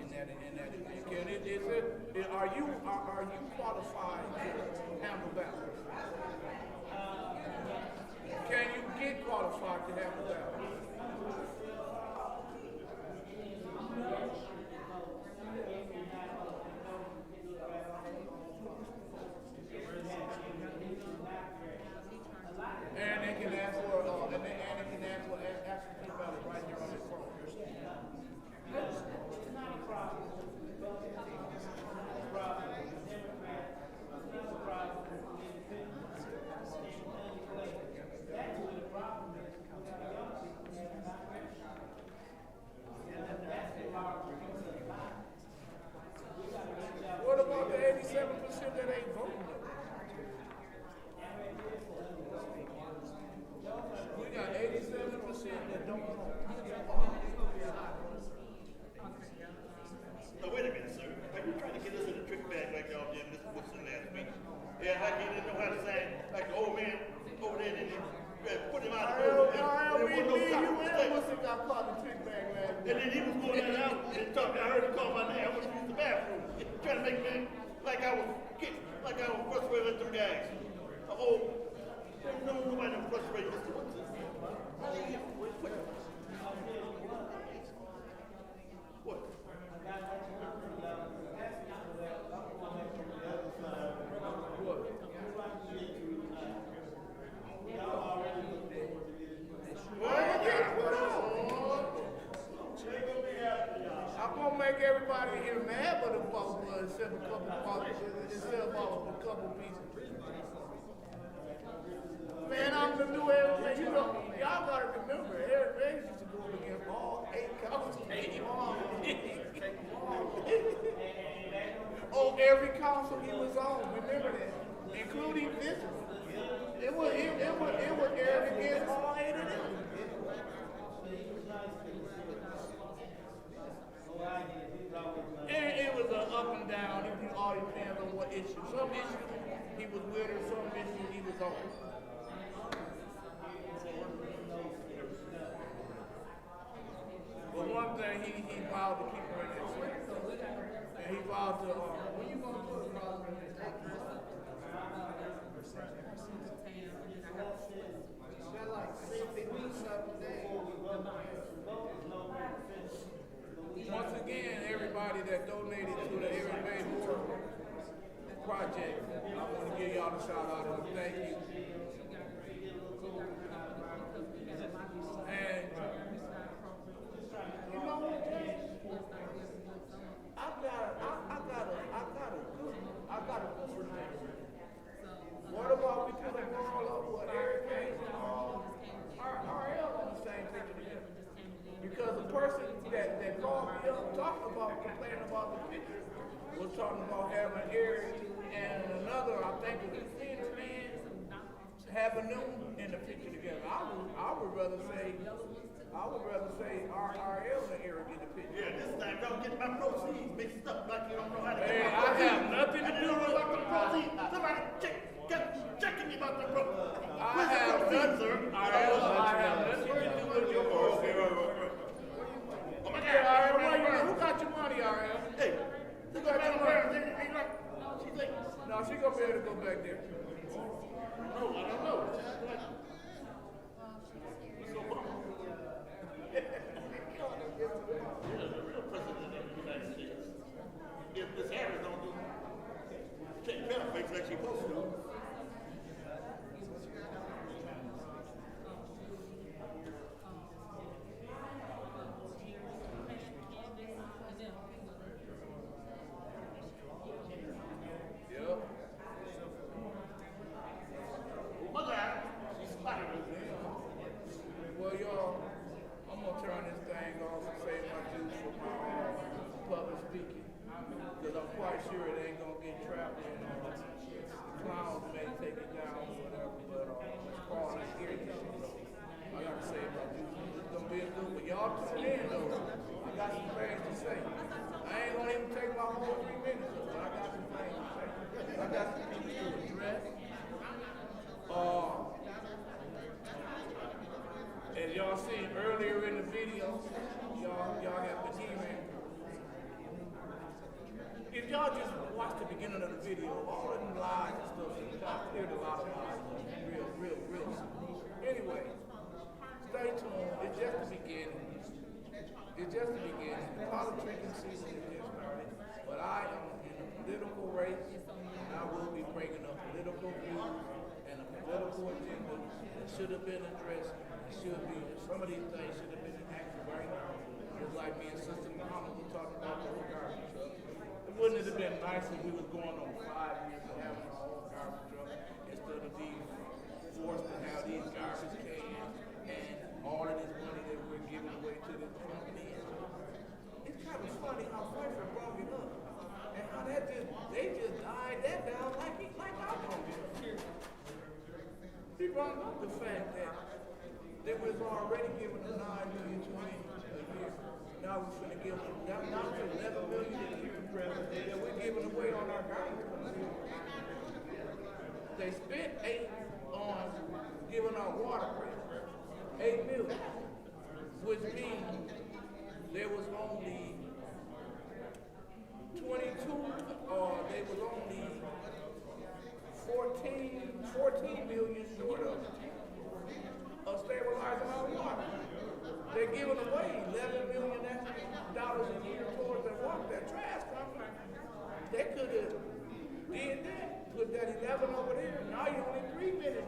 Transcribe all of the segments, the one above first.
in that event. Are you qualified to handle balance? Can you get qualified to handle balance? And they can ask for absentee ballot right here on this phone. It's not a problem. What about the 87% that ain't voting? We got 87% that don't vote. Now wait a minute, sir. Are you trying to get us in a trick bag like y'all did Mr. Woodson last week? Yeah, like he didn't know how to say, like the old man over there didn't put him out of the Woodson got caught in the trick bag last week. And then he was going out and talking. I heard him call my name. I went to use the bathroom. Trying to make me like I was frustrated with them guys. Nobody was frustrated with Mr. Woodson. What? I'm gonna make everybody here mad, but if I instead of a couple pieces. Man, I'm the new Eric. You know, y'all gotta remember, Eric Reyes used to go up against all 8 councils. Oh, every council he was on, remember that, including this one. It was Eric against all 8 of them. It was an up and down. It all depends on what issue. Some issues he was with her, some issues he was on. But one thing he vowed to keep her in that seat. And he vowed to when you gonna put a problem in that seat? Like 7 days. Once again, everybody that donated to the Eric Bay Moore project, I want to give y'all a shout out and thank you. And you know what, James? I got a good one. What about we put them all up with Eric Bay and RL on the same picture together? Because the person that called me up talking about complaining about the picture was talking about having Eric and another, I think it was Flint man, having them in the picture together. I would rather say RL and Eric in the picture. Yeah, this time don't get my proceeds mixed up like you don't know how to Hey, get my I proceeds. have nothing to do with the proceeds. Somebody checking me about the proceeds. I have nothing to do with your proceeds. Oh my God, RL, who got your money, RL? Hey, Who got your money? she's like, No, she gonna be able to go back there. no, I don't know. You're the real president of the United States. If Miss Harris don't do check benefits like she's supposed to. Well, y'all, I'm gonna turn this thing off and save my juice for my public speaking. Because I'm quite sure it ain't gonna get trapped in the clowns may take it down or whatever, but it's called a scary issue. So I gotta save my juice. It's gonna be a good one. Y'all tune in though. I got some things to say. I ain't gonna even take my whole 3 minutes, but I got some things to say. I got some things to address. As y'all seen earlier in the video, y'all have been hearing if y'all just watch the beginning of the video, all of them lies and stuff, I cleared a lot of lies. Real. Anyway, stay tuned. It's just the beginning. The politics season is just started. But I am in a political race, and I will be bringing up political views and a political agenda that should have been addressed. Some of these things should have been enacted right now. Just like me and Sister Muhammad were talking about the garbage truck. Wouldn't it have been nice if we was going on 5 years of having our own garbage truck instead of being forced to have these garbage cans and all of this money that we're giving away to this company? It's kind of funny how Pfeiffer brought it up and how they just died that down like I don't do. He brought up the fact that they was already giving them $9 million to me a year. Now we're going to give them now to $11 million a year that we're giving away on our garbage. They spent $8 on giving our water break, $8 million, which means there was only 14 million short of stabilizing our water. They're giving away $11 million a year towards that trash company. They could have did that, put that 11 over there. Now you're only $3 million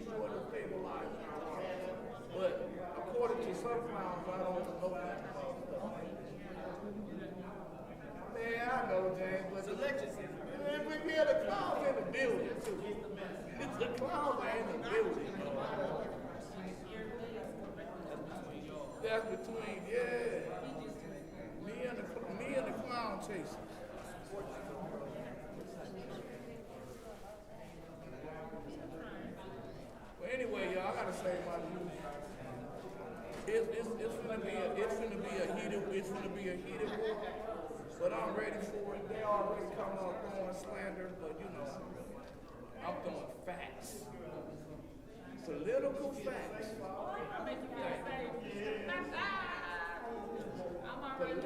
short of stabilizing our water. But according to some clowns, I don't know that about stuff. Man, I know, James, but the clowns in the building too. The clowns are in the building. That's between, me and the clown chaser. Well, anyway, y'all, I gotta say my views. It's gonna be a heated war, but I'm ready for it. They already come up throwing slander, but I'm throwing facts. Political facts. Political facts.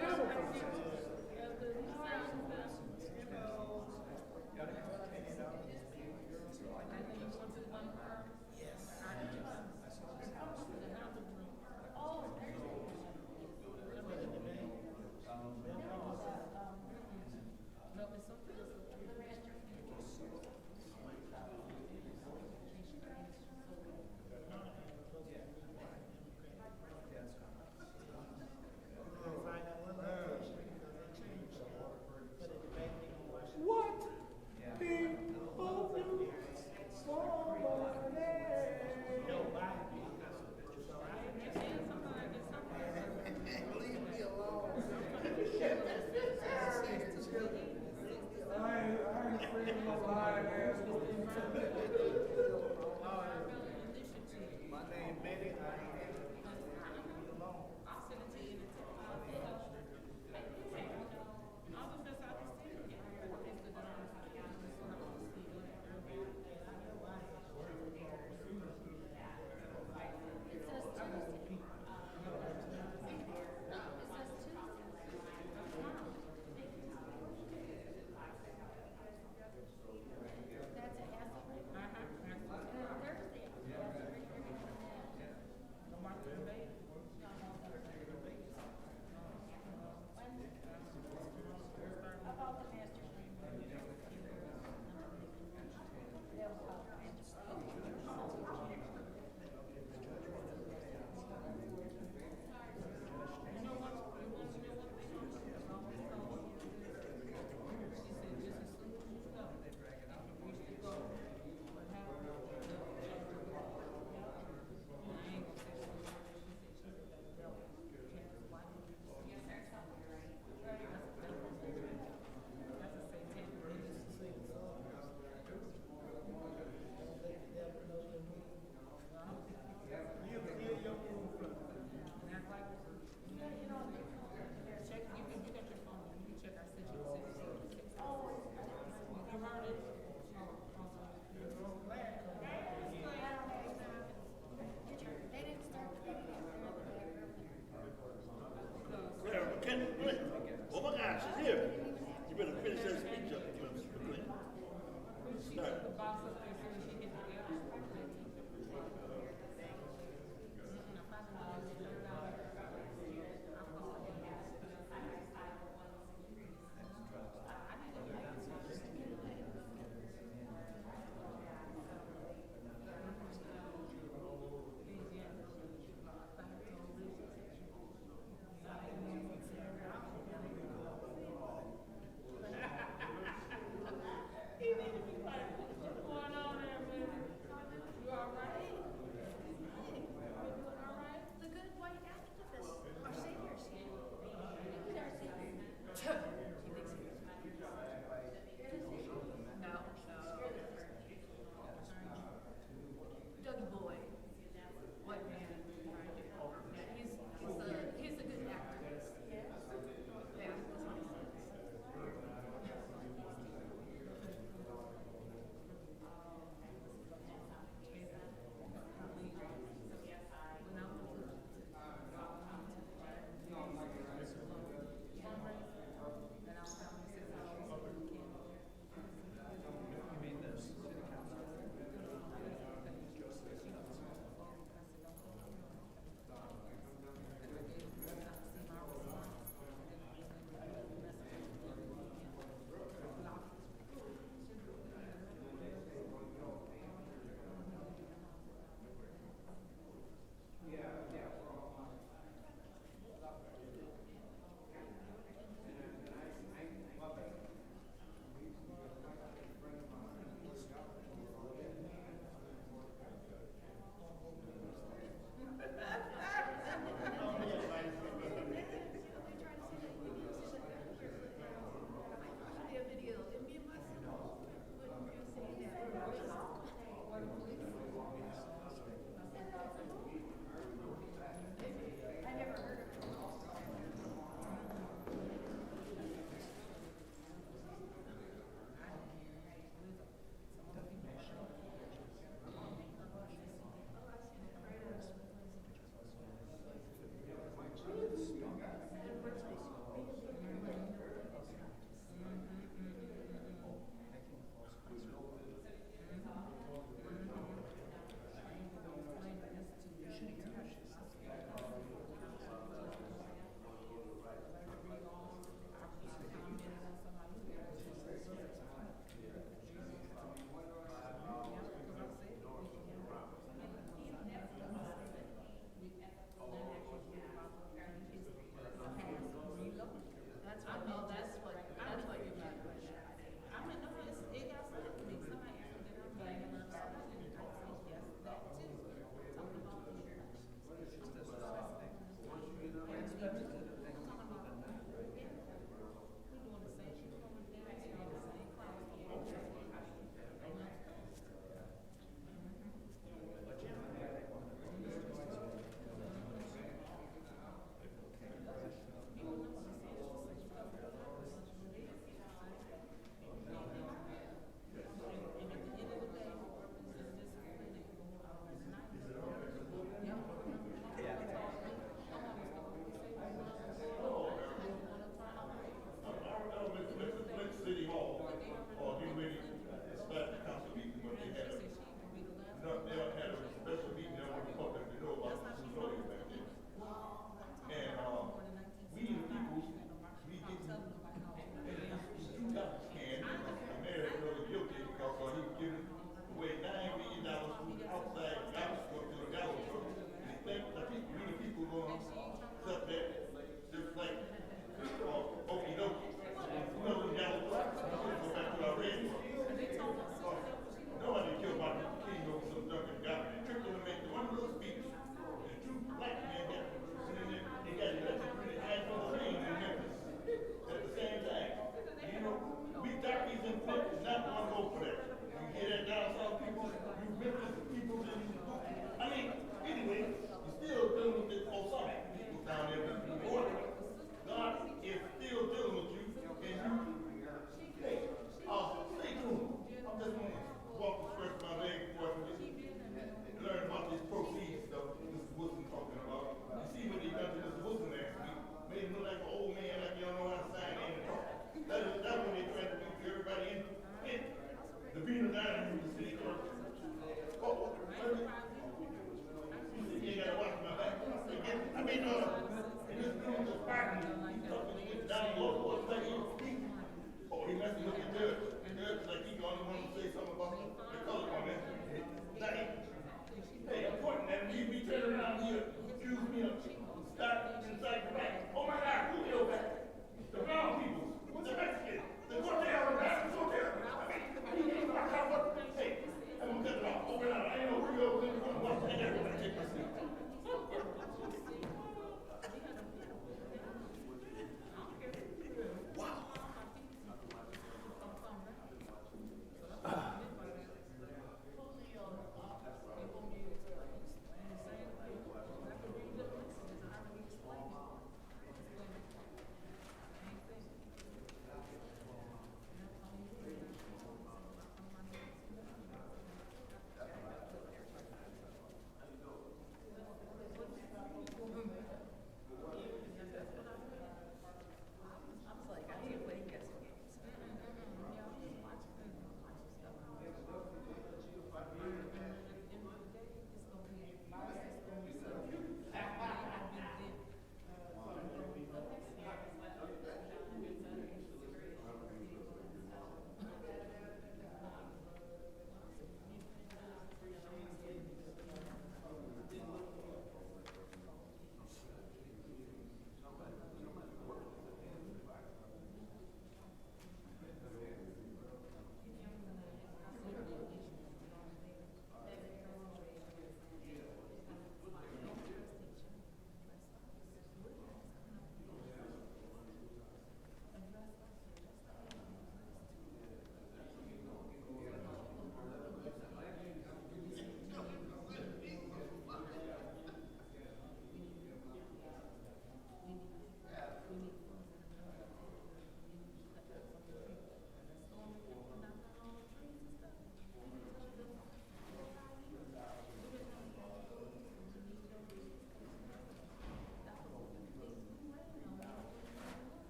in the same back. Oh my God, who killed back? The brown people, the Mexicans, the cartel, the Mexican cartel. I mean, he ain't my God, what? Hey, I'm gonna cut it off. Over and out. I ain't know where you're going. And everybody take my seat.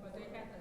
But they had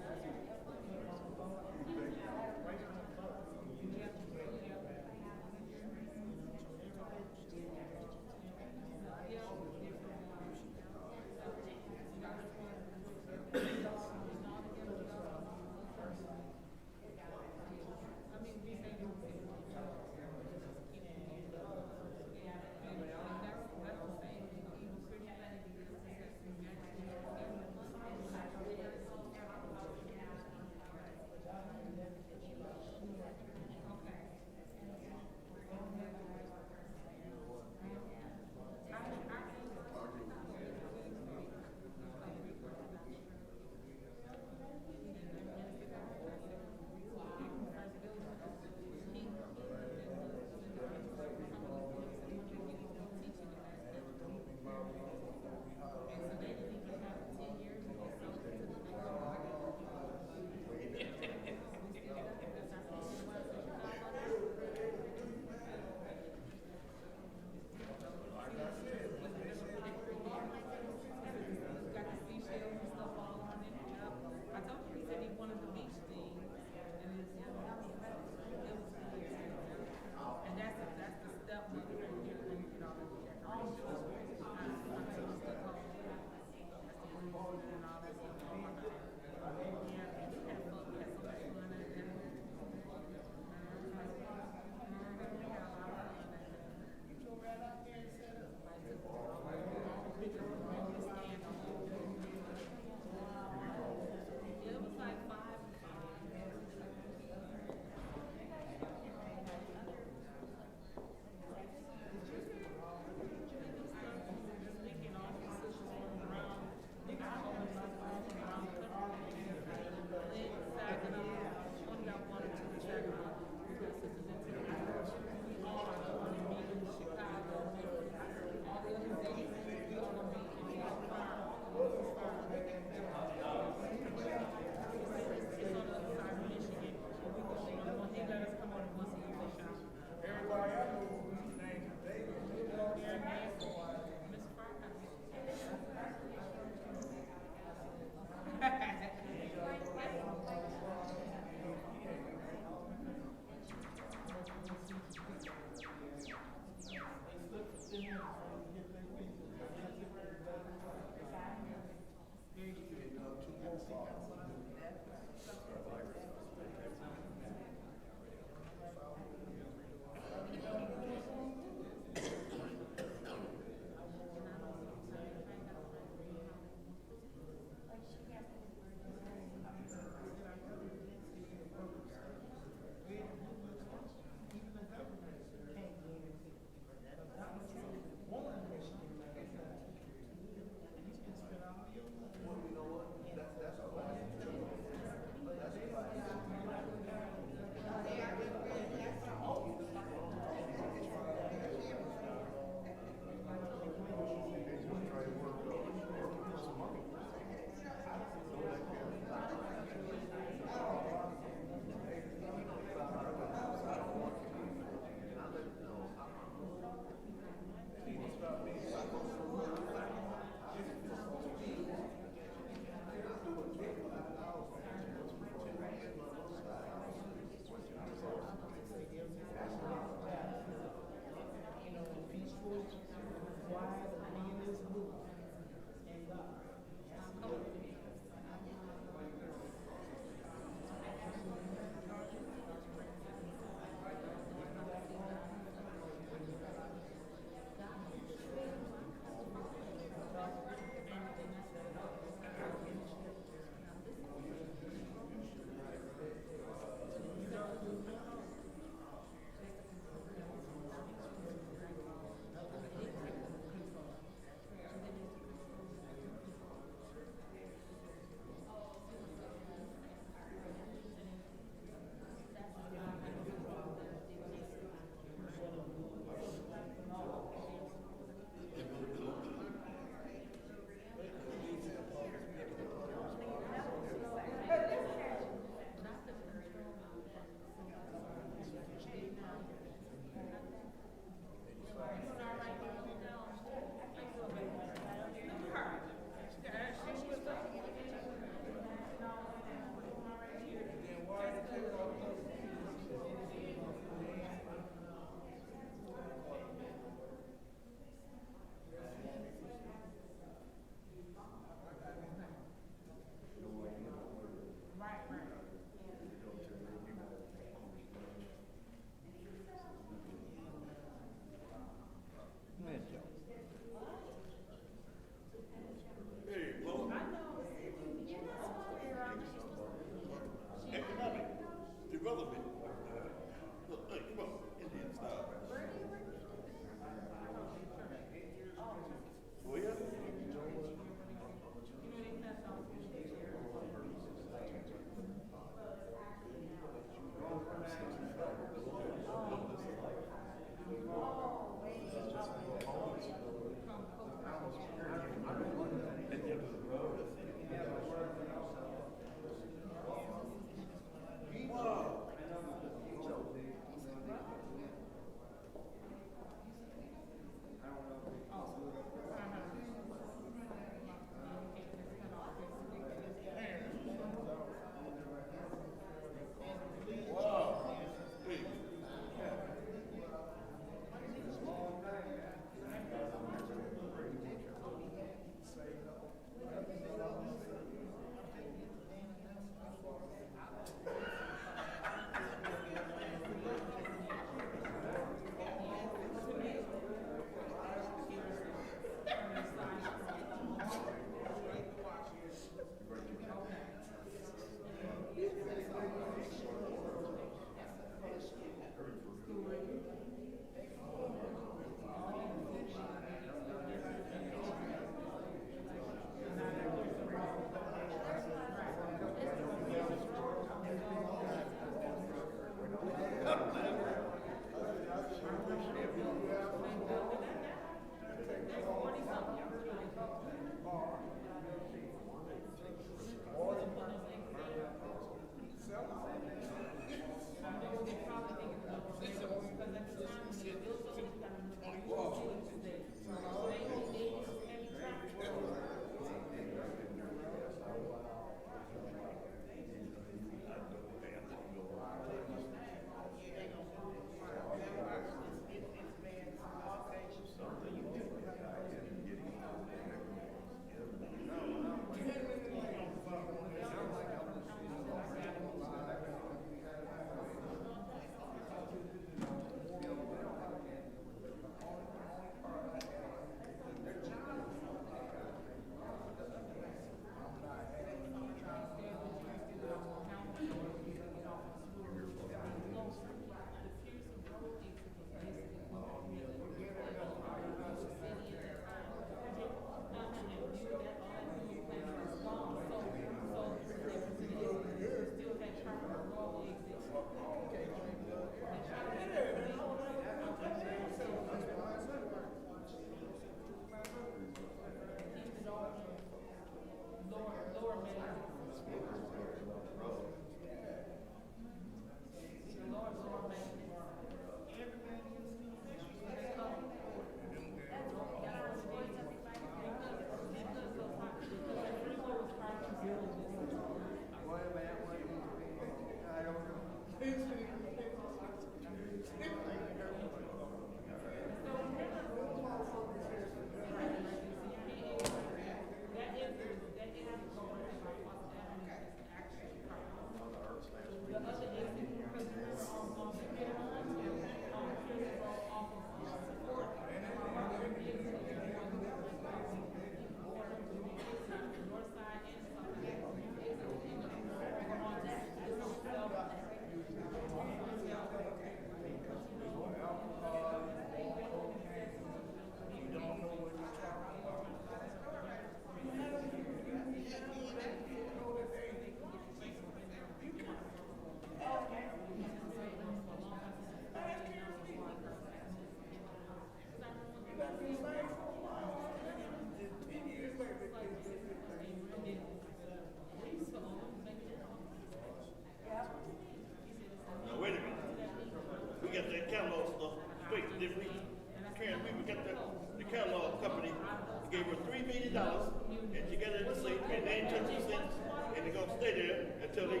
and she got it in the safe, and they ain't touch the cents, and they're gonna stay there until they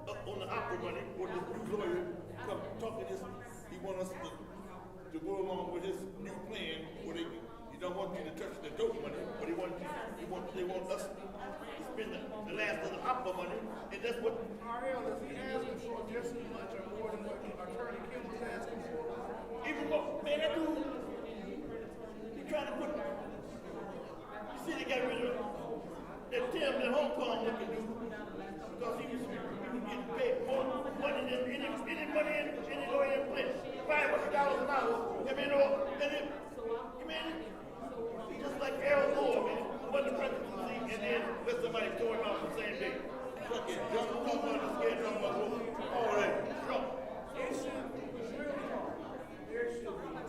up on the opera money, or this new lawyer come talk to this. He want us to go along with his new plan, where he don't want you to touch the dope money, but they want us to spend the last of the opera money, and that's what. RL, is he asking for just as much or more than what Attorney Kim was asking for? Even more, man, that dude, he trying to put. You see, they got rid of that Tim in Hong Kong looking dude because he was getting paid more money than any money any lawyer in Flint. $500 an hour. I mean, and it, man, he just like Errol Moore, man, won the presidency, and then let somebody throw him out the same day. Fucking dumb, scared dumb, all that. It should be, there should be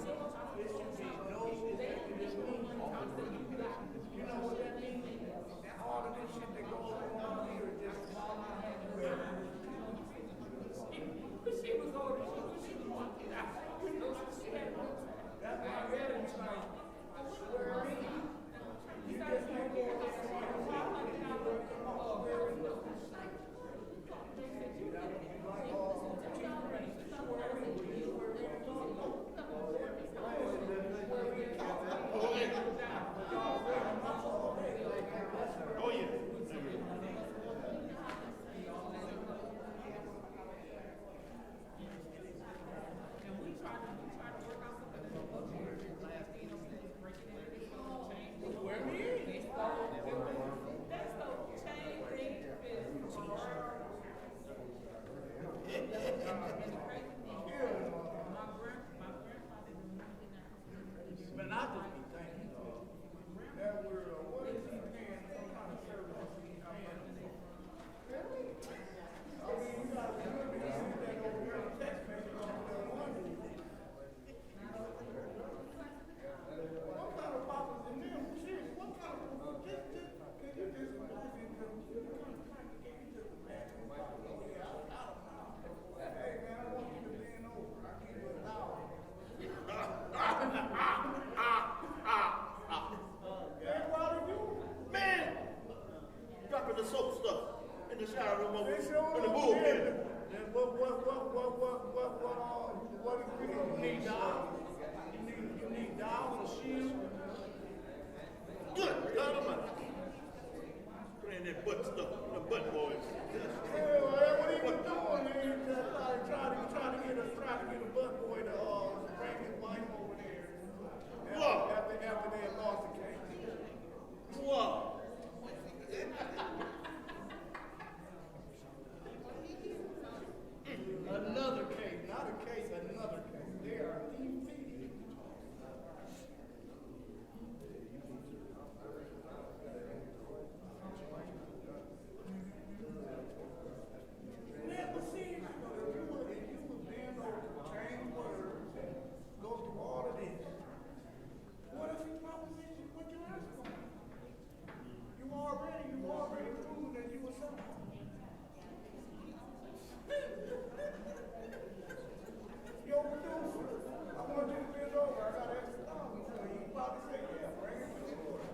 about to say, yeah, bring it to the court.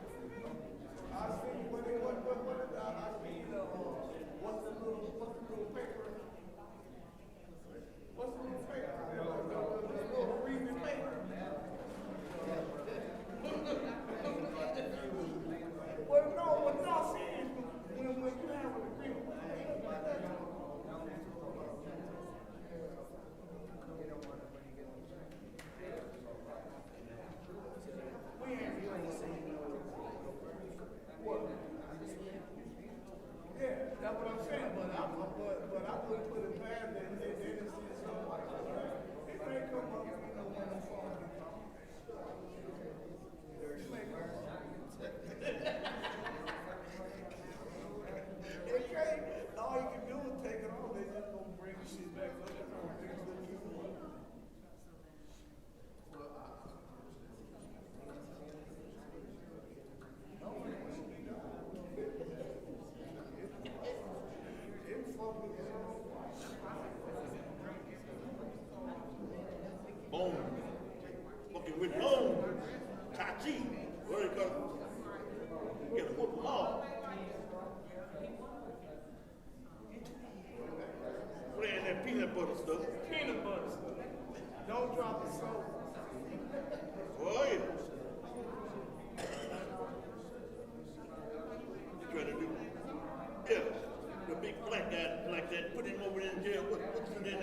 I see what is I see what's the little paper? What's the little paper? The little reading paper. Well, no, see, when you have an agreement, yeah, that's what I'm saying, but I wouldn't put it past them. They didn't see something like that. It may come up, when the phone gets on. All you can do is take it on. They just gonna bring the shit back up. They're gonna bring it to you. Boom. Fucking with boom. Tai Chi. What do you call it? Get a whoop them all. Put in that peanut butter stuff. Peanut butter stuff. Don't drop the soap. Oh, yeah. You try to do? Yeah. The big black guy like that, put him over there in jail. What's in there?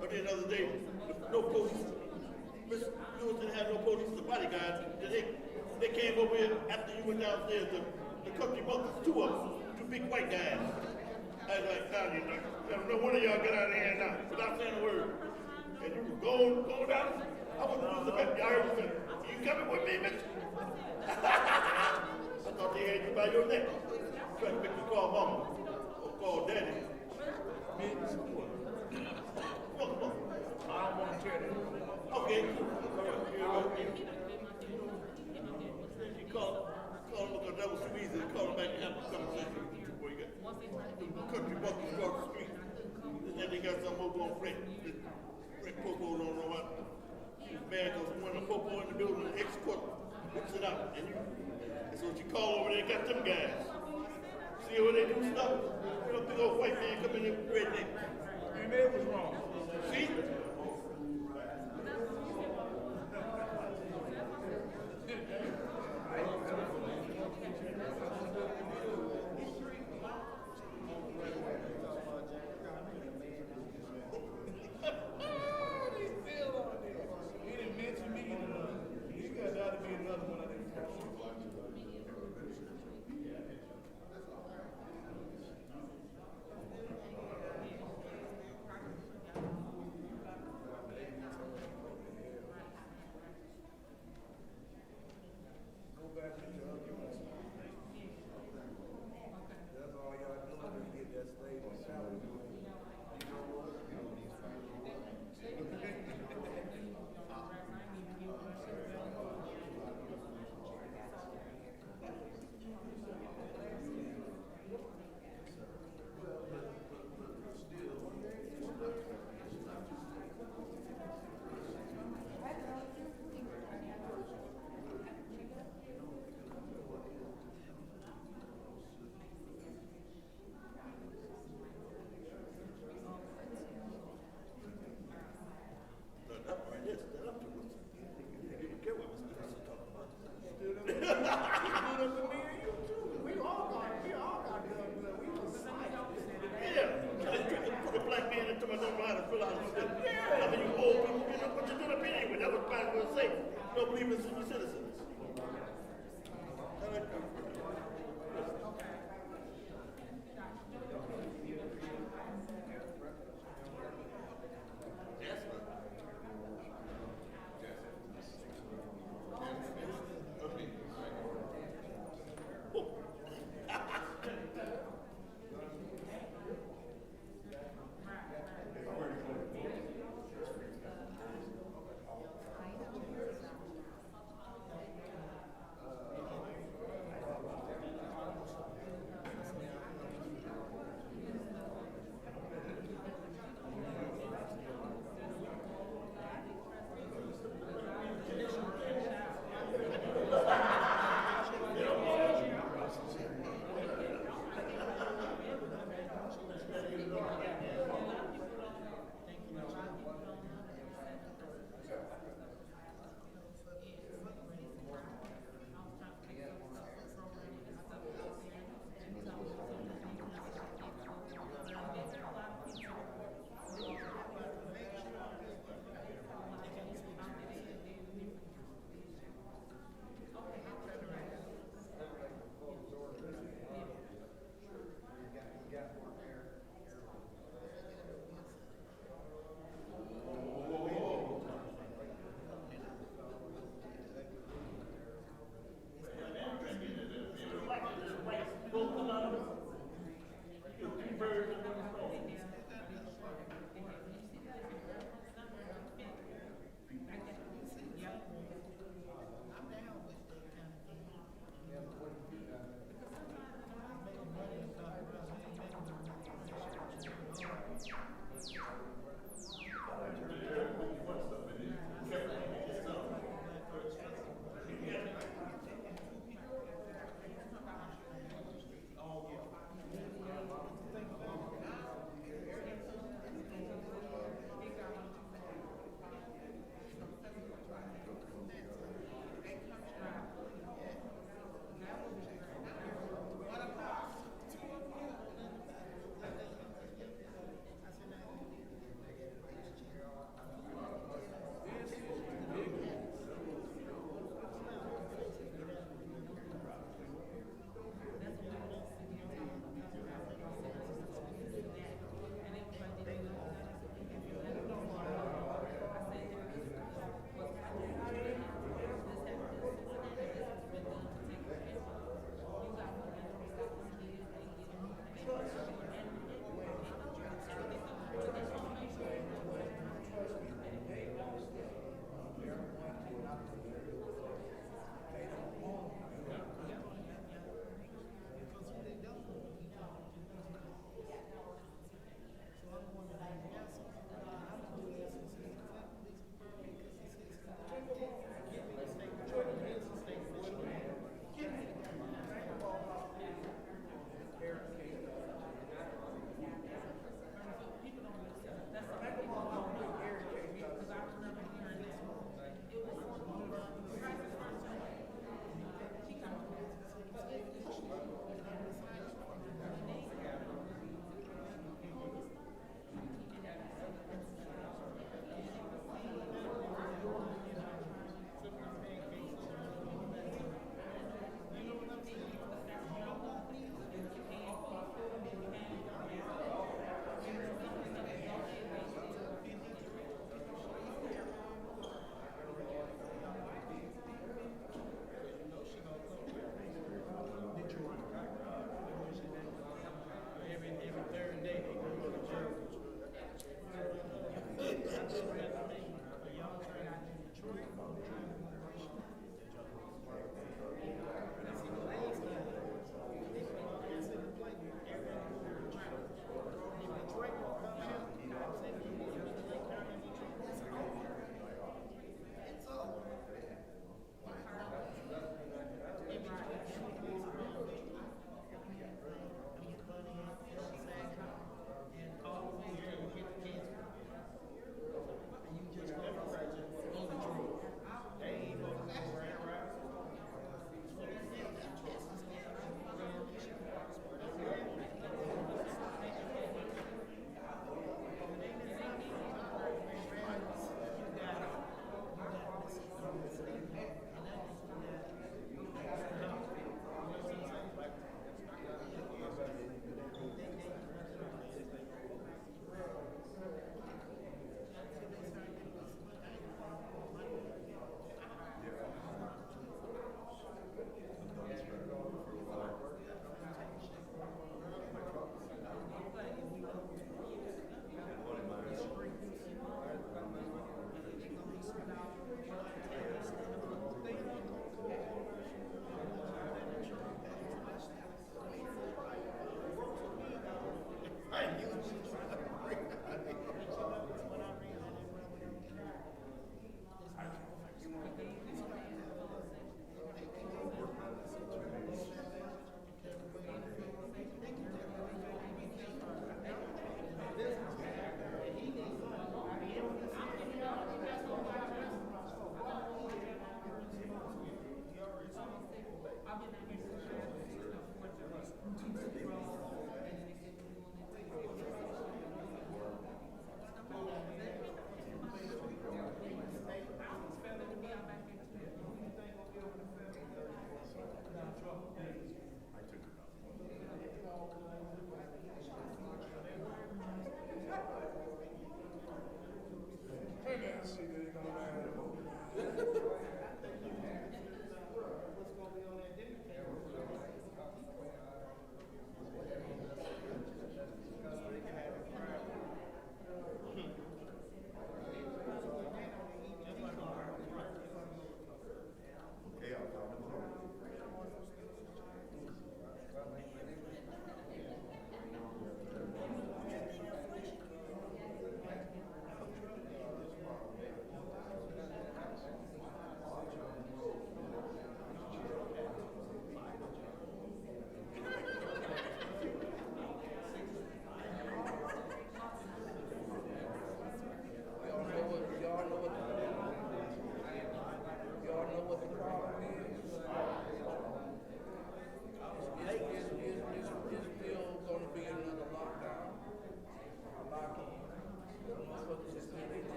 The other day, no police. Mr. Lewis didn't have no police, the bodyguards. They came over here after you went downstairs. The country bunkers, two of them, two big white guys. I was like, now you know, one of y'all get out of here now, without saying a word. And you were going down. I was losing back. Y'all heard me say, you coming with me, bitch? I thought they had you by your neck. Trying to make you call mama or call daddy. Bitch. Come on. I don't want to hear that. Okay. You call him because that was too easy to call him back and have a conversation with you before you got country buckets across the street. And then they got some over on Flint. Flint Popo don't know what. He was mad because when the Popo in the building, the ex-court whips it out. And so you call over there and got them guys. See what they do stuff? You know, big old white man come in there with redneck. And they was wrong. See? Don't believe in senior citizens. Hey,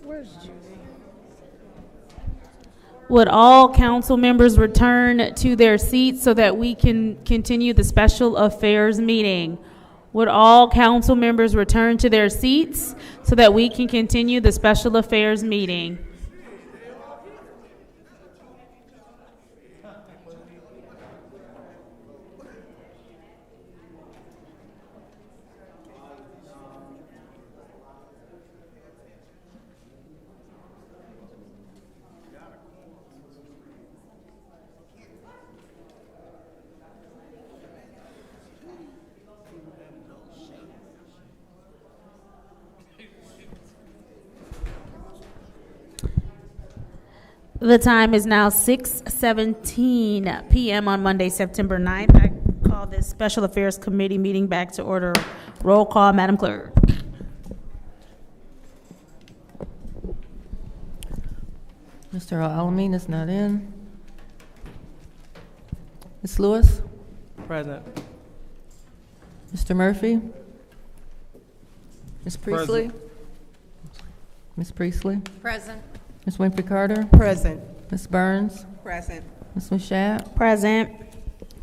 Where's Judy? Would all council members return to their seats so that we can continue the special affairs meeting? Would all council members return to their seats so that we can continue the special affairs meeting? The time is now 6:17 p.m. on Monday, September 9th. I call this Special Affairs Committee meeting back to order. Roll call, Madam Clerk. Mr. Al-Alamin is not in. Ms. Lewis? Present. Mr. Murphy? Ms. Priestley? Ms. Priestley? Present. Ms. Winfrey Carter? Present. Ms. Burns? Present. Ms. Mashat? Present.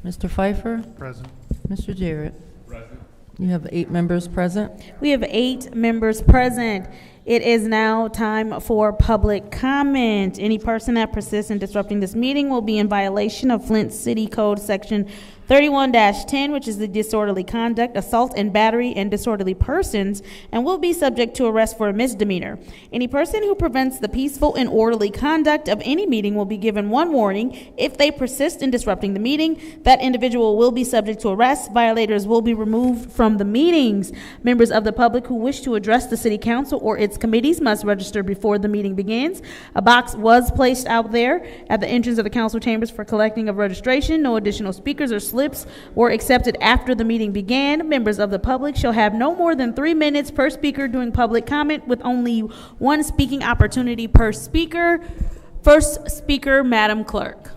Mr. Pfeiffer? Present. Mr. Jarrett? Present. You have 8 members present. We have 8 members present. It is now time for public comment. Any person that persists in disrupting this meeting will be in violation of Flint City Code Section 31-10, which is the disorderly conduct, assault and battery, and disorderly persons, and will be subject to arrest for a misdemeanor. Any person who prevents the peaceful and orderly conduct of any meeting will be given 1 warning. If they persist in disrupting the meeting, that individual will be subject to arrest. Violators will be removed from the meetings. Members of the public who wish to address the City Council or its committees must register before the meeting begins. A box was placed out there at the entrance of the council chambers for collecting of registration. No additional speakers or slips were accepted after the meeting began. Members of the public shall have no more than 3 minutes per speaker during public comment, with only 1 speaking opportunity per speaker. First speaker, Madam Clerk.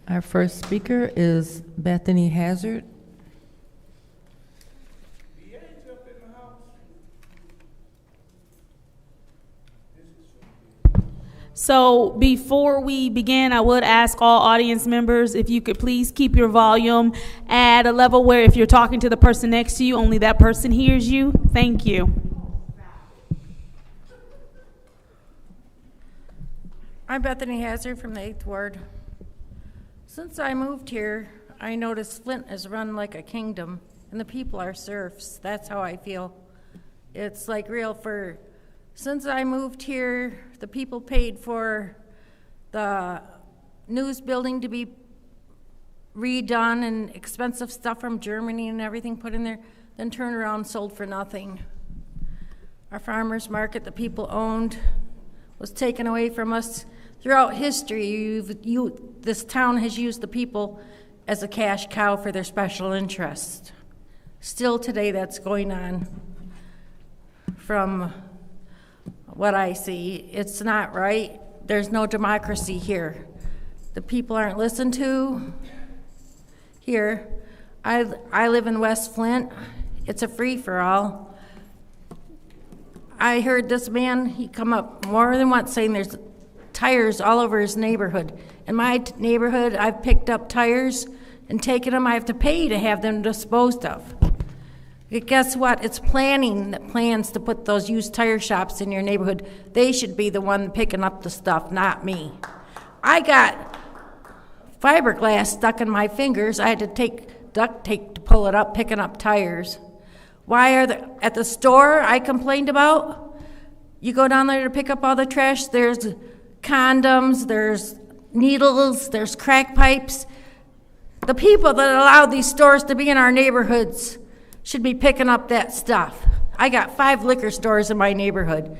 Our first speaker is Bethany Hazard. So before we begin, I would ask all audience members if you could please keep your volume at a level where if you're talking to the person next to you, only that person hears you. Thank you. I'm Bethany Hazard from the 8th Ward. Since I moved here, I noticed Flint is run like a kingdom, and the people are serfs. That's how I feel. It's like real for... Since I moved here, the people paid for the news building to be redone and expensive stuff from Germany and everything put in there, then turned around and sold for nothing. Our farmers market the people owned was taken away from us. Throughout history, this town has used the people as a cash cow for their special interest. Still today, that's going on. From what I see, it's not right. There's no democracy here. The people aren't listened to here. I live in West Flint. It's a free-for-all. I heard this man, he come up more than once saying there's tires all over his neighborhood. In my neighborhood, I've picked up tires and taken them. I have to pay to have them disposed of. Guess what? It's planning that plans to put those used tire shops in your neighborhood. They should be the one picking up the stuff, not me. I got fiberglass stuck in my fingers. I had to take duct tape to pull it up, picking up tires. Why are at the store I complained about? You go down there to pick up all the trash, there's condoms, there's needles, there's crack pipes. The people that allow these stores to be in our neighborhoods should be picking up that stuff. I got 5 liquor stores in my neighborhood.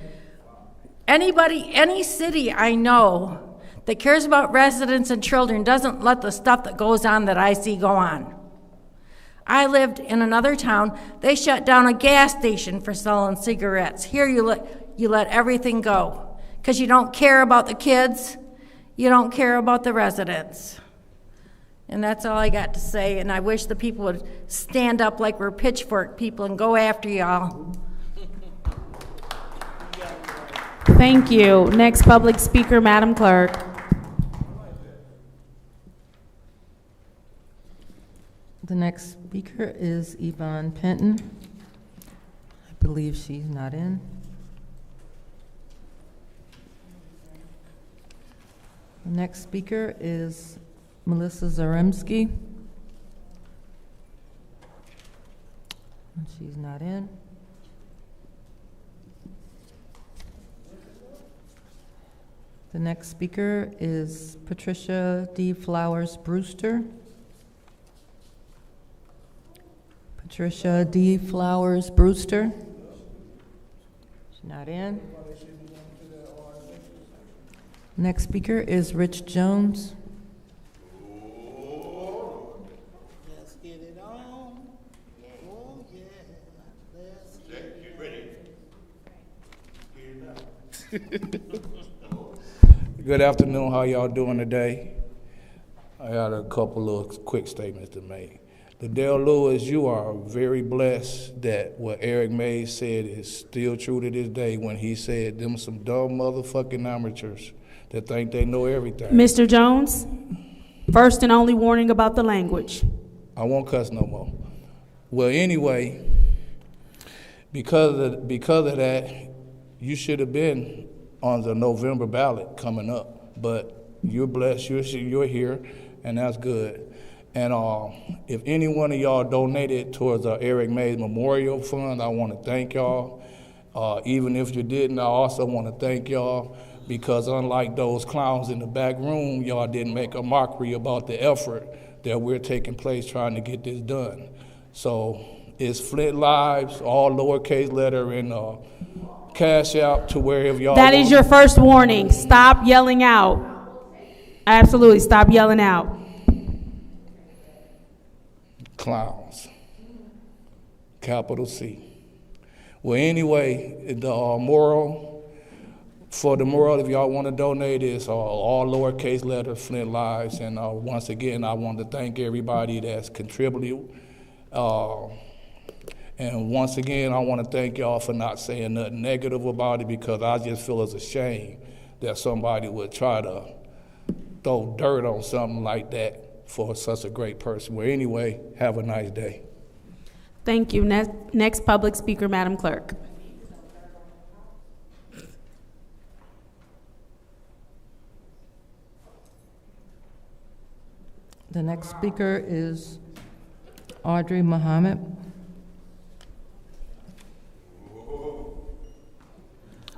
Any city I know that cares about residents and children doesn't let the stuff that goes on that I see go on. I lived in another town. They shut down a gas station for selling cigarettes. Here you let everything go because you don't care about the kids. You don't care about the residents. And that's all I got to say. And I wish the people would stand up like we're pitchfork people and go after y'all. Thank you. Next public speaker, Madam Clerk. The next speaker is Yvonne Penton. I believe she's not in. The next speaker is Melissa Zaremski. She's not in. The next speaker is Patricia D. Flowers Brewster. Patricia D. Flowers Brewster. She's not in. Next speaker is Rich Jones. Let's get it on. Oh, yeah. Let's Get ready. Get it out. Good afternoon. How y'all doing today? I got a couple of quick statements to make. Liddell Lewis, you are very blessed that what Eric Mays said is still true to this day when he said them some dumb motherfucking amateurs that think they know everything. Mr. Jones, first and only warning about the language. I won't cuss no more. Well, anyway, because of that, you should have been on the November ballot coming up. But you're blessed. You're here, and that's good. And if any one of y'all donated towards our Eric Mays Memorial Fund, I want to thank y'all. Even if you didn't, I also want to thank y'all because unlike those clowns in the back room, y'all didn't make a mockery about the effort that we're taking place trying to get this done. So it's Flint Lives, all lowercase letter and Cash App to wherever y'all That is your first warning. Stop yelling out. Absolutely, stop yelling out. Clowns. Capital C. Well, anyway, the moral, for the moral, if y'all want to donate, is all lowercase letters, Flint Lives. And once again, I want to thank everybody that's contributed. And once again, I want to thank y'all for not saying nothing negative about it because I just feel it's a shame that somebody would try to throw dirt on something like that for such a great person. Well, anyway, have a nice day. Thank you. Next public speaker, Madam Clerk. The next speaker is Audrey Muhammad.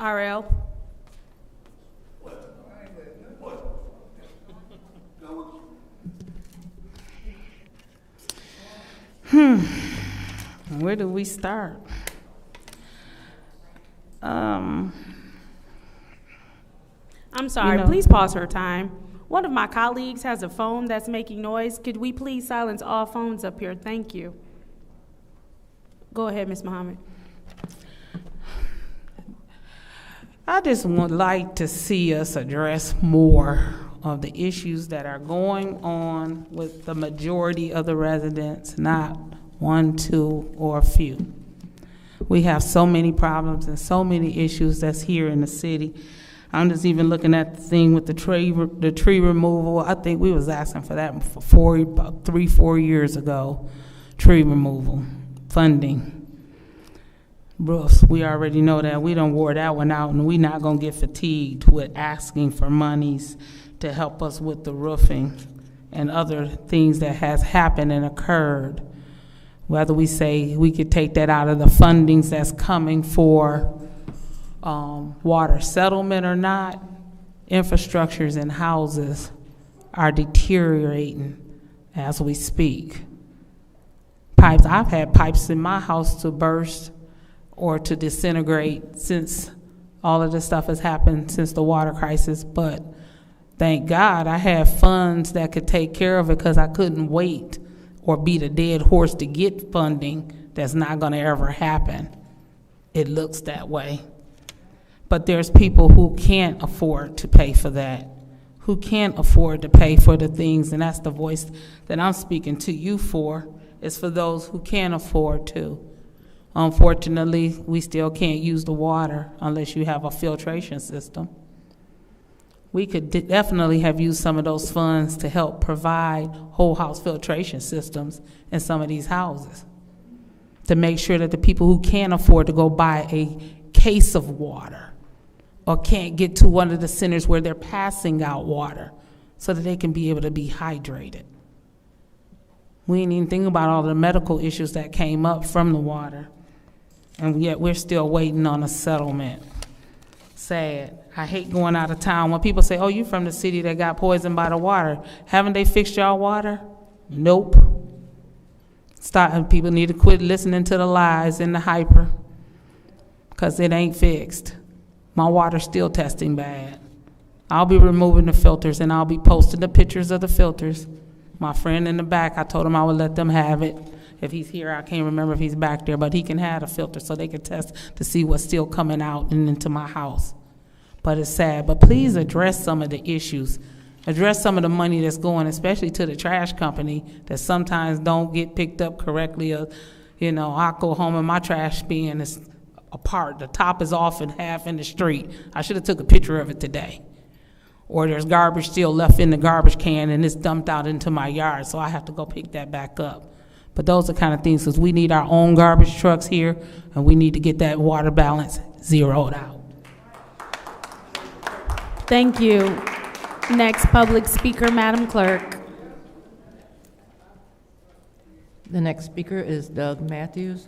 RL. Where do we start? I'm sorry, please pause her time. One of my colleagues has a phone that's making noise. Could we please silence all phones up here? Thank you. Go ahead, Ms. Muhammad. I just would like to see us address more of the issues that are going on with the majority of the residents, not one, two, or a few. We have so many problems and so many issues that's here in the city. I'm just even looking at the thing with the tree removal. I think we was asking for that for about 3-4 years ago. Tree removal, funding. Roofs, we already know that. We done wore that one out, and we're not going to get fatigued with asking for monies to help us with the roofing and other things that has happened and occurred. Whether we say we could take that out of the fundings that's coming for water settlement or not, infrastructures and houses are deteriorating as we speak. Pipes, I've had pipes in my house to burst or to disintegrate since all of this stuff has happened since the water crisis, but thank God I have funds that could take care of it because I couldn't wait or beat a dead horse to get funding. That's not going to ever happen. It looks that way. But there's people who can't afford to pay for that, who can't afford to pay for the things, and that's the voice that I'm speaking to you for, is for those who can't afford to. Unfortunately, we still can't use the water unless you have a filtration system. We could definitely have used some of those funds to help provide whole house filtration systems in some of these houses to make sure that the people who can't afford to go buy a case of water or can't get to one of the centers where they're passing out water so that they can be able to be hydrated. We didn't even think about all the medical issues that came up from the water, and yet we're still waiting on a settlement. Sad. I hate going out of town when people say, oh, you from the city that got poisoned by the water. Haven't they fixed y'all water? Nope. People need to quit listening to the lies and the hyper because it ain't fixed. My water's still testing bad. I'll be removing the filters and I'll be posting the pictures of the filters. My friend in the back, I told him I would let them have it. If he's here, I can't remember if he's back there, but he can have a filter so they can test to see what's still coming out and into my house. But it's sad. But please address some of the issues. Address some of the money that's going, especially to the trash company, that sometimes don't get picked up correctly. You know, I go home and my trash bin is apart. The top is off and half in the street. I should have took a picture of it today. Or there's garbage still left in the garbage can and it's dumped out into my yard, so I have to go pick that back up. But those are kind of things, because we need our own garbage trucks here, and we need to get that water balance zeroed out. Thank you. Next public speaker, Madam Clerk. The next speaker is Doug Matthews.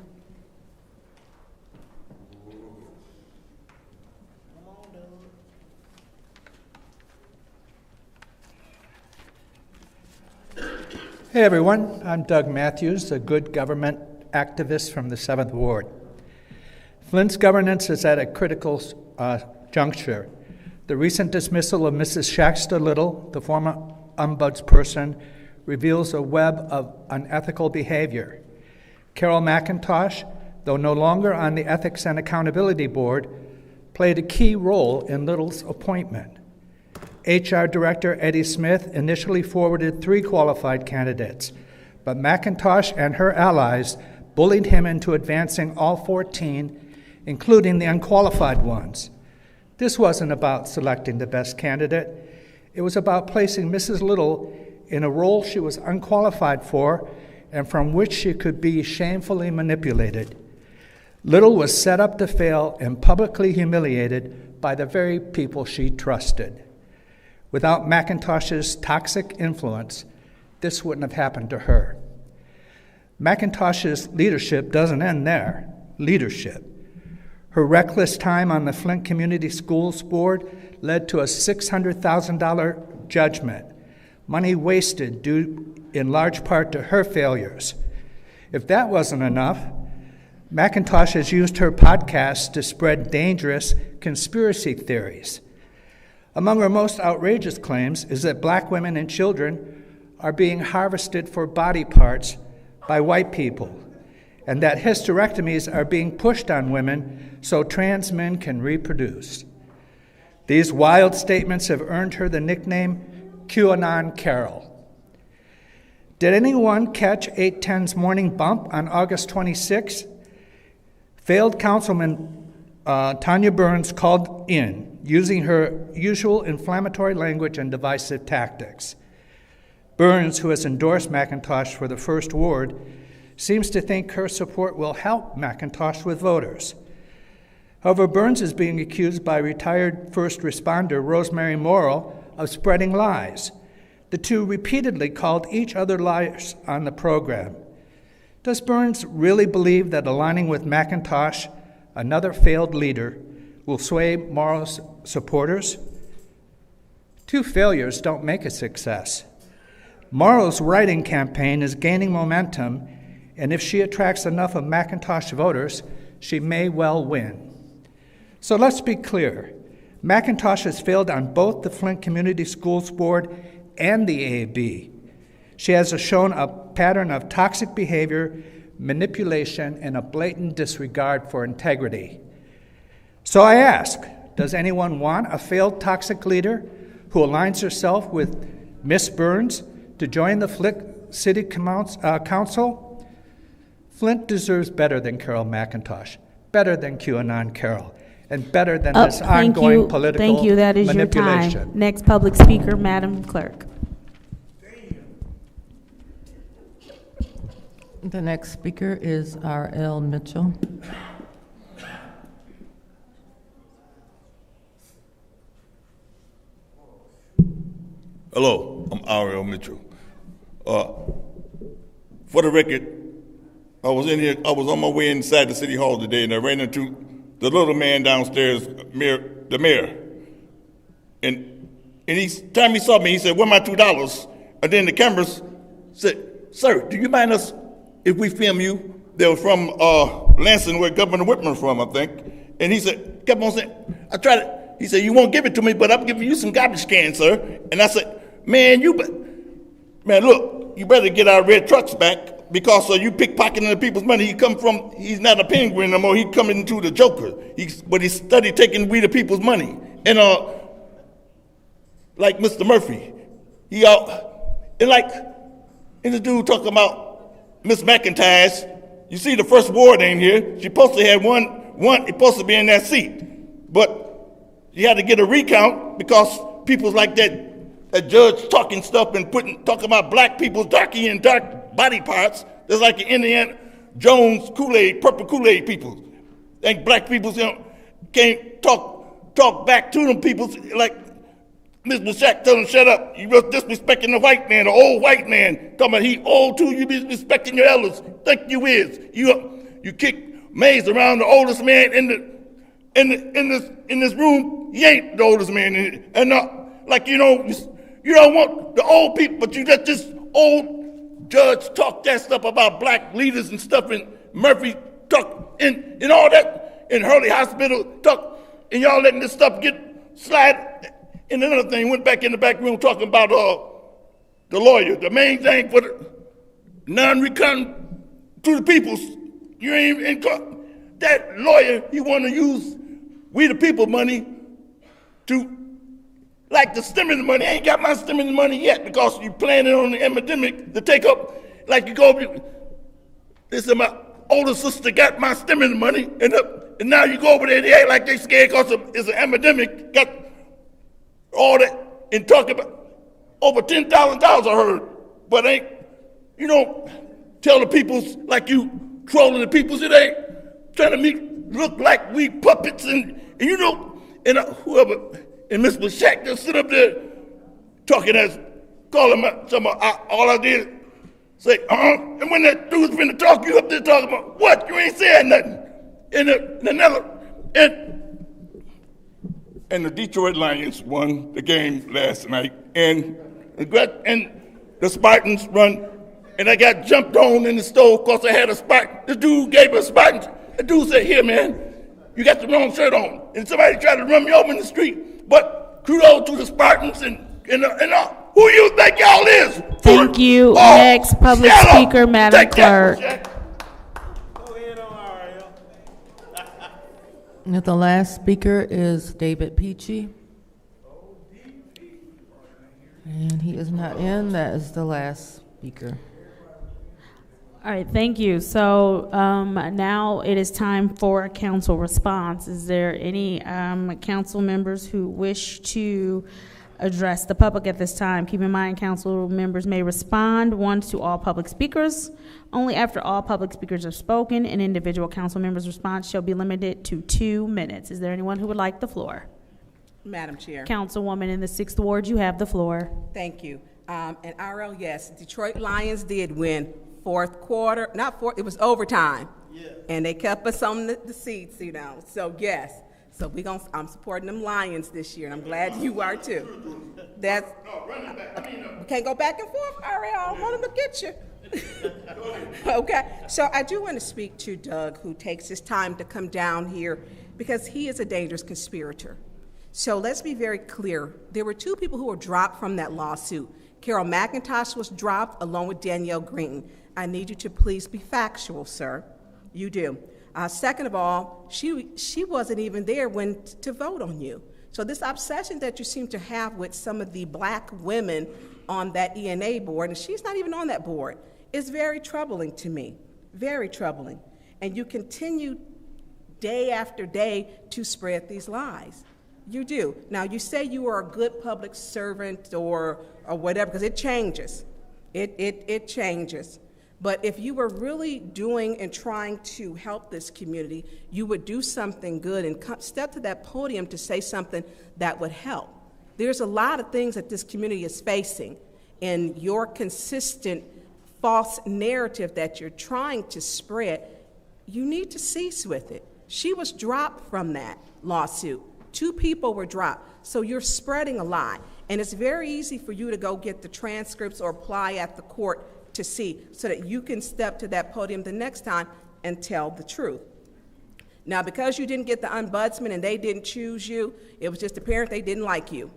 Hey everyone, I'm Doug Matthews, a good government activist from the 7th Ward. Flint's governance is at a critical juncture. The recent dismissal of Mrs. Shaxter Little, the former ombudsperson, reveals a web of unethical behavior. Carol McIntosh, though no longer on the Ethics and Accountability Board, played a key role in Little's appointment. HR Director Eddie Smith initially forwarded 3 qualified candidates, but McIntosh and her allies bullied him into advancing all 14, including the unqualified ones. This wasn't about selecting the best candidate. It was about placing Mrs. Little in a role she was unqualified for and from which she could be shamefully manipulated. Little was set up to fail and publicly humiliated by the very people she trusted. Without McIntosh's toxic influence, this wouldn't have happened to her. McIntosh's leadership doesn't end there. Leadership. Her reckless time on the Flint Community Schools Board led to a $600,000 judgment, money wasted due in large part to her failures. If that wasn't enough, McIntosh has used her podcast to spread dangerous conspiracy theories. Among her most outrageous claims is that black women and children are being harvested for body parts by white people, and that hysterectomies are being pushed on women so trans men can reproduce. These wild statements have earned her the nickname QAnon Carol. Did anyone catch 810's morning bump on August 26? Failed Councilman Tanya Burns called in, using her usual inflammatory language and divisive tactics. Burns, who has endorsed McIntosh for the First Ward, seems to think her support will help McIntosh with voters. However, Burns is being accused by retired first responder Rosemary Morrow of spreading lies. The two repeatedly called each other liars on the program. Does Burns really believe that aligning with McIntosh, another failed leader, will sway Morrow's supporters? Two failures don't make a success. Morrow's writing campaign is gaining momentum, and if she attracts enough of McIntosh voters, she may well win. So let's be clear. McIntosh has failed on both the Flint Community Schools Board and the AAB. She has shown a pattern of toxic behavior, manipulation, and a blatant disregard for integrity. So I ask, does anyone want a failed toxic leader who aligns herself with Miss Burns to join the Flint City Council? Flint deserves better than Carol McIntosh, better than QAnon Carol, and better than this ongoing political Thank you. That is manipulation. your time. Next public speaker, Madam Clerk. The next speaker is R.L. Mitchell. Hello, I'm R.L. Mitchell. For the record, I was on my way inside the city hall today, and I ran into the little man downstairs, the mayor. And time he saw me, he said, "Where my $2?" And then the cameras said, "Sir, do you mind us if we film you?" They were from Lansing, where Governor Whitman's from, I think. And he said, kept on saying, I tried it. He said, "You won't give it to me, but I'm giving you some garbage cans, sir." And I said, man, look, you better get our red trucks back, because you pickpocketing the people's money. He's not a penguin no more. He coming into the Joker. But he studied taking we the people's money. And like Mr. Murphy, and this dude talking about Miss McIntosh. You see, the First Ward ain't here. She supposed to have one supposed to be in that seat, but you had to get a recount because people like that judge talking stuff and talking about black people's dark body parts. There's like an Indiana Jones Kool-Aid, purple Kool-Aid people. Think black people can't talk back to them people like Mr. Shack tell him, "Shut up. You was disrespecting the white man, the old white man. Talking about he old too, you be respecting your elders. Think you is. You kick Mays around, the oldest man in this room. He ain't the oldest man in it. And you don't want the old people, but you let this old judge talk that stuff about black leaders and stuff, and Murphy talk and all that in Hurley Hospital talk, and y'all letting this stuff slide. And another thing, went back in the back room talking about the lawyer. The main thing for the non-recount to the peoples, you ain't in court. That lawyer, he want to use we the people money to, like the stimulus money. I ain't got my stimulus money yet because you planning on the epidemic to take up, like you go, this is my older sister got my stimulus money, and now you go over there, they act like they scared because it's an epidemic, got all that, and talk about over $10,000 I heard, but ain't, tell the peoples like you trolling the peoples, it ain't trying to look like we puppets and whoever, and Mr. Shack just sit up there talking calling all I did say, and when that dude's finna talk, you up there talking about what? You ain't saying nothing. And the Detroit Lions won the game last night, and the Spartans run, and I got jumped on in the stove because I had a Spartan. The dude gave a Spartan. The dude said, "Here, man, you got the wrong shirt on," and somebody tried to run me over in the street. But kudos to the Spartans and who you think y'all is? Thank you. Next public speaker, Madam Clerk. And the last speaker is David Peachy. And he is not in. That is the last speaker. All right, thank you. So now it is time for a council response. Is there any council members who wish to address the public at this time? Keep in mind, council members may respond once to all public speakers. Only after all public speakers have spoken, an individual council member's response shall be limited to 2 minutes. Is there anyone who would like the floor? Madam Chair. Councilwoman in the 6th Ward, you have the floor. Thank you. And RL, yes, Detroit Lions did win fourth quarter, not fourth, it was overtime. Yeah. And they kept us on the seats, you know. So yes. So I'm supporting them Lions this year, and I'm glad you are too. That's we can't go back and forth, RL. I don't want them to get you. Okay. So I do want to speak to Doug, who takes his time to come down here because he is a dangerous conspirator. So let's be very clear. There were 2 people who were dropped from that lawsuit. Carol McIntosh was dropped along with Danielle Green. I need you to please be factual, sir. You do. Second of all, she wasn't even there when to vote on you. So this obsession that you seem to have with some of the black women on that ENA board, and she's not even on that board, is very troubling to me, very troubling. And you continue day after day to spread these lies. You do. Now, you say you are a good public servant or whatever, because it changes. It changes. But if you were really doing and trying to help this community, you would do something good and step to that podium to say something that would help. There's a lot of things that this community is facing, and your consistent false narrative that you're trying to spread, you need to cease with it. She was dropped from that lawsuit. 2 people were dropped. So you're spreading a lie. And it's very easy for you to go get the transcripts or apply at the court to see, so that you can step to that podium the next time and tell the truth. Now, because you didn't get the ombudsman and they didn't choose you, it was just apparent they didn't like you.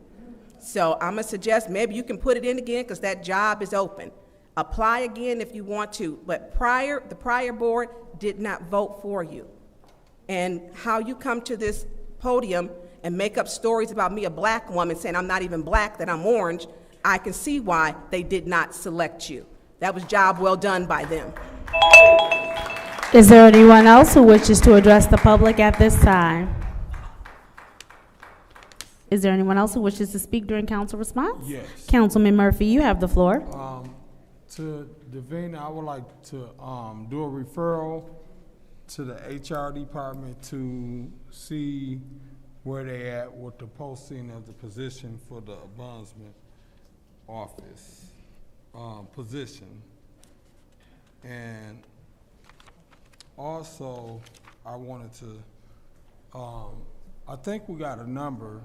So I'm gonna suggest maybe you can put it in again, because that job is open. Apply again if you want to, but the prior board did not vote for you. And how you come to this podium and make up stories about me, a black woman, saying I'm not even black, that I'm orange, I can see why they did not select you. That was job well done by them. Is there anyone else who wishes to address the public at this time? Is there anyone else who wishes to speak during council response? Yes. Councilman Murphy, you have the floor. To Davina, I would like to do a referral to the HR department to see where they at with the posting of the position for the ombudsman office position. And also, I wanted to, I think we got a number,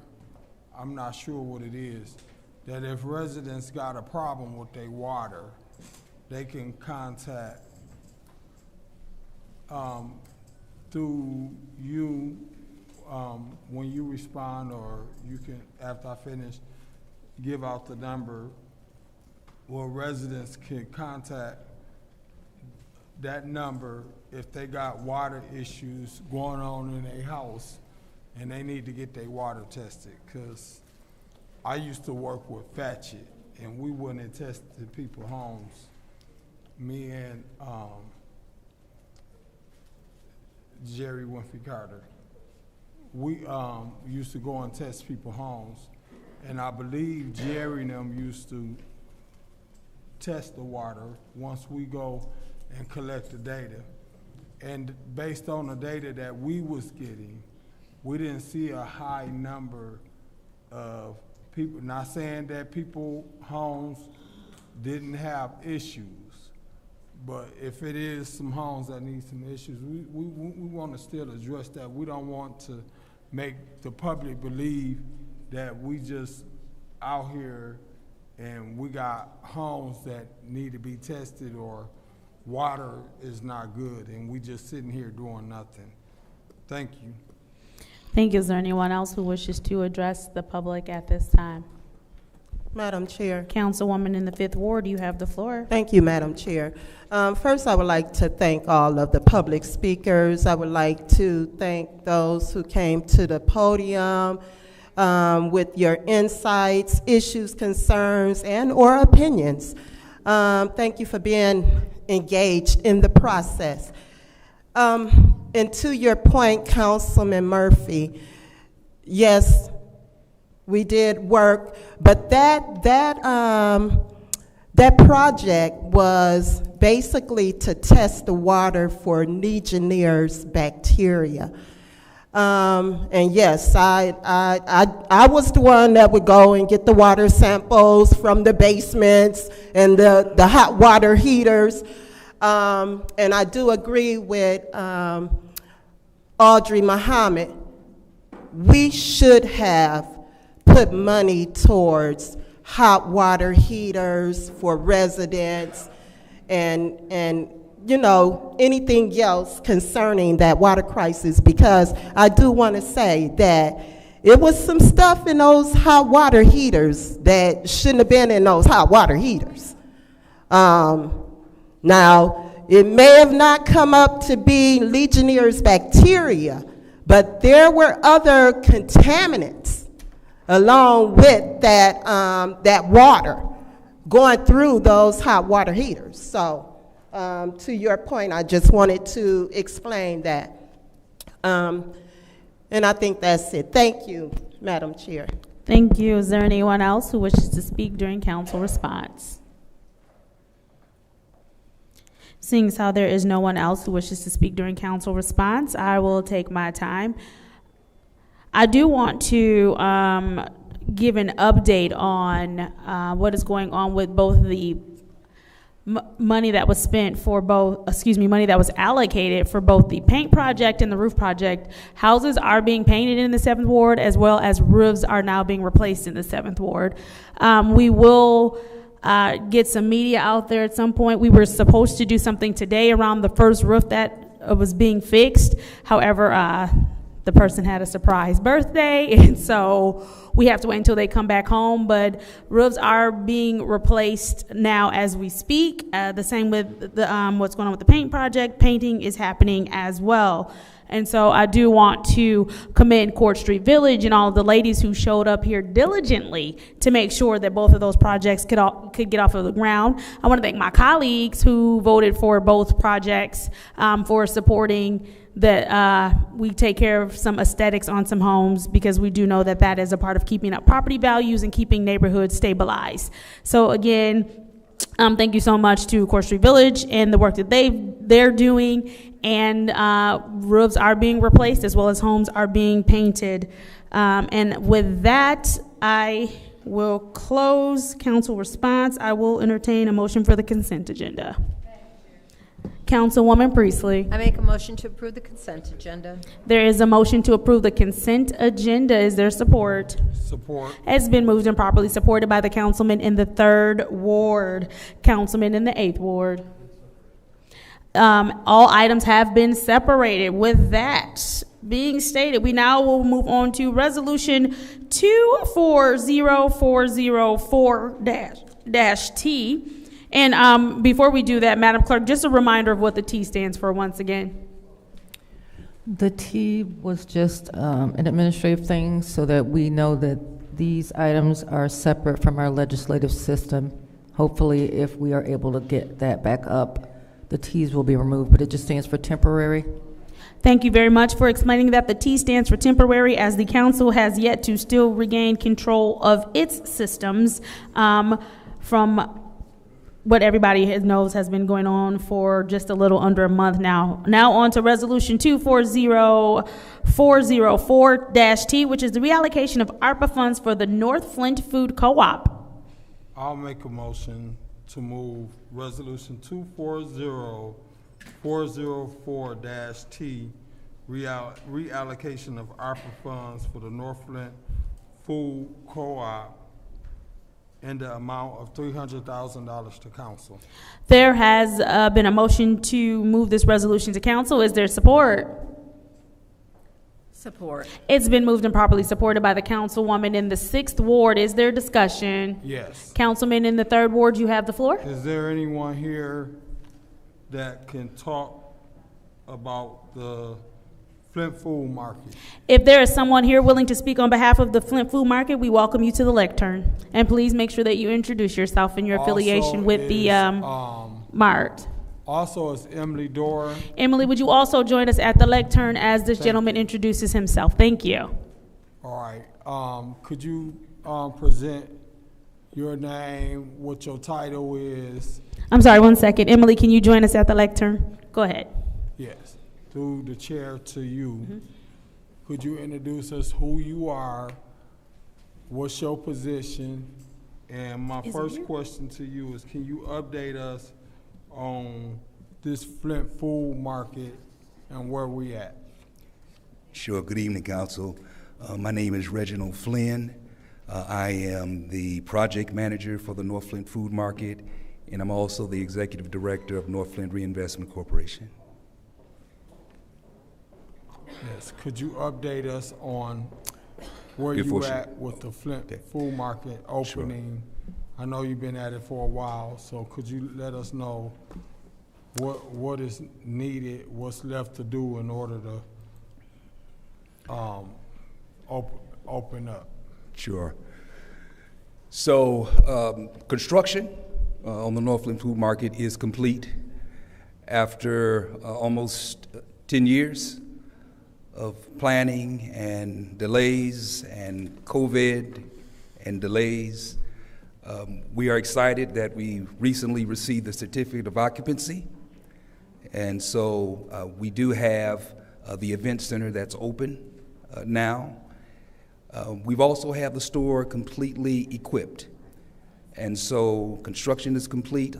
I'm not sure what it is, that if residents got a problem with their water, they can contact through you when you respond, or you can, after I finish, give out the number where residents can contact that number if they got water issues going on in their house and they need to get their water tested. Because I used to work with Fatchett, and we went and tested people's homes. Me and Jerry Winfrey Carter. We used to go and test people's homes, and I believe Jerry and them used to test the water once we go and collect the data. And based on the data that we was getting, we didn't see a high number of people, not saying that people homes didn't have issues, but if it is some homes that need some issues, we want to still address that. We don't want to make the public believe that we just out here and we got homes that need to be tested or water is not good and we just sitting here doing nothing. Thank you. Thank you. Is there anyone else who wishes to address the public at this time? Madam Chair. Councilwoman in the Fifth Ward, you have the floor. Thank you, Madam Chair. First, I would like to thank all of the public speakers. I would like to thank those who came to the podium with your insights, issues, concerns, and or opinions. Thank you for being engaged in the process. And to your point, Councilman Murphy, yes, we did work, but that project was basically to test the water for Legionnaires' bacteria. And yes, I was the one that would go and get the water samples from the basements and the hot water heaters. And I do agree with Audrey Muhammad. We should have put money towards hot water heaters for residents and you know, anything else concerning that water crisis, because I do want to say that it was some stuff in those hot water heaters that shouldn't have been in those hot water heaters. Now, it may have not come up to be Legionnaires' bacteria, but there were other contaminants along with that, that water going through those hot water heaters. So, to your point, I just wanted to explain that. And I think that's it. Thank you, Madam Chair. Thank you. Is there anyone else who wishes to speak during council response? Seeing as how there is no one else who wishes to speak during council response, I will take my time. I do want to give an update on what is going on with both the money that was spent for both, money that was allocated for both the paint project and the roof project. Houses are being painted in the 7th Ward, as well as roofs are now being replaced in the 7th Ward. We will get some media out there at some point. We were supposed to do something today around the first roof that was being fixed. However, the person had a surprise birthday, and so we have to wait until they come back home. But roofs are being replaced now as we speak. The same with the, what's going on with the paint project. Painting is happening as well. And so I do want to commend Court Street Village and all of the ladies who showed up here diligently to make sure that both of those projects could get off of the ground. I want to thank my colleagues who voted for both projects for supporting that we take care of some aesthetics on some homes, because we do know that that is a part of keeping up property values and keeping neighborhoods stabilized. So again, thank you so much to Court Street Village and the work that they're doing. And roofs are being replaced as well as homes are being painted. And with that, I will close council response. I will entertain a motion for the consent agenda. Councilwoman Priestley. I make a motion to approve the consent agenda. There is a motion to approve the consent agenda. Is there support? Support. It's been moved and properly supported by the councilman in the 3rd Ward, councilman in the 8th Ward. All items have been separated. With that being stated, we now will move on to resolution 240404-T. And before we do that, Madam Clerk, just a reminder of what the T stands for once again. The T was just an administrative thing so that we know that these items are separate from our legislative system. Hopefully, if we are able to get that back up, the T's will be removed, but it just stands for temporary. Thank you very much for explaining that. The T stands for temporary, as the council has yet to still regain control of its systems from what everybody knows has been going on for just a little under a month now. Now on to resolution 240404-T, which is the reallocation of ARPA funds for the North Flint Food Co-op. I'll make a motion to move resolution 240404-T, reallocation of ARPA funds for the North Flint Food Co-op, in the amount of $300,000 to council. There has been a motion to move this resolution to council. Is there support? Support. It's been moved and properly supported by the councilwoman in the 6th Ward. Is there discussion? Yes. Councilman in the 3rd Ward, you have the floor. Is there anyone here that can talk about the Flint Food Market? If there is someone here willing to speak on behalf of the Flint Food Market, we welcome you to the lectern. And please make sure that you introduce yourself and your affiliation with the mart. Also, is Emily Dora. Emily, would you also join us at the lectern as this gentleman introduces himself? Thank you. All right. Could you present your name, what your title is? I'm sorry, one second. Emily, can you join us at the lectern? Go ahead. Yes. Through the chair to you. Could you introduce us who you are, what's your position? And my first question to you is, can you update us on this Flint Food Market and where we at? Sure. Good evening, Council. My name is Reginald Flynn. I am the project manager for the North Flint Food Market, and I'm also the executive director of North Flint Reinvestment Corporation. Yes. Could you update us on where you at with the Flint Food Market opening? Sure. I know you've been at it for a while, so could you let us know what is needed, what's left to do in order to open up? Sure. So construction on the North Flint Food Market is complete after almost 10 years of planning and delays and COVID and delays. We are excited that we recently received the certificate of occupancy. And so we do have the event center that's open now. We've also have the store completely equipped. And so construction is complete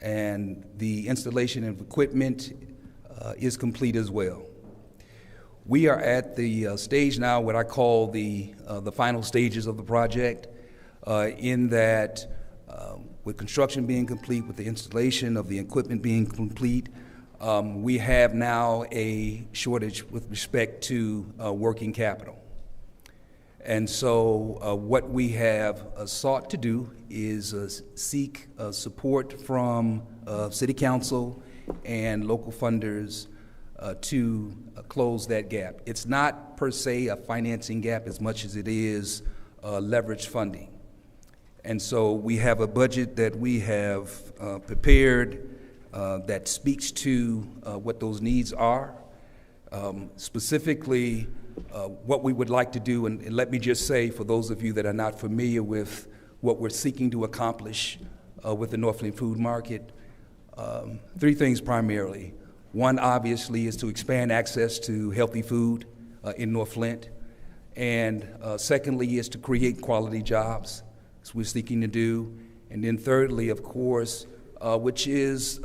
and the installation of equipment is complete as well. We are at the stage now, what I call the final stages of the project, in that with construction being complete, with the installation of the equipment being complete, we have now a shortage with respect to working capital. And so what we have sought to do is seek support from City Council and local funders to close that gap. It's not per se a financing gap as much as it is leverage funding. And so we have a budget that we have prepared that speaks to what those needs are. Specifically, what we would like to do, and let me just say for those of you that are not familiar with what we're seeking to accomplish with the North Flint Food Market, 3 things primarily. One, obviously, is to expand access to healthy food in North Flint. And secondly, is to create quality jobs, as we're seeking to do. And then thirdly, of course, which is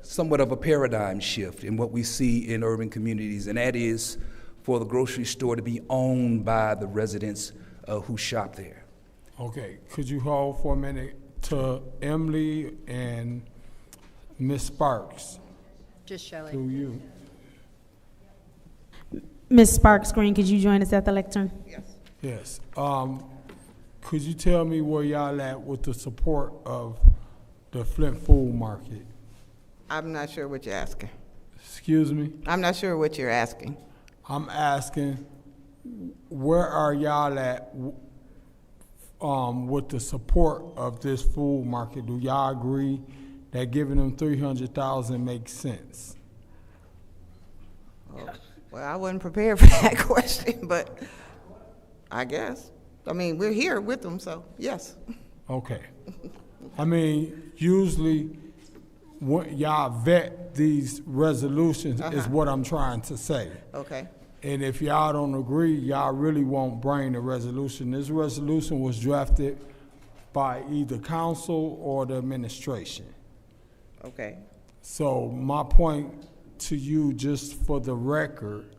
somewhat of a paradigm shift in what we see in urban communities, and that is for the grocery store to be owned by the residents who shop there. Okay, could you hold for a minute to Emily and Ms. Sparks? Just Shelley. To you. Ms. Sparks Green, could you join us at the lectern? Yes. Yes. Could you tell me where y'all at with the support of the Flint Food Market? I'm not sure what you're asking. Excuse me? I'm not sure what you're asking. I'm asking, where are y'all at with the support of this food market? Do y'all agree that giving them $300,000 makes sense? Well, I wasn't prepared for that question, but I guess. I mean, we're here with them, so yes. Okay. I mean, usually when y'all vet these resolutions is what I'm trying to say. Okay. And if y'all don't agree, y'all really won't bring the resolution. This resolution was drafted by either council or the administration. Okay. So my point to you, just for the record,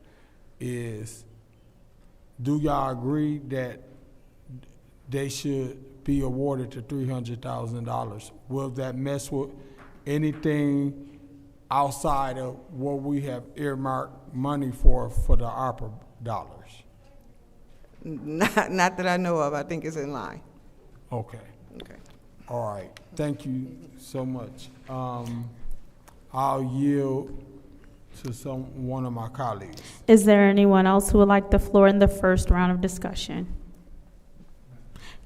is do y'all agree that they should be awarded the $300,000? Will that mess with anything outside of what we have earmarked money for the ARPA dollars? Not that I know of. I think it's in line. Okay. Okay. All right. Thank you so much. I'll yield to one of my colleagues. Is there anyone else who would like the floor in the first round of discussion?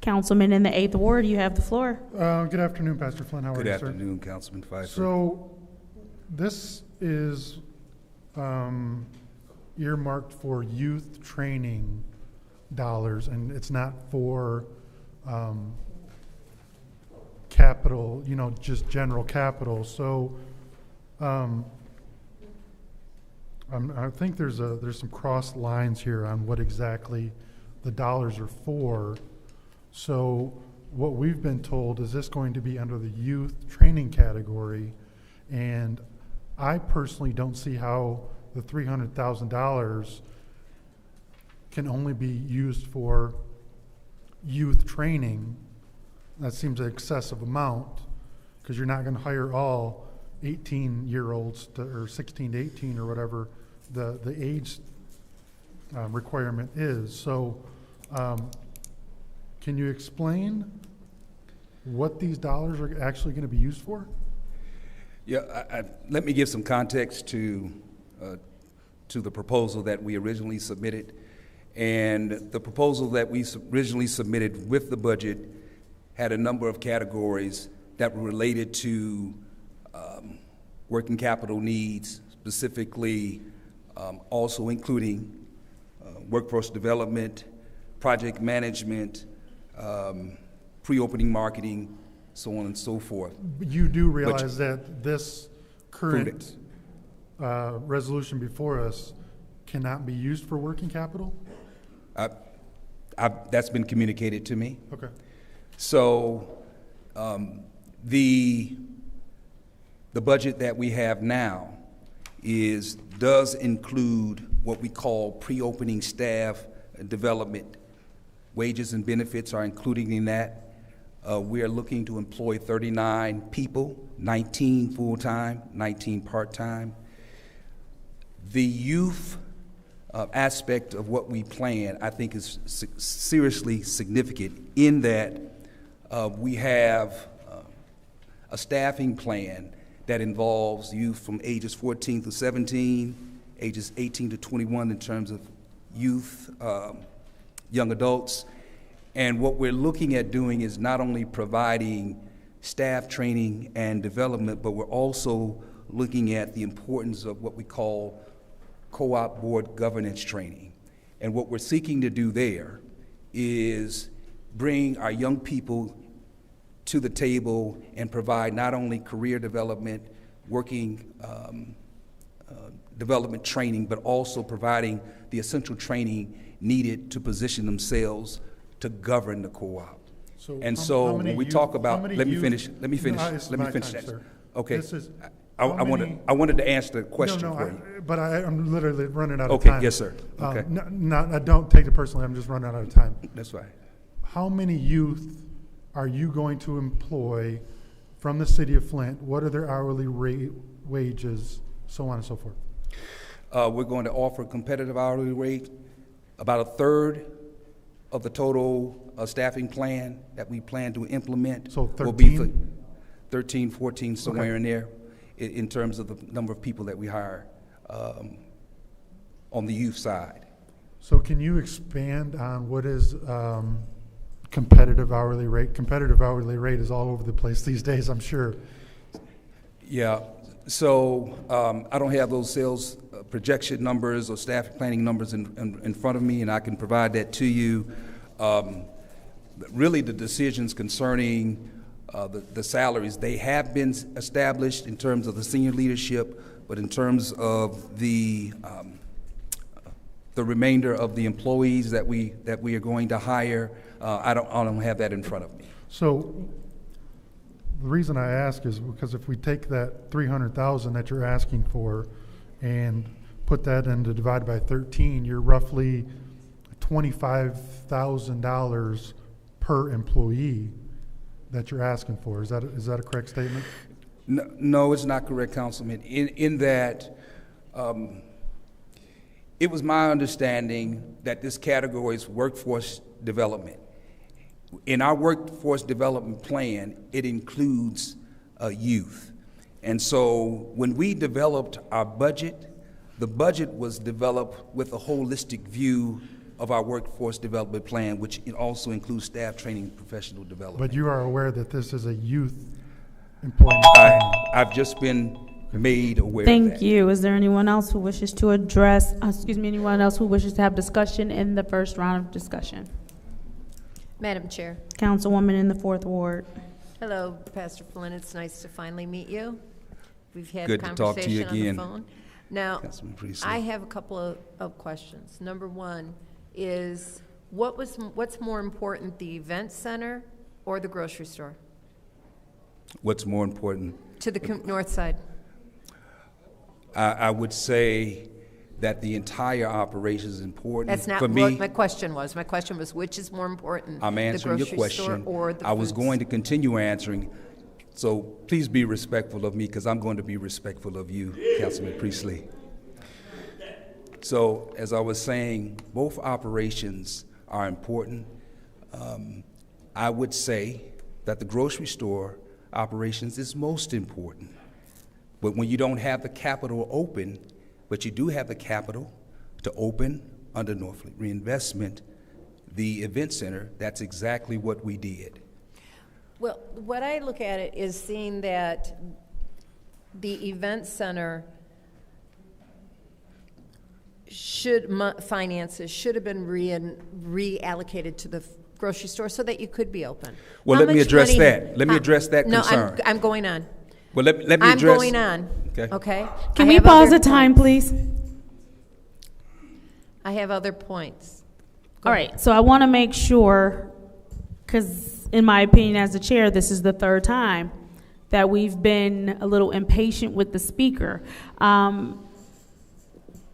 Councilman in the 8th Ward, you have the floor. Good afternoon, Pastor Flint. How are you, sir? Good afternoon, Councilman Pfeiffer. So this is earmarked for youth training dollars, and it's not for capital, just general capital. So I think there's some cross lines here on what exactly the dollars are for. So what we've been told is this going to be under the youth training category, and I personally don't see how the $300,000 can only be used for youth training. That seems an excessive amount, because you're not going to hire all 18-year-olds or 16 to 18 or whatever the age requirement is. So can you explain what these dollars are actually going to be used for? Yeah, let me give some context to the proposal that we originally submitted. And the proposal that we originally submitted with the budget had a number of categories that were related to working capital needs, specifically also including workforce development, project management, pre-opening marketing, so on and so forth. But you do realize that this current resolution before us cannot be used for working capital? That's been communicated to me. Okay. So the budget that we have now does include what we call pre-opening staff development. Wages and benefits are included in that. We are looking to employ 39 people, 19 full-time, 19 part-time. The youth aspect of what we plan, I think, is seriously significant in that we have a staffing plan that involves youth from ages 14 to 17, ages 18 to 21 in terms of youth, young adults. And what we're looking at doing is not only providing staff training and development, but we're also looking at the importance of what we call co-op board governance training. And what we're seeking to do there is bring our young people to the table and provide not only career development, working development training, but also providing the essential training needed to position themselves to govern the co-op. So when we talk about, let me finish that. Okay. I wanted to answer the question for you. But I'm literally running out of time. Okay, yes, sir. Okay. I don't take it personally. I'm just running out of time. That's right. How many youth are you going to employ from the city of Flint? What are their hourly rate, wages, so on and so forth? We're going to offer a competitive hourly rate. About a third of the total staffing plan that we plan to implement will be for 13, 14, somewhere in there, in terms of the number of people that we hire on the youth side. So can you expand on what is competitive hourly rate? Competitive hourly rate is all over the place these days, I'm sure. Yeah, so I don't have those sales projection numbers or staff planning numbers in front of me, and I can provide that to you. Really, the decisions concerning the salaries, they have been established in terms of the senior leadership, but in terms of the remainder of the employees that we are going to hire, I don't have that in front of me. So the reason I ask is because if we take that $300,000 that you're asking for and put that into divided by 13, you're roughly $25,000 per employee that you're asking for. Is that a correct statement? No, it's not correct, Councilman. In that, it was my understanding that this category is workforce development. In our workforce development plan, it includes youth. And so when we developed our budget, the budget was developed with a holistic view of our workforce development plan, which it also includes staff training and professional development. But you are aware that this is a youth employment plan? I've just been made aware of Thank that. you. Is there anyone else who wishes to address, anyone else who wishes to have discussion in the first round of discussion? Madam Chair. Councilwoman in the 4th Ward. Hello, Pastor Flynn. It's nice to finally meet you. We've had Good a to talk to you conversation on again, the phone. Now, Councilman Priestley. I have a couple of questions. Number one is, what's more important, the event center or the grocery store? What's more important? To the north side. I would say that the entire operation is important. That's not for me. what my question was. My question was, which is more important, I'm answering the your grocery store question. or the I was foods? going to continue answering, so please be respectful of me, because I'm going to be respectful of you, Councilman Priestley. So, as I was saying, both operations are important. I would say that the grocery store operations is most important. But when you don't have the capital open, but you do have the capital to open under North Reinvestment, the event center, that's exactly what we did. Well, what I look at it is seeing that the event center finances should have been reallocated to the grocery store so that you could be open. Well, let me address that. Let me address that concern. No, I'm going on. Well, let me address. I'm going on. Okay. Okay. Can we pause the time, please? I have other points. All right, so I want to make sure, because in my opinion as the chair, this is the 3rd time that we've been a little impatient with the speaker.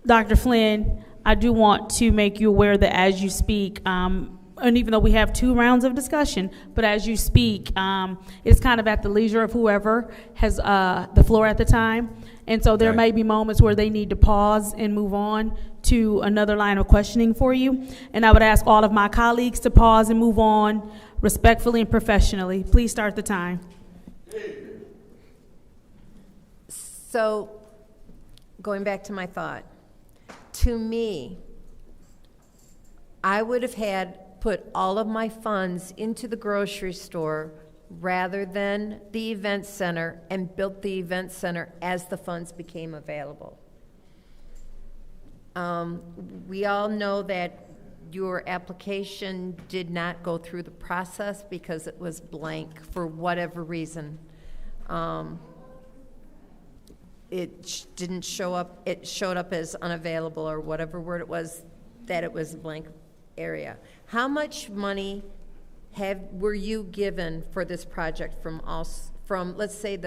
Dr. Flynn, I do want to make you aware that as you speak, and even though we have 2 rounds of discussion, but as you speak, it's kind of at the leisure of whoever has the floor at the time. And so there may be moments where they need to pause and move on to another line of questioning for you. And I would ask all of my colleagues to pause and move on respectfully and professionally. Please start the time. So, going back to my thought, to me, I would have put all of my funds into the grocery store rather than the event center and built the event center as the funds became available. We all know that your application did not go through the process because it was blank for whatever reason. It didn't show up, it showed up as unavailable or whatever word it was, that it was a blank area. How much money were you given for this project from let's say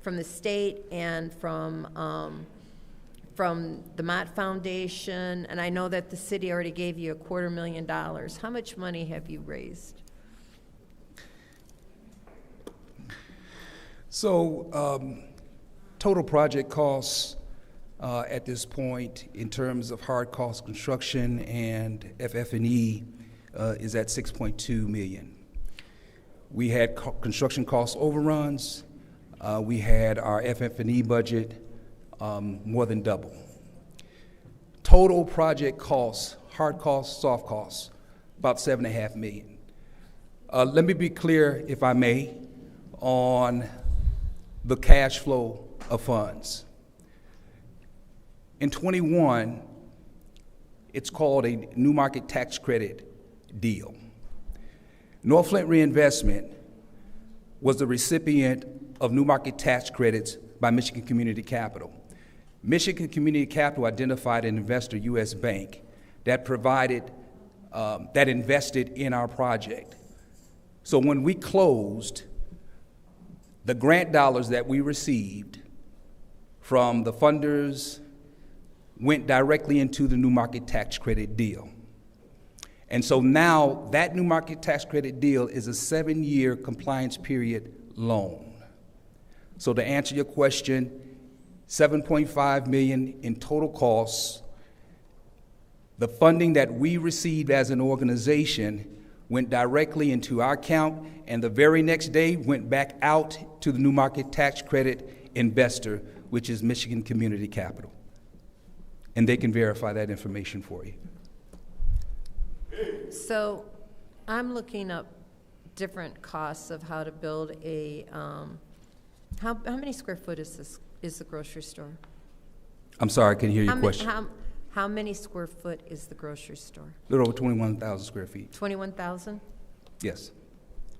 from the state and from the Mott Foundation? And I know that the city already gave you $250,000. How much money have you raised? So, total project costs at this point in terms of hard cost construction and FF&E is at $6.2 million. We had construction cost overruns. We had our FF&E budget more than double. Total project costs, hard costs, soft costs, about $7.5 million. Let me be clear, if I may, on the cash flow of funds. In 21, it's called a new market tax credit deal. North Flint Reinvestment was the recipient of new market tax credits by Michigan Community Capital. Michigan Community Capital identified an investor, U.S. Bank, that invested in our project. So when we closed, the grant dollars that we received from the funders went directly into the new market tax credit deal. And so now that new market tax credit deal is a 7-year compliance period loan. So to answer your question, $7.5 million in total costs. The funding that we received as an organization went directly into our account, and the very next day went back out to the New Market Tax Credit investor, which is Michigan Community Capital. And they can verify that information for you. So I'm looking up different costs of how to build a, how many square foot is the grocery store? I'm sorry, I couldn't hear your question. How many square foot is the grocery store? A little over 21,000 square feet. 21,000? Yes.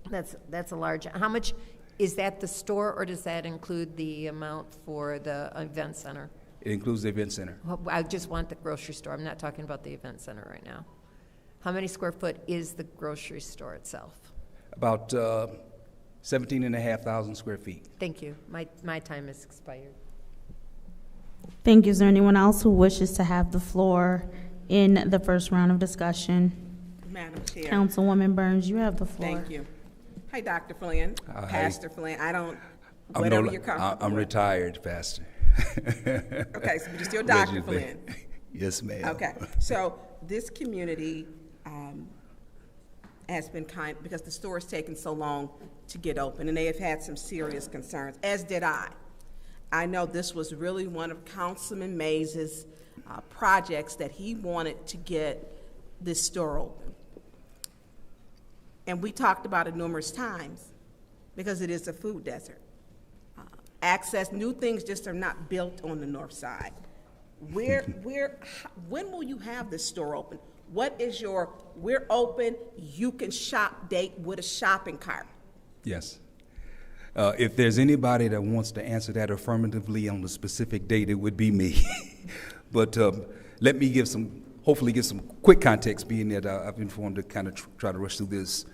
That's a large, how much, is that the store, or does that include the amount for the event center? It includes the event center. Well, I just want the grocery store. I'm not talking about the event center right now. How many square foot is the grocery store itself? About 17,500 square feet. Thank you. My time has expired. Thank you. Is there anyone else who wishes to have the floor in the first round of discussion? Madam Chair. Councilwoman Burns, you have the floor. Thank you. Hi, Dr. Flynn, Hi. Pastor Flynn. I'm You're comfortable I'm with. retired, Pastor. Okay, so you're still Dr. Flynn. Yes, ma'am. Okay, so this community has been kind, because the store has taken so long to get open, and they have had some serious concerns, as did I. I know this was really one of Councilman Mays' projects that he wanted to get this store open. And we talked about it numerous times, because it is a food desert. Access, new things just are not built on the north side. When will you have this store open? What is your, we're open, you can shop date with a shopping cart? Yes. If there's anybody that wants to answer that affirmatively on the specific date, it would be me. But let me hopefully give some quick context, being that I've been informed to kind of try to rush through this.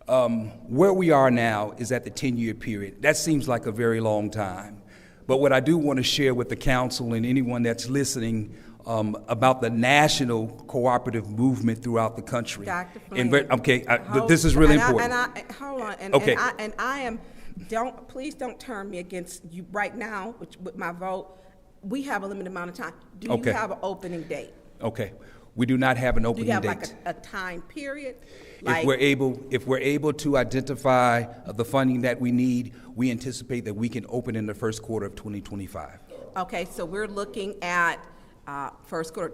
Where we are now is at the 10-year period. That seems like a very long time. But what I do want to share with the council and anyone that's listening about the national cooperative movement throughout the country. Dr. Flynn, this is really important. Hold on, Okay. and I am, please don't turn me against you right now with my vote. We have a limited amount of time. Do you have an opening date? Okay. We do not have an opening date. Do you have like a time period? If we're able to identify the funding that we need, we anticipate that we can open in the first quarter of 2025. Okay, so we're looking at first quarter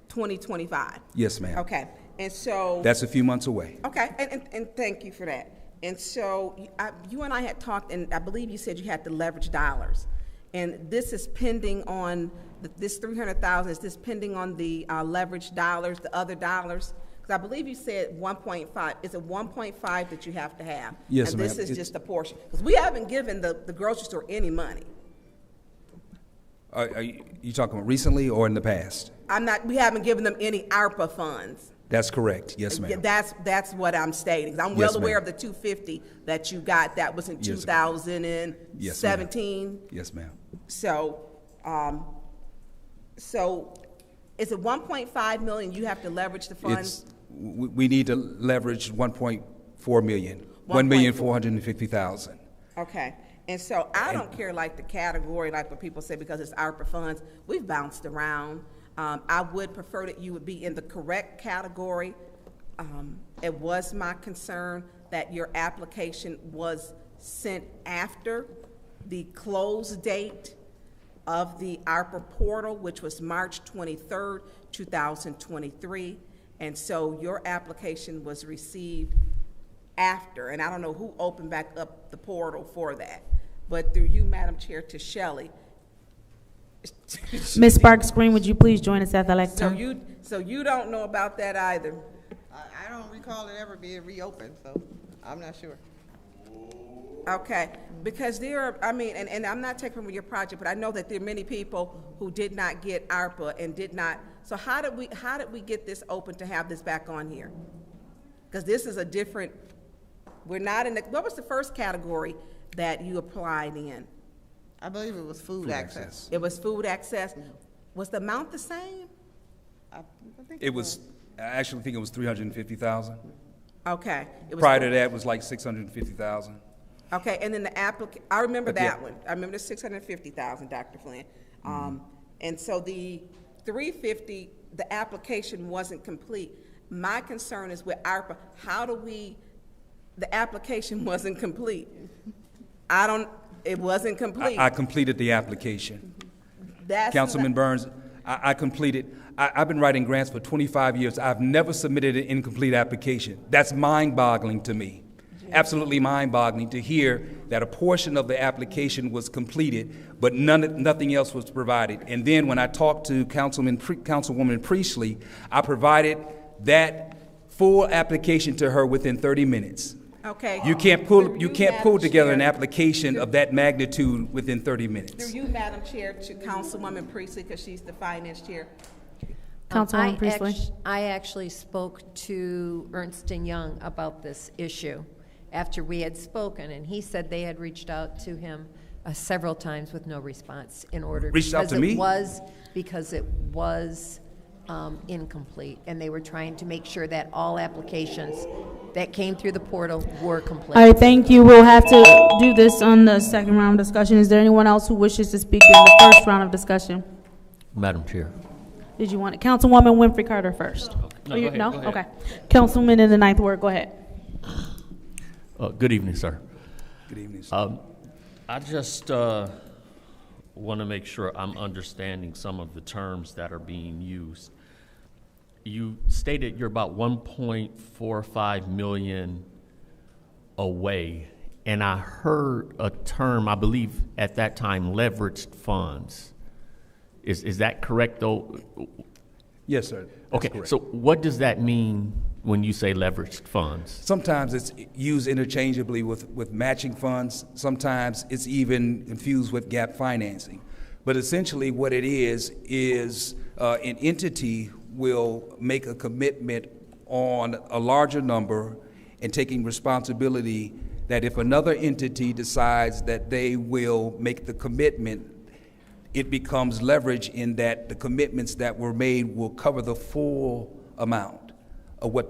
2025. Yes, ma'am. Okay, and so that's a few months away. Okay, and thank you for that. And so you and I had talked, and I believe you said you had to leverage dollars, and this is pending on this $300,000. Is this pending on the leverage dollars, the other dollars? Because I believe you said 1.5. Is it 1.5 that you have to have? Yes, and ma'am. This is just a portion. Because we haven't given the grocery store any money. Are you talking about recently or in the past? We haven't given them any ARPA funds. That's correct. Yes, ma'am. That's what I'm stating. I'm well aware of the 250 that you got. That was in 2017. Yes, ma'am. So is it 1.5 million you have to leverage the funds? We need to leverage 1.4 million, 1,450,000. Okay. And so I don't care like the category, like what people say, because it's ARPA funds. We've bounced around. I would prefer that you would be in the correct category. It was my concern that your application was sent after the close date of the ARPA portal, which was March 23rd, 2023. And so your application was received after, and I don't know who opened back up the portal for that, but through you, Madam Chair, to Shelley. Ms. Sparks Green, would you please join us at the lectern? So you don't know about that either? I don't recall it ever being reopened, so I'm not sure. Okay, because there are, and I'm not taking from your project, but I know that there are many people who did not get ARPA and did not. So how did we get this open to have this back on here? Because this is a different. We're not in the. What was the first category that you applied in? I believe it was food access. It was food access. Was the amount the same? I think it was. I actually think it was 350,000. Okay. Prior to that was like 650,000. Okay, and then I remember But yeah. that one. I remember the 650,000, Dr. Flynn. And so the 350, the application wasn't complete. My concern is with ARPA, the application wasn't complete. It wasn't complete. I completed the application. That's Councilman Burns, I completed. I've been writing grants for 25 years. I've never submitted an incomplete application. That's mind-boggling to me. Absolutely mind-boggling to hear that a portion of the application was completed, but nothing else was provided. And then when I talked to Councilwoman Priestley, I provided that full application to her within 30 minutes. Okay. You can't pull together Chair, an application of that magnitude within 30 minutes. Through you, Madam Chair, to Councilwoman Priestley, because she's the finance chair. Councilwoman Priestley. I actually spoke to Ernst & Young about this issue after we had spoken, and he said they had reached out to him several times with no response Reached out to me? Because it was incomplete, and they were trying to make sure that all applications that came through the portal were complete. All right, thank you. We'll have to do this on the second round of discussion. Is there anyone else who wishes to speak during the first round of discussion? Madam Chair. Did you want it? Councilwoman Winfrey Carter first. No, go ahead, go ahead. Okay. Councilman in the ninth ward, go ahead. Good evening, sir. Good evening, sir. I just want to make sure I'm understanding some of the terms that are being used. You stated you're about 1.45 million away, and I heard a term, I believe at that time, leveraged funds. Is that correct, though? Yes, sir. That's okay, correct. so what does that mean when you say leveraged funds? Sometimes it's used interchangeably with matching funds. Sometimes it's even infused with gap financing. But essentially what it is an entity will make a commitment on a larger number and taking responsibility that if another entity decides that they will make the commitment, it becomes leverage in that the commitments that were made will cover the full amount of what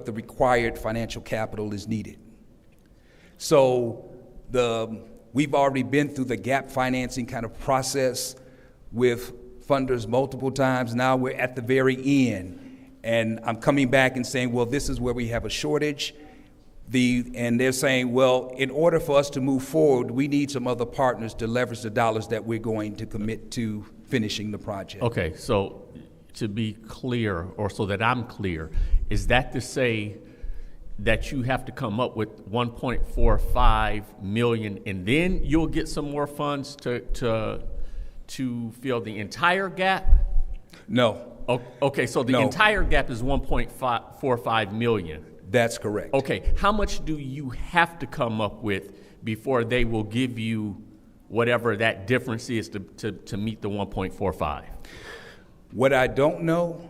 the required financial capital is needed. So we've already been through the gap financing kind of process with funders multiple times. Now we're at the very end, and I'm coming back and saying, well, this is where we have a shortage. And they're saying, well, in order for us to move forward, we need some other partners to leverage the dollars that we're going to commit to finishing the project. Okay, so to be clear, or so that I'm clear, is that to say that you have to come up with 1.45 million and then you'll get some more funds to fill the entire gap? No. Okay, so the entire gap is 1.45 million. That's correct. Okay, how much do you have to come up with before they will give you whatever that difference is to meet the 1.45? What I don't know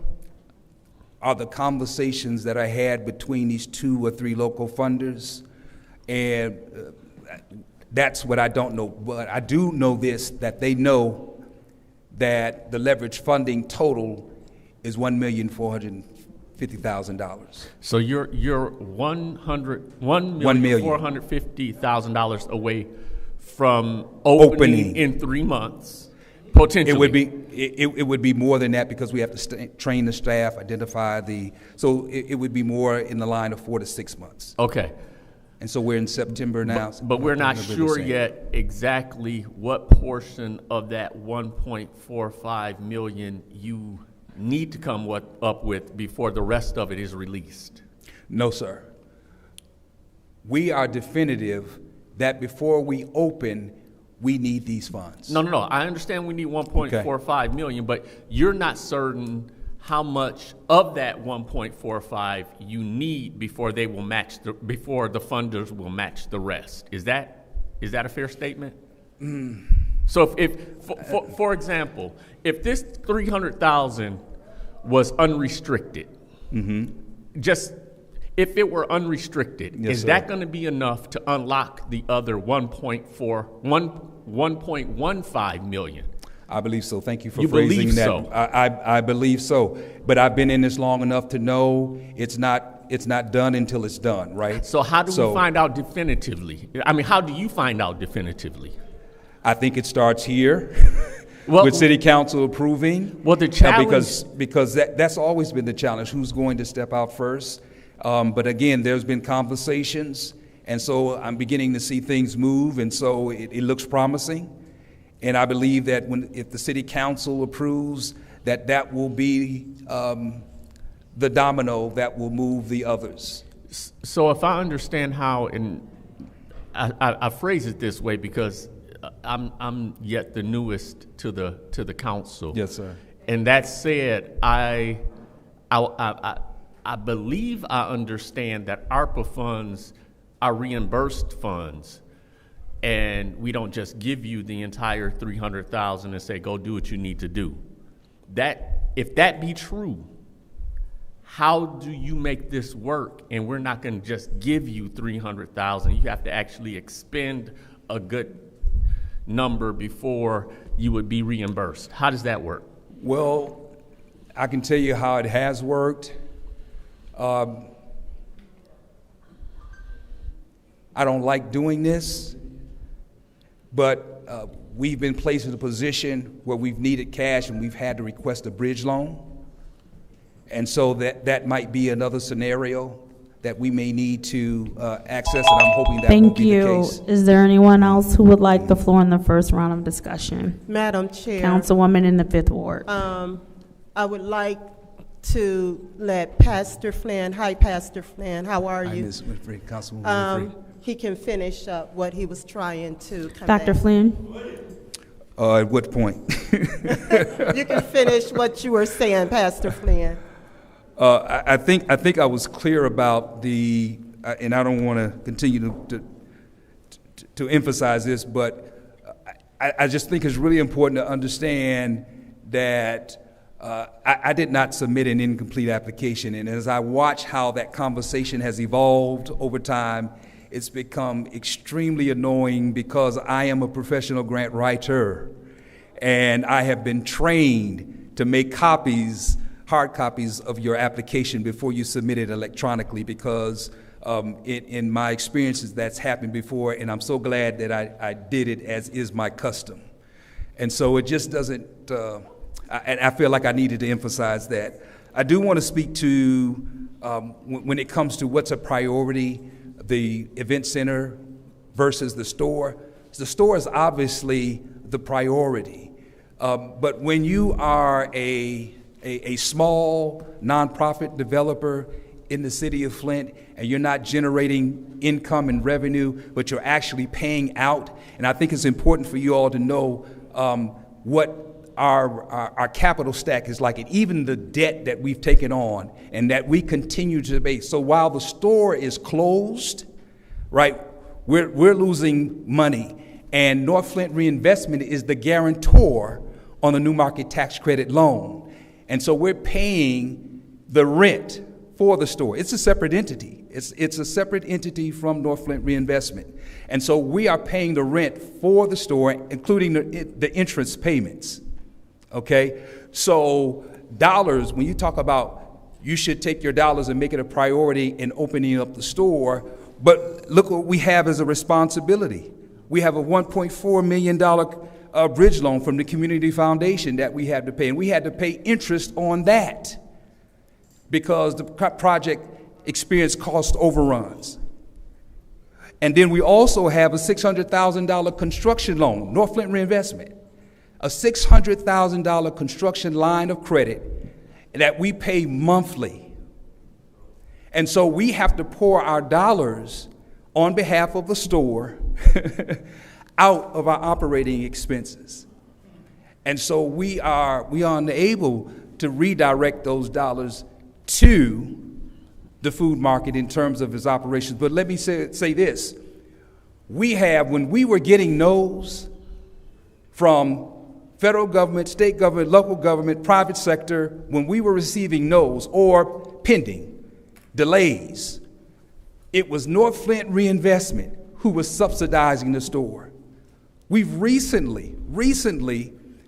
are the conversations that I had between these 2 or 3 local funders, and that's what I don't know. But I do know this, that they know that the leverage funding total is $1,450,000. So you're $1,450,000 away from opening in 3 months. Potentially. It would be more than that because we have to train the staff, identify so it would be more in the line of 4 to 6 months. Okay. And so we're in September now. But we're not sure yet exactly what portion of that 1.45 million you need to come up with before the rest of it is released. No, sir. We are definitive that before we open, we need these funds. No. I understand we need 1.45 million, but you're not certain how much of that 1.45 you need before they will before the funders will match the rest. Is that a fair statement? So for example, if this 300,000 was unrestricted, just if it were unrestricted, yes, is sir. that going to be enough to unlock the other 1.15 million? I believe so. Thank you for You phrasing believe that. so? I believe so. But I've been in this long enough to know it's not done until it's done, right? So how do we find out definitively? I mean, how do you find out definitively? I think it starts here Well, with city council approving. Well, the challenge, because that's always been the challenge. Who's going to step out first? But again, there's been conversations, and so I'm beginning to see things move, and so it looks promising. And I believe that if the city council approves, that will be the domino that will move the others. So if I understand how, and I phrase it this way because I'm yet the newest to the council. Yes, sir. And that said, I believe I understand that ARPA funds are reimbursed funds, and we don't just give you the entire $300,000 and say go do what you need to do. If that be true, how do you make this work? And we're not going to just give you $300,000. You have to actually expend a good number before you would be reimbursed. How does that work? Well, I can tell you how it has worked. I don't like doing this, but we've been placed in a position where we've needed cash and we've had to request a bridge loan. And so that might be another scenario that we may need to access, and I'm hoping that will be the case. Thank you. Is there anyone else who would like the floor in the first round of discussion? Madam Chair. Councilwoman in the 5th Ward. I would like to let Pastor Flynn, hi Pastor Flynn, how are Hi, you? Ms. Winfrey, Councilwoman Winfrey. He can finish up what he was trying to convey. Dr. Flynn? At what point? You can finish what you were saying, Pastor Flynn. I think I was clear about the, and I don't want to continue to emphasize this, but I just think it's really important to understand that I did not submit an incomplete application, and as I watch how that conversation has evolved over time, it's become extremely annoying because I am a professional grant writer, and I have been trained to make copies, hard copies of your application before you submit it electronically, because in my experiences that's happened before, and I'm so glad that I did it, as is my custom. And so it just doesn't, and I feel like I needed to emphasize that. I do want to speak to, when it comes to what's a priority, the event center versus the store. The store is obviously the priority, but when you are a small nonprofit developer in the city of Flint and you're not generating income and revenue, but you're actually paying out, and I think it's important for you all to know what our capital stack is like, and even the debt that we've taken on and that we continue to pay. So while the store is closed, right, we're losing money, and North Flint Reinvestment is the guarantor on the New Market Tax Credit loan. And so we're paying the rent for the store. It's a separate entity. It's a separate entity from North Flint Reinvestment. And so we are paying the rent for the store, including the interest payments. Okay? So dollars, when you talk about you should take your dollars and make it a priority in opening up the store, but look what we have as a responsibility. We have a $1.4 million bridge loan from the Community Foundation that we had to pay, and we had to pay interest on that because the project experienced cost overruns. And then we also have a $600,000 construction loan, North Flint Reinvestment, a $600,000 construction line of credit that we pay monthly. And so we have to pour our dollars on behalf of the store out of our operating expenses. And so we are unable to redirect those dollars to the food market in terms of its operations. But let me say this. When we were getting no's from federal government, state government, local government, private sector, when we were receiving no's or pending delays, it was North Flint Reinvestment who was subsidizing the store. We've recently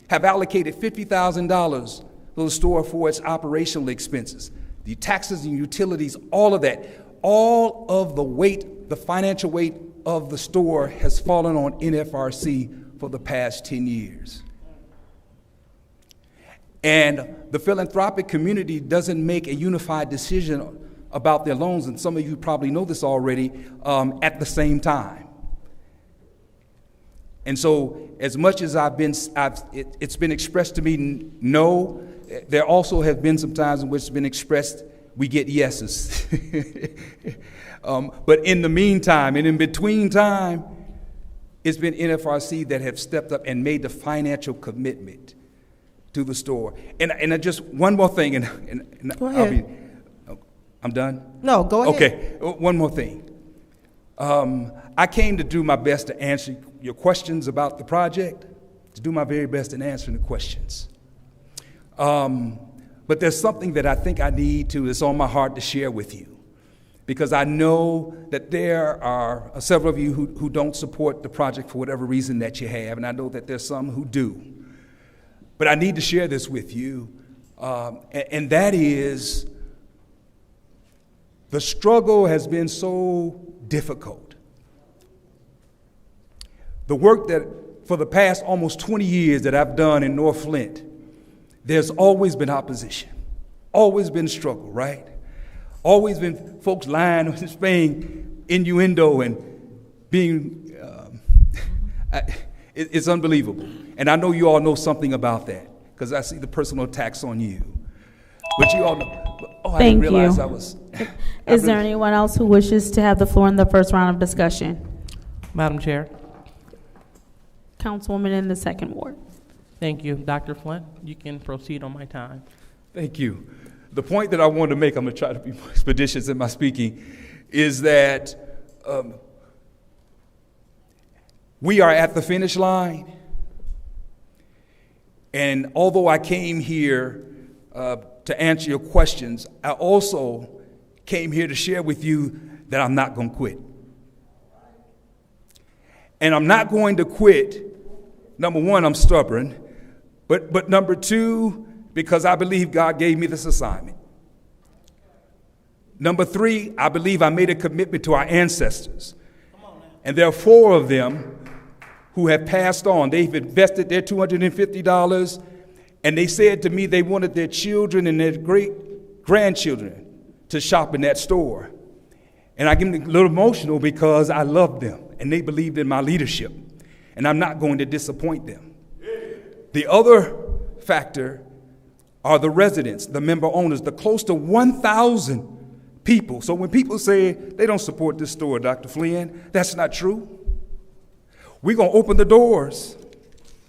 have allocated $50,000 to the store for its operational expenses, the taxes and utilities, all of that. All of the weight, the financial weight of the store has fallen on NFRC for the past 10 years. And the philanthropic community doesn't make a unified decision about their loans, and some of you probably know this already, at the same time. And so as much as it's been expressed to me no, there also have been some times in which it's been expressed we get yeses. But in the meantime, and in between time, it's been NFRC that have stepped up and made the financial commitment to the store. And just one more thing, and go ahead. I'm done? No, go ahead. Okay, one more thing. I came to do my best to answer your questions about the project, to do my very best in answering the questions. But there's something that I think I need to, it's on my heart to share with you, because I know that there are several of you who don't support the project for whatever reason that you have, and I know that there's some who do. But I need to share this with you, and that is the struggle has been so difficult. The work that for the past almost 20 years that I've done in North Flint, there's always been opposition, always been struggle, right? Always been folks lying, saying innuendo and being, it's unbelievable. And I know you all know something about that, because I see the personal attacks on you. But you all know, I didn't realize I was. Is there anyone else who wishes to have the floor in the first round of discussion? Madam Chair. Councilwoman in the second ward. Thank you. Dr. Flint, you can proceed on my time. Thank you. The point that I wanted to make, I'm going to try to be more expeditious in my speaking, is that we are at the finish line. And although I came here to answer your questions, I also came here to share with you that I'm not going to quit. And I'm not going to quit. Number one, I'm stubborn. But number two, because I believe God gave me this assignment. Number three, I believe I made a commitment to our ancestors. And there are 4 of them who have passed on. They've invested their $250, and they said to me they wanted their children and their great-grandchildren to shop in that store. And I get a little emotional because I love them, and they believed in my leadership, and I'm not going to disappoint them. The other factor are the residents, the member owners, the close to 1,000 people. So when people say they don't support this store, Dr. Flynn, that's not true. We're going to open the doors.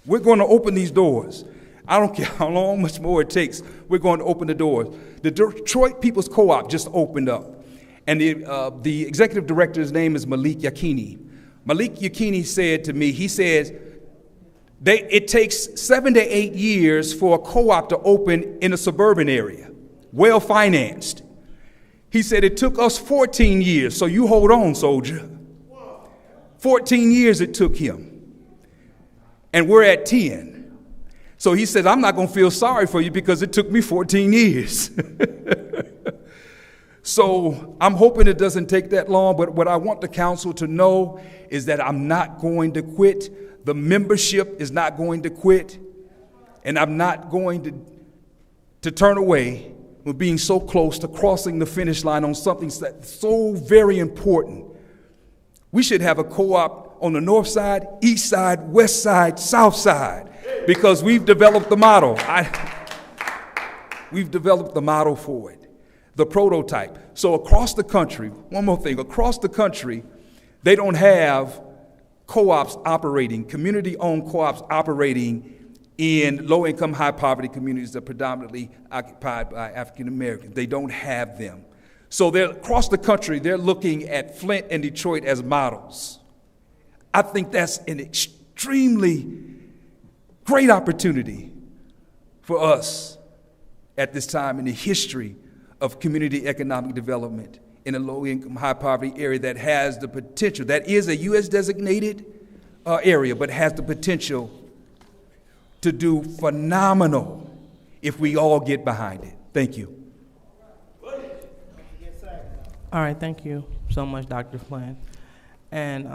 We're going to open these doors. I don't care how long, much more it takes. We're going to open the doors. The Detroit People's Co-op just opened up. And the executive director's name is Malik Yakini. Malik Yakini said to me, he says, it takes 7 to 8 years for a co-op to open in a suburban area, well-financed. He said it took us 14 years, so you hold on, soldier. 14 years it took him, and we're at 10. So he said, I'm not going to feel sorry for you because it took me 14 years. So I'm hoping it doesn't take that long, but what I want the council to know is that I'm not going to quit. The membership is not going to quit, and I'm not going to turn away with being so close to crossing the finish line on something that's so very important. We should have a co-op on the north side, east side, west side, south side, because we've developed the model. We've developed the model for it, the prototype. So across the country, one more thing, across the country, they don't have co-ops operating, community-owned co-ops operating in low-income, high-poverty communities that are predominantly occupied by African Americans. They don't have them. So they're across the country, they're looking at Flint and Detroit as models. I think that's an extremely great opportunity for us at this time in the history of community economic development in a low-income, high-poverty area that has the potential, that is a U.S. designated area, but has the potential to do phenomenal if we all get behind it. Thank you. All right, thank you so much, Dr. Flynn. And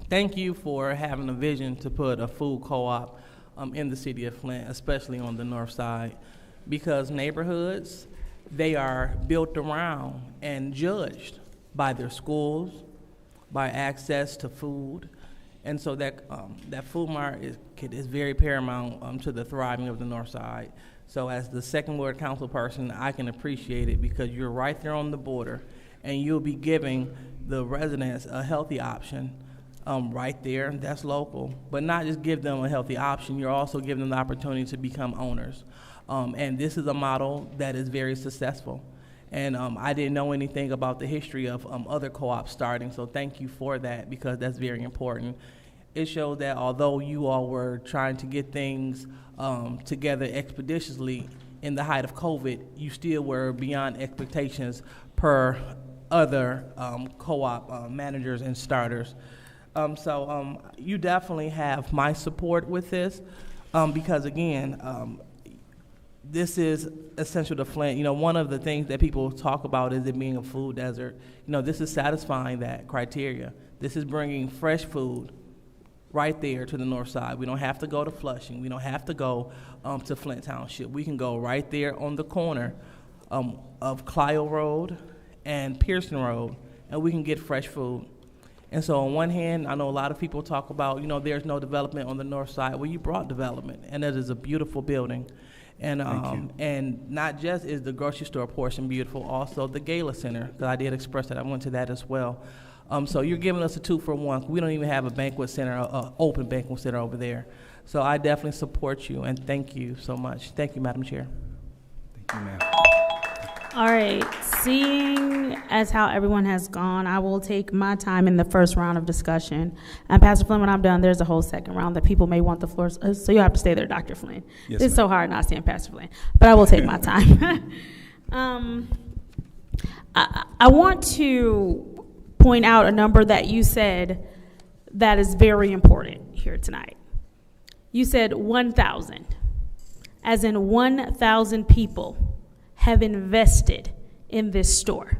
thank you for having a vision to put a food co-op in the city of Flint, especially on the north side, because neighborhoods, they are built around and judged by their schools, by access to food. And so that food mart is very paramount to the thriving of the north side. So as the second ward council person, I can appreciate it because you're right there on the border and you'll be giving the residents a healthy option right there, that's local. But not just give them a healthy option, you're also giving them the opportunity to become owners. And this is a model that is very successful. And I didn't know anything about the history of other co-ops starting, so thank you for that because that's very important. It showed that although you all were trying to get things together expeditiously in the height of COVID, you still were beyond expectations per other co-op managers and starters. So you definitely have my support with this because again, this is essential to Flint. You know, one of the things that people talk about is it being a food desert. You know, this is satisfying that criteria. This is bringing fresh food right there to the north side. We don't have to go to Flushing. We don't have to go to Flint Township. We can go right there on the corner of Clio Road and Pearson Road, and we can get fresh food. And so on one hand, I know a lot of people talk about, you know, there's no development on the north side. Well, you brought development, and it is a beautiful building. And not just is the grocery store portion beautiful, also the Gala Center, because I did express that. I went to that as well. So you're giving us a 2-for-1. We don't even have a banquet center, an open banquet center over there. So I definitely support you, and thank you so much. Thank you, Madam Chair. Thank you, ma'am. All right, seeing as how everyone has gone, I will take my time in the first round of discussion. And Pastor Flynn, when I'm done, there's a whole second round that people may want the floor, so you have to stay there, Dr. Flynn. Yes, it's so hard not saying Pastor Flynn, but I will take my time. I want to point out a number that you said that is very important here tonight. You said 1,000, as in 1,000 people have invested in this store.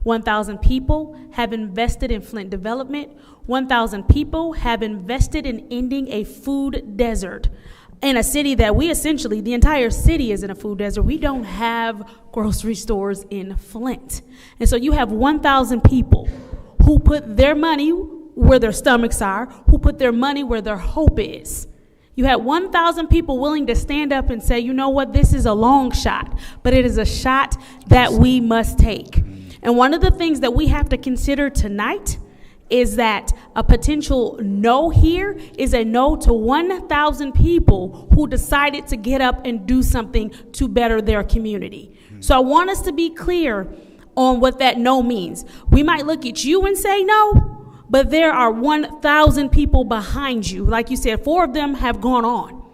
1,000 people have invested in Flint development. 1,000 people have invested in ending a food desert in a city that we essentially, the entire city is in a food desert. We don't have grocery stores in Flint. And so you have 1,000 people who put their money where their stomachs are, who put their money where their hope is. You had 1,000 people willing to stand up and say, you know what, this is a long shot, but it is a shot that we must take. And one of the things that we have to consider tonight is that a potential no here is a no to 1,000 people who decided to get up and do something to better their community. So I want us to be clear on what that no means. We might look at you and say no, but there are 1,000 people behind you. Like you said, 4 of them have gone on.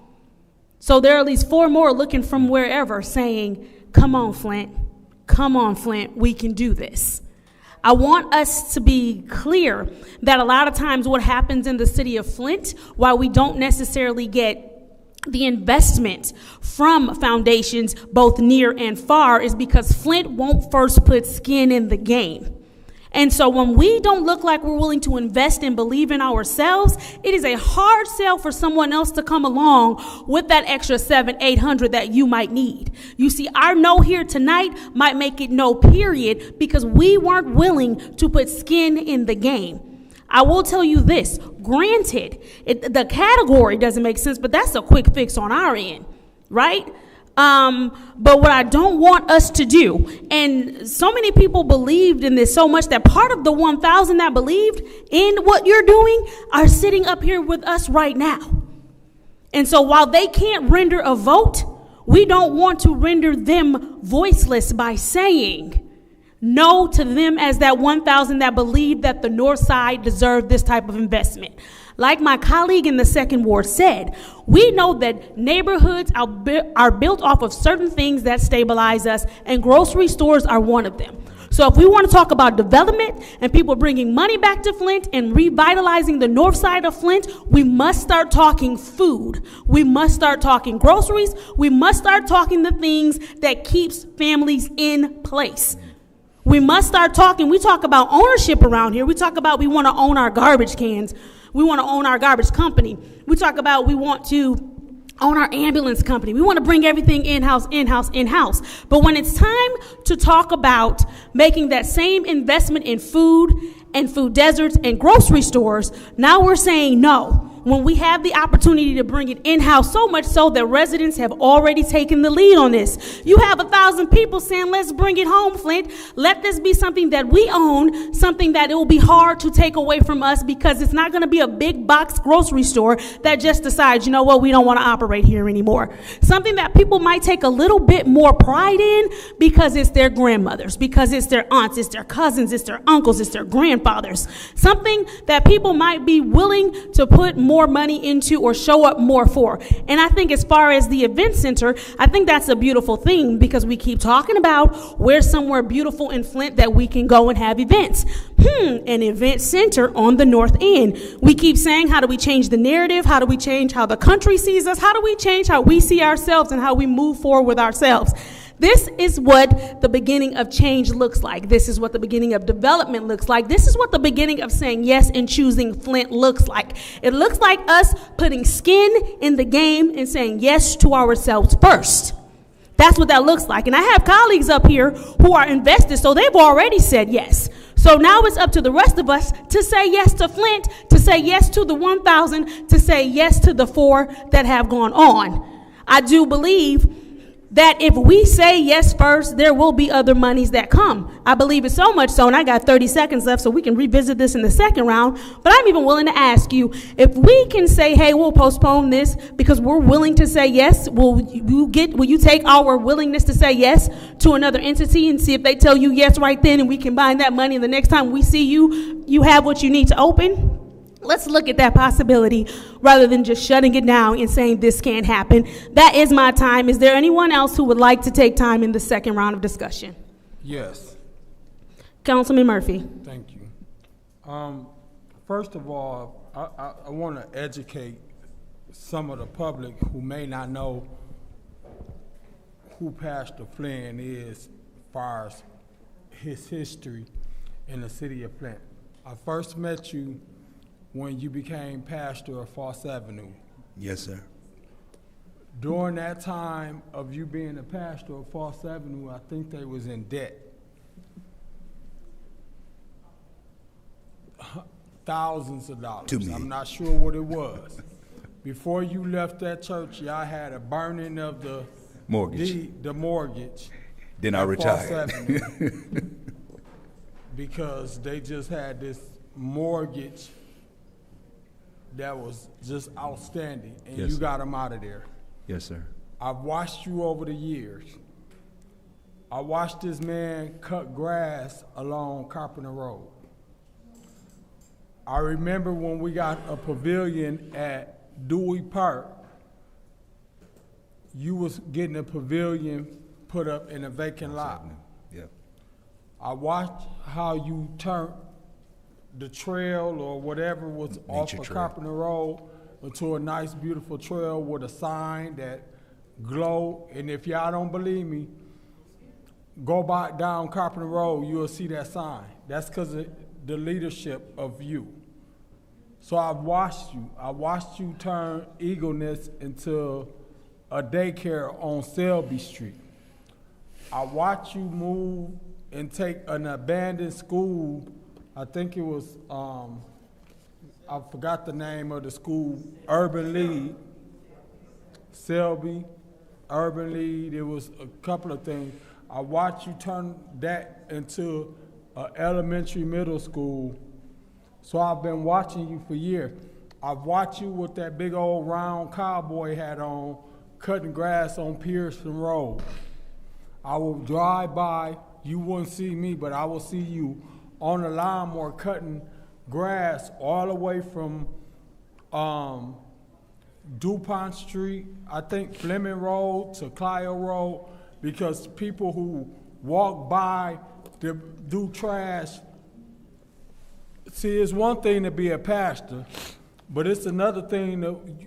So there are at least 4 more looking from wherever saying, come on, Flint, we can do this. I want us to be clear that a lot of times what happens in the city of Flint, while we don't necessarily get the investment from foundations both near and far, is because Flint won't first put skin in the game. And so when we don't look like we're willing to invest and believe in ourselves, it is a hard sell for someone else to come along with that extra $700-800 that you might need. You see, our no here tonight might make it no period because we weren't willing to put skin in the game. I will tell you this, granted, the category doesn't make sense, but that's a quick fix on our end, right? But what I don't want us to do, and so many people believed in this so much that part of the 1,000 that believed in what you're doing are sitting up here with us right now. And so while they can't render a vote, we don't want to render them voiceless by saying no to them as that 1,000 that believed that the North Side deserved this type of investment. Like my colleague in the second ward said, we know that neighborhoods are built off of certain things that stabilize us, and grocery stores are one of them. So if we want to talk about development and people bringing money back to Flint and revitalizing the north side of Flint, we must start talking food. We must start talking groceries. We must start talking the things that keeps families in place. We must start talking. We talk about ownership around here. We talk about we want to own our garbage cans. We want to own our garbage company. We talk about we want to own our ambulance company. We want to bring everything in-house, in-house, in-house. But when it's time to talk about making that same investment in food and food deserts and grocery stores, now we're saying no. When we have the opportunity to bring it in-house, so much so that residents have already taken the lead on this. You have 1,000 people saying, let's bring it home, Flint. Let this be something that we own, something that it will be hard to take away from us, because it's not going to be a big box grocery store that just decides, you know what, we don't want to operate here anymore. Something that people might take a little bit more pride in because it's their grandmothers, because it's their aunts, it's their cousins, it's their uncles, it's their grandfathers. Something that people might be willing to put more money into or show up more for. And I think as far as the event center, I think that's a beautiful thing, because we keep talking about where's somewhere beautiful in Flint that we can go and have events. An event center on the north end. We keep saying, how do we change the narrative? How do we change how the country sees us? How do we change how we see ourselves and how we move forward with ourselves? This is what the beginning of change looks like. This is what the beginning of development looks like. This is what the beginning of saying yes and choosing Flint looks like. It looks like us putting skin in the game and saying yes to ourselves first. That's what that looks like. And I have colleagues up here who are invested, so they've already said yes. So now it's up to the rest of us to say yes to Flint, to say yes to the 1,000, to say yes to the 4 that have gone on. I do believe that if we say yes first, there will be other monies that come. I believe it so much so, and I got 30 seconds left, so we can revisit this in the second round, but I'm even willing to ask you, if we can say, hey, we'll postpone this because we're willing to say yes, will you take our willingness to say yes to another entity and see if they tell you yes right then, and we combine that money, and the next time we see you, you have what you need to open? Let's look at that possibility rather than just shutting it down and saying this can't happen. That is my time. Is there anyone else who would like to take time in the second round of discussion? Yes. Councilman Murphy. Thank you. First of all, I want to educate some of the public who may not know who Pastor Flynn is as far as his history in the city of Flint. I first met you when you became pastor of Foss Avenue. Yes, sir. During that time of you being a pastor of Foss Avenue, I think they was in debt. Thousands of dollars. To me. I'm not sure what it was. Before you left that church, y'all had a burning of the mortgage. The mortgage. Then I retired. Because they just had this mortgage that was just outstanding, and yes, you sir. got them out of there. Yes, sir. I've watched you over the years. I watched this man cut grass along Carpenter Road. I remember when we got a pavilion at Dewey Park, you was getting a pavilion put up in a vacant lot. Yeah. I watched how you turned the trail or whatever was off of Carpenter Road into a nice, beautiful trail with a sign that glow. And if y'all don't believe me, go back down Carpenter Road, you'll see that sign. That's because of the leadership of you. So I've watched you. I watched you turn Eagleness into a daycare on Selby Street. I watched you move and take an abandoned school. I think it was, I forgot the name of the school, Urban League, Selby, Urban League, there was a couple of things. I watched you turn that into an elementary middle school. So I've been watching you for years. I've watched you with that big old round cowboy hat on, cutting grass on Pearson Road. I will drive by, you wouldn't see me, but I will see you on the lawnmower cutting grass all the way from DuPont Street, I think Fleming Road to Clio Road, because people who walk by to do trash. See, it's one thing to be a pastor, but it's another thing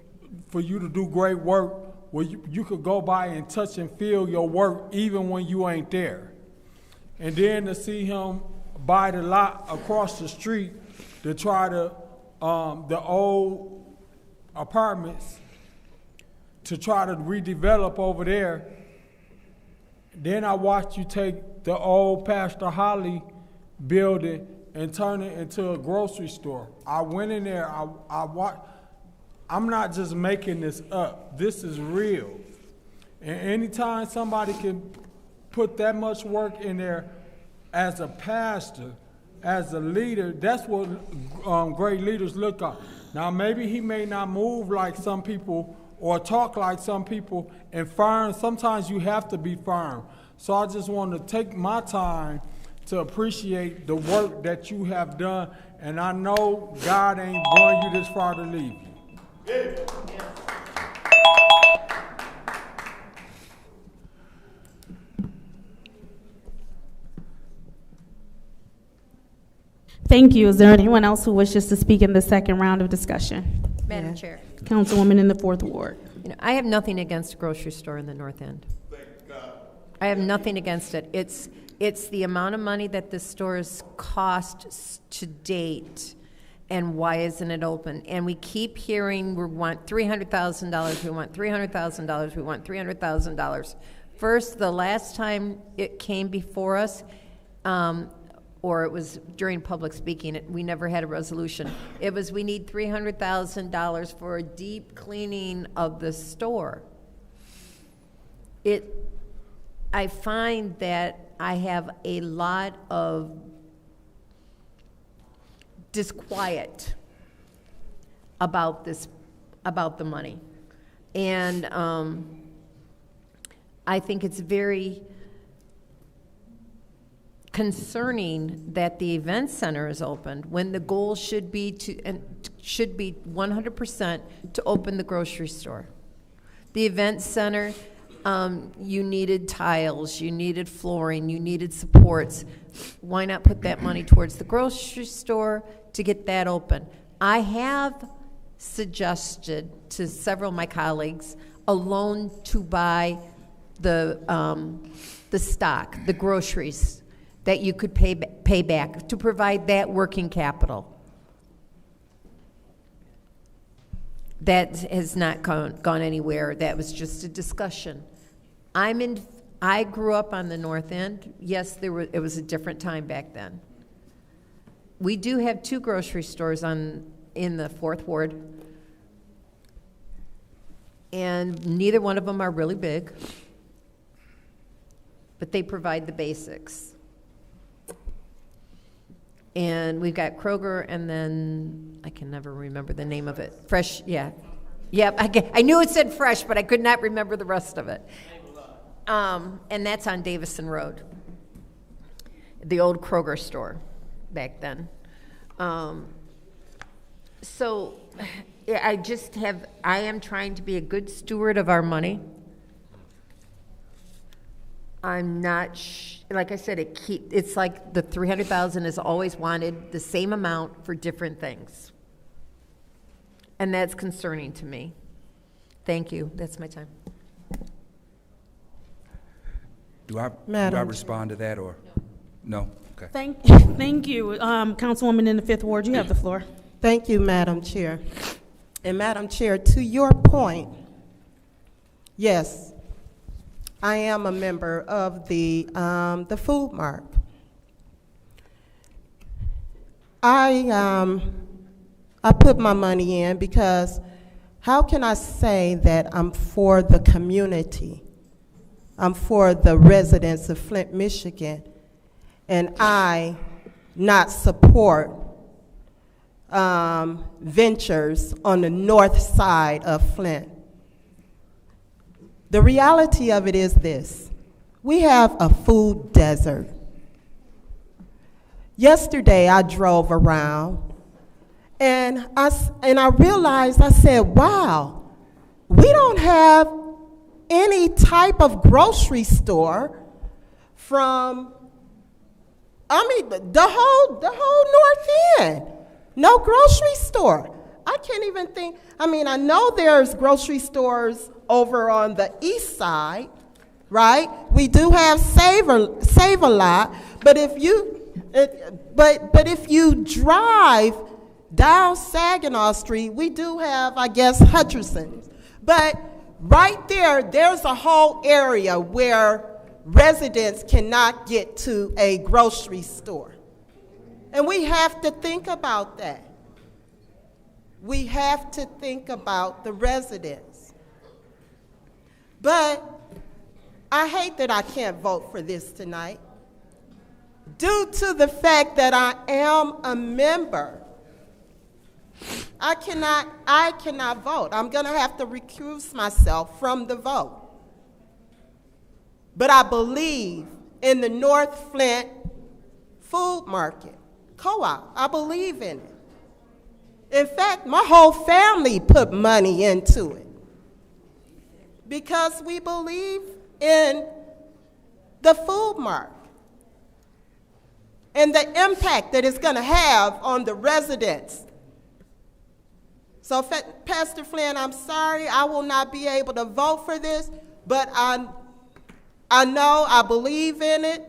for you to do great work where you could go by and touch and feel your work even when you ain't there. And then to see him buy the lot across the street to try to, the old apartments, to try to redevelop over there. Then I watched you take the old Pastor Holly building and turn it into a grocery store. I went in there, I watched. I'm not just making this up. This is real. And anytime somebody can put that much work in there as a pastor, as a leader, that's what great leaders look at. Now, maybe he may not move like some people or talk like some people and firm. Sometimes you have to be firm. So I just want to take my time to appreciate the work that you have done. And I know God ain't brought you this far to leave you. Thank you. Is there anyone else who wishes to speak in the second round of discussion? Madam Chair. Councilwoman in the 4th Ward. You know, I have nothing against a grocery store in the North End. I have nothing against it. It's the amount of money that the stores cost to date, and why isn't it open? And we keep hearing we want $300,000, we want $300,000, we want $300,000. First, the last time it came before us, or it was during public speaking, we never had a resolution. It was, we need $300,000 for a deep cleaning of the store. I find that I have a lot of disquiet about the money. And I think it's very concerning that the event center is opened when the goal should be 100% to open the grocery store. The event center, you needed tiles, you needed flooring, you needed supports. Why not put that money towards the grocery store to get that open? I have suggested to several of my colleagues a loan to buy the stock, the groceries that you could pay back to provide that working capital. That has not gone anywhere. That was just a discussion. I grew up on the North End. Yes, it was a different time back then. We do have 2 grocery stores in the 4th Ward, and neither one of them are really big, but they provide the basics. And we've got Kroger, and then I can never remember the name of it. Fresh, yeah. Yep, I knew it said Fresh, but I could not remember the rest of it. And that's on Davison Road, the old Kroger store back then. So I am trying to be a good steward of our money. I'm not, like I said, it's like the $300,000 is always wanted the same amount for different things. And that's concerning to me. Thank you. That's my time. Do I respond to that or no? Okay. Thank you. Councilwoman in the 5th Ward, you have the floor. Thank you, Madam Chair. And Madam Chair, to your point, yes, I am a member of the Food Mart. I put my money in because how can I say that I'm for the community? I'm for the residents of Flint, Michigan, and I not support ventures on the north side of Flint. The reality of it is this: we have a food desert. Yesterday I drove around and I realized, I said, wow, we don't have any type of grocery store from the whole North End. No grocery store. I can't even think. I mean, I know there's grocery stores over on the east side, right? We do have Save-A-Lot, but if you drive down Saginaw Street, we do have, I guess, Hutcherson's. But right there, there's a whole area where residents cannot get to a grocery store. And we have to think about that. We have to think about the residents. But I hate that I can't vote for this tonight due to the fact that I am a member. I cannot vote. I'm going to have to recuse myself from the vote. But I believe in the North Flint Food Market Co-op. I believe in it. In fact, my whole family put money into it because we believe in the food market and the impact that it's going to have on the residents. So, Pastor Flynn, I'm sorry I will not be able to vote for this, but I know, I believe in it,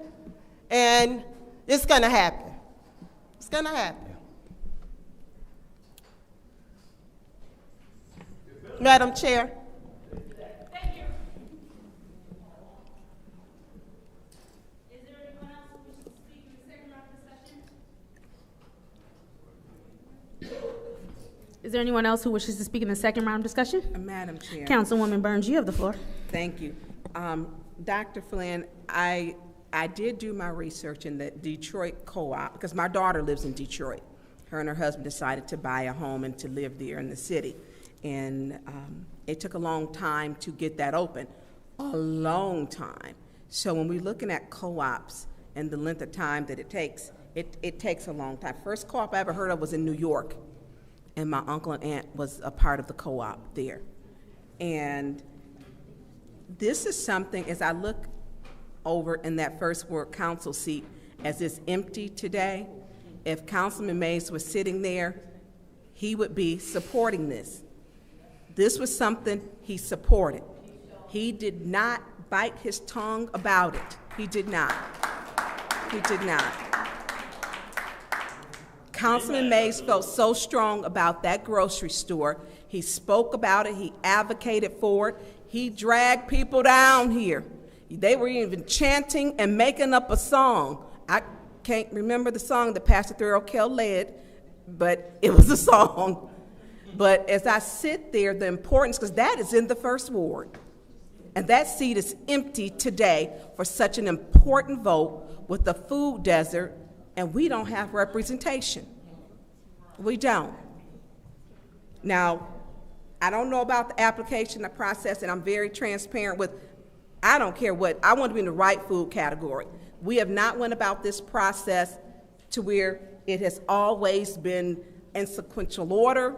and it's going to happen. It's going to happen. Madam Chair. Thank you. Is there anyone else who wishes to speak in the second round of discussion? Is there anyone else who wishes to speak in the second round of discussion? Madam Chair. Councilwoman Burns, you have the floor. Thank you. Dr. Flynn, I did do my research in the Detroit Co-op because my daughter lives in Detroit. Her and her husband decided to buy a home and to live there in the city. And it took a long time to get that open, a long time. So when we're looking at co-ops and the length of time that it takes a long time. First co-op I ever heard of was in New York, and my uncle and aunt was a part of the co-op there. And this is something, as I look over in that first ward council seat, as it's empty today, if Councilman Mays was sitting there, he would be supporting this. This was something he supported. He did not bite his tongue about it. He did not. He did not. Councilman Mays felt so strong about that grocery store. He spoke about it. He advocated for it. He dragged people down here. They were even chanting and making up a song. I can't remember the song that Pastor Thoreau led, but it was a song. But as I sit there, the importance, because that is in the first ward, and that seat is empty today for such an important vote with the food desert, and we don't have representation. We don't. Now, I don't know about the application, the process, and I'm very transparent with, I don't care what, I want to be in the right food category. We have not went about this process to where it has always been in sequential order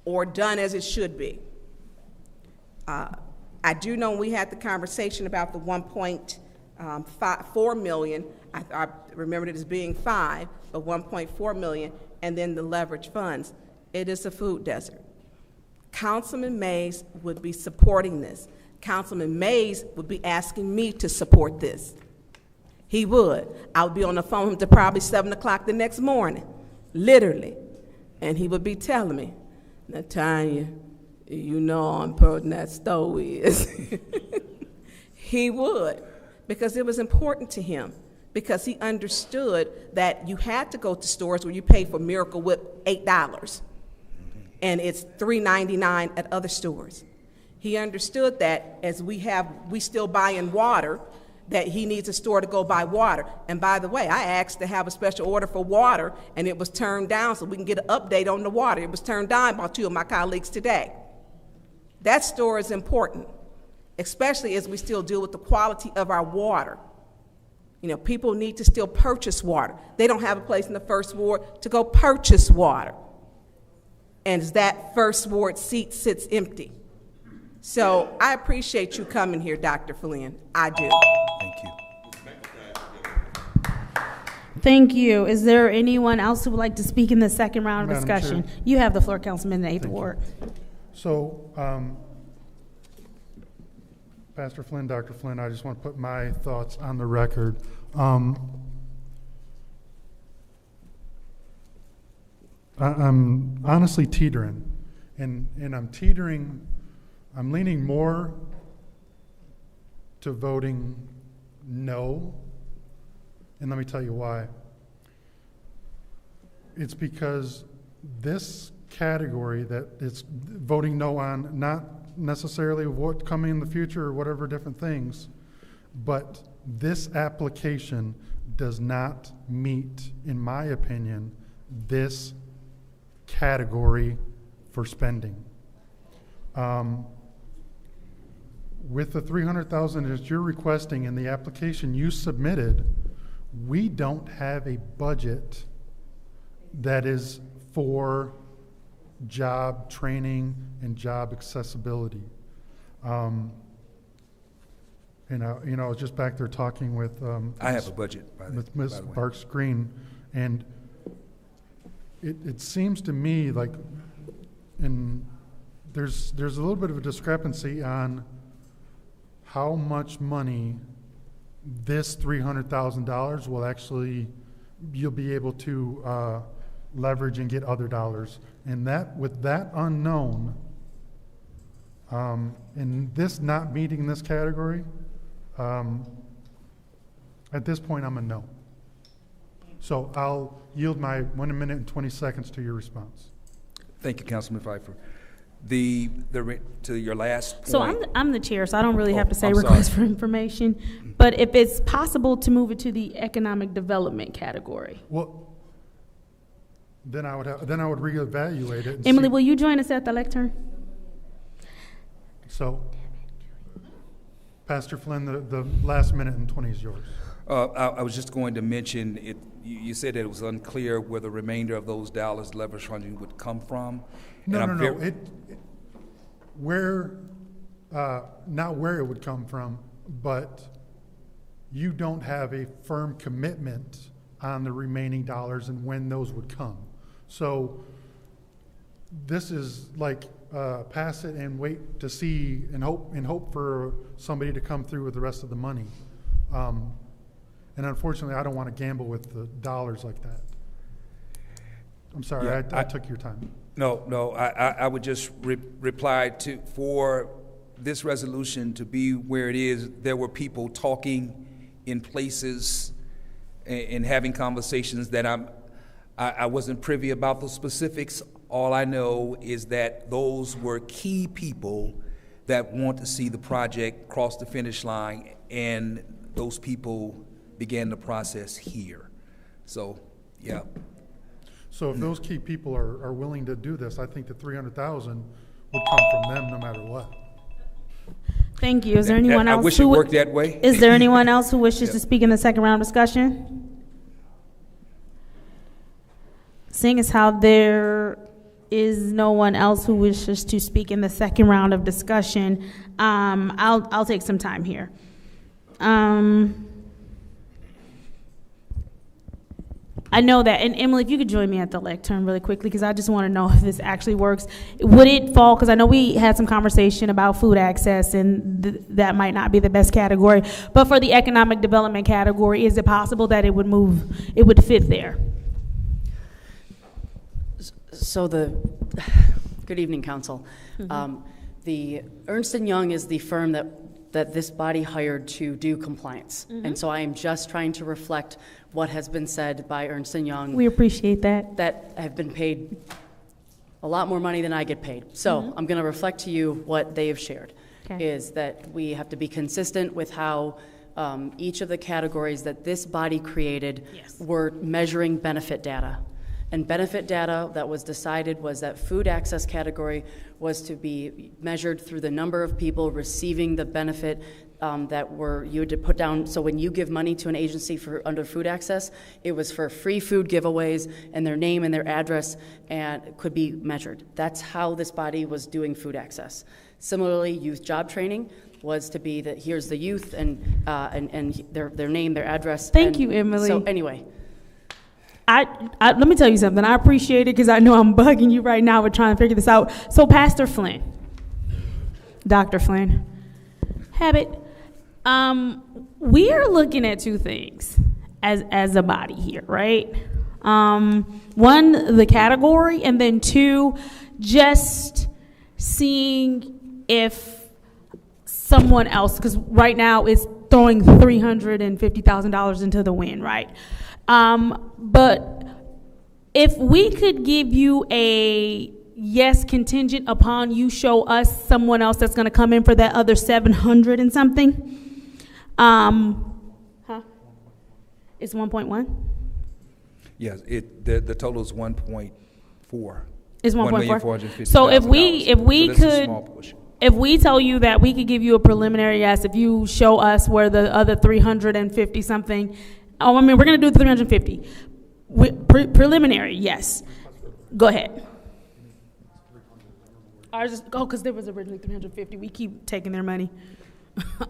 or done as it should be. I do know we had the conversation about the 1.4 million. I remembered it as being 5, but 1.4 million, and then the leverage funds. It is a food desert. Councilman Mays would be supporting this. Councilman Mays would be asking me to support this. He would. I would be on the phone with him to probably 7 o'clock the next morning, literally. And he would be telling me, Natanya, you know how important that stove is. He would, because it was important to him, because he understood that you had to go to stores where you pay for Miracle Whip $8, and it's $3.99 at other stores. He understood that as we still buying water, that he needs a store to go buy water. And by the way, I asked to have a special order for water, and it was turned down so we can get an update on the water. It was turned down by 2 of my colleagues today. That store is important, especially as we still deal with the quality of our water. You know, people need to still purchase water. They don't have a place in the first ward to go purchase water. And that first ward seat sits empty. So I appreciate you coming here, Dr. Flynn. I do. Thank you. Thank you. Is there anyone else who would like to speak in the second round of Madam discussion? Chair. You have the floor, Councilman in the 8th Thank you. Ward. So, Pastor Flynn, Dr. Flynn, I just want to put my thoughts on the record. I'm honestly teetering, and I'm teetering, I'm leaning more to voting no, and let me tell you why. It's because this category that it's voting no on, not necessarily what coming in the future or whatever different things, but this application does not meet, in my opinion, this category for spending. With the $300,000 that you're requesting in the application you submitted, we don't have a budget that is for job training and job accessibility. And I was just back there talking with I have a budget, with Ms. Barks Green, and it seems to me like, and there's a little bit of a discrepancy on how much money this $300,000 will actually, you'll be able to leverage and get other dollars. And that, with that unknown, and this not meeting this category, at this point I'm a no. So I'll yield my 1 minute and 20 seconds to your response. Thank you, Councilman Pfeiffer. To your last point. So I'm the chair, so I don't really have to say I'm request sorry. for information. But if it's possible to move it to the economic development category. Well, then I would reevaluate it. And Emily, see. will you join us at the lectern? So, Pastor Flynn, the last minute and 20 is yours. I was just going to mention it. You said that it was unclear where the remainder of those dollars leverage funding would come from. No. Not where it would come from, but you don't have a firm commitment on the remaining dollars and when those would come. So this is like pass it and wait to see and hope for somebody to come through with the rest of the money. And unfortunately, I don't want to gamble with the dollars like that. I'm sorry, Yeah, I took your time. No, I would just reply to, for this resolution to be where it is, there were people talking in places and having conversations that I wasn't privy about the specifics. All I know is that those were key people that want to see the project cross the finish line, and those people began the process here. So, yeah. So if those key people are willing to do this, I think the $300,000 would come from them no matter what. Thank you. Is there anyone else? I wish it worked that way. Is there anyone else who wishes to speak in the second round of discussion? Seeing as how there is no one else who wishes to speak in the second round of discussion, I'll take some time here. I know that, and Emily, if you could join me at the lectern really quickly, because I just want to know if this actually works. Would it fall, because I know we had some conversation about food access, and that might not be the best category, but for the economic development category, is it possible that it would fit there? So good evening, Council. Mm-hmm. The Ernst & Young is the firm that this body hired to do compliance. Mm-hmm. And so I am just trying to reflect what has been said by Ernst & Young. We appreciate that. That have been paid a lot more money than I get paid. So Mm-hmm. I'm going to reflect to you what they have shared, Okay. is that we have to be consistent with how each of the categories that this body created were measuring benefit data. And benefit data that was decided was that food access category was to be measured through the number of people receiving the benefit you had to put down. So when you give money to an agency under food access, it was for free food giveaways, and their name and their address and could be measured. That's how this body was doing food access. Similarly, youth job training was to be that here's the youth and their name, their address. Thank you, Emily. So anyway. let me tell you something. I appreciate it because I know I'm bugging you right now with trying to figure this out. So, Pastor Flynn, Dr. Flynn, Habit, we are looking at two things as a body here, right? One, the category, and then two, just seeing if someone else, because right now it's throwing $350,000 into the wind, right? But if we could give you a yes contingent upon you show us someone else that's going to come in for that other 700 and something, it's 1.1. Yes, the total is 1.4. It's 1.4. So if we tell you that we could give you a preliminary yes if you show us where the other 350 something. Oh, I mean, we're going to do the 350. Preliminary, yes. Go ahead. Because there was originally 350. We keep taking their money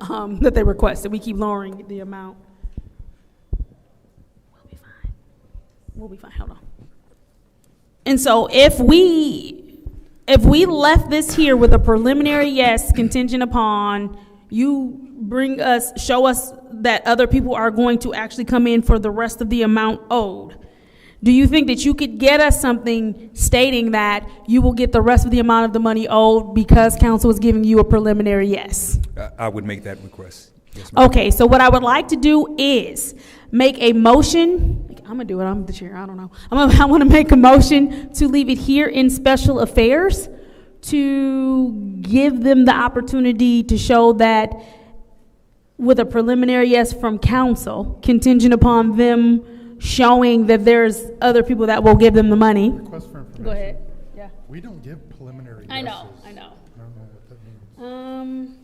that they requested. We keep lowering the amount. We'll be fine. Hold on. And so if we left this here with a preliminary yes contingent upon you show us that other people are going to actually come in for the rest of the amount owed, do you think that you could get us something stating that you will get the rest of the amount of the money owed because council is giving you a preliminary yes? I would make that request. Yes, ma'am. Okay, so what I would like to do is make a motion. I'm going to do it. I'm the chair. I don't know. I want to make a motion to leave it here in special affairs to give them the opportunity to show that with a preliminary yes from council, contingent upon them showing that there's other people that will give them the money. Request for information. Go ahead. Yeah. We don't give preliminary I yeses. know. I don't know what that means.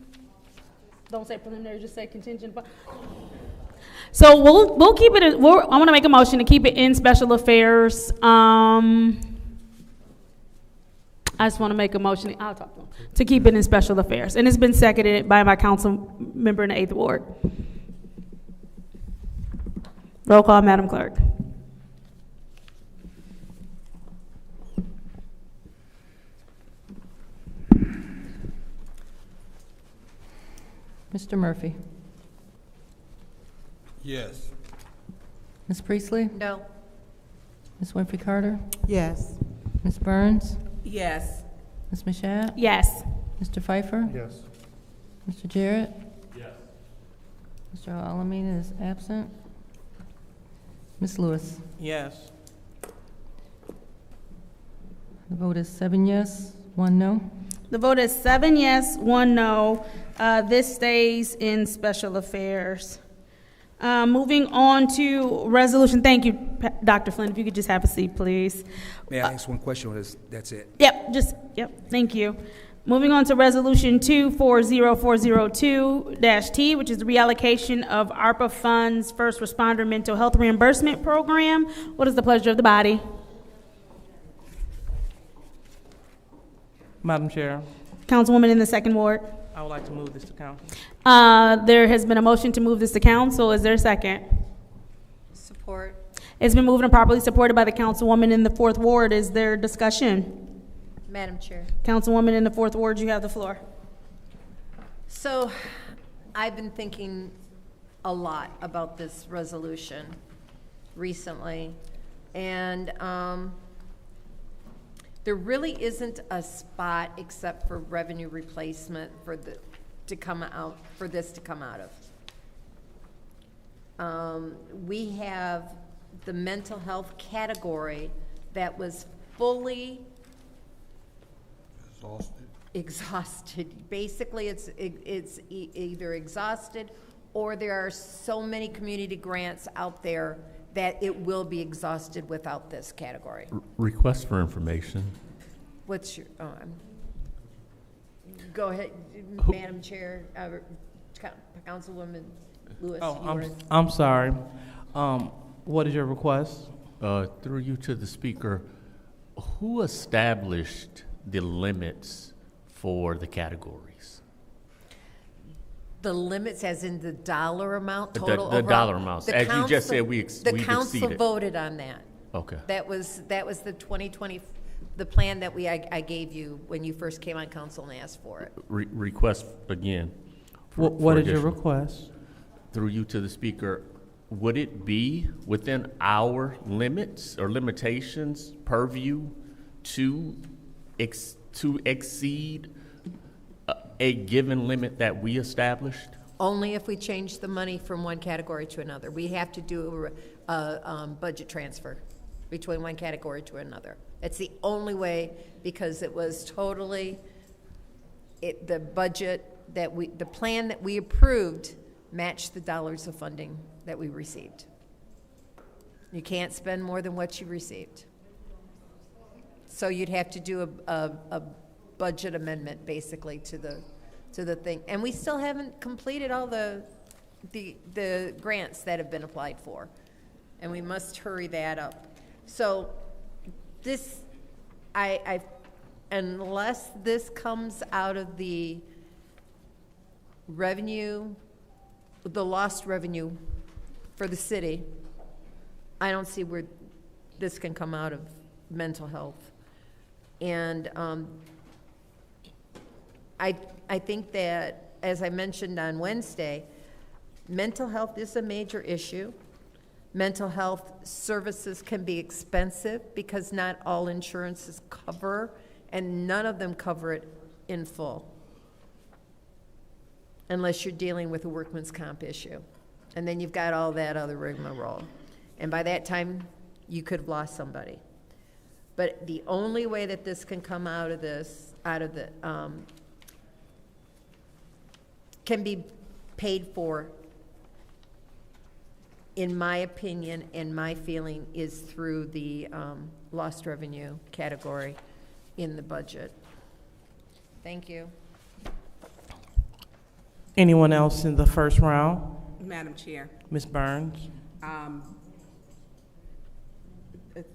Don't say preliminary, just say contingent. So we'll keep it. I want to make a motion to keep it in special affairs. I just want to make a motion. I'll talk to them to keep it in special affairs, and it's been seconded by my council member in the 8th Ward. Roll call, Madam Clerk. Mr. Murphy. Yes. Ms. Priestley? No. Ms. Winfrey Carter? Yes. Ms. Burns? Yes. Ms. Mashat? Yes. Mr. Pfeiffer? Yes. Mr. Jarrett? Yes. Mr. Alameda is absent. Ms. Lewis? Yes. The vote is 7 yes, 1 no. The vote is 7 yes, 1 no. This stays in special affairs. Moving on to resolution. Thank you, Dr. Flynn. If you could just have a seat, please. May I ask one question? Or that's it? Yep. Thank you. Moving on to resolution 240402-T, which is the reallocation of ARPA funds, first responder mental health reimbursement program. What is the pleasure of the body? Madam Chair, Councilwoman in the 2nd Ward. I would like to move this to council. There has been a motion to move this to council. Is there a second? Support. It's been moved and properly supported by the councilwoman in the 4th Ward. Is there discussion? Madam Chair. Councilwoman in the 4th Ward, you have the floor. So I've been thinking a lot about this resolution recently, and there really isn't a spot except for revenue replacement for this to come out of. We have the mental health category that was fully exhausted. Basically, it's either exhausted, or there are so many community grants out there that it will be exhausted without this category. Request for information. What's your, go ahead, Madam Chair, Councilwoman Lewis. I'm sorry. What is your request? Through you to the speaker, who established the limits for the categories? The limits as in the dollar amount total The overall? dollar amounts. As you just said, we The council exceeded. voted on that. Okay. That was the 2020, the plan that I gave you when you first came on council and asked for it. Request again. What is your request? Through you to the speaker, would it be within our limits or limitations, purview, to exceed a given limit that we established? Only if we change the money from one category to another. We have to do a budget transfer between one category to another. It's the only way, because it was totally, the plan that we approved matched the dollars of funding that we received. You can't spend more than what you received. So you'd have to do a budget amendment, basically, to the thing. And we still haven't completed all the grants that have been applied for. And we must hurry that up. So this, unless this comes out of the revenue, the lost revenue for the city, I don't see where this can come out of mental health. And I think that, as I mentioned on Wednesday, mental health is a major issue. Mental health services can be expensive because not all insurances cover, and none of them cover it in full, unless you're dealing with a workman's comp issue. And then you've got all that other rigmarole. And by that time, you could have lost somebody. But the only way that this can come out of this, can be paid for, in my opinion and my feeling, is through the lost revenue category in the budget. Thank you. Anyone else in the first round? Madam Chair. Ms. Burns?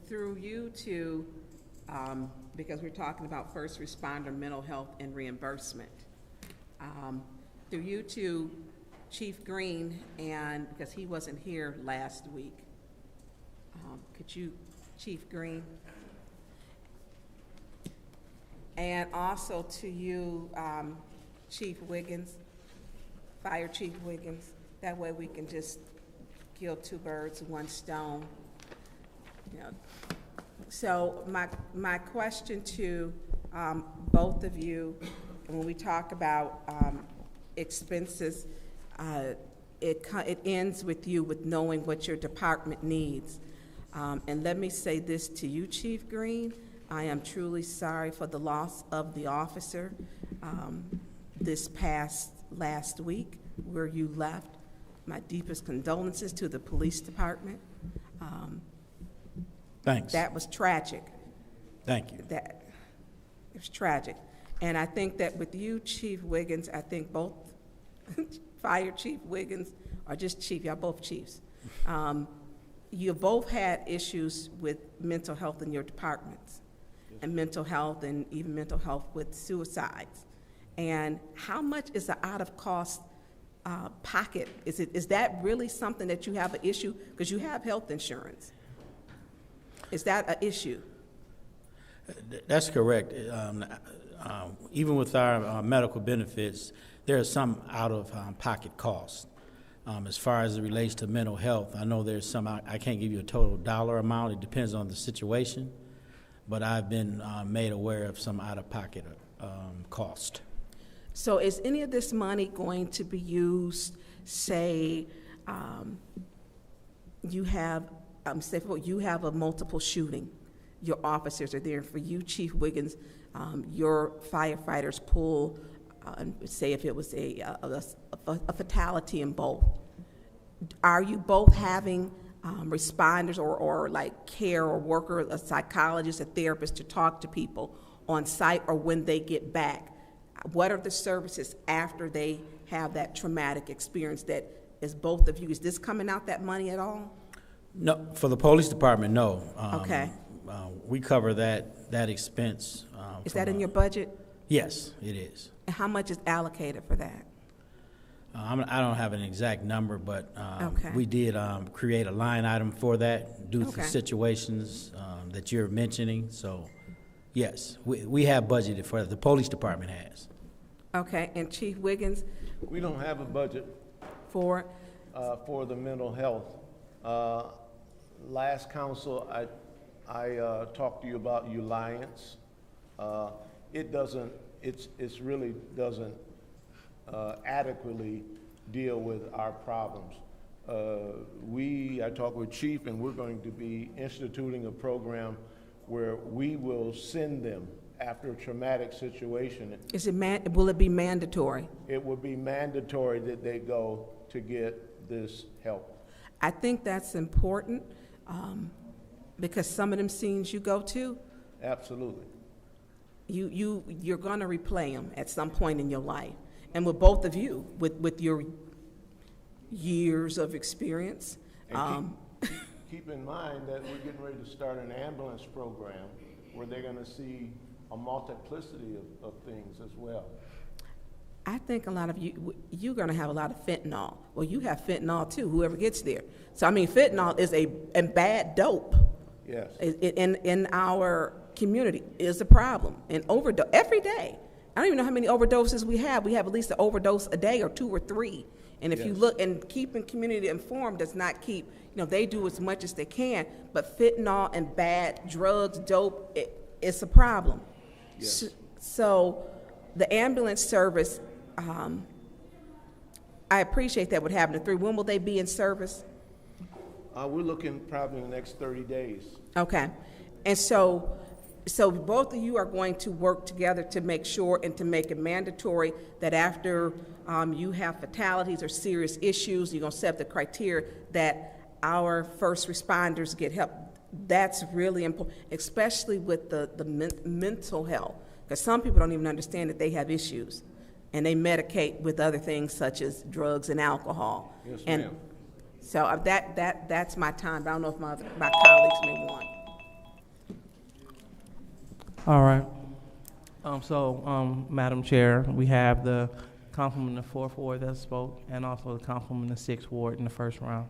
Through you to, because we're talking about first responder mental health and reimbursement, through you to Chief Green, and because he wasn't here last week, could you, Chief Green? And also to you, Chief Wiggins, Fire Chief Wiggins. That way we can just kill two birds with one stone. You know. So my question to both of you, when we talk about expenses, it ends with you with knowing what your department needs. And let me say this to you, Chief Green. I am truly sorry for the loss of the officer this past last week where you left. My deepest condolences to the police department. Thanks. That was tragic. Thank you. It was tragic. And I think that with you, Chief Wiggins, I think both Fire Chief Wiggins, or just Chief, y'all both chiefs, you both had issues with mental health in your departments, and mental health, and even mental health with suicides. And how much is the out-of-cost pocket? Is that really something that you have an issue? Because you have health insurance. Is that an issue? That's correct. Even with our medical benefits, there are some out-of-pocket costs. As far as it relates to mental health, I know there's some, I can't give you a total dollar amount. It depends on the situation. But I've been made aware of some out-of-pocket cost. So is any of this money going to be used, say, you have a multiple shooting, your officers are there. For you, Chief Wiggins, your firefighters pull, say if it was a fatality in both. Are you both having responders or like care or worker, a psychologist, a therapist to talk to people on site or when they get back? What are the services after they have that traumatic experience that is both of you? Is this coming out that money at all? No, for the police department, no. Okay. We cover that expense. Is that in your budget? Yes, it is. And how much is allocated for that? I don't have an exact number, but Okay. we did create a line item for that due to Okay. situations that you're mentioning. So, yes, we have budgeted for it. The police department has. Okay, and Chief Wiggins We don't have a budget for, for the mental health. Last council, I talked to you about Alliance. It's really doesn't adequately deal with our problems. I talked with Chief, and we're going to be instituting a program where we will send them after a traumatic situation. will it be mandatory? It would be mandatory that they go to get this help. I think that's important because some of them scenes you go to, Absolutely. you're going to replay them at some point in your life. And with both of you, with your years of experience. And keep in mind that we're getting ready to start an ambulance program where they're going to see a multiplicity of things as well. I think a lot of you're going to have a lot of fentanyl. Well, you have fentanyl too, whoever gets there. So, I mean, fentanyl is a bad dope. Yes. In our community is a problem. And overdose, every day. I don't even know how many overdoses we have. We have at least an overdose a day or 2 or 3. And if you look, and keeping community informed does not keep, they do as much as they can, but fentanyl and bad drugs, dope, it's a problem. Yes. So the ambulance service, I appreciate that would happen at 3. When will they be in service? We're looking probably in the next 30 days. Okay. And so both of you are going to work together to make sure and to make it mandatory that after you have fatalities or serious issues, you're going to set the criteria that our first responders get help. That's really important, especially with the mental health, because some people don't even understand that they have issues, and they medicate with other things such as drugs and alcohol. Yes, and ma'am. So that's my time. But I don't know if my colleagues may want. All right. Madam Chair, we have the councilman in the 4th Ward that spoke, and also the councilman in the 6th Ward in the first round.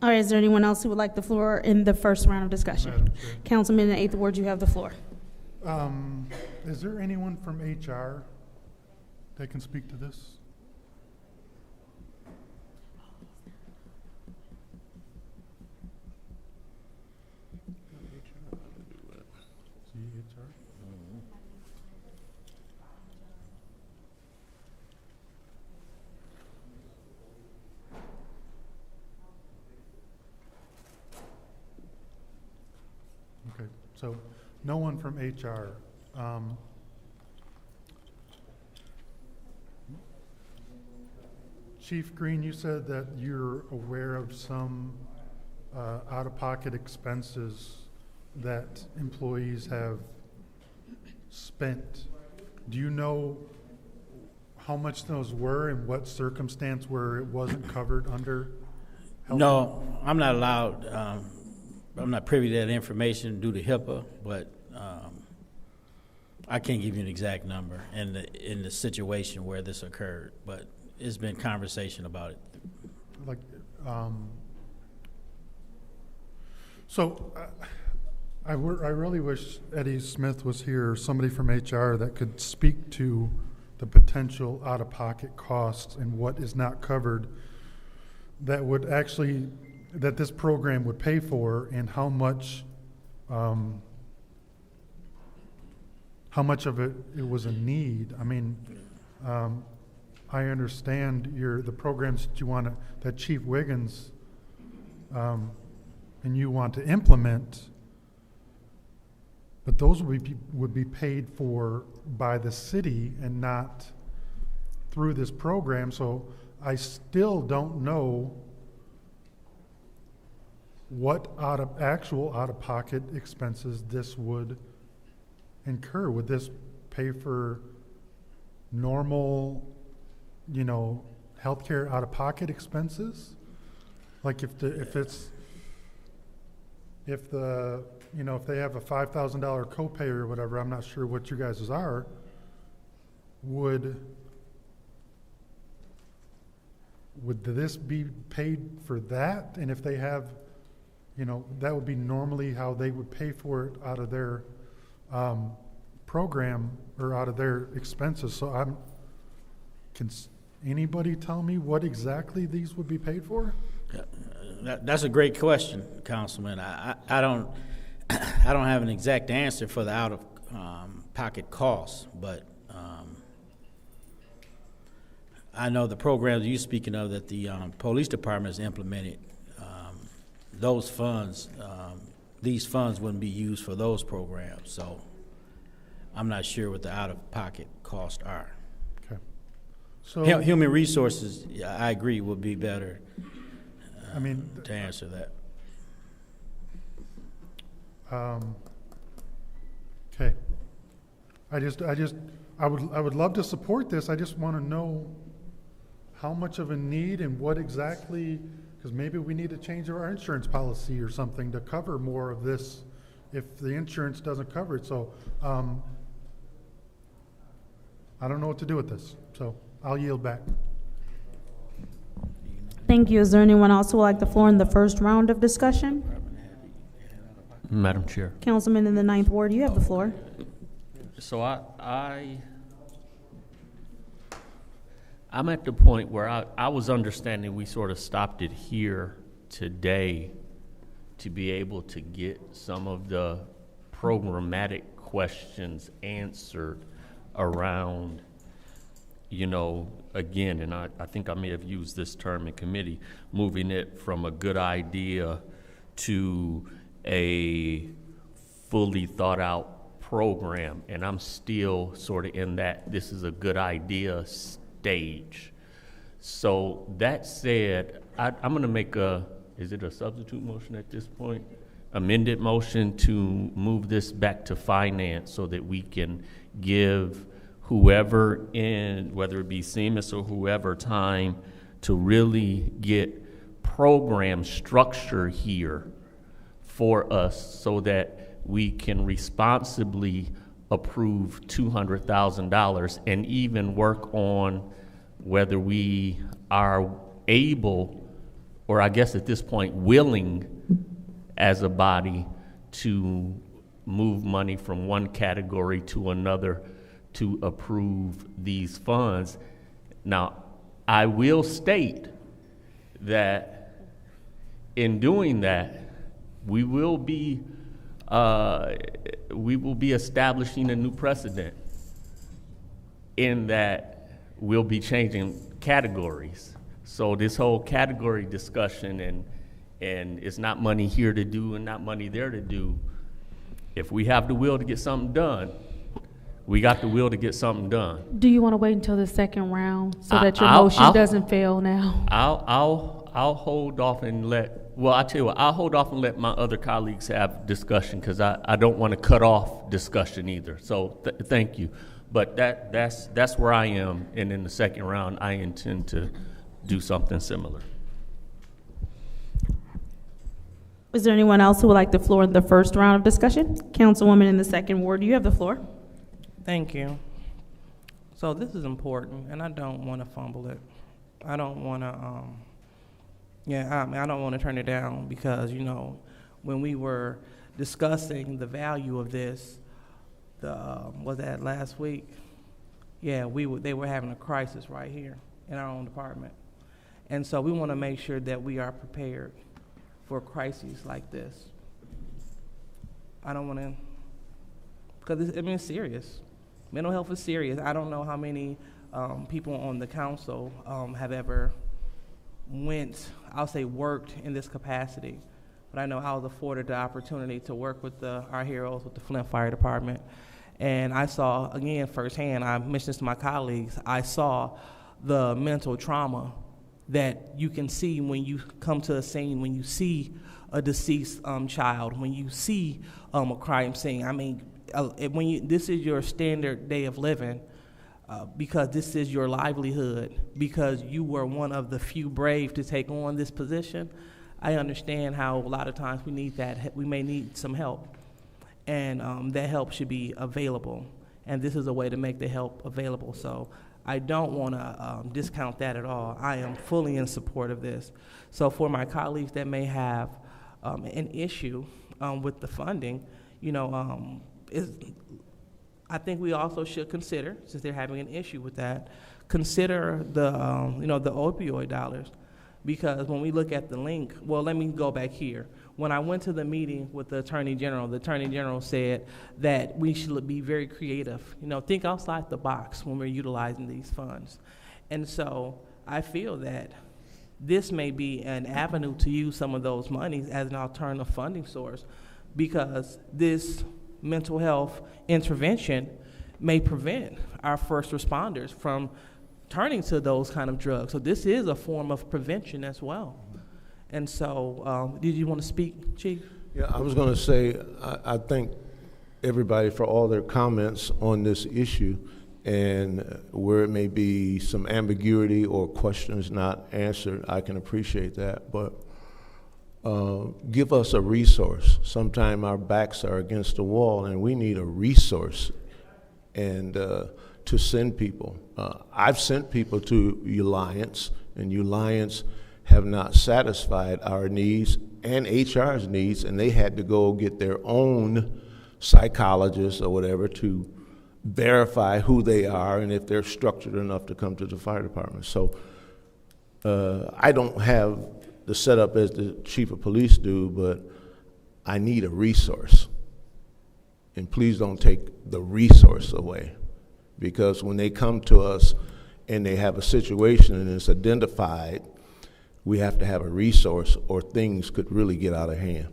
All right, is there anyone else who would like the floor in the first round of discussion? Councilman in the 8th Ward, you have the floor. Is there anyone from HR that can speak to this? Okay, so no one from HR. Chief Green, you said that you're aware of some out-of-pocket expenses that employees have spent. Do you know how much those were and what circumstance where it wasn't covered under health? No, I'm not allowed. I'm not privy to that information due to HIPAA, but I can't give you an exact number in the situation where this occurred. But it's been conversation about it. Like, I really wish Eddie Smith was here, or somebody from HR that could speak to the potential out-of-pocket costs and what is not covered that would actually, that this program would pay for, and how much of it was a need. I mean, I understand the programs that you want to, that Chief Wiggins and you want to implement, but those would be paid for by the city and not through this program. So I still don't know what actual out-of-pocket expenses this would incur. Would this pay for normal, healthcare out-of-pocket expenses? Like if they have a $5,000 copay or whatever, I'm not sure what you guys are, would would this be paid for that? And if they have, that would be normally how they would pay for it out of their program or out of their expenses. So can anybody tell me what exactly these would be paid for? That's a great question, Councilman. I don't have an exact answer for the out of pocket costs, but I know the programs you're speaking of that the police department has implemented, those funds, these funds wouldn't be used for those programs. So I'm not sure what the out of pocket costs are. Okay. So human resources, I agree, would be better. To answer that. Okay. I would love to support this. I just want to know how much of a need and what exactly, because maybe we need to change our insurance policy or something to cover more of this if the insurance doesn't cover it. So I don't know what to do with this. So I'll yield back. Thank you. Is there anyone else who would like the floor in the first round of discussion? Madam Chair. Councilman in the 9th Ward, you have the floor. So I'm at the point where I was understanding we sort of stopped it here today to be able to get some of the programmatic questions answered around, again, and I think I may have used this term in committee, moving it from a good idea to a fully thought out program. And I'm still sort of in that this is a good idea stage. So that said, I'm going to make is it a substitute motion at this point? Amended motion to move this back to finance so that we can give whoever whether it be CMS or whoever, time to really get program structure here for us so that we can responsibly approve $200,000 and even work on whether we are able, or I guess at this point willing as a body, to move money from one category to another to approve these funds. Now, I will state that in doing that, we will be establishing a new precedent in that we'll be changing categories. So this whole category discussion and it's not money here to do and not money there to do. If we have the will to get something done, we got the will to get something done. Do you want to wait until the second round so that your motion doesn't fail now? I'll hold off and I tell you what, I'll hold off and let my other colleagues have discussion because I don't want to cut off discussion either. So thank you. But that's where I am, and in the second round, I intend to do something similar. Is there anyone else who would like the floor in the first round of discussion? Councilwoman in the 2nd Ward, you have the floor. Thank you. So this is important, and I don't want to fumble it. I don't want to, I don't want to turn it down because, when we were discussing the value of this, was that last week? Yeah, they were having a crisis right here in our own department. And so we want to make sure that we are prepared for crises like this. I don't want to, because it's serious. Mental health is serious. I don't know how many people on the council have ever worked in this capacity. But I know I was afforded the opportunity to work with our heroes with the Flint Fire Department. And I saw, again, firsthand, I mentioned this to my colleagues, I saw the mental trauma that you can see when you come to a scene, when you see a deceased child, when you see a crime scene. I mean, this is your standard day of living, because this is your livelihood, because you were one of the few brave to take on this position. I understand how a lot of times we need that. We may need some help, and that help should be available. And this is a way to make the help available. So I don't want to discount that at all. I am fully in support of this. So for my colleagues that may have an issue with the funding, I think we also should consider, since they're having an issue with that, consider the the opioid dollars, because when we look at the link, well, let me go back here. When I went to the meeting with the Attorney General said that we should be very creative, think outside the box when we're utilizing these funds. And so I feel that this may be an avenue to use some of those monies as an alternative funding source, because this mental health intervention may prevent our first responders from turning to those kind of drugs. So this is a form of prevention as well. And so, did you want to speak, Chief? Yeah, I was going to say, I thank everybody for all their comments on this issue, and where it may be some ambiguity or questions not answered, I can appreciate that, but give us a resource. Sometimes our backs are against the wall and we need a resource and to send people. I've sent people to Alliance, and Alliance have not satisfied our needs and HR's needs, and they had to go get their own psychologist or whatever to verify who they are and if they're structured enough to come to the fire department. So I don't have the setup as the chief of police do, but I need a resource. And please don't take the resource away, because when they come to us and they have a situation and it's identified, we have to have a resource or things could really get out of hand.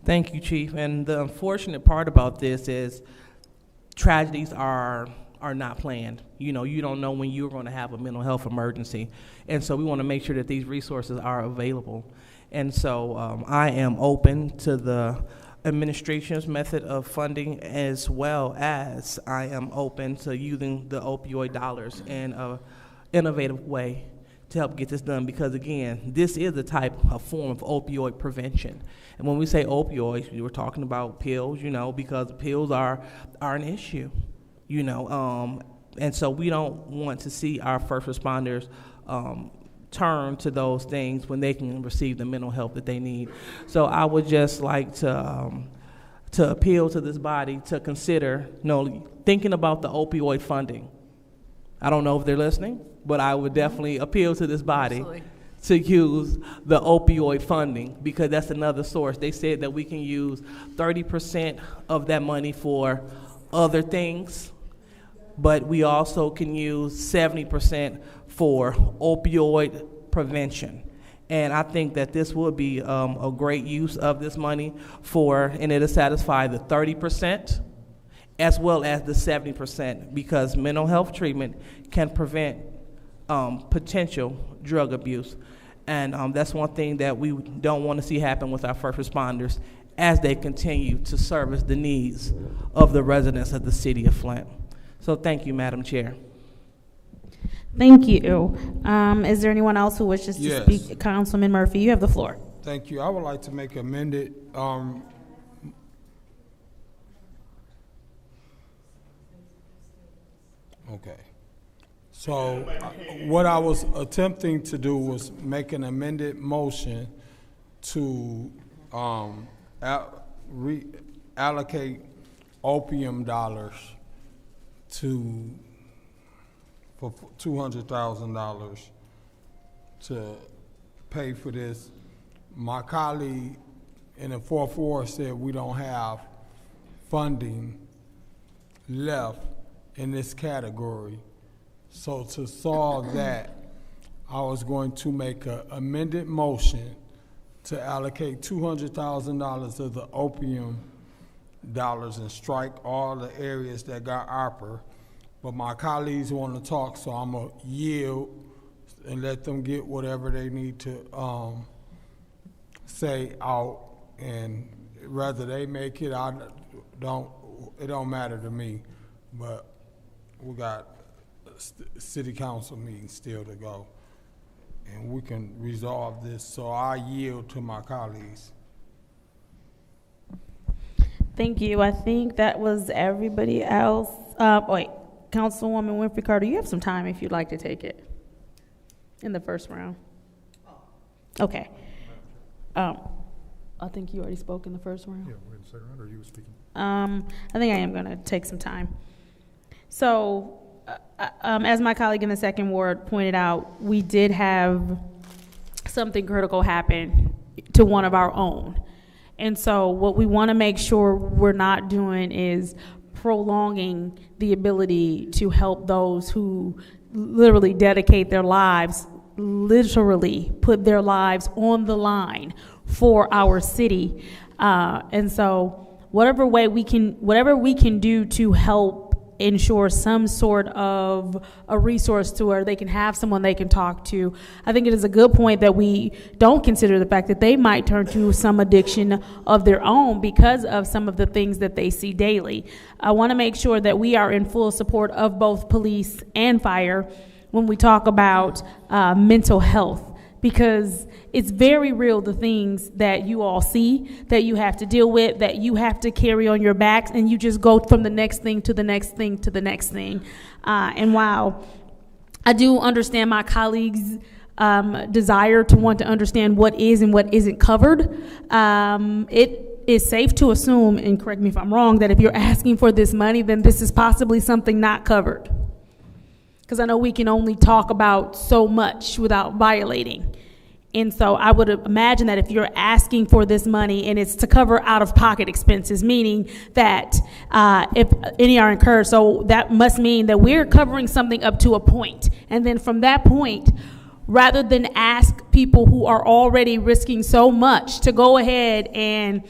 Thank you, Chief. And the unfortunate part about this is tragedies are not planned. You don't know when you're going to have a mental health emergency. And so we want to make sure that these resources are available. And so I am open to the administration's method of funding, as well as I am open to using the opioid dollars in an innovative way to help get this done, because again, this is a form of opioid prevention. And when we say opioids, we were talking about pills, because pills are an issue, and so we don't want to see our first responders turn to those things when they can receive the mental help that they need. So I would just like to appeal to this body to consider, thinking about the opioid funding. I don't know if they're listening, but I would definitely appeal to this body Absolutely. to use the opioid funding, because that's another source. They said that we can use 30% of that money for other things, but we also can use 70% for opioid prevention. And I think that this would be a great use of this money and it'll satisfy the 30% as well as the 70%, because mental health treatment can prevent potential drug abuse. And that's one thing that we don't want to see happen with our first responders as they continue to service the needs of the residents of the city of Flint. So thank you, Madam Chair. Thank you. Is there anyone else who wishes to Yes. speak? Councilman Murphy, you have the floor. Thank you. I would like to make amended, okay. So what I was attempting to do was make an amended motion to reallocate opium dollars for $200,000 to pay for this. My colleague in the 4th Ward said we don't have funding left in this category. So to solve that, I was going to make an amended motion to allocate $200,000 of the opium dollars and strike all the areas that got ARPA. But my colleagues want to talk, so I'm going to yield and let them get whatever they need to say out. And whether they make it, it don't matter to me. But we got city council meeting still to go, and we can resolve this. So I yield to my colleagues. Thank you. I think that was everybody else. Wait, Councilwoman Winfrey Carter, you have some time if you'd like to take it in the first round. Okay. I think you already spoke in the first round. Yeah, we're in the second round, or you were speaking? I think I am going to take some time. So, as my colleague in the second ward pointed out, we did have something critical happen to one of our own. And so what we want to make sure we're not doing is prolonging the ability to help those who literally dedicate their lives, literally put their lives on the line for our city. And so whatever we can do to help ensure some sort of a resource to where they can have someone they can talk to. I think it is a good point that we don't consider the fact that they might turn to some addiction of their own because of some of the things that they see daily. I want to make sure that we are in full support of both police and fire when we talk about mental health, because it's very real, the things that you all see, that you have to deal with, that you have to carry on your backs, and you just go from the next thing to the next thing to the next thing. And while I do understand my colleagues' desire to want to understand what is and what isn't covered, it is safe to assume, and correct me if I'm wrong, that if you're asking for this money, then this is possibly something not covered. Because I know we can only talk about so much without violating. And so I would imagine that if you're asking for this money and it's to cover out-of-pocket expenses, meaning that if any are incurred, so that must mean that we're covering something up to a point. And then from that point, rather than ask people who are already risking so much to go ahead and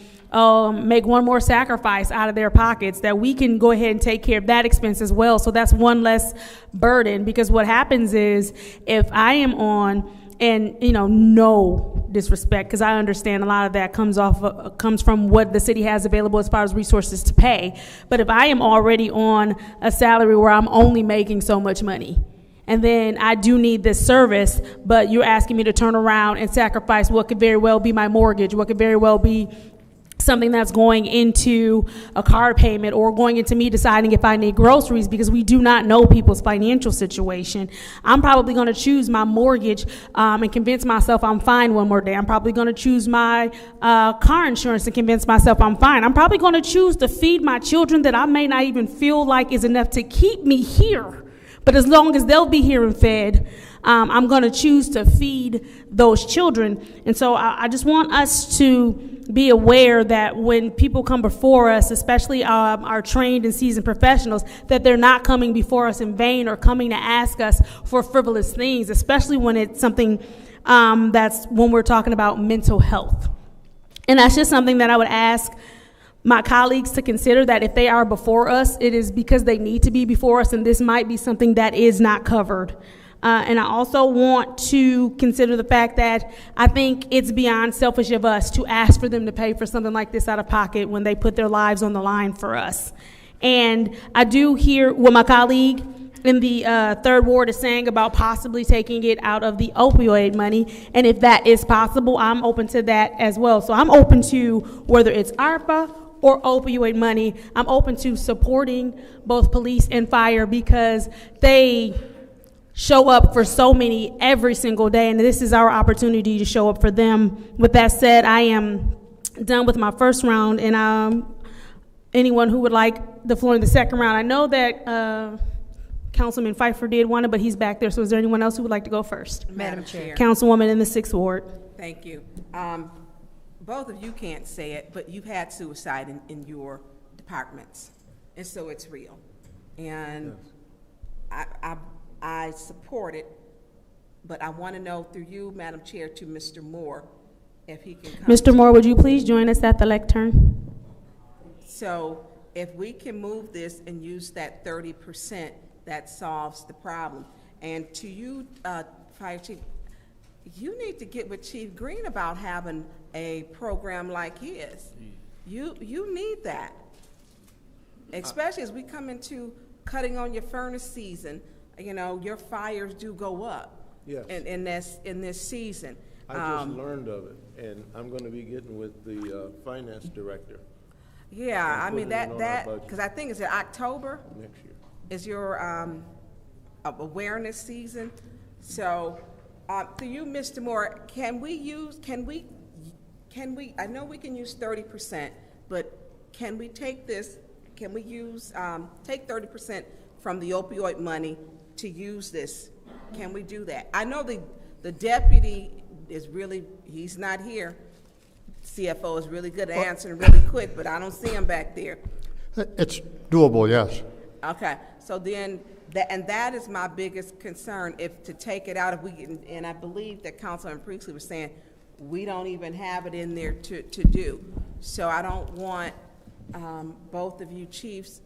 make one more sacrifice out of their pockets, that we can go ahead and take care of that expense as well. So that's one less burden, because what happens is if I am on, and no disrespect, because I understand a lot of that comes from what the city has available as far as resources to pay. But if I am already on a salary where I'm only making so much money, and then I do need this service, but you're asking me to turn around and sacrifice what could very well be my mortgage, what could very well be something that's going into a car payment or going into me deciding if I need groceries, because we do not know people's financial situation. I'm probably going to choose my mortgage and convince myself I'm fine one more day. I'm probably going to choose my car insurance and convince myself I'm fine. I'm probably going to choose to feed my children that I may not even feel like is enough to keep me here. But as long as they'll be here and fed, I'm going to choose to feed those children. And so I just want us to be aware that when people come before us, especially our trained and seasoned professionals, that they're not coming before us in vain or coming to ask us for frivolous things, especially when it's something that's when we're talking about mental health. And that's just something that I would ask my colleagues to consider, that if they are before us, it is because they need to be before us, and this might be something that is not covered. And I also want to consider the fact that I think it's beyond selfish of us to ask for them to pay for something like this out of pocket when they put their lives on the line for us. And I do hear what my colleague in the third ward is saying about possibly taking it out of the opioid money. And if that is possible, I'm open to that as well. So I'm open to whether it's ARPA or opioid money. I'm open to supporting both police and fire because they show up for so many every single day, and this is our opportunity to show up for them. With that said, I am done with my first round, and anyone who would like the floor in the second round. I know that Councilman Pfeiffer did want it, but he's back there, so is there anyone else who would like to go first? Madam Chair. Councilwoman in the 6th Ward. Thank you. Both of you can't say it, but you've had suicide in your departments, and so it's real. And yes. I support it, but I want to know through you, Madam Chair, to Mr. Moore, if he can come. Mr. Moore, would you please join us at the lectern? So if we can move this and use that 30%, that solves the problem. And to you, Fire Chief, you need to get with Chief Green about having a program like his. You need that, especially as we come into cutting on your furnace season. Your fires do go up. Yes. in this season. I just learned of it, and I'm going to be getting with the finance director. Yeah, I mean that because I think it's in October next year. awareness season. So, to you, Mr. Moore, can we, I know we can use 30%, but can we take this, can we use, take 30% from the opioid money to use this? Can we do that? I know the deputy is really, he's not here. CFO is really good at answering really quick, but I don't see him back there. It's doable, yes. Okay, so then, that is my biggest concern, if to take it out, if we can, and I believe that Councilman Priestley was saying, we don't even have it in there to do. So I don't want both of you chiefs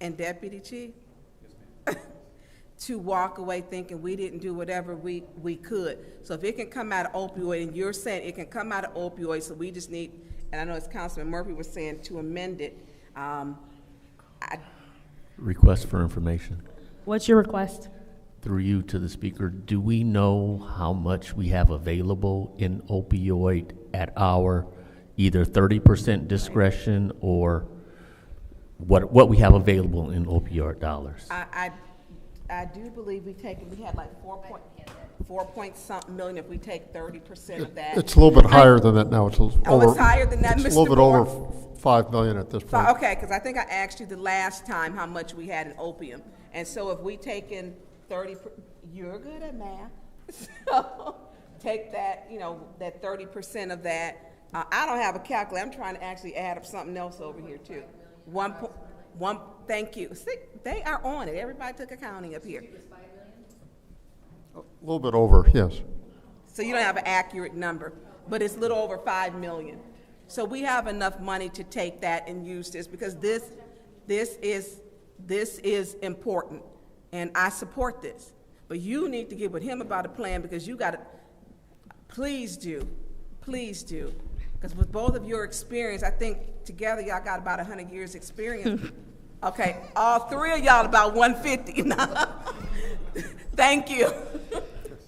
and deputy chief to walk away thinking we didn't do whatever we could. So if it can come out of opioid, and you're saying it can come out of opioid, so we just need, and I know as Councilman Murphy was saying, to amend it. Request for information. What's your request? Through you to the speaker, do we know how much we have available in opioid at our either 30% discretion or what we have available in opioid dollars? I do believe we had like 4 point something million if we take 30% of that. It's a little bit higher than that now. It's it's higher than that, Mr. It's a little bit Moore? over $5 million at this point. Okay, because I think I asked you the last time how much we had in opium. And so if we take in 30, you're good at math. So take that, that 30% of that. I don't have a calculator. I'm trying to actually add up something else over here too. Thank you. See, they are on it. Everybody took accounting up here. A little bit over, yes. So you don't have an accurate number, but it's a little over 5 million. So we have enough money to take that and use this, because this is important, and I support this. But you need to get with him about a plan, because you got to, please do, because with both of your experience, I think together y'all got about 100 years experience. Okay, all three of y'all about 150. Thank you.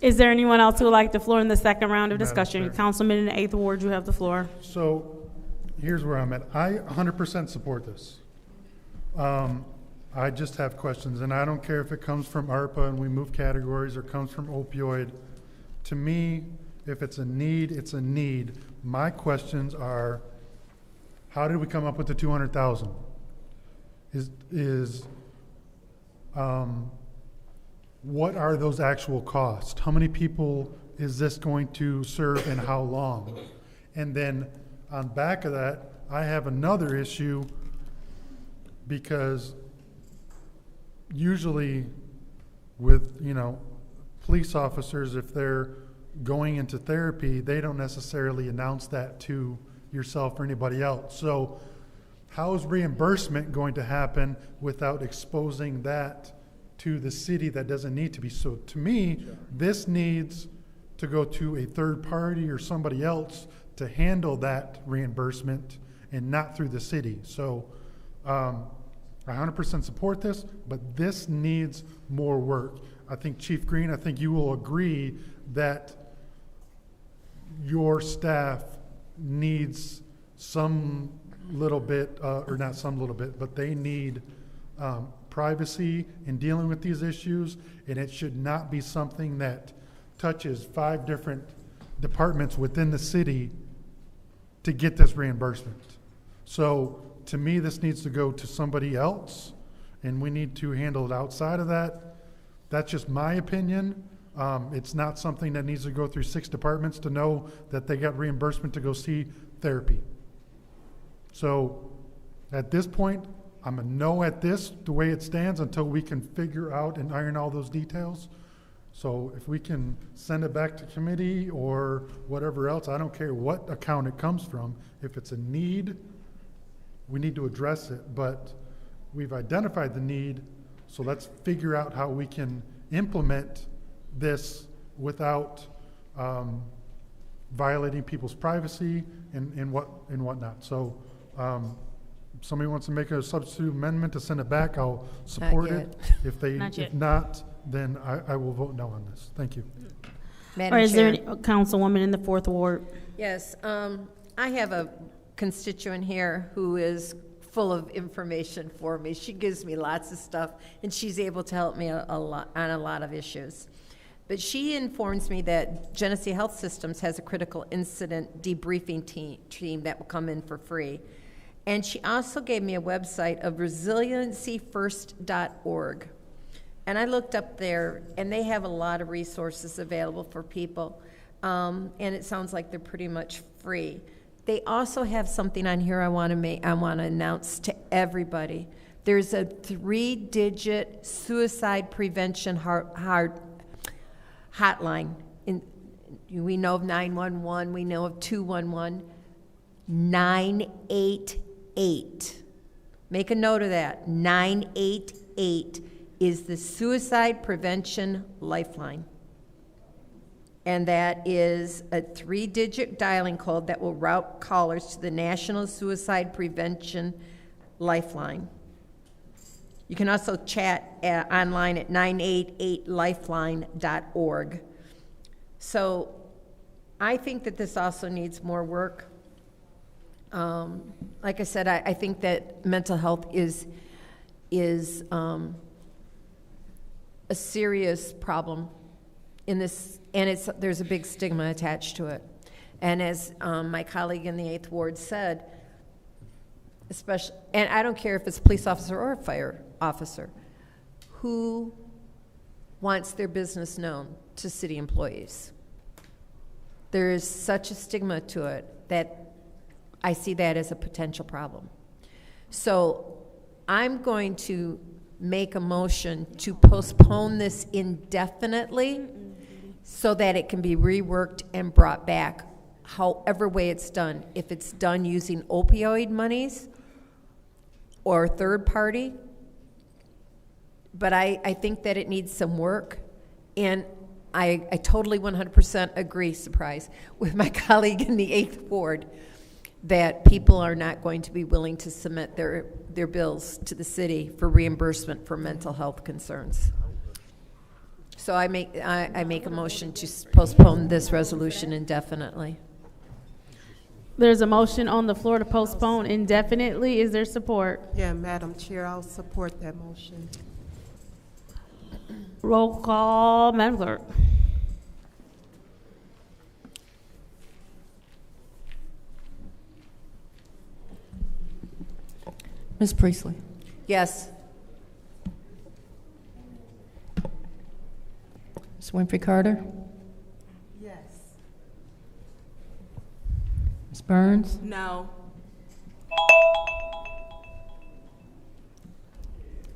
Is there anyone else who would like the floor in the second round of discussion? Councilman in the 8th Ward, you have the floor. So here's where I'm at. I 100% support this. I just have questions, and I don't care if it comes from ARPA and we move categories or comes from opioid. To me, if it's a need, it's a need. My questions are, how did we come up with the 200,000? What are those actual costs? How many people is this going to serve and how long? And then on back of that, I have another issue, because usually with, police officers, if they're going into therapy, they don't necessarily announce that to yourself or anybody else. So how is reimbursement going to happen without exposing that to the city that doesn't need to be? So to me, this needs to go to a third party or somebody else to handle that reimbursement and not through the city. So I 100% support this, but this needs more work. I think Chief Green, I think you will agree that your staff needs some little bit, or not some little bit, but they need privacy in dealing with these issues, and it should not be something that touches 5 different departments within the city to get this reimbursement. So to me, this needs to go to somebody else, and we need to handle it outside of that. That's just my opinion. It's not something that needs to go through 6 departments to know that they got reimbursement to go see therapy. So at this point, I'm a no at this, the way it stands, until we can figure out and iron all those details. So if we can send it back to committee or whatever else, I don't care what account it comes from. If it's a need, we need to address it. But we've identified the need, so let's figure out how we can implement this without violating people's privacy and whatnot. So somebody wants to make a substitute amendment to send it back, I'll support it. If not, then I will vote no on this. Thank you. Madam Or is there Chair. any councilwoman in the 4th Ward? Yes, I have a constituent here who is full of information for me. She gives me lots of stuff, and she's able to help me a lot on a lot of issues. But she informs me that Genesee Health Systems has a critical incident debriefing team that will come in for free. And she also gave me a website of resiliencyfirst.org. And I looked up there, and they have a lot of resources available for people. And it sounds like they're pretty much free. They also have something on here I want to announce to everybody. There's a 3-digit suicide prevention hotline. We know of 911, we know of 211, 988. Make a note of that. 988 is the Suicide Prevention Lifeline. And that is a 3-digit dialing code that will route callers to the National Suicide Prevention Lifeline. You can also chat online at 988lifeline.org. So I think that this also needs more work. Like I said, I think that mental health is a serious problem in this, and there's a big stigma attached to it. And as my colleague in the 8th Ward said, especially, and I don't care if it's a police officer or a fire officer, who wants their business known to city employees? There is such a stigma to it that I see that as a potential problem. So I'm going to make a motion to postpone this indefinitely so that it can be reworked and brought back however way it's done. If it's done using opioid monies or third party, but I think that it needs some work, and I totally 100% agree, surprise, with my colleague in the 8th Ward that people are not going to be willing to submit their bills to the city for reimbursement for mental health concerns. So I make a motion to postpone this resolution indefinitely. There's a motion on the floor to postpone indefinitely. Is there support? Yeah, Madam Chair, I'll support that motion. Roll call, Madam Clerk. Ms. Priestley? Yes. Ms. Winfrey Carter? Yes. Ms. Burns? No.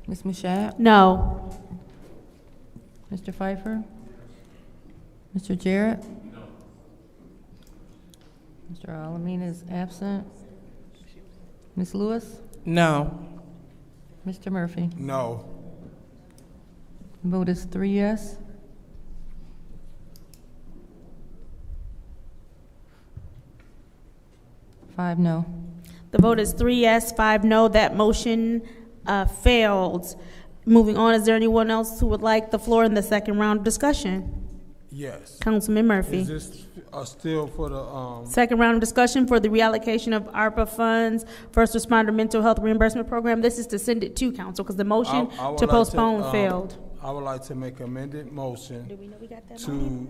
Ms. Mashat? No. Mr. Pfeiffer? Mr. Jarrett? No. Mr. Alameen is absent. Ms. Lewis? No. Mr. Murphy? No. Vote is 3 yes. Five no. The vote is 3 yes, 5 no. That motion failed. Moving on, is there anyone else who would like the floor in the second round of discussion? Yes. Councilman Murphy. Is this still for the Second round of discussion for the reallocation of ARPA funds, First Responder Mental Health Reimbursement Program. This is to send it to council because the motion to postpone failed. I would like to make an amended motion to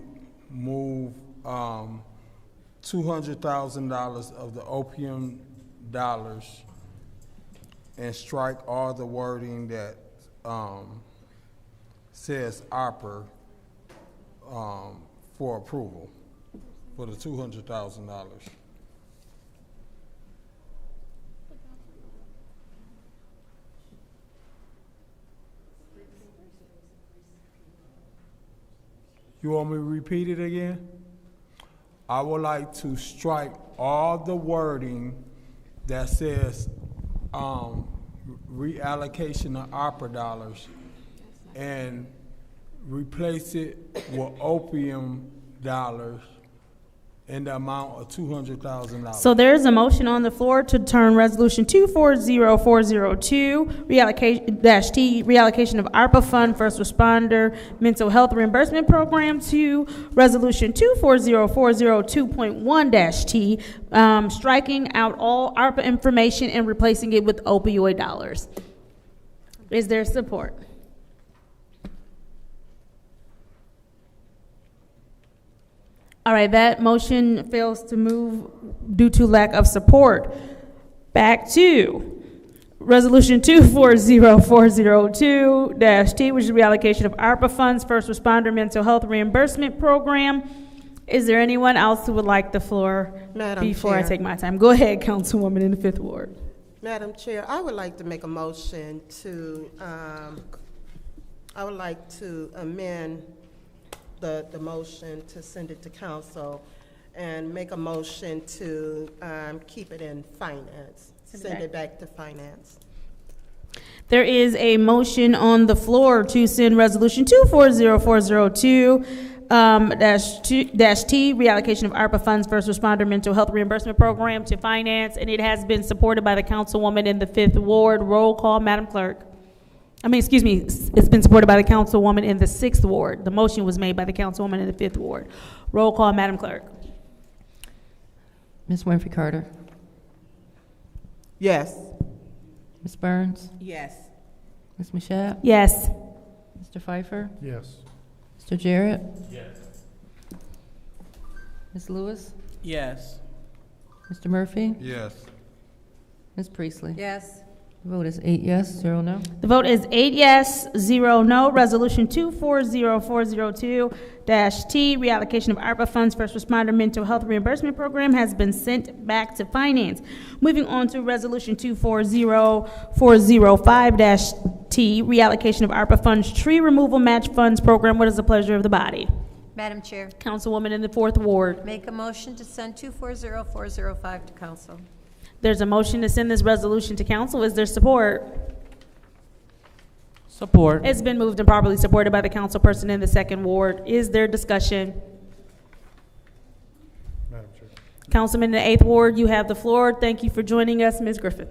move $200,000 of the opium dollars and strike all the wording that says ARPA for approval for the $200,000. You want me to repeat it again? I would like to strike all the wording that says reallocation of ARPA dollars and replace it with opium dollars in the amount of $200,000. So there is a motion on the floor to turn Resolution 240402, reallocation of ARPA Fund First Responder Mental Health Reimbursement Program, to Resolution 240402.1-T, striking out all ARPA information and replacing it with opioid dollars. Is there support? All right, that motion fails to move due to lack of support. Back to Resolution 240402-T, which is reallocation of ARPA funds, First Responder Mental Health Reimbursement Program. Is there anyone else who would like the floor before I take my time? Go ahead, Councilwoman in the 5th Ward. Madam Chair, I would like to make a motion to, amend the motion to send it to council and make a motion to keep it in finance, send it back to finance. There is a motion on the floor to send Resolution 240402 -T, reallocation of ARPA funds, First Responder Mental Health Reimbursement Program, to finance, and it has been supported by the councilwoman in the 5th Ward. Roll call, Madam Clerk. It's been supported by the councilwoman in the 6th Ward. The motion was made by the councilwoman in the 5th Ward. Roll call, Madam Clerk. Ms. Winfrey Carter. Yes. Ms. Burns. Yes. Ms. Mashat. Yes. Mr. Pfeiffer. Yes. Mr. Jarrett. Yes. Ms. Lewis. Yes. Mr. Murphy. Yes. Ms. Priestley. Yes. The vote is 8 yes, 0 no. The vote is 8 yes, 0 no. Resolution 240402-T, reallocation of ARPA funds, First Responder Mental Health Reimbursement Program, has been sent back to finance. Moving on to Resolution 240405-T, reallocation of ARPA funds, Tree Removal Match Funds Program. What is the pleasure of the body? Madam Chair. Councilwoman in the 4th Ward. Make a motion to send 240405 to council. There's a motion to send this resolution to council. Is there support? Support. It's been moved and properly supported by the councilperson in the 2nd Ward. Is there discussion? Madam Chair. Councilman in the 8th Ward, you have the floor. Thank you for joining us, Ms. Griffin.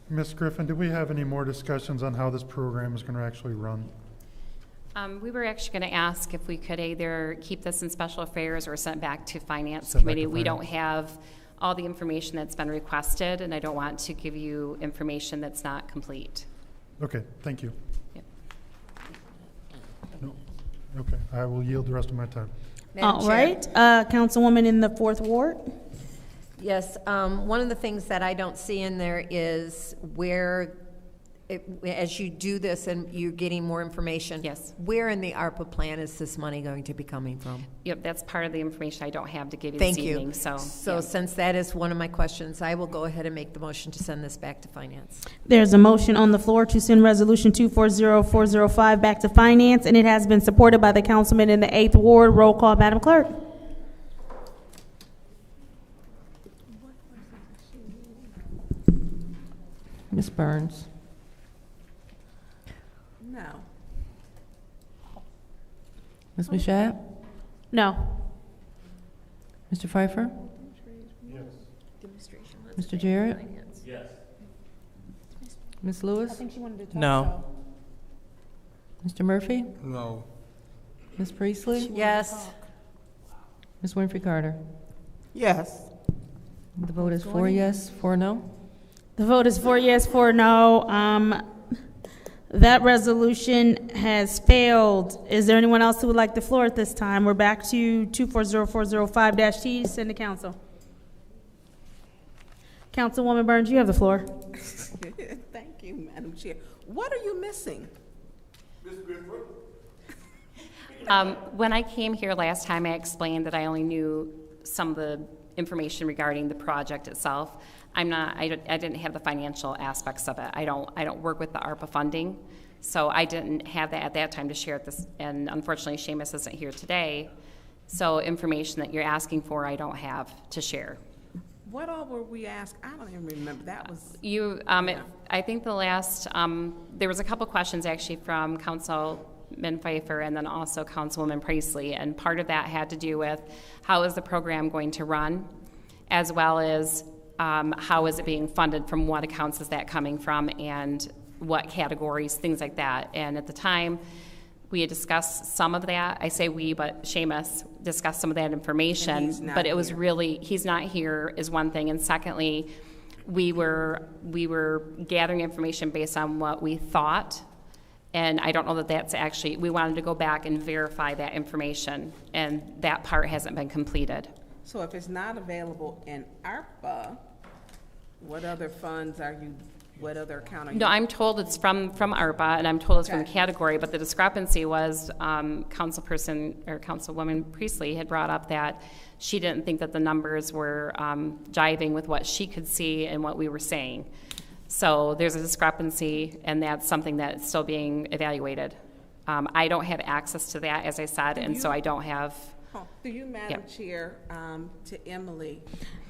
Ms. Griffin, do we have any more discussions on how this program is going to actually run? We were actually going to ask if we could either keep this in special affairs or sent back to finance Sent back committee. to We don't finance. have all the information that's been requested, and I don't want to give you information that's not complete. Okay, thank you. Yep. No. Okay, I will yield the rest of my time. Madam All Chair. right, Councilwoman in the 4th Ward. Yes, one of the things that I don't see in there is where, as you do this and you're getting more information. Yes. Where in the ARPA plan is this money going to be coming from? Yep, that's part of the information I don't have to give you Thank this you. evening. So yeah. Since that is one of my questions, I will go ahead and make the motion to send this back to finance. There's a motion on the floor to send Resolution 240405 back to finance, and it has been supported by the councilman in the 8th Ward. Roll call, Madam Clerk. Ms. Burns. No. Ms. Mashat. No. Mr. Pfeiffer. Mr. Jarrett. Yes. Ms. Lewis. No. Mr. Murphy. No. Ms. Priestley. Yes. Ms. Winfrey Carter. Yes. The vote is 4 yes, 4 no. The vote is 4 yes, 4 no. That resolution has failed. Is there anyone else who would like the floor at this time? We're back to 240405-T, send to council. Councilwoman Burns, you have the floor. Thank you, Madam Chair. What are you missing? When I came here last time, I explained that I only knew some of the information regarding the project itself. I didn't have the financial aspects of it. I don't work with the ARPA funding, so I didn't have that at that time to share this. And unfortunately, Seamus isn't here today, so information that you're asking for, I don't have to share. What all were we asked? I don't even remember. That was I think the last there was a couple questions actually from Council Councilman Pfeiffer and then also Councilwoman Priestley. And part of that had to do with how is the program going to run, as well as how is it being funded, from what accounts is that coming from, and what categories, things like that. And at the time, we had discussed some of that. I say we, but Seamus discussed some of that information. But it was really, he's not here is one thing. And secondly, we were gathering information based on what we thought. And I don't know that that's actually, we wanted to go back and verify that information. And that part hasn't been completed. So if it's not available in ARPA, what other funds are you, what other account are you? No, I'm told it's from ARPA, and I'm told it's from the category, but the discrepancy was Councilperson or Councilwoman Priestley had brought up that she didn't think that the numbers were jiving with what she could see and what we were saying. So there's a discrepancy, and that's something that's still being evaluated. I don't have access to that, as I said, and so I don't have. Through you, Madam Chair, to Emily.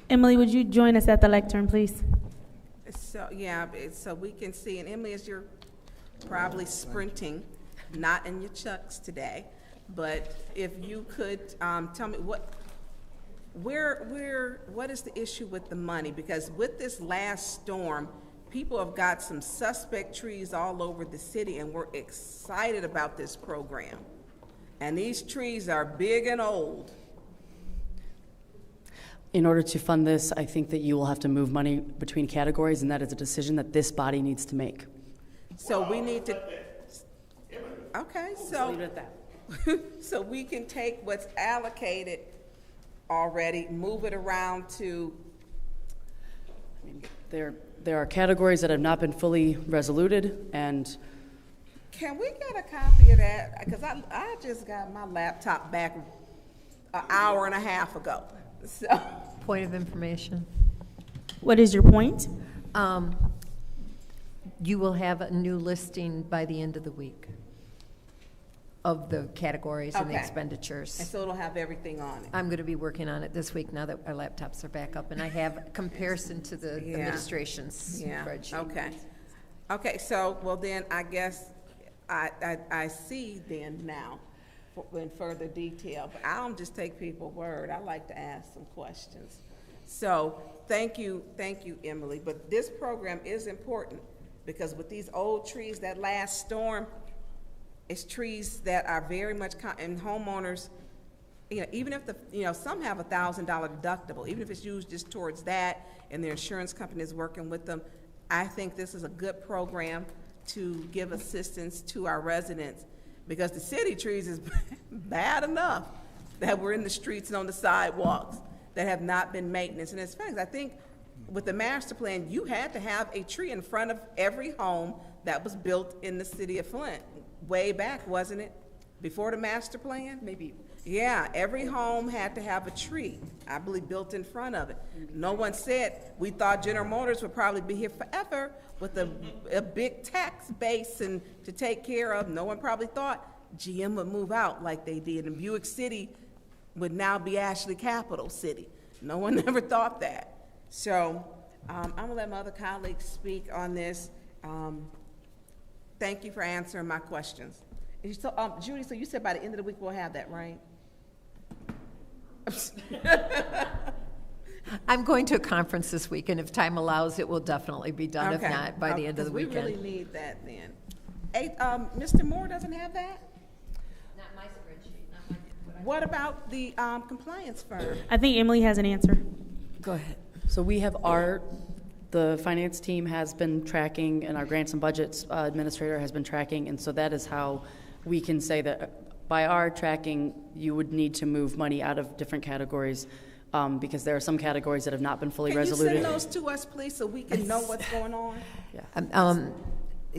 Emily, would you join us at the lectern, please? So, yeah, so we can see, and Emily, as you're probably sprinting, not in your chucks today, but if you could tell me what is the issue with the money? Because with this last storm, people have got some suspect trees all over the city, and we're excited about this program. And these trees are big and old. In order to fund this, I think that you will have to move money between categories, and that is a decision that this body needs to make. So we need to, okay, so, leave it at that. So we can take what's allocated already, move it around to. There are categories that have not been fully resoluted, and Can we get a copy of that? Because I just got my laptop back an hour and a half ago. So. Point of information. What is your point? You will have a new listing by the end of the week of the categories and the expenditures. And so it'll have everything on it. I'm going to be working on it this week now that our laptops are back up, and I have a comparison to the administration's spreadsheet. Okay. Okay, so, well then, I guess I see then now in further detail, but I don't just take people's word. I like to ask some questions. So thank you, Emily. But this program is important because with these old trees, that last storm, it's trees that are very much, and homeowners, even if some have $1,000 deductible, even if it's used just towards that and their insurance company is working with them, I think this is a good program to give assistance to our residents. Because the city trees is bad enough that we're in the streets and on the sidewalks that have not been maintenance. And it's funny, I think with the master plan, you had to have a tree in front of every home that was built in the city of Flint. Way back, wasn't it? Before the master plan? Maybe. Yeah, every home had to have a tree, I believe, built in front of it. No one said, we thought General Motors would probably be here forever with a big tax base and to take care of. No one probably thought GM would move out like they did, and Buick City would now be Ashley Capital City. No one ever thought that. So I'm gonna let my other colleagues speak on this. Thank you for answering my questions. So, Judy, so you said by the end of the week we'll have that, right? I'm going to a conference this week, and if time allows, it will definitely be done. Okay. If not, by the end of the weekend. We really need that then. Hey, Mr. Moore doesn't have that? Not my spreadsheet. What about the compliance firm? I think Emily has an answer. Go ahead. So we have the finance team has been tracking, and our grants and budgets administrator has been tracking, and so that is how we can say that by our tracking, you would need to move money out of different categories because there are some categories that have not been fully resoluted. Can you send those to us, please, so we can know what's going on? Yeah.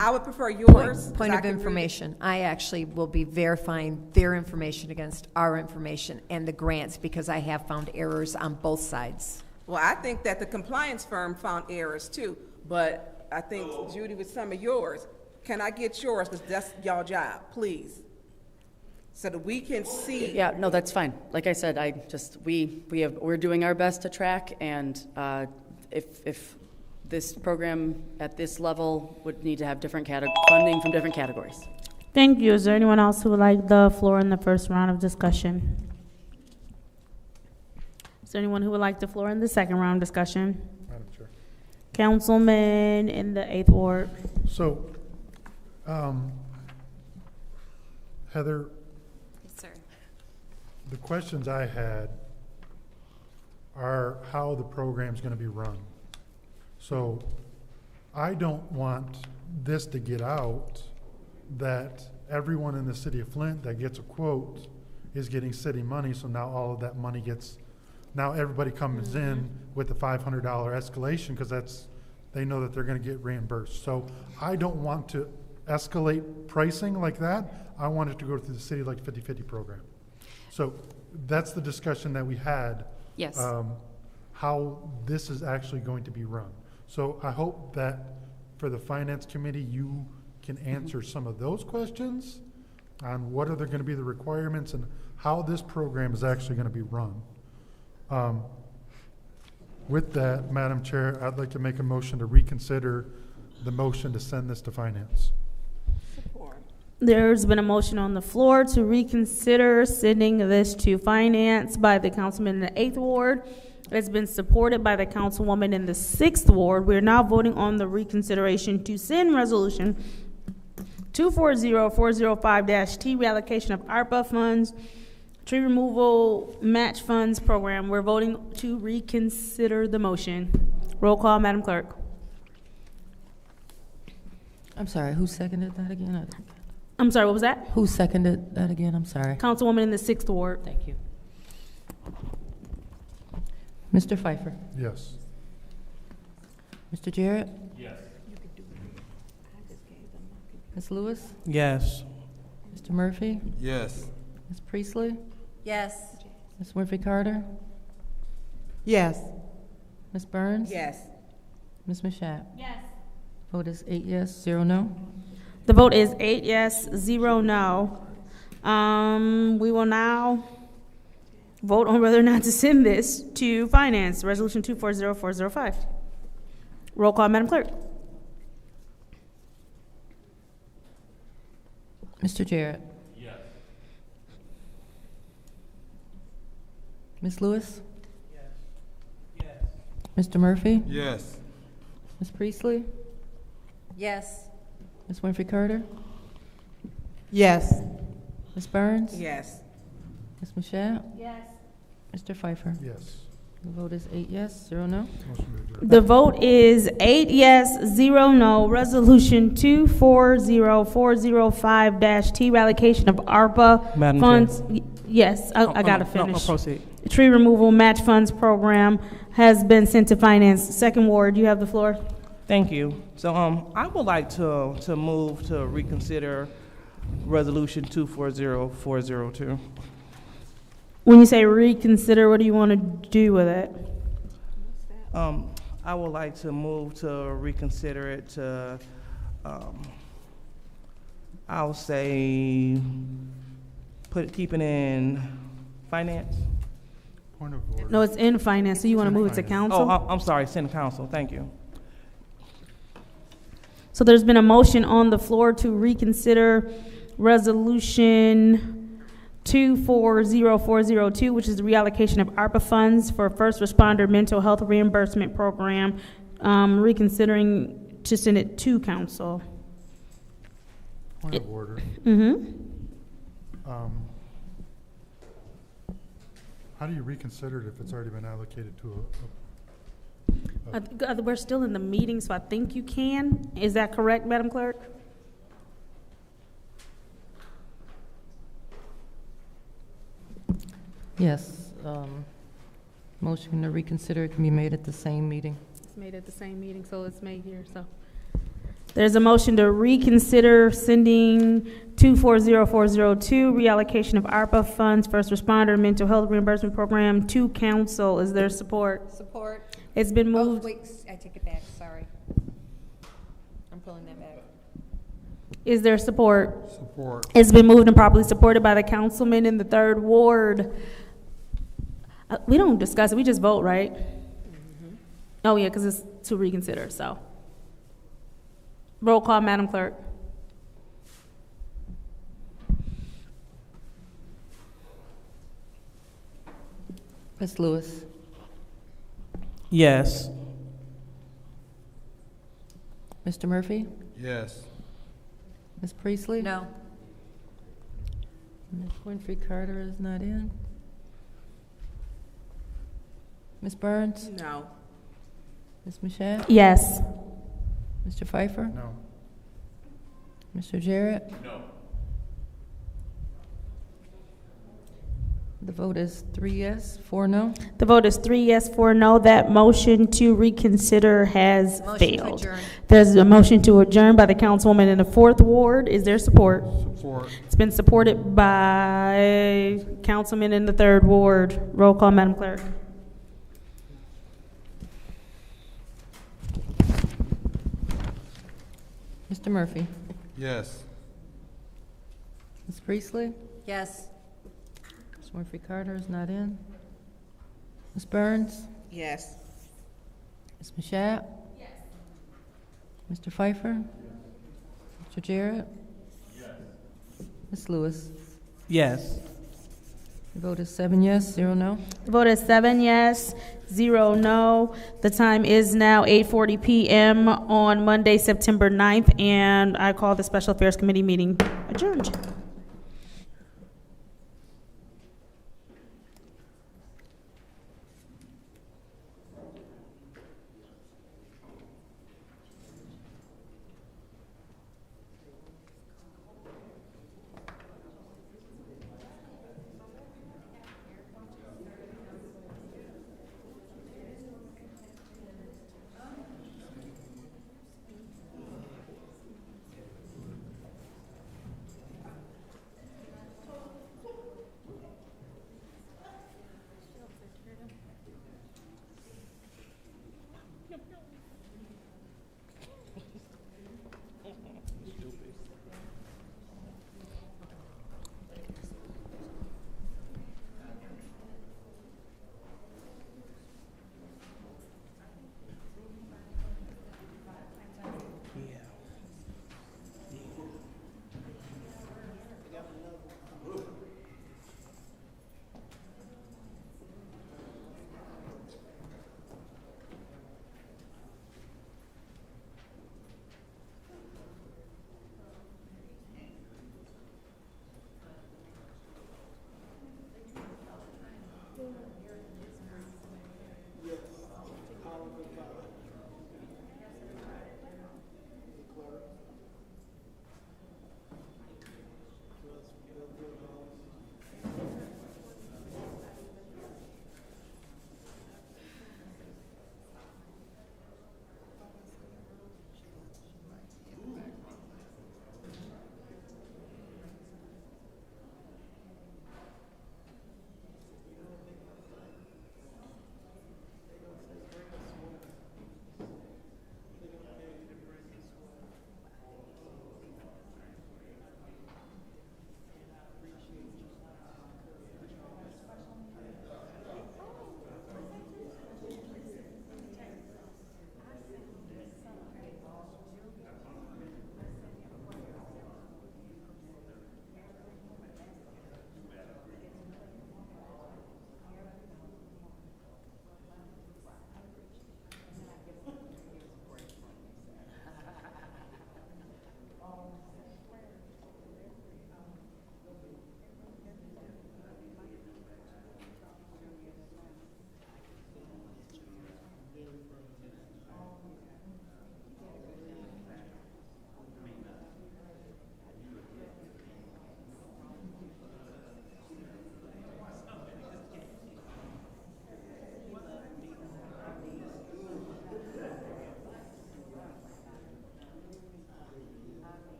I would prefer yours. Point of information. I actually will be verifying their information against our information and the grants because I have found errors on both sides. Well, I think that the compliance firm found errors too, but I think, Judy, with some of yours, can I get yours, because that's y'all job, please, so that we can see. Yeah, no, that's fine. Like I said, we're doing our best to track, and if this program at this level would need to have different funding from different categories. Thank you. Is there anyone else who would like the floor in the first round of discussion? Is there anyone who would like the floor in the second round of discussion? Madam Chair. Councilman in the 8th Ward. So, Heather, Yes, sir. the questions I had are how the program's going to be run. So I don't want this to get out that everyone in the city of Flint that gets a quote is getting city money, so now all of that money gets, now everybody comes in with the $500 escalation because they know that they're going to get reimbursed. So I don't want to escalate pricing like that. I want it to go through the city like 50-50 program. So that's the discussion that we had. Yes. How this is actually going to be run. So I hope that for the finance committee, you can answer some of those questions on what are going to be the requirements and how this program is actually going to be run. With that, Madam Chair, I'd like to make a motion to reconsider the motion to send this to finance. There's been a motion on the floor to reconsider sending this to finance by the councilman in the 8th Ward. It's been supported by the councilwoman in the 6th Ward. We're now voting on the reconsideration to send resolution 240405-T, reallocation of ARPA funds, tree removal match funds program. We're voting to reconsider the motion. Roll call, Madam Clerk. I'm sorry, who seconded that again? I'm sorry, what was that? Who seconded that again? I'm sorry. Councilwoman in the 6th Ward. Thank you. Mr. Pfeiffer? Yes. Mr. Jarrett? Yes. Ms. Lewis? Yes. Mr. Murphy? Yes. Ms. Priestley? Yes. Ms. Winfrey Carter? Yes. Ms. Burns? Yes. Ms. Mashat? Yes. Vote is 8 yes, 0 no. The vote is 8 yes, 0 no. We will now vote on whether or not to send this to finance, resolution 240405. Roll call, Madam Clerk. Mr. Jarrett? Yes. Ms. Lewis? Yes. Mr. Murphy? Yes. Ms. Priestley? Yes. Ms. Winfrey Carter? Yes. Ms. Burns? Yes. Ms. Mashat? Yes. Mr. Pfeiffer? Yes. The vote is 8 yes, 0 no. The vote is 8 yes, 0 no. Resolution 240405-T, reallocation of ARPA Madam funds. Chair. Yes, I gotta finish. No, proceed. Tree removal match funds program has been sent to finance. 2nd Ward, you have the floor. Thank you. So I would like to move to reconsider resolution 240402. When you say reconsider, what do you want to do with it? I would like to move to reconsider it to, I'll say, keep it in finance. Point of order. No, it's in finance, so you want to move it to council? Oh, I'm sorry, send council. Thank you. So there's been a motion on the floor to reconsider resolution 240402, which is the reallocation of ARPA funds for first responder mental health reimbursement program, reconsidering to send it to council. Point of order. How do you reconsider it if it's already been allocated to We're still in the meeting, so I think you can. Is that correct, Madam Clerk? Yes. Motion to reconsider can be made at the same meeting. It's made at the same meeting, so it's made here, so. There's a motion to reconsider sending 240402, reallocation of ARPA funds, first responder mental health reimbursement program to council. Is there support? Support. It's been Oh, moved. wait, I take it back, sorry. I'm pulling that back. Is there support? Support. It's been moved and properly supported by the councilman in the 3rd Ward. We don't discuss it, we just vote, right? Oh, yeah, because it's to reconsider, so. Roll call, Madam Clerk. Ms. Lewis? Yes. Mr. Murphy? Yes. Ms. Priestley? No. Ms. Winfrey Carter is not in. Ms. Burns? No. Ms. Mashat? Yes. Mr. Pfeiffer? No. Mr. Jarrett? No. The vote is 3 yes, 4 no. The vote is 3 yes, 4 no. That motion to reconsider has Motion to failed. adjourn. There's a motion to adjourn by the councilwoman in the 4th Ward. Is there support? Support. It's been supported by councilman in the 3rd Ward. Roll call, Madam Clerk. Mr. Murphy? Yes. Ms. Priestley? Yes. Ms. Winfrey Carter is not in. Ms. Burns? Yes. Ms. Mashat? Yes. Mr. Pfeiffer? Mr. Jarrett? Yes. Ms. Lewis? Yes. The vote is 7 yes, 0 no. The vote is 7 yes, 0 no. The time is now 8:40 p.m. on Monday, September 9th, and I call the Special Affairs Committee meeting adjourned.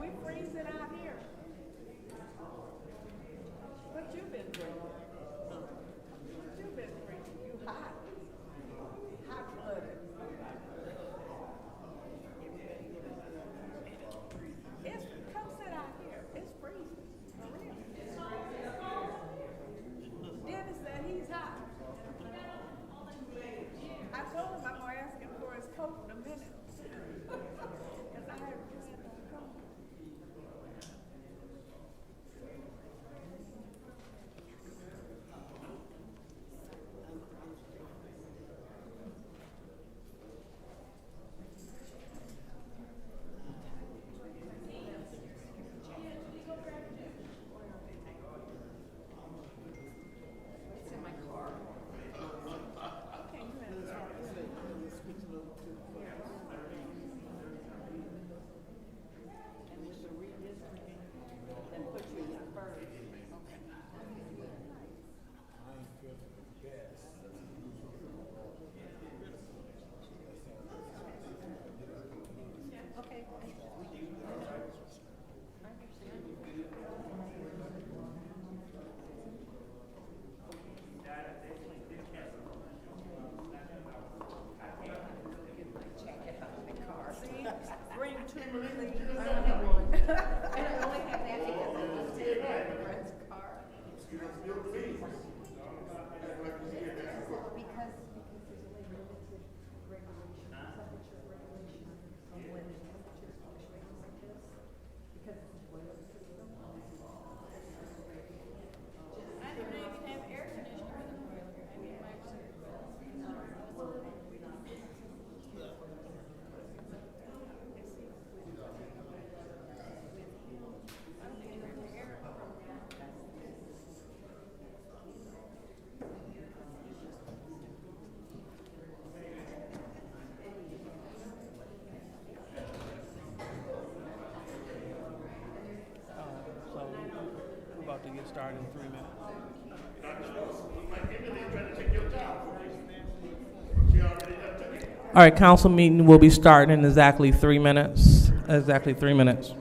We freeze it out here. What you been drinking? What you been drinking? You hot. Hot-blooded. Come sit out here. It's freezing. For real. Dennis said he's hot. I told him I'm gonna ask him for his coat in a minute. Because I haven't planned on coming. Bring two, please. And I only have that because I'm not taking my friend's car. So we're about to get started in 3 minutes. All right, council meeting will be starting in exactly 3 minutes. Exactly 3 minutes.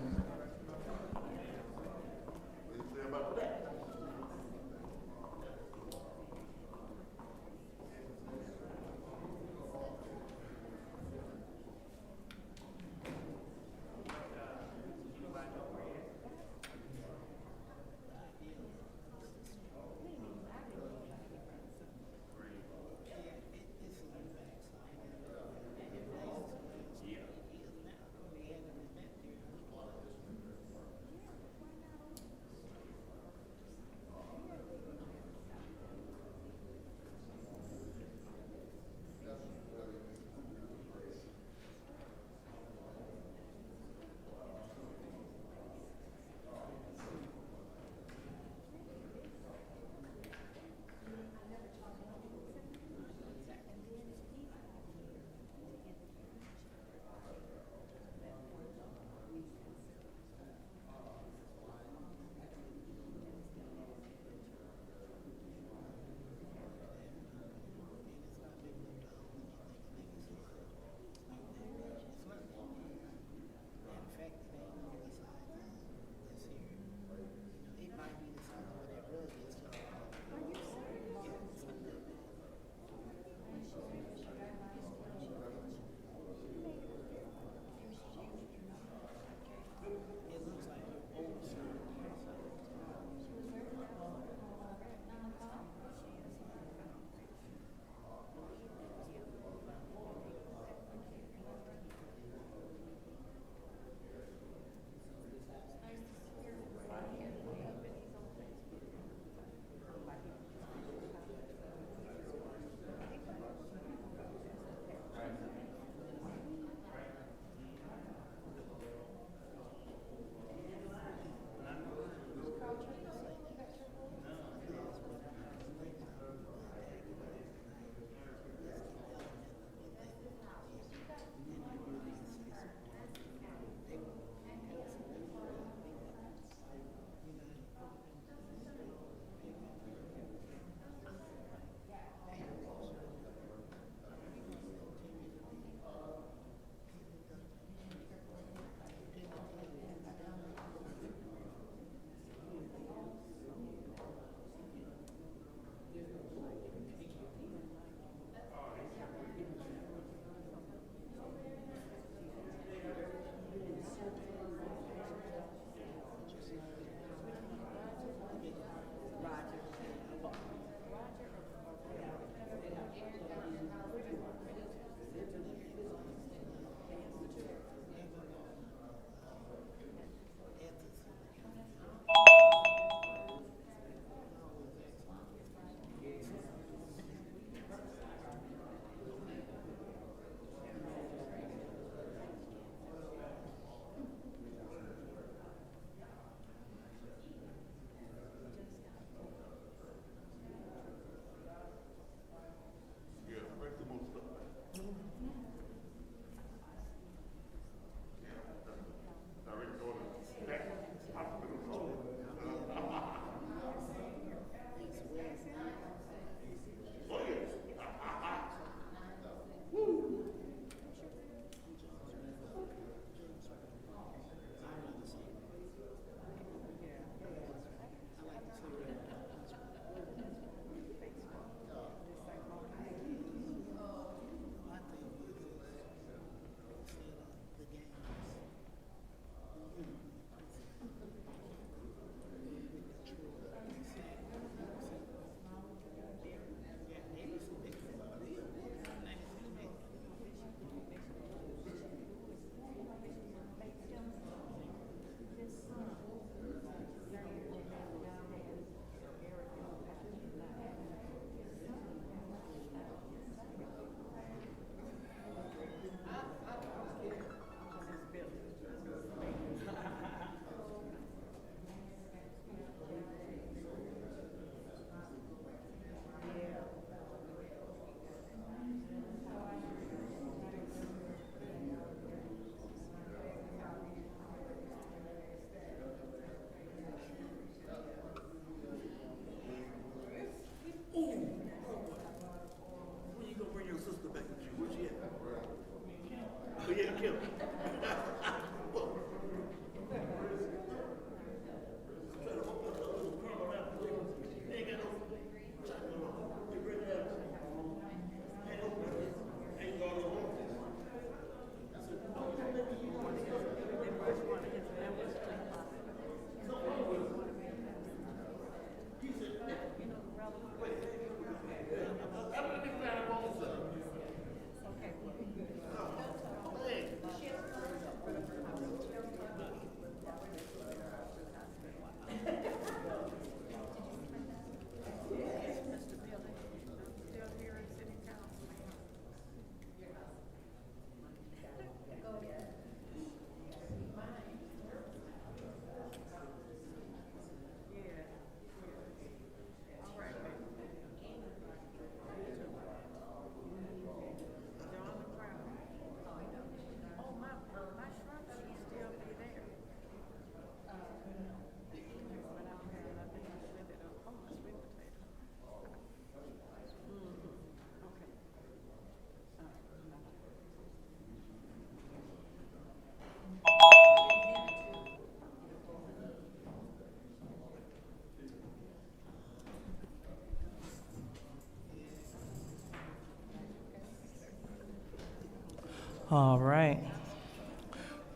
All right.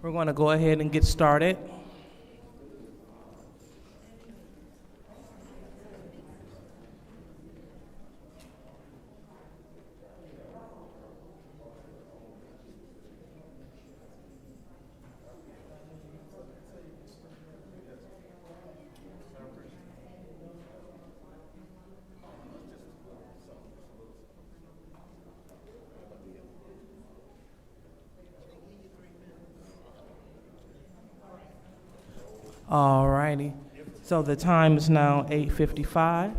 We're going to go ahead and get started. All righty. So the time is now 8:55.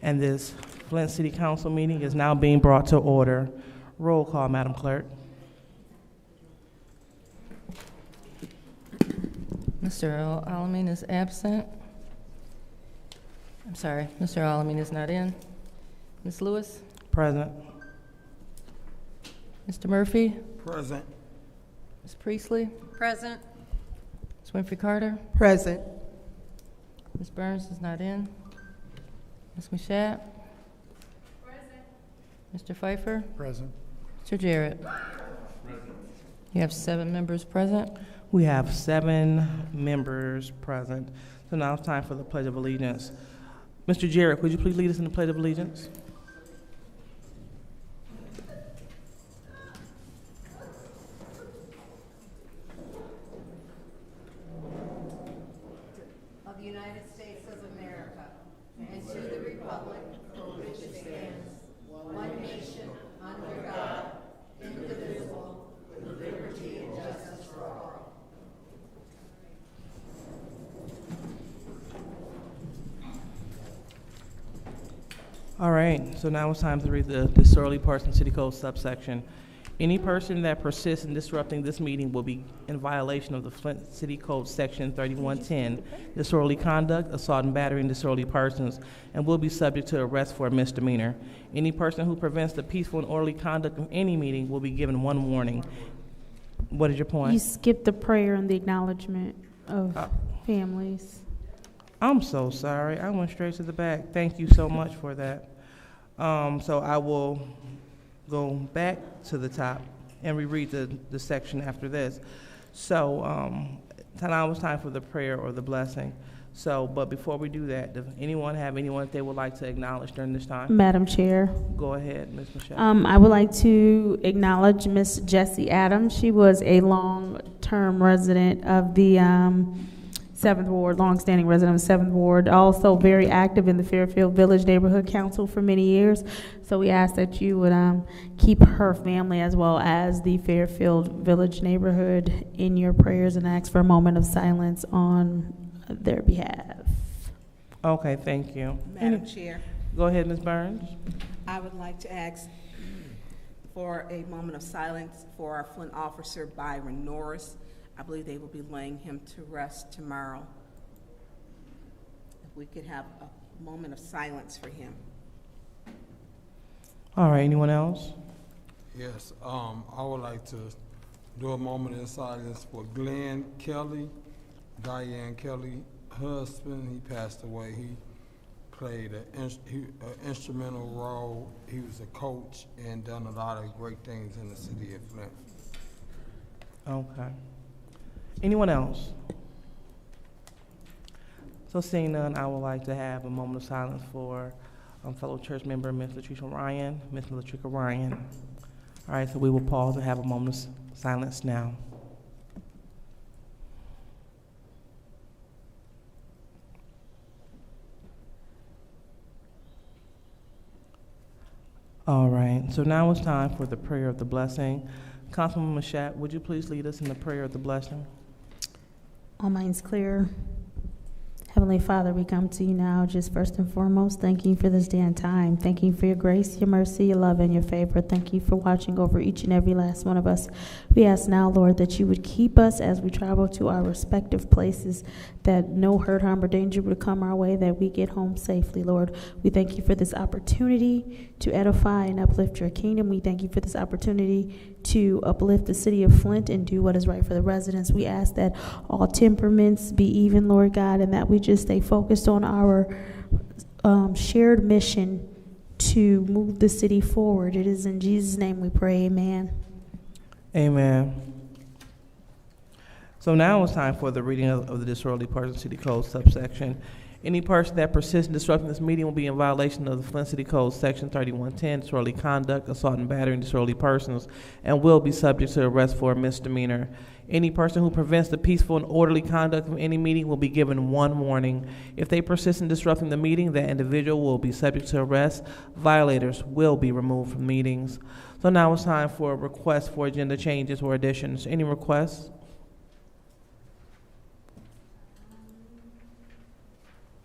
And this Flint City Council meeting is now being brought to order. Roll call, Madam Clerk. Mr. Alamin is absent. I'm sorry, Mr. Alamin is not in. Ms. Lewis? Present. Mr. Murphy? Present. Ms. Priestley? Present. Ms. Winfrey Carter? Present. Ms. Burns is not in. Ms. Mashat? Present. Mr. Pfeiffer? Present. Mr. Jarrett? Present. You have 7 members present. We have 7 members present. So now it's time for the Pledge of Allegiance. Mr. Jarrett, would you please lead us in the Pledge of Allegiance? Of the United States of America, and to the republic for which it stands, one nation, under God, indivisible, with liberty and justice for all. All right, so now it's time to read the disorderly person city code subsection. Any person that persists in disrupting this meeting will be in violation of the Flint City Code Section 3110, disorderly conduct, assault and battery, and disorderly persons, and will be subject to arrest for a misdemeanor. Any person who prevents the peaceful and orderly conduct of any meeting will be given 1 warning. What is your point? You skipped the prayer and the acknowledgement of families. I'm so sorry. I went straight to the back. Thank you so much for that. So I will go back to the top and reread the section after this. So now it's time for the prayer or the blessing. So, but before we do that, does anyone have anyone that they would like to acknowledge during this time? Madam Chair. Go ahead, Ms. Michelle. I would like to acknowledge Miss Jessie Adams. She was a long-term resident of the 7th Ward, long-standing resident of 7th Ward, also very active in the Fairfield Village Neighborhood Council for many years. So we ask that you would keep her family as well as the Fairfield Village neighborhood in your prayers and ask for a moment of silence on their behalf. Okay, thank you. Madam Chair. Go ahead, Ms. Burns. I would like to ask for a moment of silence for our Flint officer, Byron Norris. I believe they will be laying him to rest tomorrow. If we could have a moment of silence for him. All right, anyone else? Yes, I would like to do a moment of silence for Glenn Kelly, Diane Kelly, husband. He passed away. He played an instrumental role. He was a coach and done a lot of great things in the city of Flint. Okay. Anyone else? So seeing none, I would like to have a moment of silence for fellow church member, Ms. Latricia Ryan. Ms. Latricia Ryan. All right, so we will pause and have a moment of silence now. All right, so now it's time for the prayer of the blessing. Councilwoman Mashat, would you please lead us in the prayer of the blessing? All minds clear. Heavenly Father, we come to you now just first and foremost, thanking you for this day and time. Thanking you for your grace, your mercy, your love, and your favor. Thank you for watching over each and every last one of us. We ask now, Lord, that you would keep us as we travel to our respective places, that no hurt, harm, or danger would come our way, that we get home safely, Lord. We thank you for this opportunity to edify and uplift your kingdom. We thank you for this opportunity to uplift the city of Flint and do what is right for the residents. We ask that all temperaments be even, Lord God, and that we just stay focused on our shared mission to move the city forward. It is in Jesus' name we pray, amen. Amen. So now it's time for the reading of the disorderly person city code subsection. Any person that persists in disrupting this meeting will be in violation of the Flint City Code section 3110, disorderly conduct, assault and battery, and disorderly persons, and will be subject to arrest for a misdemeanor. Any person who prevents the peaceful and orderly conduct of any meeting will be given one warning. If they persist in disrupting the meeting, that individual will be subject to arrest. Violators will be removed from meetings. So now it's time for requests for agenda changes or additions. Any requests?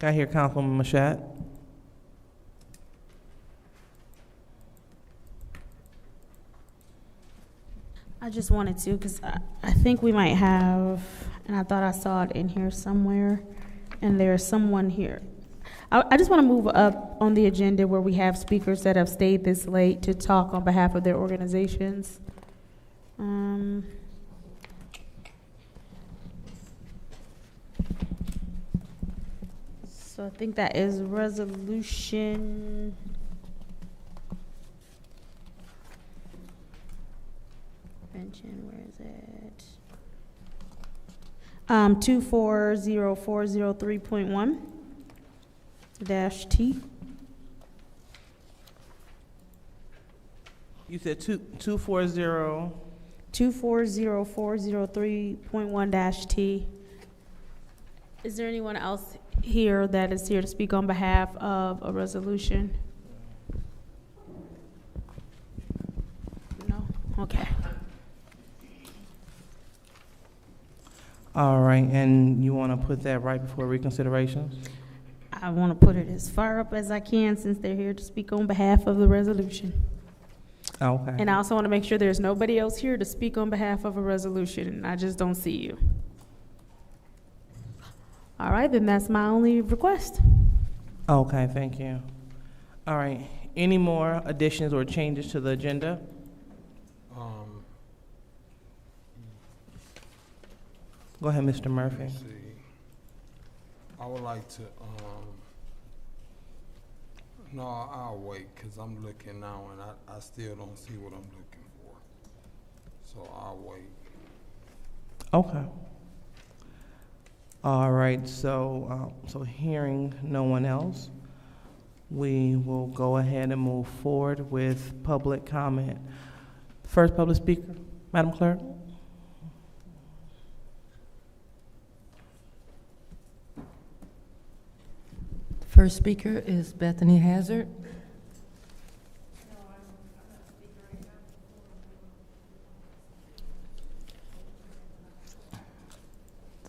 I hear Councilwoman Mashat. I just wanted to, because I think we might have, and I thought I saw it in here somewhere, and there's someone here. I just want to move up on the agenda where we have speakers that have stayed this late to talk on behalf of their organizations. So I think that is resolution. Where is it? 240403.1-T. You said 240. 240403.1-T. Is there anyone else here that is here to speak on behalf of a resolution? No? Okay. All right, and you want to put that right before reconsideration? I want to put it as far up as I can since they're here to speak on behalf of the resolution. Okay. And I also want to make sure there's nobody else here to speak on behalf of a resolution, and I just don't see you. All right, then that's my only request. Okay, thank you. All right, any more additions or changes to the agenda? Go ahead, Mr. Murphy. Let's see. I would like to, no, I'll wait, because I'm looking now and I still don't see what I'm looking for. So I'll wait. Okay. All right, so hearing no one else, we will go ahead and move forward with public comment. First public speaker, Madam Clerk. First speaker is Bethany Hazard.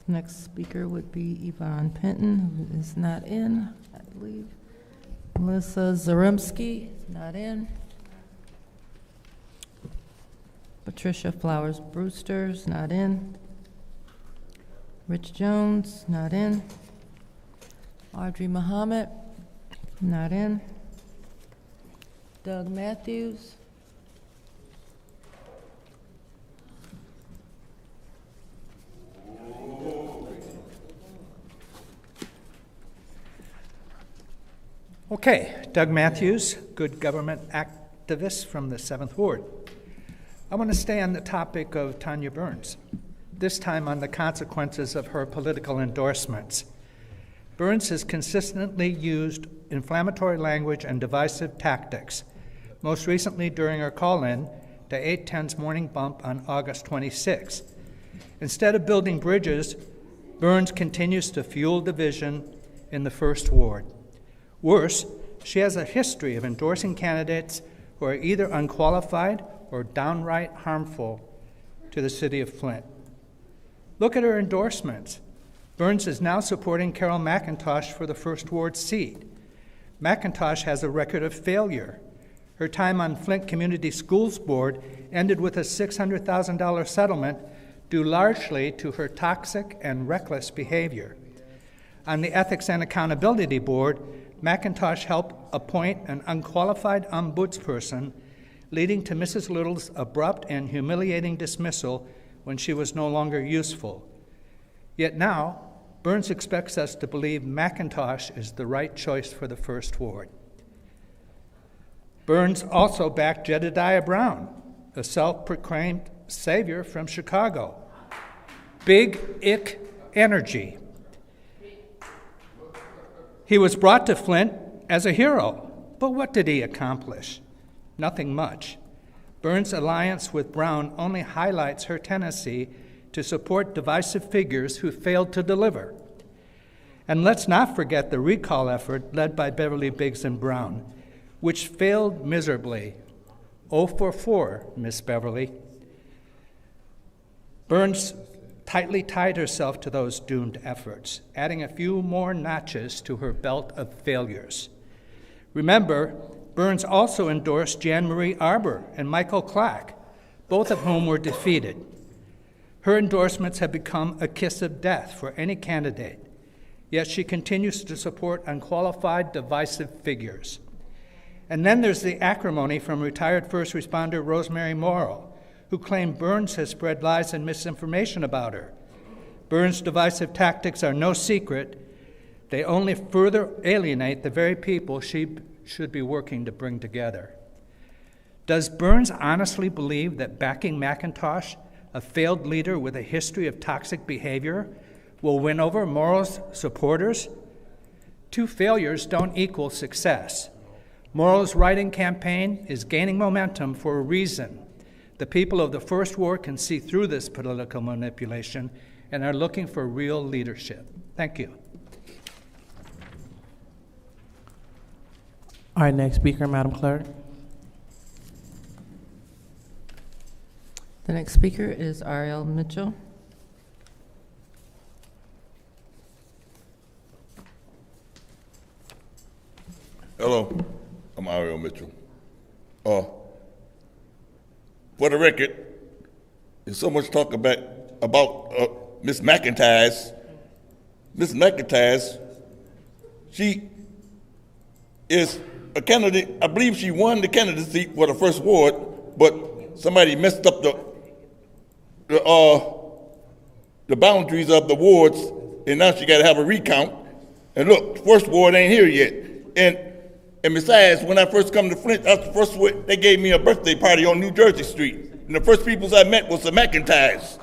The next speaker would be Yvonne Penton, who is not in, I believe. Melissa Zaremski, not in. Patricia Flowers Brewster's not in. Rich Jones, not in. Audrey Muhammad, not in. Doug Matthews. Okay, Doug Matthews, good government activist from the 7th Ward. I want to stay on the topic of Tanya Burns, this time on the consequences of her political endorsements. Burns has consistently used inflammatory language and divisive tactics, most recently during her call-in to 810's morning bump on August 26. Instead of building bridges, Burns continues to fuel division in the 1st Ward. Worse, she has a history of endorsing candidates who are either unqualified or downright harmful to the city of Flint. Look at her endorsements. Burns is now supporting Carol McIntosh for the 1st Ward seat. McIntosh has a record of failure. Her time on Flint Community Schools Board ended with a $600,000 settlement due largely to her toxic and reckless behavior. On the Ethics and Accountability Board, McIntosh helped appoint an unqualified ombudsperson, leading to Mrs. Little's abrupt and humiliating dismissal when she was no longer useful. Yet now, Burns expects us to believe McIntosh is the right choice for the 1st Ward. Burns also backed Jedediah Brown, a self-proclaimed savior from Chicago. Big ick energy. He was brought to Flint as a hero, but what did he accomplish? Nothing much. Burns' alliance with Brown only highlights her tendency to support divisive figures who failed to deliver. And let's not forget the recall effort led by Beverly Biggs and Brown, which failed miserably. 0 for 4, Miss Beverly. Burns tightly tied herself to those doomed efforts, adding a few more notches to her belt of failures. Remember, Burns also endorsed Jan Marie Arbor and Michael Clack, both of whom were defeated. Her endorsements have become a kiss of death for any candidate, yet she continues to support unqualified, divisive figures. And then there's the acrimony from retired first responder Rosemary Morrow, who claimed Burns has spread lies and misinformation about her. Burns' divisive tactics are no secret. They only further alienate the very people she should be working to bring together. Does Burns honestly believe that backing McIntosh, a failed leader with a history of toxic behavior, will win over Morrow's supporters? 2 failures don't equal success. Morrow's writing campaign is gaining momentum for a reason. The people of the First Ward can see through this political manipulation and are looking for real leadership. Thank you. All right, next speaker, Madam Clerk. The next speaker is Ariel Mitchell. Hello, I'm Ariel Mitchell. For the record, there's so much talk about Miss McIntyre. Miss McIntyre, she is a candidate. I believe she won the candidacy for the First Ward, but somebody messed up the boundaries of the wards, and now she got to have a recount. And look, First Ward ain't here yet. And besides, when I first come to Flint, that's the first word, they gave me a birthday party on New Jersey Street. And the first people I met was the McIntyres.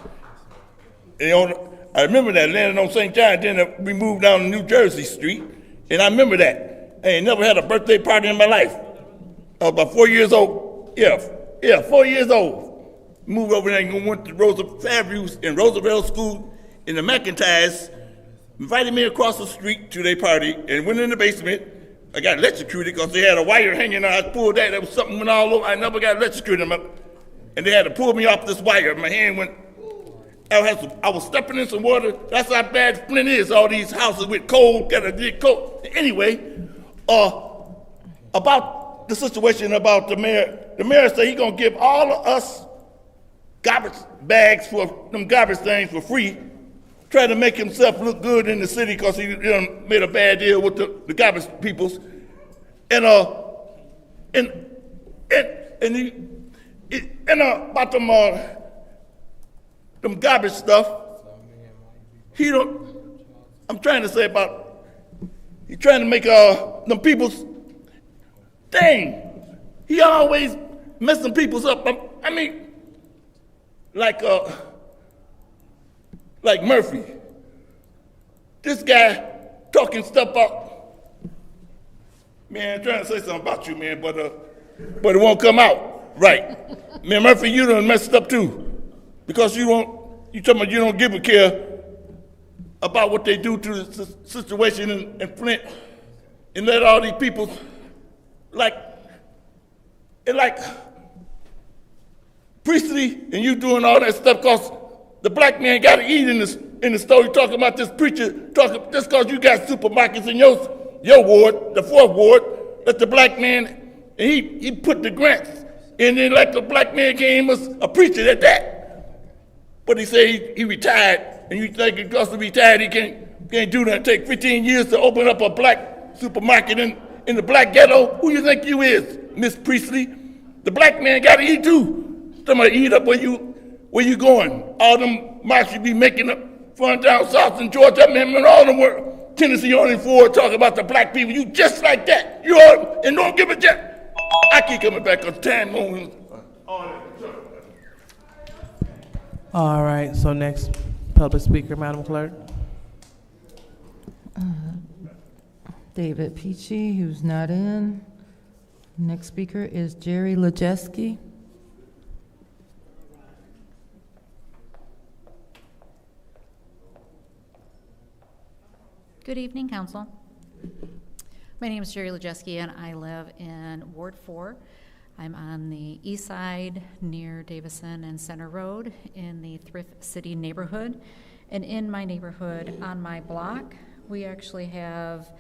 And I remember that, landing on St. John, then we moved down to New Jersey Street, and I remember that. I ain't never had a birthday party in my life. I was about 4 years old. Yeah, 4 years old. Moved over there and went to Fairview in Roosevelt School, and the McIntyres invited me across the street to their party and went in the basement. I got electrocuted because they had a wire hanging out. I pulled that. There was something went all over. I never got electrocuted. And they had to pull me off this wire. My hand went. I was stepping in some water. That's how bad Flint is. All these houses with cold, got to dig cold. Anyway, about the situation about the mayor. The mayor said he's going to give all of us garbage bags for them garbage things for free. Trying to make himself look good in the city because he made a bad deal with the garbage peoples, and about them garbage stuff. I'm trying to say about he trying to make them people's thing. He always messing people's up. I mean, like Murphy. This guy talking stuff up. Man, trying to say something about you, man, but it won't come out right. Man, Murphy, you done messed up too. Because you talking about you don't give a care about what they do to the situation in Flint and let all these people like Priestley and you doing all that stuff because the black man got to eat in the store. You talking about this preacher talking just because you got supermarkets in your ward, the Fourth Ward. Let the black man, and he put the grants, and then like the black man came as a preacher at that. But he said he retired, and you think because he retired he can't do that. Take 15 years to open up a black supermarket in the black ghetto. Who you think you is, Miss Priestley? The black man got to eat too. Somebody eat up where you going? All them marks you be making up front down south in Georgia, and all them were Tennessee only for talking about the black people. You just like that. You all and don't give a jack. I keep coming back on 10 more. All right, so next public speaker, Madam Clerk. David Peachy, who's not in. Next speaker is Jerry Lejeski. Good evening, Council. My name is Jerry Lejeski, and I live in Ward 4. I'm on the east side near Davison and Center Road in the Thrift City neighborhood. And in my neighborhood, on my block, we actually have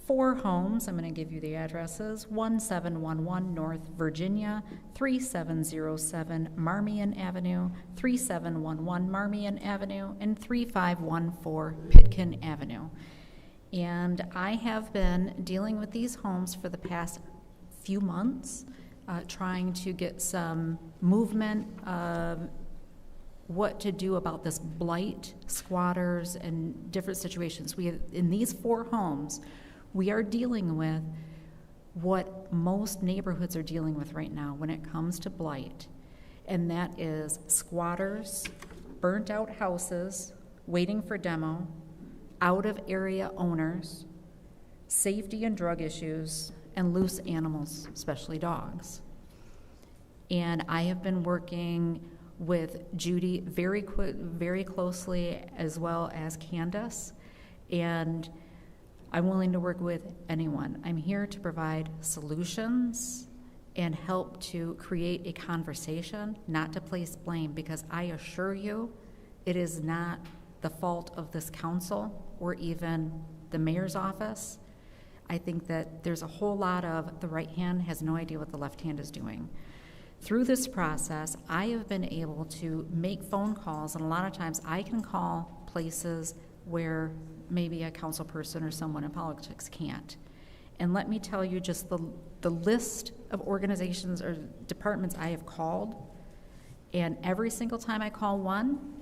4 homes. I'm going to give you the addresses: 1711 North Virginia, 3707 Marmion Avenue, 3711 Marmion Avenue, and 3514 Pitkin Avenue. And I have been dealing with these homes for the past few months, trying to get some movement of what to do about this blight, squatters, and different situations. In these 4 homes, we are dealing with what most neighborhoods are dealing with right now when it comes to blight, and that is squatters, burnt out houses, waiting for demo, out-of-area owners, safety and drug issues, and loose animals, especially dogs. And I have been working with Judy very closely, as well as Candace, and I'm willing to work with anyone. I'm here to provide solutions and help to create a conversation, not to place blame, because I assure you it is not the fault of this council or even the mayor's office. I think that there's a whole lot of the right hand has no idea what the left hand is doing. Through this process, I have been able to make phone calls, and a lot of times I can call places where maybe a council person or someone in politics can't. And let me tell you just the list of organizations or departments I have called, and every single time I call one,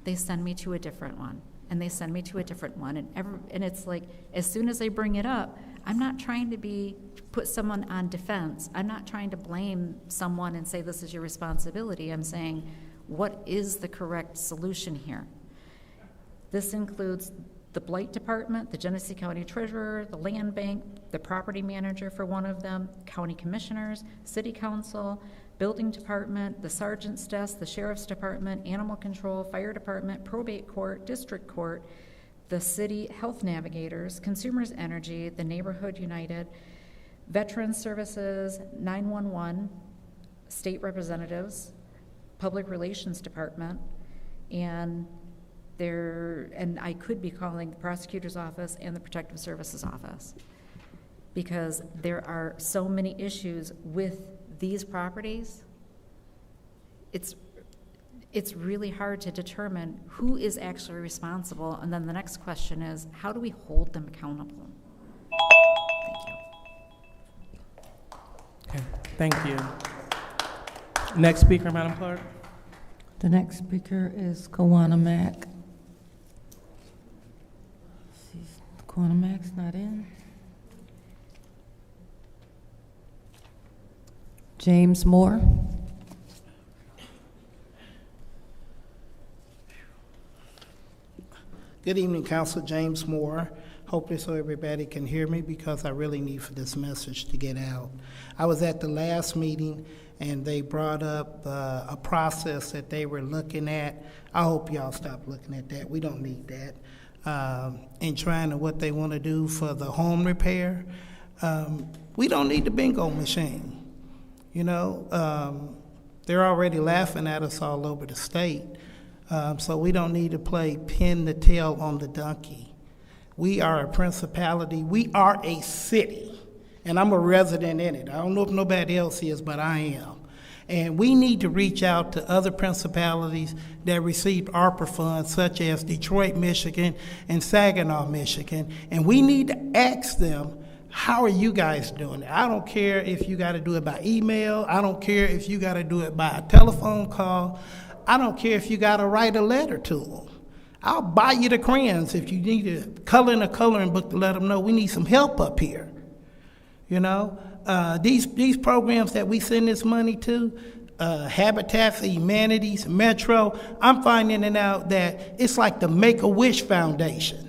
they send me to a different one, and they send me to a different one, and it's like, as soon as they bring it up, I'm not trying to put someone on defense. I'm not trying to blame someone and say this is your responsibility. I'm saying, what is the correct solution here? This includes the Blight Department, the Genesee County Treasurer, the Land Bank, the property manager for one of them, county commissioners, city council, building department, the sergeant's desk, the sheriff's department, animal control, fire department, probate court, district court, the city health navigators, consumers energy, the neighborhood united, veterans services, 911, state representatives, public relations department, and I could be calling the prosecutor's office and the protective services office, because there are so many issues with these properties. It's really hard to determine who is actually responsible, and then the next question is, how do we hold them accountable? Okay, thank you. Next speaker, Madam Clerk. The next speaker is Kawana Mack. Kawana Mack's not in. James Moore. Good evening, Council. James Moore. Hopefully so everybody can hear me, because I really need for this message to get out. I was at the last meeting and they brought up a process that they were looking at. I hope y'all stop looking at that. We don't need that. And trying to what they want to do for the home repair. We don't need the bingo machine. You know, they're already laughing at us all over the state. So we don't need to play pin the tail on the donkey. We are a principality. We are a city, and I'm a resident in it. I don't know if nobody else is, but I am. And we need to reach out to other principalities that received ARPA funds, such as Detroit, Michigan, and Saginaw, Michigan. And we need to ask them, how are you guys doing it? I don't care if you got to do it by email. I don't care if you got to do it by a telephone call. I don't care if you got to write a letter to them. I'll buy you the crayons if you need to color in a coloring book to let them know we need some help up here. You know, these programs that we send this money to, Habitat for Humanities, Metro, I'm finding out that it's like the Make-A-Wish Foundation.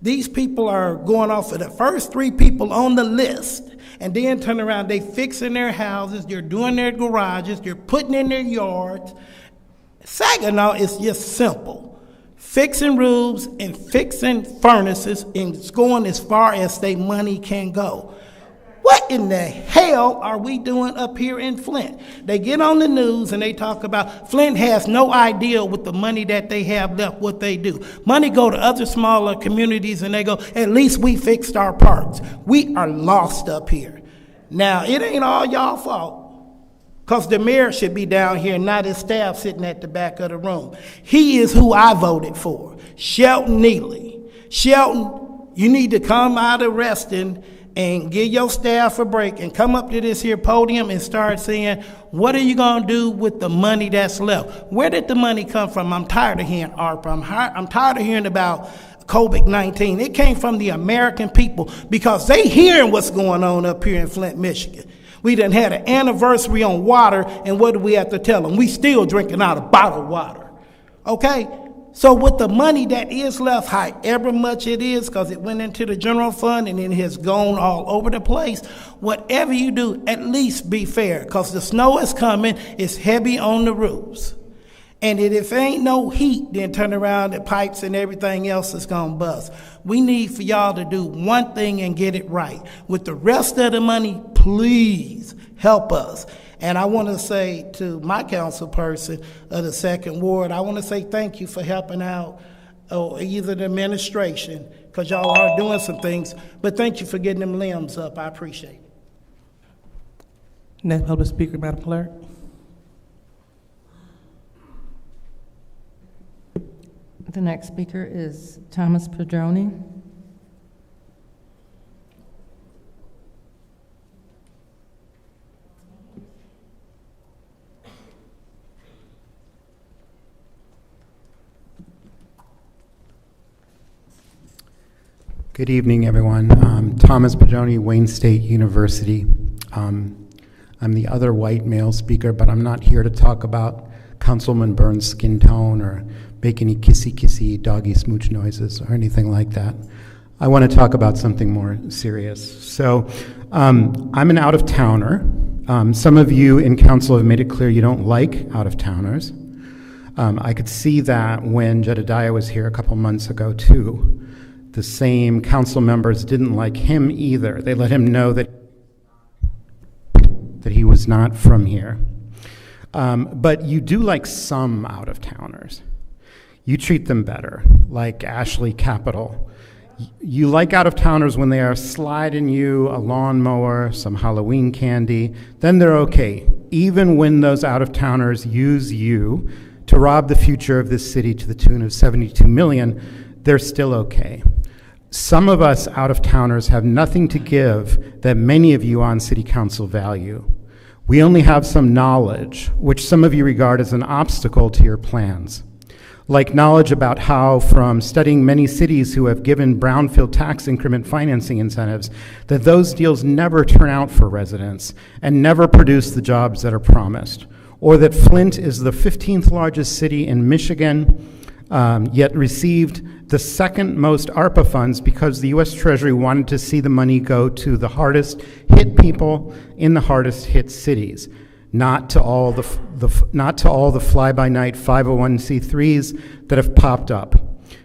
These people are going off of the first 3 people on the list, and then turn around, they fixing their houses, they're doing their garages, they're putting in their yards. Saginaw is just simple. Fixing roofs and fixing furnaces, and it's going as far as their money can go. What in the hell are we doing up here in Flint? They get on the news and they talk about Flint has no idea with the money that they have left, what they do. Money go to other smaller communities and they go, at least we fixed our parks. We are lost up here. Now, it ain't all y'all fault, because the mayor should be down here, not his staff sitting at the back of the room. He is who I voted for, Shelton Neely. Shelton, you need to come out of resting and give your staff a break and come up to this here podium and start saying, what are you going to do with the money that's left? Where did the money come from? I'm tired of hearing ARPA. I'm tired of hearing about COVID-19. It came from the American people, because they hearing what's going on up here in Flint, Michigan. We done had an anniversary on water, and what do we have to tell them? We still drinking out of bottled water, okay? So with the money that is left, however much it is, because it went into the general fund and it has gone all over the place, whatever you do, at least be fair, because the snow is coming, it's heavy on the roofs. And if ain't no heat, then turn around, the pipes and everything else is going to bust. We need for y'all to do one thing and get it right. With the rest of the money, please help us. And I want to say to my council person of the 2nd Ward, I want to say thank you for helping out either the administration, because y'all are doing some things, but thank you for getting them limbs up. I appreciate it. Next public speaker, Madam Clerk. The next speaker is Thomas Padroni. Good evening, everyone. Thomas Padroni, Wayne State University. I'm the other white male speaker, but I'm not here to talk about Councilman Burns' skin tone or make any kissy-kissy doggy smooch noises or anything like that. I want to talk about something more serious. So I'm an out-of-towner. Some of you in council have made it clear you don't like out-of-towners. I could see that when Jedediah was here a couple months ago, too. The same council members didn't like him either. They let him know that he was not from here. But you do like some out-of-towners. You treat them better, like Ashley Capital. You like out-of-towners when they are sliding you a lawnmower, some Halloween candy, then they're okay. Even when those out-of-towners use you to rob the future of this city to the tune of $72 million, they're still okay. Some of us out-of-towners have nothing to give that many of you on city council value. We only have some knowledge, which some of you regard as an obstacle to your plans. Like knowledge about how, from studying many cities who have given brownfield tax increment financing incentives, that those deals never turn out for residents and never produce the jobs that are promised. Or that Flint is the 15th largest city in Michigan, yet received the 2nd most ARPA funds because the U.S. Treasury wanted to see the money go to the hardest hit people in the hardest hit cities, not to all the fly-by-night 501c3s that have popped up.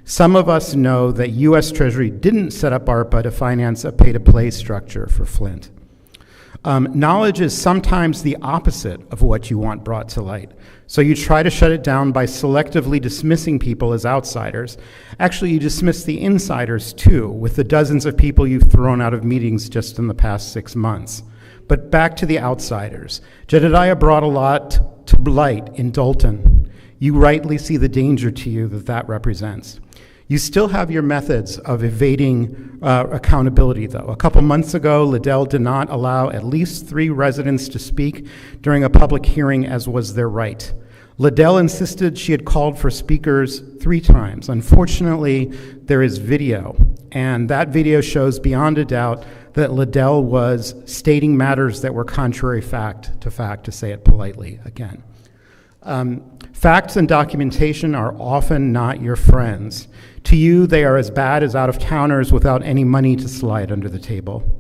Some of us know that U.S. Treasury didn't set up ARPA to finance a pay-to-play structure for Flint. Knowledge is sometimes the opposite of what you want brought to light. So you try to shut it down by selectively dismissing people as outsiders. Actually, you dismiss the insiders too, with the dozens of people you've thrown out of meetings just in the past 6 months. But back to the outsiders. Jedediah brought a lot to light in Dalton. You rightly see the danger to you that represents. You still have your methods of evading accountability, though. A couple months ago, Liddell did not allow at least 3 residents to speak during a public hearing, as was their right. Liddell insisted she had called for speakers 3 times. Unfortunately, there is video, and that video shows beyond a doubt that Liddell was stating matters that were contrary to fact, to say it politely again. Facts and documentation are often not your friends. To you, they are as bad as out-of-towners without any money to slide under the table.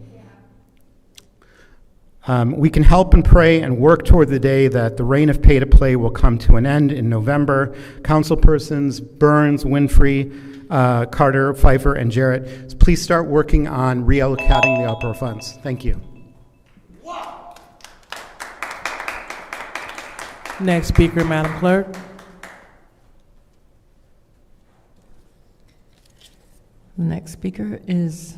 We can help and pray and work toward the day that the reign of pay-to-play will come to an end in November. Councilpersons Burns, Winfrey, Carter, Pfeiffer, and Jarrett, please start working on reallocating the opera funds. Thank you. Next speaker, Madam Clerk. The next speaker is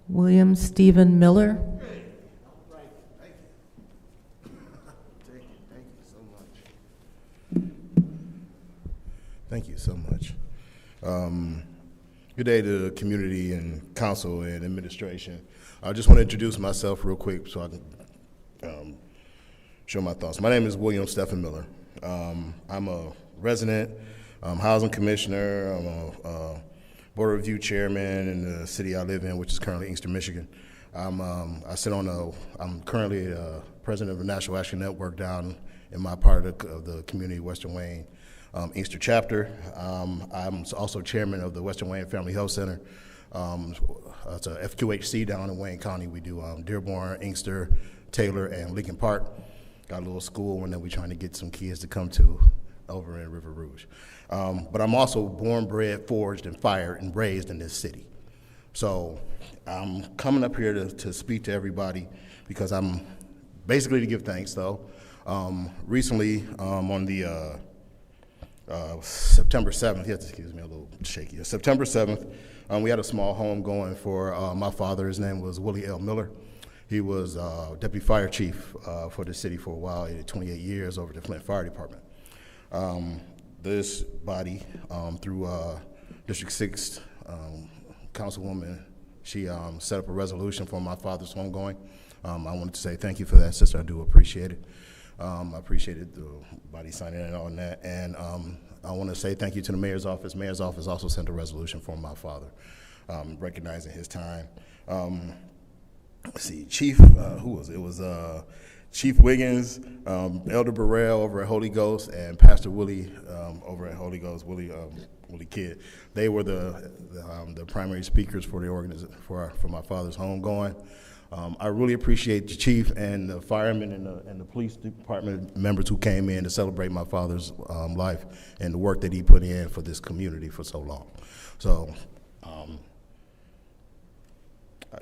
William Stephen Miller. Thank you so much. Good day to the community and council and administration. I just want to introduce myself real quick so I can show my thoughts. My name is William Stephen Miller. I'm a resident, housing commissioner. I'm a board review chairman in the city I live in, which is currently Inkster, Michigan. I'm currently president of the National Action Network down in my part of the community, Western Wayne. Inkster chapter. I'm also chairman of the Western Wayne Family Health Center. It's a FQHC down in Wayne County. We do Dearborn, Inkster, Taylor, and Lincoln Park. Got a little school and then we're trying to get some kids to come to over in River Rouge. But I'm also born, bred, forged, and fired and raised in this city. So I'm coming up here to speak to everybody because I'm basically to give thanks though. Recently on the September 7th, yes, excuse me, a little shaky. September 7th, we had a small home going for my father. His name was Willie L. Miller. He was deputy fire chief for the city for a while, 28 years over the Flint Fire Department. This body, through District 6 Councilwoman, she set up a resolution for my father's homegoing. I wanted to say thank you for that, sister. I do appreciate it. I appreciated the body signing in on that. And I want to say thank you to the mayor's office. Mayor's office also sent a resolution for my father, recognizing his time. Let's see, Chief, who was it? It was Chief Wiggins, Elder Burrell over at Holy Ghost, and Pastor Willie over at Holy Ghost, Willie Kidd. They were the primary speakers for the for my father's homegoing. I really appreciate the chief and the firemen and the police department members who came in to celebrate my father's life and the work that he put in for this community for so long. So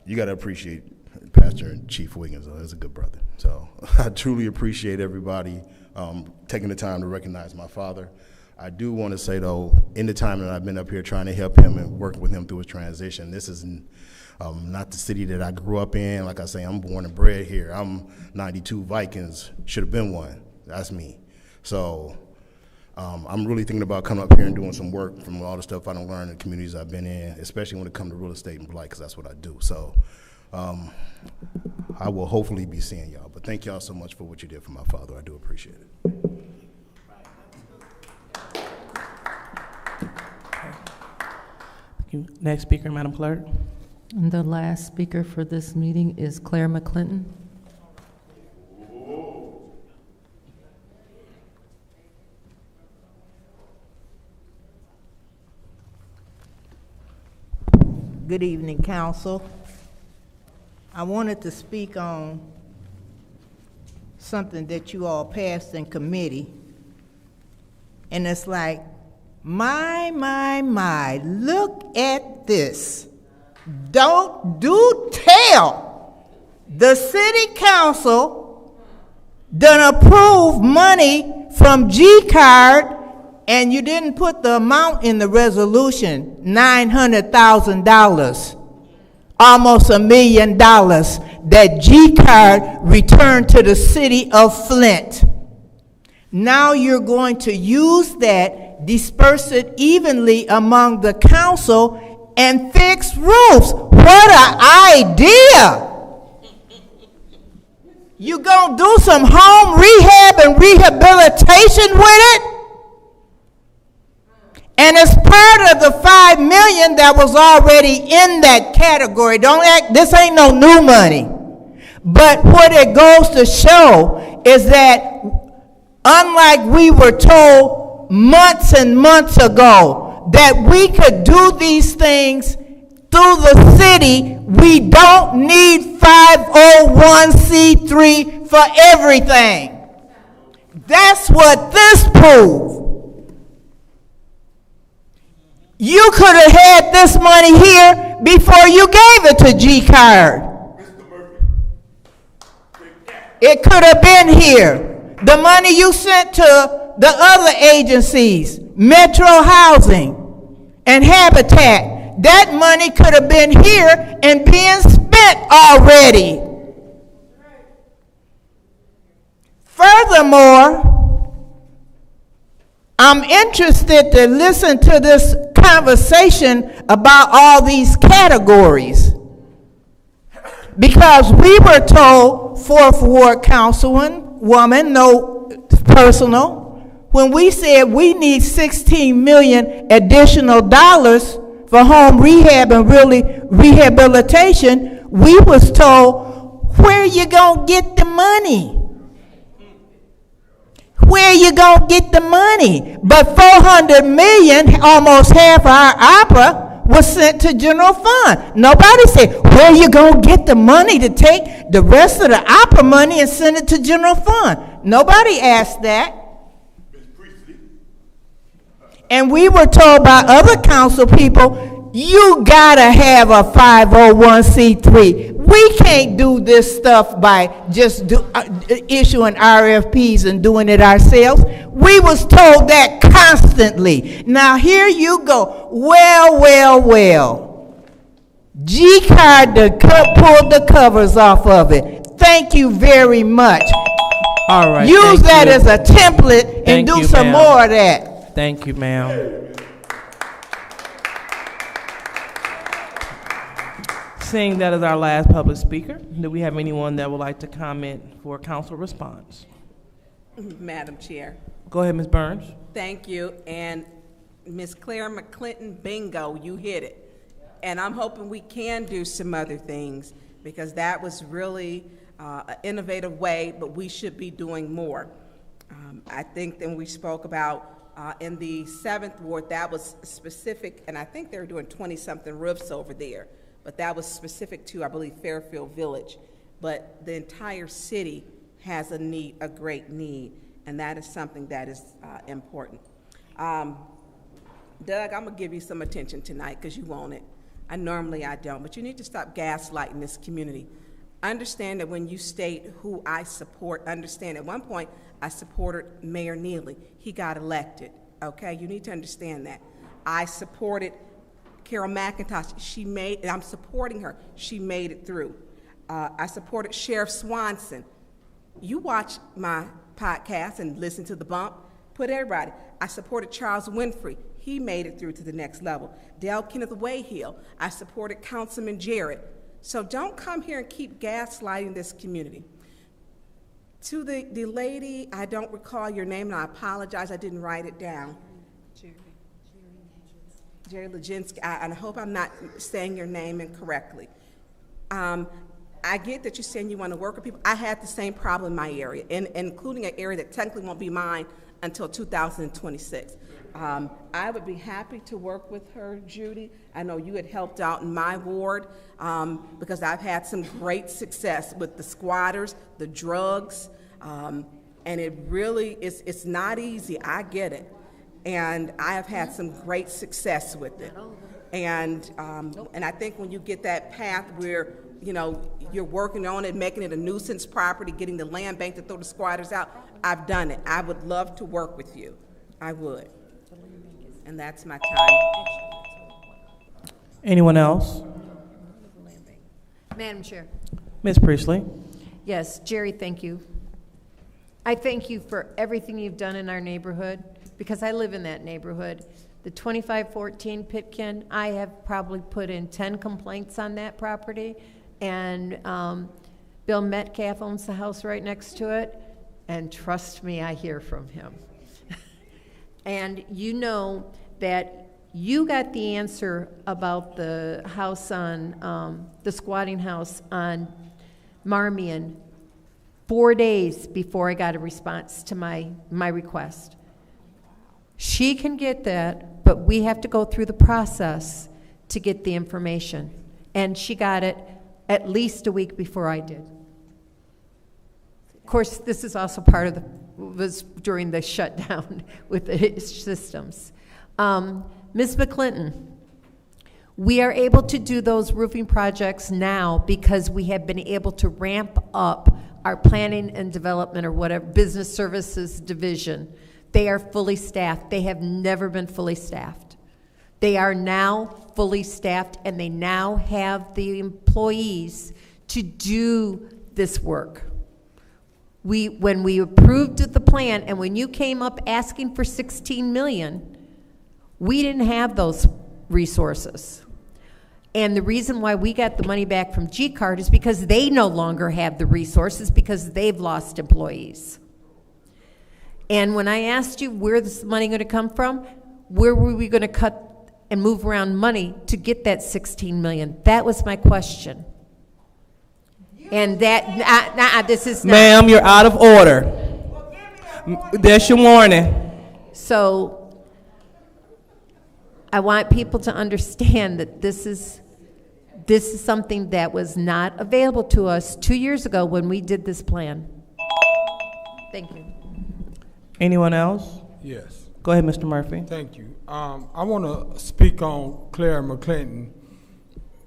you got to appreciate Pastor and Chief Wiggins. He's a good brother. So I truly appreciate everybody taking the time to recognize my father. I do want to say, though, in the time that I've been up here trying to help him and work with him through his transition, this is not the city that I grew up in. Like I say, I'm born and bred here. I'm 92 Vikings, should have been one. That's me. So I'm really thinking about coming up here and doing some work from all the stuff I don't learn in the communities I've been in, especially when it comes to real estate and blight, because that's what I do. So I will hopefully be seeing y'all. But thank y'all so much for what you did for my father. I do appreciate it. Thank you. Next speaker, Madam Clerk. And the last speaker for this meeting is Claire McClinton. Good evening, Council. I wanted to speak on something that you all passed in committee. And it's like, my, look at this. Don't do tell. The city council done approve money from G-Card, and you didn't put the amount in the resolution, $900,000, almost $1 million that G-Card returned to the city of Flint. Now you're going to use that, disperse it evenly among the council, and fix roofs. What an idea! You gonna do some home rehab and rehabilitation with it? And it's part of the $5 million that was already in that category. Don't act, this ain't no new money. But what it goes to show is that unlike we were told months and months ago that we could do these things through the city, we don't need 501c3 for everything. That's what this proved. You could have had this money here before you gave it to G-Card. It could have been here. The money you sent to the other agencies, Metro Housing and Habitat, that money could have been here and being spent already. Furthermore, I'm interested to listen to this conversation about all these categories. Because we were told, 4th Ward Councilwoman, no personal, when we said we need $16 million additional dollars for home rehab and really rehabilitation, we was told, where you gonna get the money? Where you gonna get the money? But $400 million, almost half our opera, was sent to general fund. Nobody said, where you gonna get the money to take the rest of the opera money and send it to general fund? Nobody asked that. And we were told by other council people, you gotta have a 501c3. We can't do this stuff by just issuing RFPs and doing it ourselves. We was told that constantly. Now here you go. Well. G-Card pulled the covers off of it. Thank you very much. All right. Use that as a template and do some more of that. Thank you, ma'am. Seeing that is our last public speaker, do we have anyone that would like to comment for council response? Madam Chair. Go ahead, Ms. Burns. Thank you. And Ms. Claire McClinton, bingo, you hit it. And I'm hoping we can do some other things because that was really an innovative way, but we should be doing more. I think then we spoke about in the 7th Ward, that was specific, and I think they were doing 20-something roofs over there. But that was specific to, I believe, Fairfield Village. But the entire city has a need, a great need, and that is something that is important. Doug, I'm gonna give you some attention tonight because you want it. Normally I don't, but you need to stop gaslighting this community. Understand that when you state who I support, understand at one point I supported Mayor Neely. He got elected, okay? You need to understand that. I supported Carol McIntosh, and I'm supporting her. She made it through. I supported Sheriff Swanson. You watch my podcast and listen to the bump. Put everybody. I supported Charles Winfrey. He made it through to the next level. Dale Kenneth Wayhill. I supported Councilman Jarrett. So don't come here and keep gaslighting this community. To the lady, I don't recall your name, and I apologize, I didn't write it down. Jerry Leginsky, I hope I'm not saying your name incorrectly. I get that you're saying you want to work with people. I had the same problem in my area, including an area that technically won't be mine until 2026. I would be happy to work with her, Judy. I know you had helped out in my ward because I've had some great success with the squatters, the drugs, and it really is, it's not easy, I get it. And I have had some great success with it. And I think when you get that path where, you know, you're working on it, making it a nuisance property, getting the land bank to throw the squatters out, I've done it. I would love to work with you. I would. And that's my time. Anyone else? Madam Chair. Ms. Priestley. Yes, Jerry, thank you. I thank you for everything you've done in our neighborhood because I live in that neighborhood. The 2514 Pitkin, I have probably put in 10 complaints on that property, and Bill Metcalf owns the house right next to it. And trust me, I hear from him. And you know that you got the answer about the house on, the squatting house on Marmion 4 days before I got a response to my request. She can get that, but we have to go through the process to get the information. And she got it at least a week before I did. Of course, this is also part of was during the shutdown with the systems. Ms. McClinton, we are able to do those roofing projects now because we have been able to ramp up our planning and development or whatever, business services division. They are fully staffed. They have never been fully staffed. They are now fully staffed, and they now have the employees to do this work. When we approved the plan, and when you came up asking for $16 million, we didn't have those resources. And the reason why we got the money back from G-Card is because they no longer have the resources because they've lost employees. And when I asked you where this money going to come from, where were we going to cut and move around money to get that $16 million? That was my question. And that, this is not. Ma'am, you're out of order. That's your warning. So I want people to understand that this is something that was not available to us 2 years ago when we did this plan. Thank you. Anyone else? Yes. Go ahead, Mr. Murphy. Thank you. I want to speak on Claire McClinton,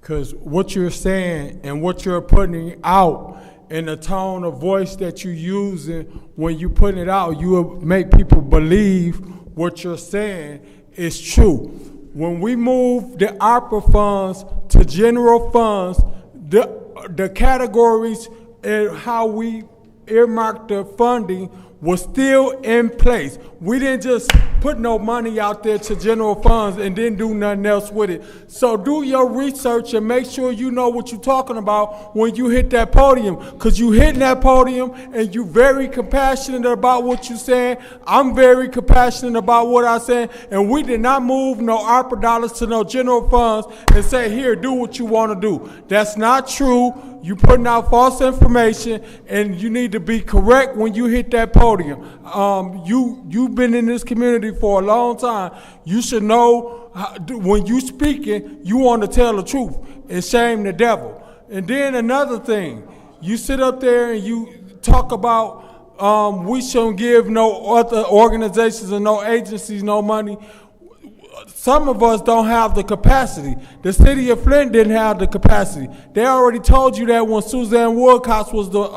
because what you're saying and what you're putting out and the tone of voice that you're using when you put it out, you will make people believe what you're saying is true. When we move the ARPA funds to general funds, the categories and how we earmark the funding was still in place. We didn't just put no money out there to general funds and then do nothing else with it. So do your research and make sure you know what you're talking about when you hit that podium, because you hitting that podium and you very compassionate about what you're saying. I'm very compassionate about what I'm saying, and we did not move no ARPA dollars to no general funds and say, here, do what you want to do. That's not true. You putting out false information, and you need to be correct when you hit that podium. You've been in this community for a long time. You should know when you speaking, you want to tell the truth and shame the devil. And then another thing, you sit up there and you talk about we shouldn't give no other organizations and no agencies no money. Some of us don't have the capacity. The city of Flint didn't have the capacity. They already told you that when Suzanne Woodcox was the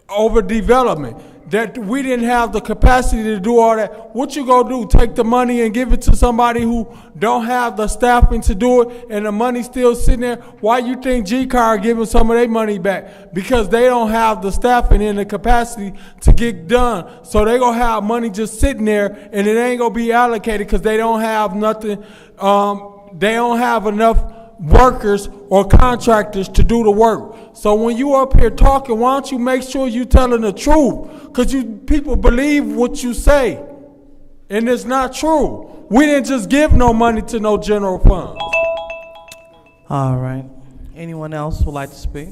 overdevelopment, that we didn't have the capacity to do all that. What you gonna do? Take the money and give it to somebody who don't have the staffing to do it, and the money still sitting there? Why you think G-Card giving some of their money back? Because they don't have the staffing and the capacity to get done. So they gonna have money just sitting there, and it ain't gonna be allocated because they don't have nothing. They don't have enough workers or contractors to do the work. So when you up here talking, why don't you make sure you telling the truth? Because people believe what you say, and it's not true. We didn't just give no money to no general funds. All right. Anyone else would like to speak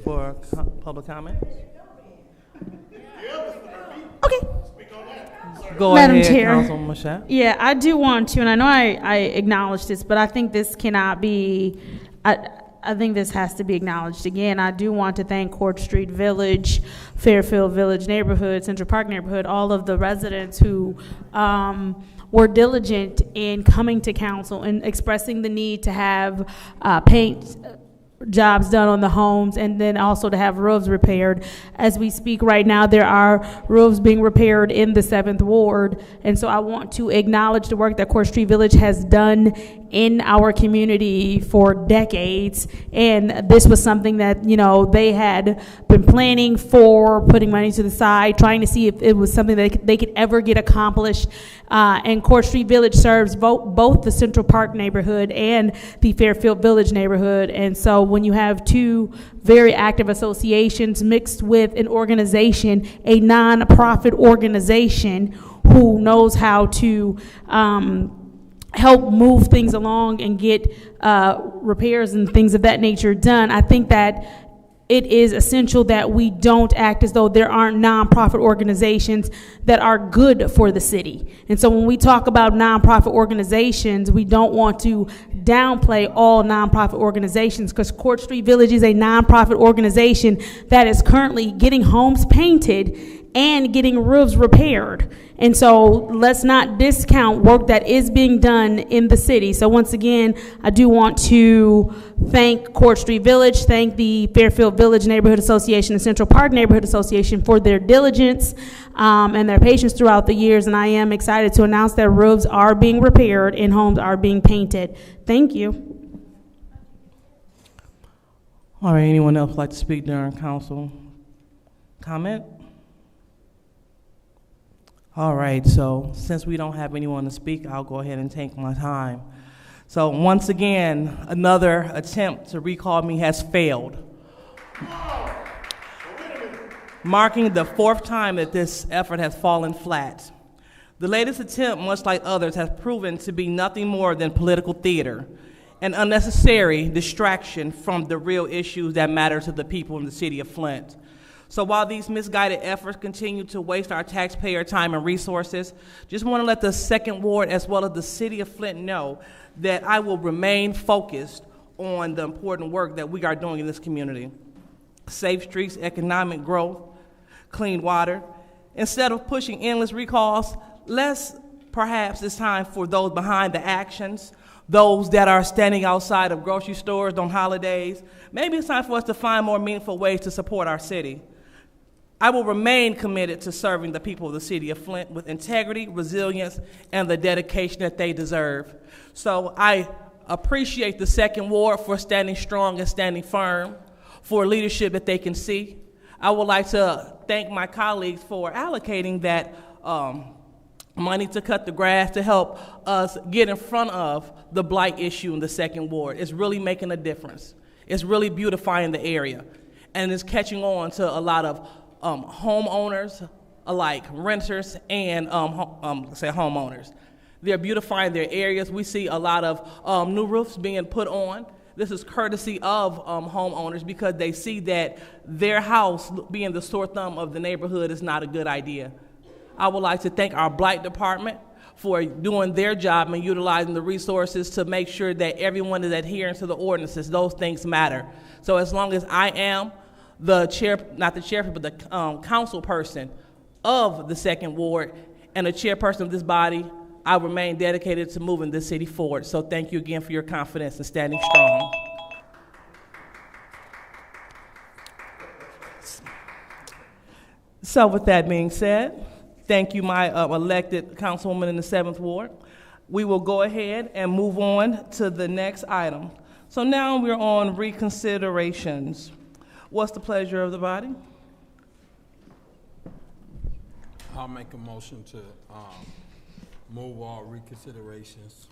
for public comment? Okay. Go Madam ahead, Chair. Councilwoman Mashat. Yeah, I do want to, and I know I acknowledged this, but I think this cannot be, I think this has to be acknowledged again. I do want to thank Court Street Village, Fairfield Village neighborhood, Central Park neighborhood, all of the residents who were diligent in coming to council and expressing the need to have paint jobs done on the homes, and then also to have roofs repaired. As we speak right now, there are roofs being repaired in the 7th Ward, and so I want to acknowledge the work that Court Street Village has done in our community for decades, and this was something that, you know, they had been planning for, putting money to the side, trying to see if it was something that they could ever get accomplished. And Court Street Village serves both the Central Park neighborhood and the Fairfield Village neighborhood. And so when you have two very active associations mixed with an organization, a non-profit organization who knows how to help move things along and get repairs and things of that nature done, I think that it is essential that we don't act as though there aren't nonprofit organizations that are good for the city. And so when we talk about nonprofit organizations, we don't want to downplay all nonprofit organizations, because Court Street Village is a nonprofit organization that is currently getting homes painted and getting roofs repaired. And so let's not discount work that is being done in the city. So once again, I do want to thank Court Street Village, thank the Fairfield Village Neighborhood Association and Central Park Neighborhood Association for their diligence and their patience throughout the years. And I am excited to announce that roofs are being repaired and homes are being painted. Thank you. All right, anyone else like to speak during council comment? All right, so since we don't have anyone to speak, I'll go ahead and take my time. So once again, another attempt to recall me has failed, marking the fourth time that this effort has fallen flat. The latest attempt, much like others, has proven to be nothing more than political theater, an unnecessary distraction from the real issues that matter to the people in the city of Flint. So while these misguided efforts continue to waste our taxpayer time and resources, just want to let the Second Ward as well as the city of Flint know that I will remain focused on the important work that we are doing in this community. Safe streets, economic growth, clean water. Instead of pushing endless recalls, perhaps it's time for those behind the actions, those that are standing outside of grocery stores on holidays. Maybe it's time for us to find more meaningful ways to support our city. I will remain committed to serving the people of the city of Flint with integrity, resilience, and the dedication that they deserve. So I appreciate the Second Ward for standing strong and standing firm, for leadership that they can see. I would like to thank my colleagues for allocating that money to cut the grass to help us get in front of the blight issue in the Second Ward. It's really making a difference. It's really beautifying the area, and it's catching on to a lot of homeowners alike, renters and homeowners. They're beautifying their areas. We see a lot of new roofs being put on. This is courtesy of homeowners, because they see that their house being the sore thumb of the neighborhood is not a good idea. I would like to thank our blight department for doing their job and utilizing the resources to make sure that everyone is adhering to the ordinances. Those things matter. So as long as I am the chairperson, but the council person of the Second Ward and the chairperson of this body, I remain dedicated to moving this city forward. So thank you again for your confidence and standing strong. So with that being said, thank you, my elected councilwoman in the 7th Ward. We will go ahead and move on to the next item. So now we're on reconsiderations. What's the pleasure of the body? I'll make a motion to move all reconsiderations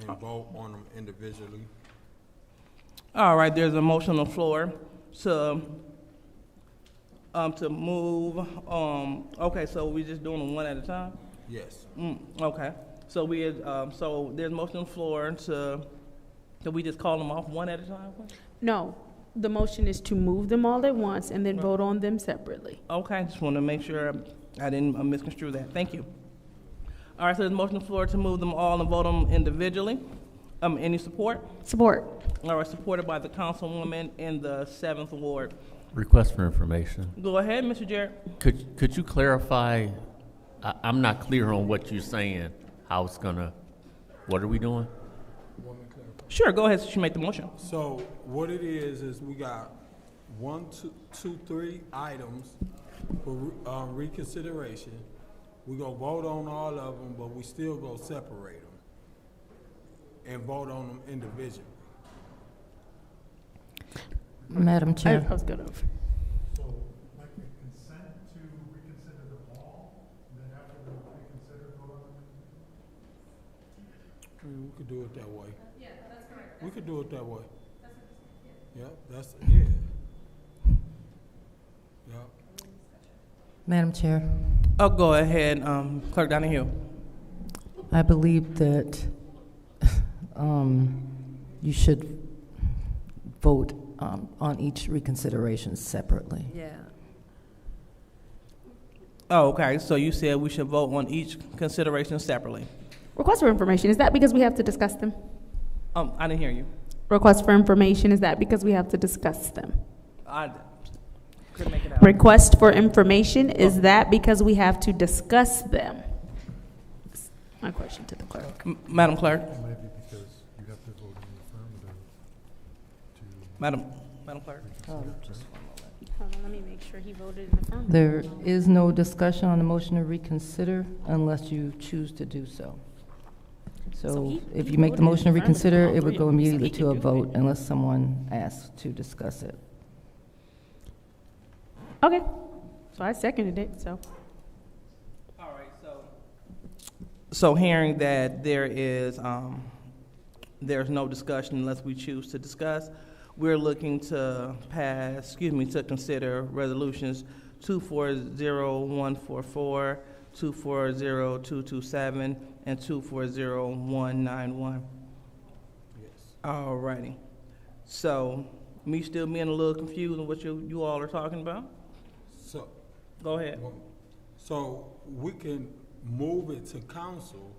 and vote on them individually. All right, there's a motion on the floor to move. Okay, so we're just doing them one at a time? Yes. Okay. So so there's a motion on the floor can we just call them off one at a time? No, the motion is to move them all at once and then vote on them separately. Okay, just want to make sure I didn't misconstrue that. Thank you. All right, so there's a motion on the floor to move them all and vote on them individually. Any support? Support. All right, supported by the councilwoman in the 7th Ward. Request for information. Go ahead, Mr. Jarrett. Could you clarify? I'm not clear on what you're saying. How it's gonna? What are we doing? Sure, go ahead. You make the motion. So what it is we got 1, 2, 3 items for reconsideration. We're gonna vote on all of them, but we still gonna separate them. and vote on them individually. Madam Chair. I was good over. So, like a consent to reconsider them all, and then after we reconsider, vote on them? I mean, we could do it that way. Yeah, that's correct. We could do it that way. Yeah. Madam Chair. Oh, go ahead, Clerk Donahue. I believe that you should vote on each reconsideration separately. Yeah. Oh, okay, so you said we should vote on each consideration separately. Request for information, is that because we have to discuss them? I didn't hear you. Request for information, is that because we have to discuss them? I couldn't make it out. Request for information, is that because we have to discuss them? That's my question to the clerk. Madam Clerk. It might be because you have to vote in the affirmative to. Madam Clerk. Hold on, let me make sure he voted in the affirmative. There is no discussion on the motion to reconsider unless you choose to do so. So if you make the motion to reconsider, it would go immediately to a vote unless someone asks to discuss it. Okay, so I seconded it, so. All right, so hearing that there's no discussion unless we choose to discuss, we're looking to to consider resolutions 240144, 240227, and 240191. Yes. All righty. So, me still being a little confused on what you all are talking about? So. Go ahead. So we can move it to council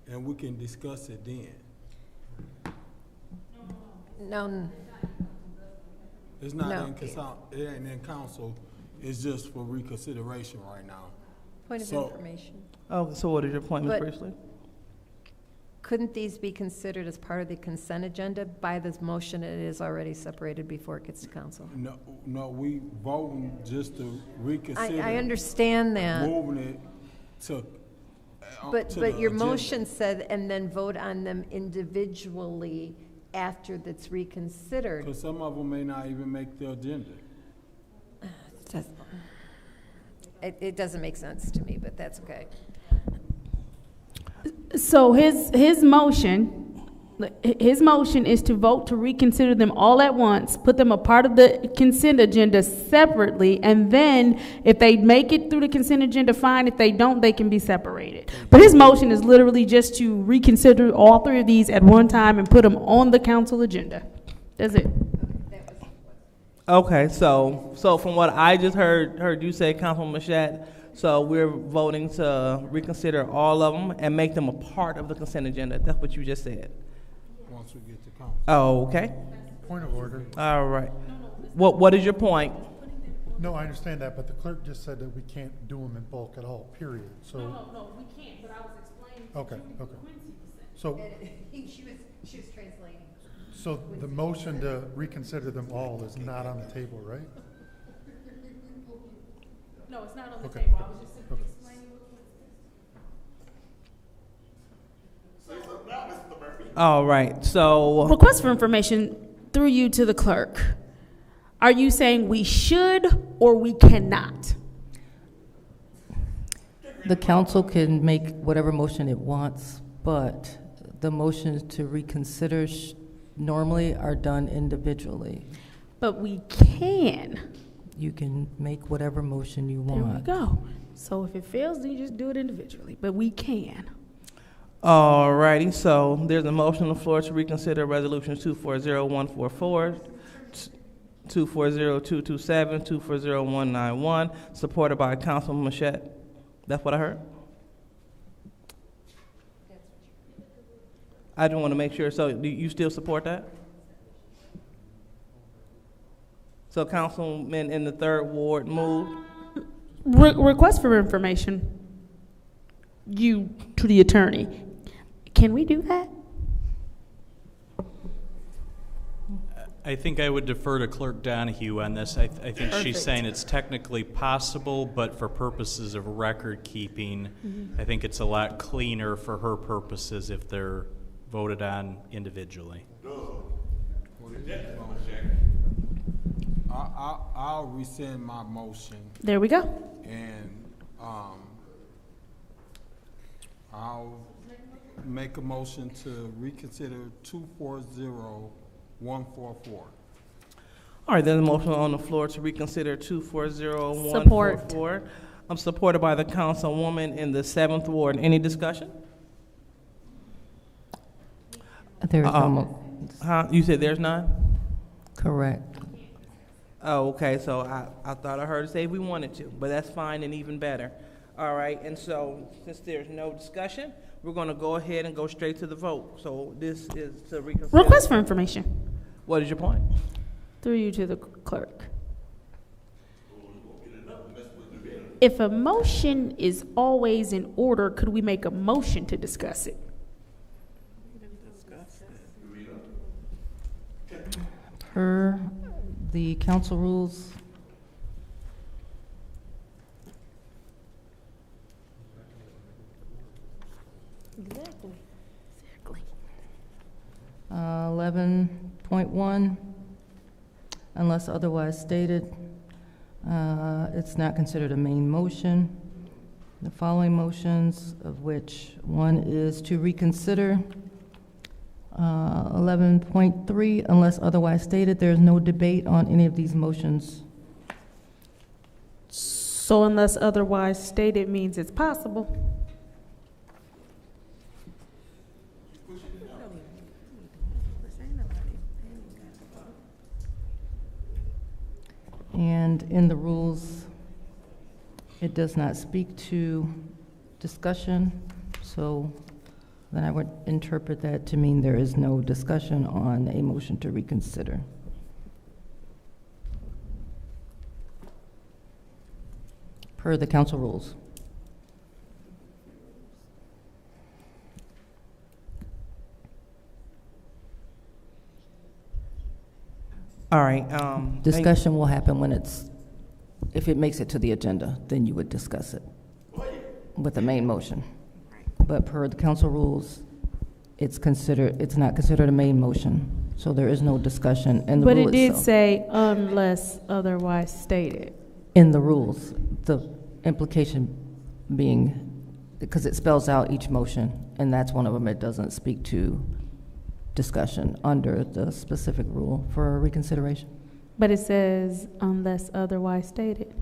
and we can discuss it then. No. It's not No. it ain't in council, it's just for reconsideration right now. Point of information. Oh, so what is your point, Ms. But- Priestley? Couldn't these be considered as part of the consent agenda? By this motion, it is already separated before it gets to council. No, we voting just to reconsider. I understand that. Moving it to. But your motion said, and then vote on them individually after that's reconsidered. Because some of them may not even make the agenda. It doesn't make sense to me, but that's okay. So his motion is to vote to reconsider them all at once, put them a part of the consent agenda separately, and then if they make it through the consent agenda, fine. If they don't, they can be separated. But his motion is literally just to reconsider all three of these at one time and put them on the council agenda. That's it. Okay, so from what I just heard you say, Councilman Mashat, so we're voting to reconsider all of them and make them a part of the consent agenda. That's what you just said. Once we get to council. Oh, okay. Point of order. All right. What is your point? No, I understand that, but the clerk just said that we can't do them in bulk at all, period. So. No, we can't, but I was explaining. Okay. So. She was translating. So the motion to reconsider them all is not on the table, right? No, it's not on the Okay. table. I was just simply explaining what. All right, so. Request for information through you to the clerk. Are you saying we should or we cannot? The council can make whatever motion it wants, but the motions to reconsider normally are done individually. But we can. You can make whatever motion you There we want. go. So if it fails, then you just do it individually, but we can. All righty, so there's a motion on the floor to reconsider resolutions 240144, 240227, 240191, supported by Councilman Mashat. That's what I heard? I just want to make sure, so do you still support that? So Councilman in the 3rd Ward moved. Request for information. You to the attorney. Can we do that? I think I would defer to Clerk Donahue on this. I think Perfect. she's saying it's technically possible, but for purposes of record keeping, I think it's a lot cleaner for her purposes if they're voted on individually. I'll rescind my motion. There we go. And I'll make a motion to reconsider 240144. All right, there's a motion on the floor to reconsider 240144. Support. I'm supported by the councilwoman in the 7th Ward. Any discussion? There is no You said there's none? correct. Oh, okay, so I thought I heard her say we wanted to, but that's fine and even better. All right, and so since there's no discussion, we're going to go ahead and go straight to the vote. So this is to reconsider. Request for information. What is your point? Through you to the clerk. If a motion is always in order, could we make a motion to discuss it? Per the council rules, Exactly. 11.1, unless otherwise stated, it's not considered a main motion. The following motions, of which one is to reconsider. 11.3, unless otherwise stated, there is no debate on any of these motions. So unless otherwise stated means it's possible. And in the rules, it does not speak to discussion, so then I would interpret that to mean there is no discussion on a motion to reconsider. Per the council rules. All right. Discussion will happen when if it makes it to the agenda, then you would discuss it with the main motion. But per the council rules, it's not considered a main motion, so there is no discussion in the rule itself. But it did say unless otherwise stated. In the rules, the implication being, because it spells out each motion, and that's one of them, it doesn't speak to discussion under the specific rule for reconsideration. But it says unless otherwise stated.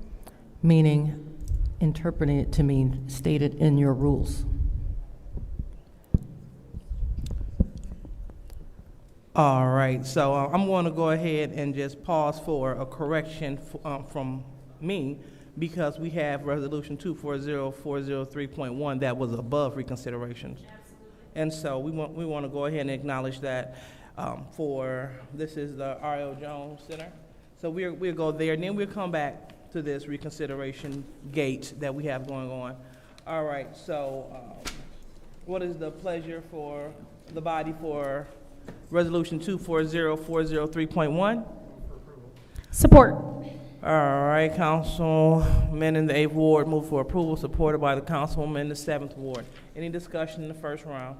Meaning interpreting it to mean stated in your rules. All right, so I'm going to go ahead and just pause for a correction from me, because we have Resolution 240403.1 that was above reconsiderations. And so we want to go ahead and acknowledge that this is the R.L. Jones Center. So we'll go there, and then we'll come back to this reconsideration gate that we have going on. All right, so what is the pleasure for the body for Resolution 240403.1? Support. All right, Councilman in the 8th Ward move for approval, supported by the Councilwoman in the 7th Ward. Any discussion in the first round?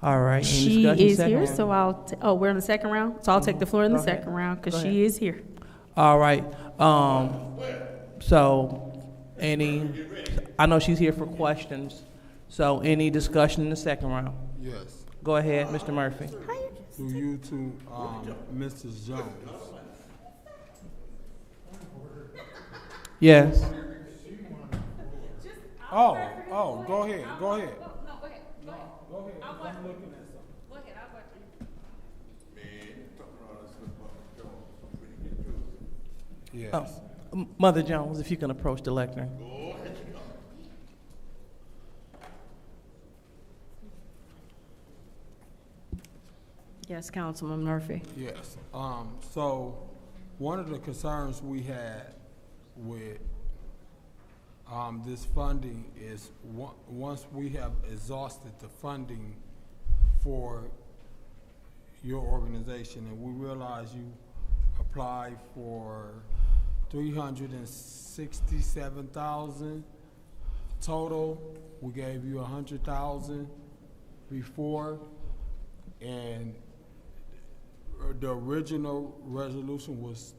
All right. She is here, so we're in the second round, so I'll take the floor in the second round, because she is here. All right. So I know she's here for questions, so any discussion in the second round? Yes. Go ahead, Mr. Murphy. To you to Mrs. Jones. Yes. Oh, go ahead. No, go ahead. I'm looking at something. Go ahead, I'll watch you. Yes. Mother Jones, if you can approach the lectern. Yes, Councilman Murphy. Yes. So one of the concerns we had with this funding is once we have exhausted the funding for your organization, and we realize you applied for $367,000 total, we gave you 100,000 before, and the original resolution was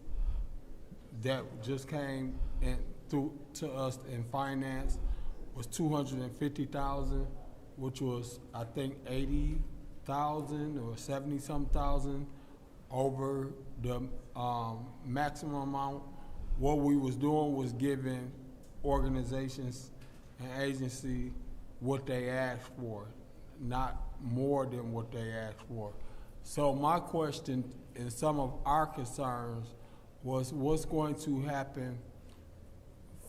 that just came in through to us in finance was 250,000, which was I think 80,000 or 70-some thousand over the maximum amount. What we was doing was giving organizations and agencies what they asked for, not more than what they asked for. So my question and some of our concerns was what's going to happen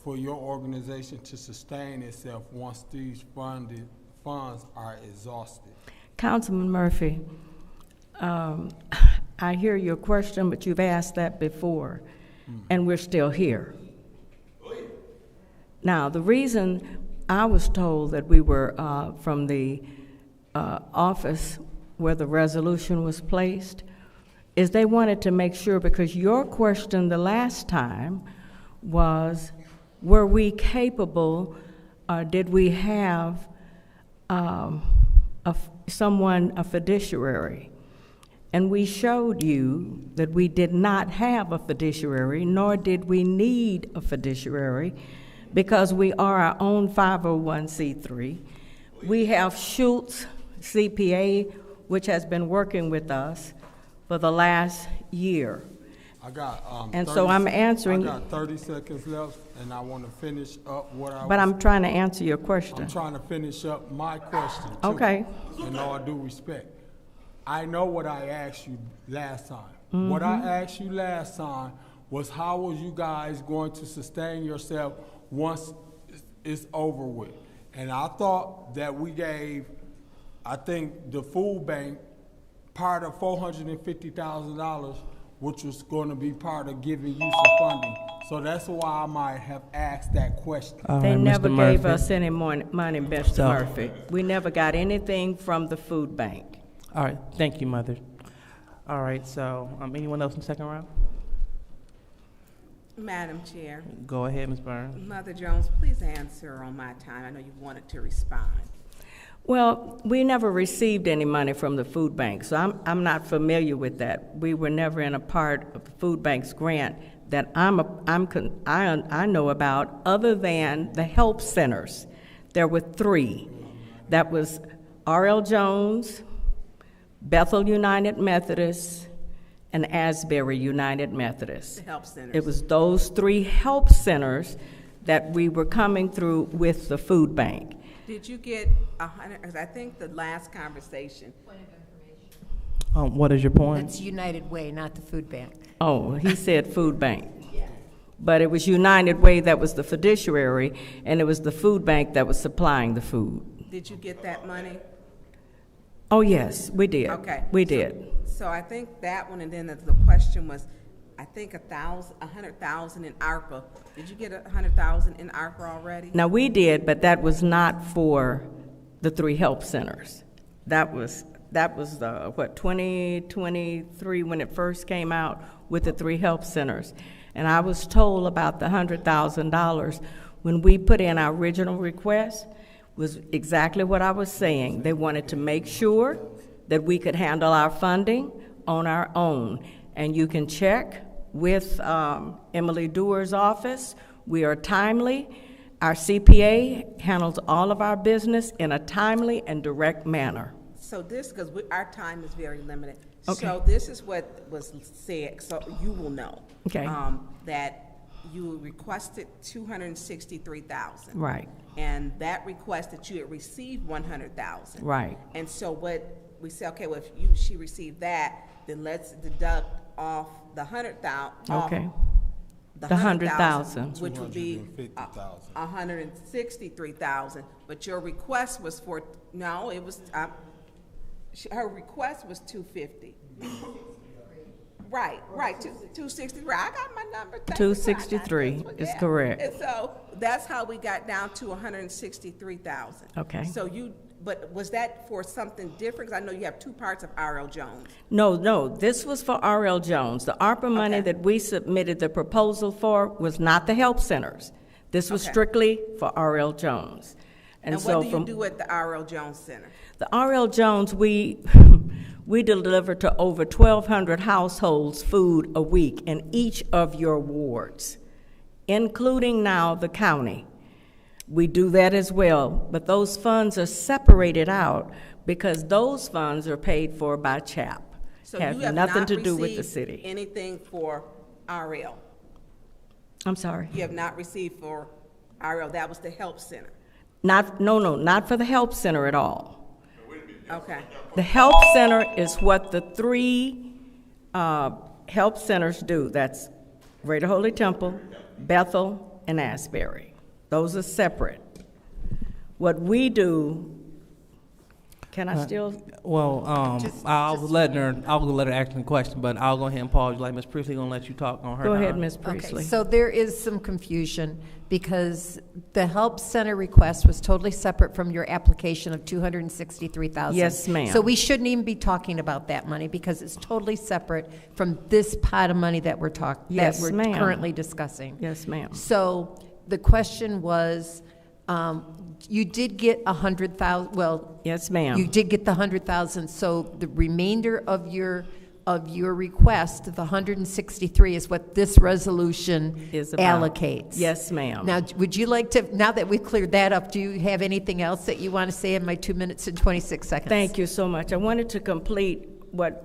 for your organization to sustain itself once these funds are exhausted? Councilman Murphy, I hear your question, but you've asked that before, and we're still here. Now, the reason I was told that we were from the office where the resolution was placed is they wanted to make sure, because your question the last time was, were we capable, did we have a fiduciary? And we showed you that we did not have a fiduciary, nor did we need a fiduciary, because we are our own 501c3. We have Schultz CPA, which has been working with us for the last year. I got and so I'm answering. I got 30 seconds left, and I want to finish up what I. But I'm trying to answer your question. I'm trying to finish up my question too. Okay. In all due respect, I know what I asked you last time. What I asked you last time was how was you guys going to sustain yourself once it's over with? And I thought that we gave, I think, the food bank part of $450,000, which was going to be part of giving you some funding. So that's why I might have asked that question. They never gave us any more money, Mr. Murphy. We never got anything from the food bank. All right, thank you, Mother. All right, so anyone else in the second round? Madam Chair. Go ahead, Ms. Burns. Mother Jones, please answer on my time. I know you wanted to respond. Well, we never received any money from the food bank, so I'm not familiar with that. We were never in a part of the food bank's grant that I know about, other than the help centers. There were 3. That was R.L. Jones, Bethel United Methodist, and Asbury United Methodist. The help centers. It was those 3 help centers that we were coming through with the food bank. Did you get 100? Because I think the last conversation. Point of information. What is your point? That's United Way, not the food bank. Oh, he said food bank. But it was United Way that was the fiduciary, and it was the food bank that was supplying the food. Did you get that money? Oh, yes, we did. Okay. We did. So I think that one, and then the question was, I think 100,000 in ARPA. Did you get 100,000 in ARPA already? Now, we did, but that was not for the 3 help centers. That was the, 2023 when it first came out with the 3 help centers. And I was told about the $100,000 when we put in our original request was exactly what I was saying. They wanted to make sure that we could handle our funding on our own. And you can check with Emily Dewar's office. We are timely. Our CPA handles all of our business in a timely and direct manner. So this, because our time is very limited. Okay. So this is what was said, so you will know. Okay. That you requested $263,000. Right. And that request that you had received $100,000. Right. And so what we said, okay, well, if she received that, then let's deduct off the 100,000. Okay. The 100,000, which would be 163,000. But your request was for it was her request was 250. Right, 263. I got my number. 263 is correct. And so that's how we got down to 163,000. Okay. So but was that for something different? Because I know you have 2 parts of R.L. Jones. No, this was for R.L. Jones. The ARPA money that we submitted the proposal for was not the help centers. This was Okay. strictly for R.L. Jones. And so what do you from do at the R.L. Jones Center? the R.L. Jones, we deliver to over 1,200 households food a week in each of your wards, including now the county. We do that as well, but those funds are separated out because those funds are paid for by CHAP. So Have you have nothing not to do with the received city. anything for RL? I'm sorry. You have not received for RL, that was the help center? Not for the help center at all. Okay. The help center is what the three help centers do. That's Greater Holy Temple, Bethel, and Asbury. Those are separate. What we do, can I still? Well, I was letting her ask the question, but I'll go ahead and pause. Like Ms. Priestley gonna let you talk on her. Go time. ahead, Ms. Priestley. Okay, so there is some confusion because the Help Center request was totally separate from your application of $263,000. Yes, ma'am. So we shouldn't even be talking about that money because it's totally separate from this pot of money that we're Yes, that we're ma'am. currently discussing. Yes, ma'am. So the question was, you did get 100,000. Well, yes, ma'am. You did get the 100,000. So the remainder of your request, the 163, is what this resolution Is about. allocates. Yes, ma'am. Now, would you like to? Now that we've cleared that up, do you have anything else that you want to say in my 2 minutes and 26 seconds? Thank you so much. I wanted to complete what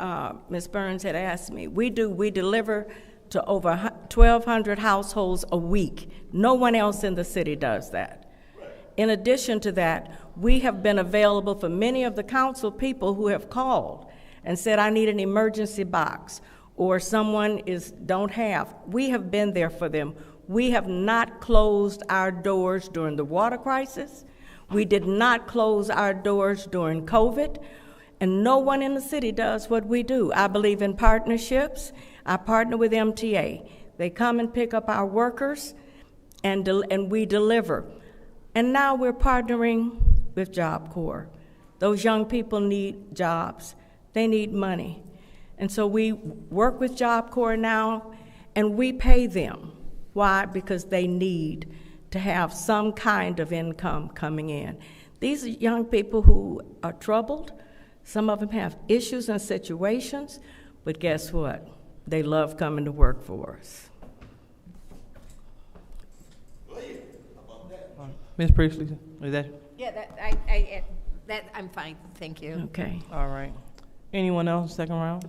Ms. Burns had asked me. We deliver to over 1,200 households a week. No one else in the city does that. In addition to that, we have been available for many of the council people who have called and said, I need an emergency box, or someone don't have. We have been there for them. We have not closed our doors during the water crisis. We did not close our doors during COVID, and no one in the city does what we do. I believe in partnerships. I partner with MTA. They come and pick up our workers, and we deliver. And now we're partnering with Job Corps. Those young people need jobs. They need money. And so we work with Job Corps now, and we pay them. Why? Because they need to have some kind of income coming in. These are young people who are troubled. Some of them have issues and situations, but guess what? They love coming to work for us. Ms. Priestley, is that? Yeah, I'm fine. Thank you. Okay. All right. Anyone else, second round?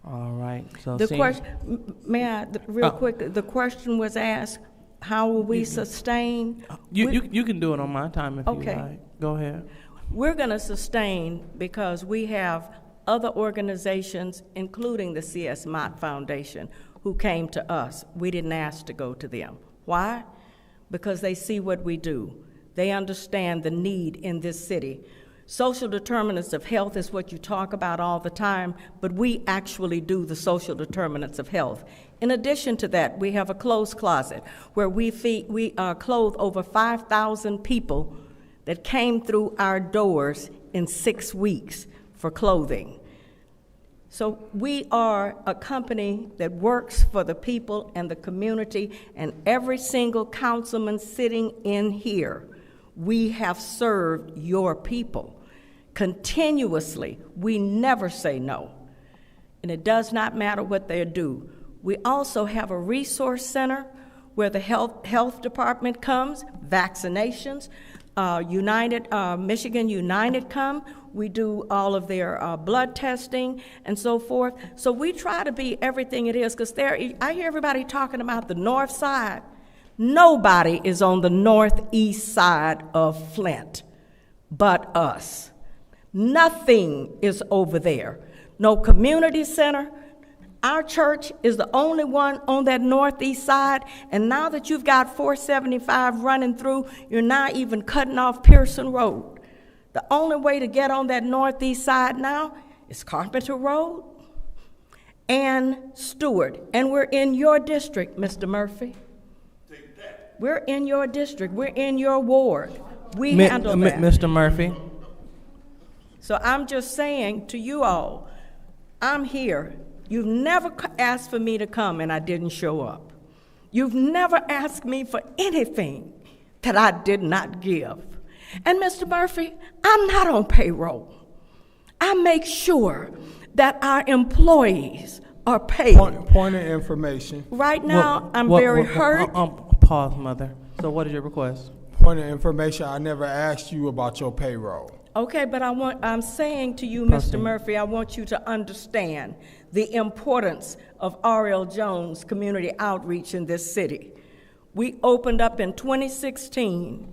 All right. So The question, may I, real quick, the question was asked, how will we sustain? You can do it on my time if Okay. you like. Go ahead. We're going to sustain because we have other organizations, including the C.S. Mott Foundation, who came to us. We didn't ask to go to them. Why? Because they see what we do. They understand the need in this city. Social determinants of health is what you talk about all the time, but we actually do the social determinants of health. In addition to that, we have a clothes closet where we clothe over 5,000 people that came through our doors in 6 weeks for clothing. So we are a company that works for the people and the community, and every single councilman sitting in here, we have served your people. Continuously, we never say no, and it does not matter what they do. We also have a resource center where the health department comes, vaccinations, Michigan United come. We do all of their blood testing and so forth. So we try to be everything it is, because I hear everybody talking about the north side. Nobody is on the northeast side of Flint but us. Nothing is over there. No community center. Our church is the only one on that northeast side, and now that you've got 475 running through, you're not even cutting off Pearson Road. The only way to get on that northeast side now is Carpenter Road and Stewart, and we're in your district, Mr. Murphy. We're in your district. We're in your ward. We handle that. Mr. Murphy. So I'm just saying to you all, I'm here. You've never asked for me to come, and I didn't show up. You've never asked me for anything that I did not give. And Mr. Murphy, I'm not on payroll. I make sure that our employees are paid. Point of information. Right now, I'm very hurt. Pause, Mother. So what is your request? Point of information, I never asked you about your payroll. Okay, but I'm saying to you, Proceed. Mr. Murphy, I want you to understand the importance of R.L. Jones community outreach in this city. We opened up in 2016,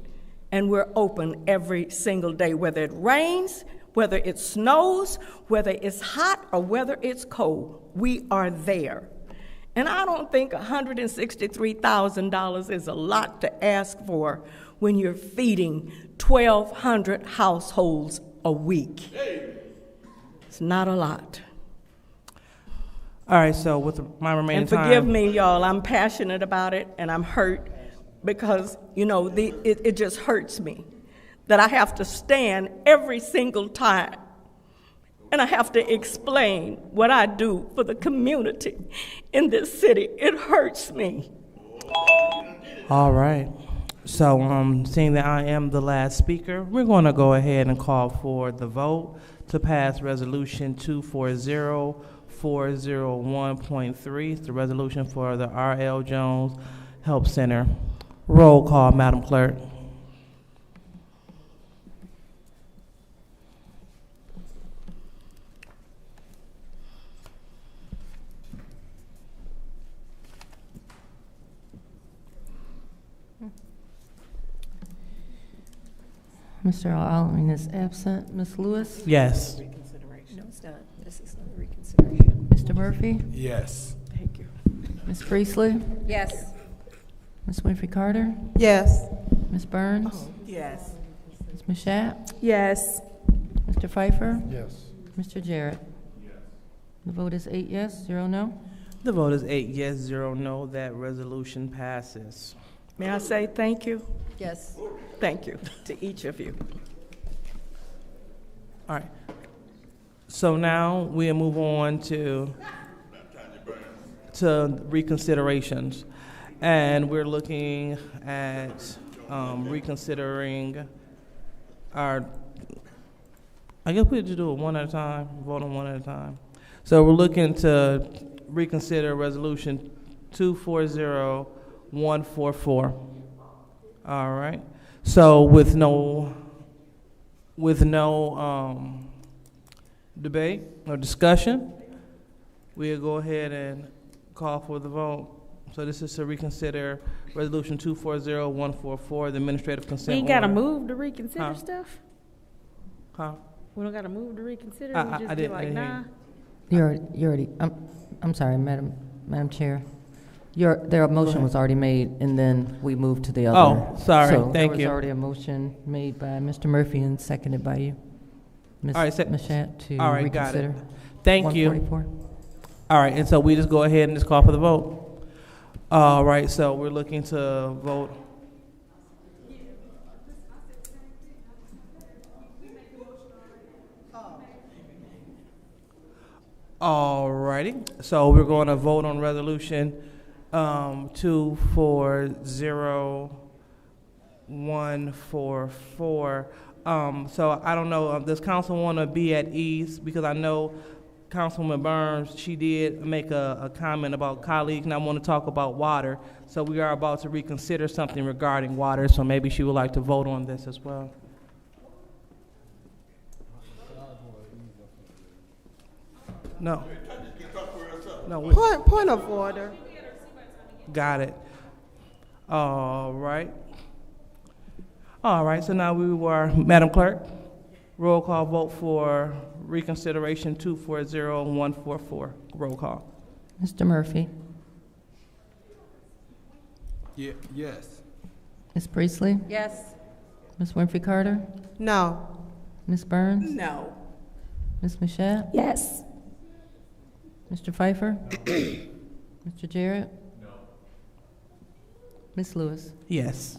and we're open every single day, whether it rains, whether it snows, whether it's hot, or whether it's cold. We are there. And I don't think $163,000 is a lot to ask for when you're feeding 1,200 households a week. It's not a lot. All right, so with my remaining time. And forgive me, y'all, I'm passionate about it, and I'm hurt because, you know, it just hurts me that I have to stand every single time and I have to explain what I do for the community in this city. It hurts me. All right. So, seeing that I am the last speaker, we're going to go ahead and call for the vote to pass Resolution 240401.3. It's the resolution for the R.L. Jones Help Center. Roll call, Madam Clerk. Mr. Allen is absent. Ms. Lewis? Yes. No, it's not. This is not a reconsideration. Mr. Murphy? Yes. Thank you. Ms. Priestley? Yes. Ms. Winfrey Carter? Yes. Ms. Burns? Yes. Ms. Mashat? Yes. Mr. Pfeiffer? Yes. Mr. Jarrett? The vote is 8 yes, 0 no. The vote is 8 yes, 0 no. That resolution passes. May I say thank you? Yes. Thank you to each of you. All right. So now we'll move on to reconsiderations. And we're looking at reconsidering our, I guess we just do it one at a time, vote on one at a time. So we're looking to reconsider Resolution 240144. All right. So with no debate or discussion, we'll go ahead and call for the vote. So this is to reconsider Resolution 240144, the administrative consent We ain't got to order. move to reconsider stuff? Huh? We don't got to move to reconsider? I We just be didn't like, hear nah? You already, I'm sorry, Madam Chair. Their motion was already made, and then we moved to the other. Oh, sorry. So Thank there you. was already a motion made by Mr. Murphy and seconded by you, Ms. All right, Mashat, to all right, got it. reconsider. Thank you. 144. All right, and so we just go ahead and just call for the vote. All right, so we're looking to vote. All righty, so we're going to vote on Resolution 240144. So I don't know, does council want to be at ease? Because I know Councilwoman Burns, she did make a comment about colleagues, and I want to talk about water. So we are about to reconsider something regarding water, so maybe she would like to vote on this as well. No. No. Point of order. Got it. All right. All right, so now we were, Madam Clerk, roll call vote for reconsideration 240144. Roll call. Mr. Murphy? Yes. Ms. Priestley? Yes. Ms. Winfrey Carter? No. Ms. Burns? No. Ms. Mashat? Yes. Mr. Pfeiffer? Mr. Jarrett? No. Ms. Lewis? Yes.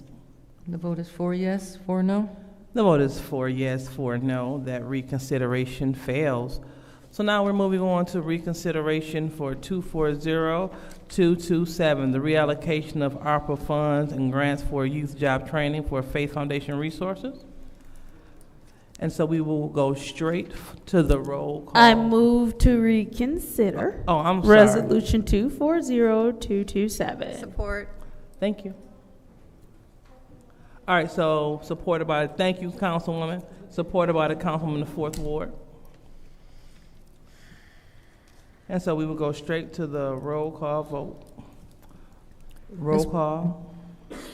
The vote is 4 yes, 4 no. The vote is 4 yes, 4 no. That reconsideration fails. So now we're moving on to reconsideration for 240227, the reallocation of ARPA funds and grants for youth job training for Faith Foundation resources. And so we will go straight to the roll call. I move to reconsider. Oh, I'm sorry. Resolution 240227. Support. Thank you. All right, so supported by, thank you, Councilwoman. Supported by the Councilman in the 4th Ward. And so we will go straight to the roll call vote. Roll call.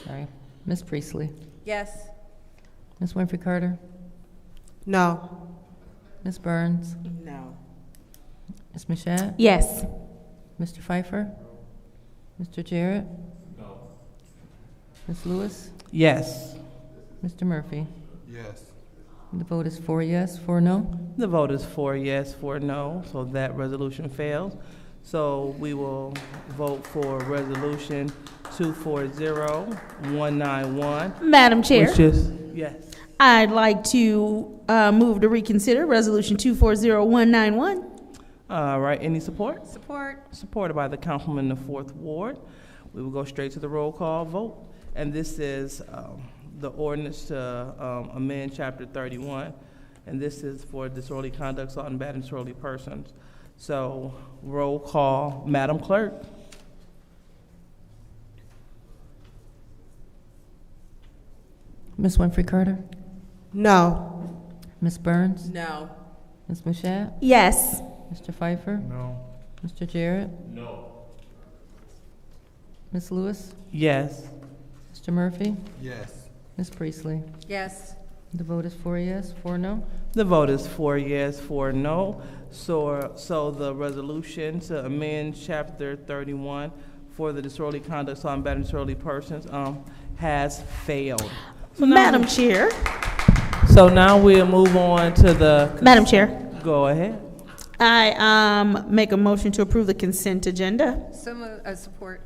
Sorry. Ms. Priestley. Yes. Ms. Winfrey Carter. No. Ms. Burns. No. Ms. Mashat. Yes. Mr. Pfeiffer. Mr. Jarrett. No. Ms. Lewis. Yes. Mr. Murphy. Yes. The vote is 4 yes, 4 no. The vote is 4 yes, 4 no, so that resolution fails. So we will vote for resolution 240191. Madam Chair. Which is, yes. I'd like to move to reconsider Resolution 240191. All right, any support? Support. Supported by the Councilman in the 4th Ward. We will go straight to the roll call vote. And this is the ordinance to amend Chapter 31. And this is for disorderly conduct, assault, and battery disorderly persons. So roll call, Madam Clerk. Ms. Winfrey Carter. No. Ms. Burns. No. Ms. Mashat. Yes. Mr. Pfeiffer. No. Mr. Jarrett. No. Ms. Lewis. Yes. Mr. Murphy. Yes. Ms. Priestley. Yes. The vote is 4 yes, 4 no. The vote is 4 yes, 4 no. So the resolution to amend Chapter 31 for the disorderly conduct, assault, and battery disorderly persons has failed. So Madam Chair. So now we'll move on to the... Madam Chair. Go ahead. I make a motion to approve the consent agenda. So support.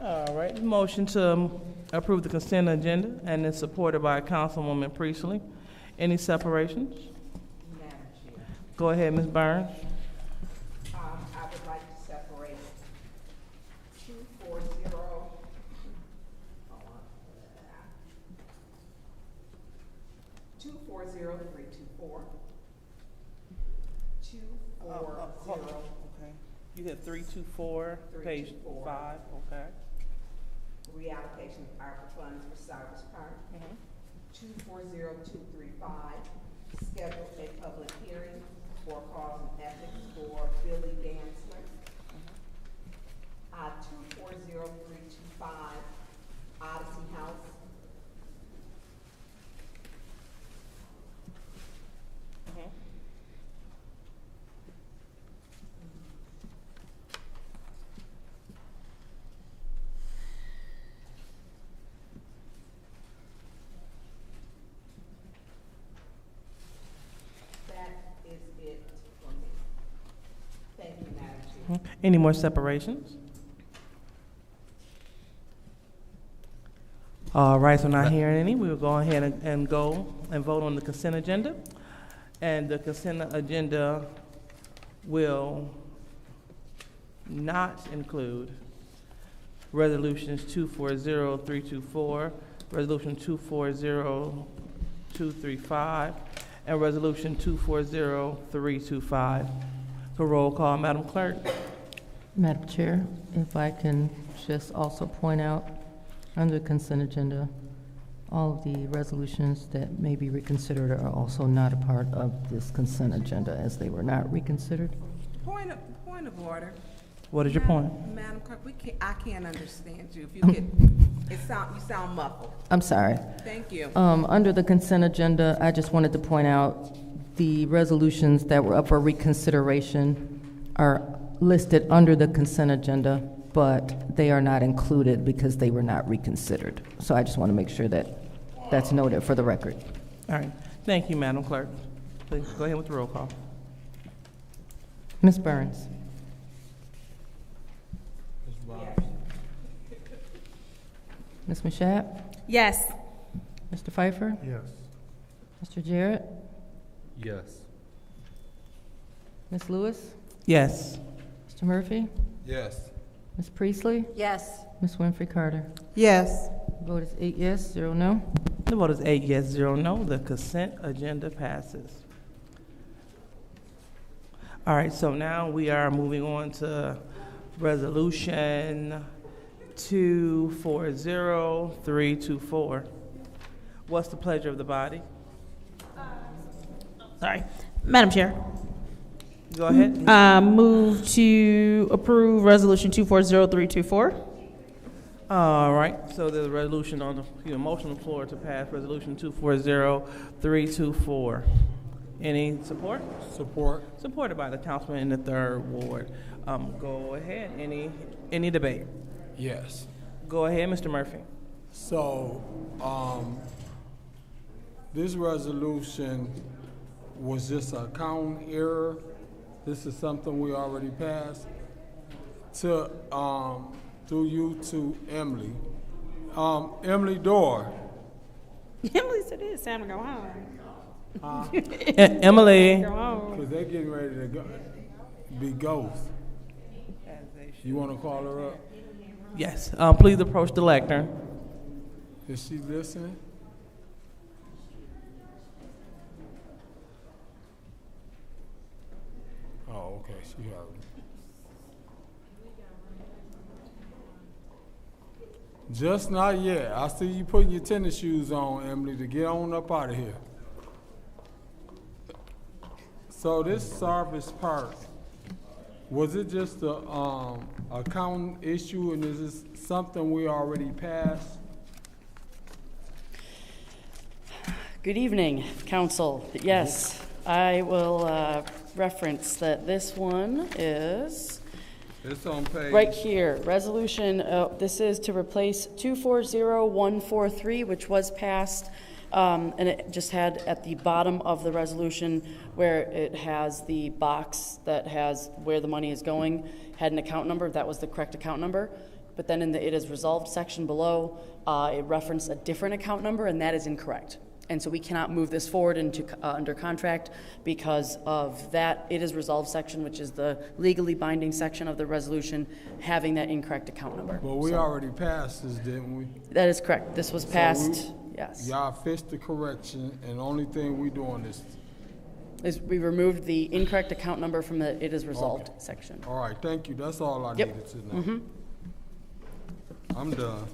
All right, motion to approve the consent agenda, and it's supported by Councilwoman Priestley. Any separations? Madam Chair. Go ahead, Ms. Burns. I would like to separate 240. 240324. 240. Okay. You hit 324, page 5, okay. Reallocation of ARPA funds for Cyrus Park. 240235, schedule a public hearing for cause and ethics for Billy Dantzler. 240325, Odyssey House. Any more separations? All right, so not hearing any, we will go ahead and go and vote on the consent agenda. And the consent agenda will not include resolutions 240324, resolution 240235, and resolution 240325. So roll call, Madam Clerk. Madam Chair, if I can just also point out, under consent agenda, all of the resolutions that may be reconsidered are also not a part of this consent agenda, as they were not reconsidered. Point of order. What is your point? Madam Clerk, I can't understand you. If you could, you sound muffled. I'm sorry. Thank you. Under the consent agenda, I just wanted to point out the resolutions that were up for reconsideration are listed under the consent agenda, but they are not included because they were not reconsidered. So I just want to make sure that that's noted for the record. All right. Thank you, Madam Clerk. Please go ahead with the roll call. Ms. Burns. Ms. Mashat? Yes. Mr. Pfeiffer? Yes. Mr. Jarrett? Yes. Ms. Lewis? Yes. Mr. Murphy? Yes. Ms. Priestley? Yes. Ms. Winfrey Carter? Yes. Vote is 8 yes, 0 no. The vote is 8 yes, 0 no. The consent agenda passes. All right, so now we are moving on to resolution 240324. What's the pleasure of the body? Sorry. Madam Chair. Go ahead. Move to approve resolution 240324. All right, so there's a resolution on the, motion on the floor to pass resolution 240324. Any support? Support. Supported by the councilman in the 3rd Ward. Go ahead, any debate? Yes. Go ahead, Mr. Murphy. So, this resolution was just a counting error. This is something we already passed. To, through you to Emily. Emily Dorr. Emily said it's time to go home. Emily. Because they're getting ready to be ghosts. You want to call her up? Yes, please approach the lectern. Is she listening? Oh, okay, she heard me. Just not yet. I see you putting your tennis shoes on, Emily, to get on up out of here. So this Sarvis Park, was it just a accounting issue, and is this something we already passed? Good evening, council. Yes, I will reference that this one is It's on page. right here. Resolution, this is to replace 240143, which was passed, and it just had at the bottom of the resolution where it has the box that has where the money is going, had an account number. That was the correct account number. But then in the it is resolved section below, it referenced a different account number, and that is incorrect. And so we cannot move this forward into under contract because of that it is resolved section, which is the legally binding section of the resolution, having that incorrect account number. But we already passed this, didn't we? That is correct. This was passed, yes. Y'all fixed the correction, and the only thing we doing is we removed the incorrect account number from the it is resolved section. All right, thank you. That's all I Yep. needed to know. I'm done.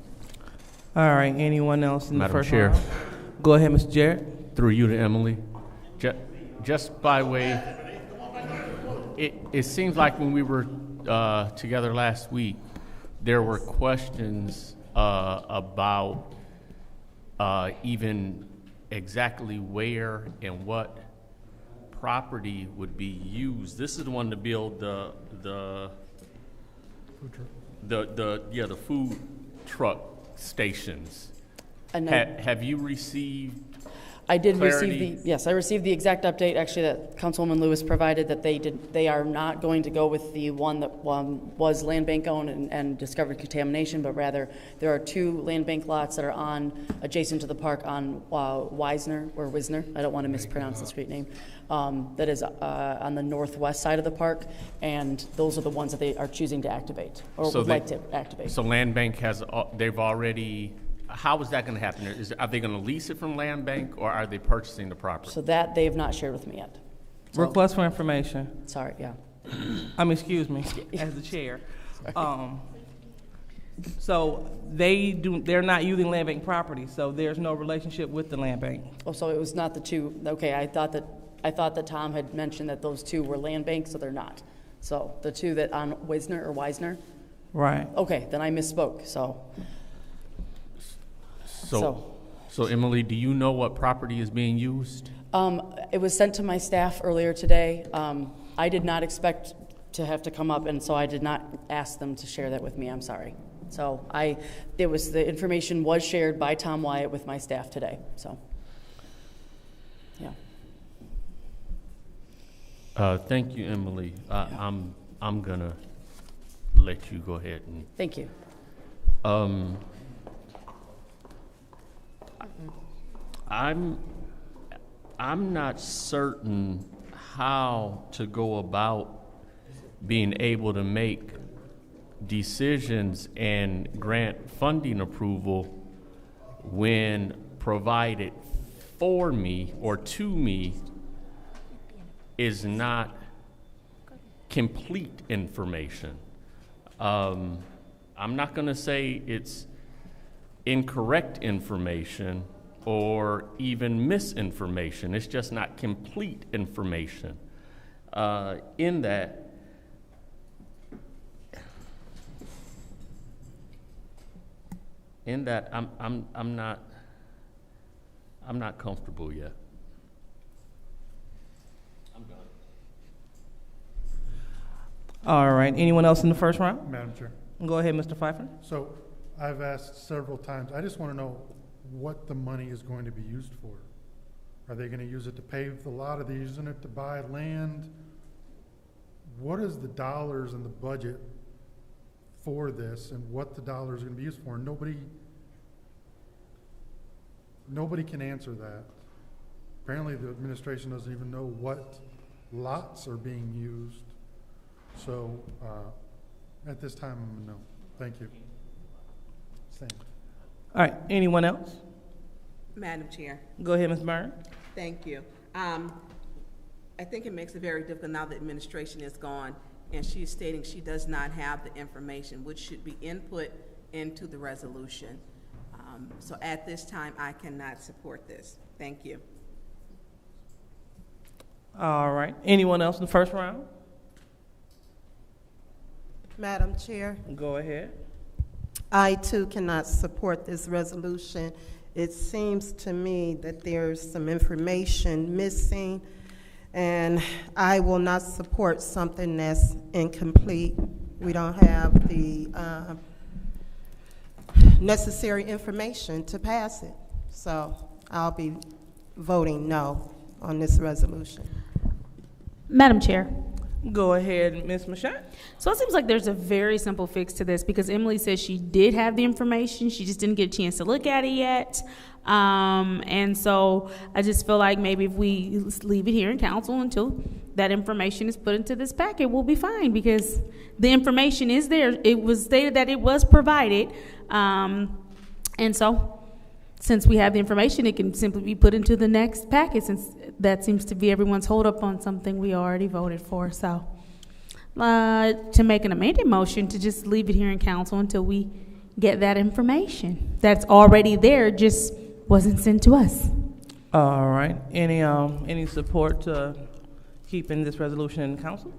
All right, anyone else in Madam the first Chair. round? Go ahead, Mr. Jarrett. Through you to Emily. Just by way, it seems like when we were together last week, there were questions about even exactly where and what property would be used. This is the one to build the food truck stations. And have you received I did clarity? I received the exact update actually that Councilwoman Lewis provided, that they are not going to go with the one that was land bank owned and discovered contamination, but rather there are 2 land bank lots that are adjacent to the park on Wisner, I don't want to mispronounce the street name, that is on the northwest side of the park, and those are the ones that they are choosing to activate, or would like to activate. So land bank they've already. How is that going to happen? Are they going to lease it from land bank, or are they purchasing the property? So that they have not shared with me yet. So, Request for information. Sorry, yeah. Excuse me, as the chair. So they're not using land bank property, so there's no relationship with the land bank. Oh, so it was not the 2. Okay, I thought that Tom had mentioned that those 2 were land banks, so they're not. So the 2 that on Wisner. Right. Okay, then I misspoke. So Emily, do you know what property is being used? It was sent to my staff earlier today. I did not expect to have to come up, and so I did not ask them to share that with me. I'm sorry. So the information was shared by Tom Wyatt with my staff today. So, yeah. Thank you, Emily. I'm gonna let you go ahead and. Thank you. I'm not certain how to go about being able to make decisions and grant funding approval when provided for me or to me is not complete information. I'm not going to say it's incorrect information or even misinformation. It's just not complete information. In that, I'm not comfortable yet. I'm done. All right, anyone else in the first round? Madam Chair. Go ahead, Mr. Pfeiffer. So I've asked several times, I just want to know what the money is going to be used for. Are they going to use it to pave the lot? Are they using it to buy land? What is the dollars in the budget for this and what the dollars are going to be used for? Nobody can answer that. Apparently the administration doesn't even know what lots are being used. So at this time, I'm a no. Thank you. Same. All right, anyone else? Madam Chair. Go ahead, Ms. Byrne. Thank you. I think it makes it very difficult now the administration is gone and she is stating she does not have the information which should be input into the resolution. So at this time, I cannot support this. Thank you. All right, anyone else in the first round? Madam Chair, Go ahead. I too cannot support this resolution. It seems to me that there's some information missing, and I will not support something that's incomplete. We don't have the necessary information to pass it. So I'll be voting no on this resolution. Madam Chair. Go ahead, Ms. Mashat. So it seems like there's a very simple fix to this because Emily says she did have the information, she just didn't get a chance to look at it yet. And so I just feel like maybe if we leave it here in council until that information is put into this packet, we'll be fine because the information is there. It was stated that it was provided. And so since we have the information, it can simply be put into the next packet since that seems to be everyone's hold up on something we already voted for. So to make an amended motion to just leave it here in council until we get that information that's already there, just wasn't sent to us. All right, any support to keeping this resolution in council?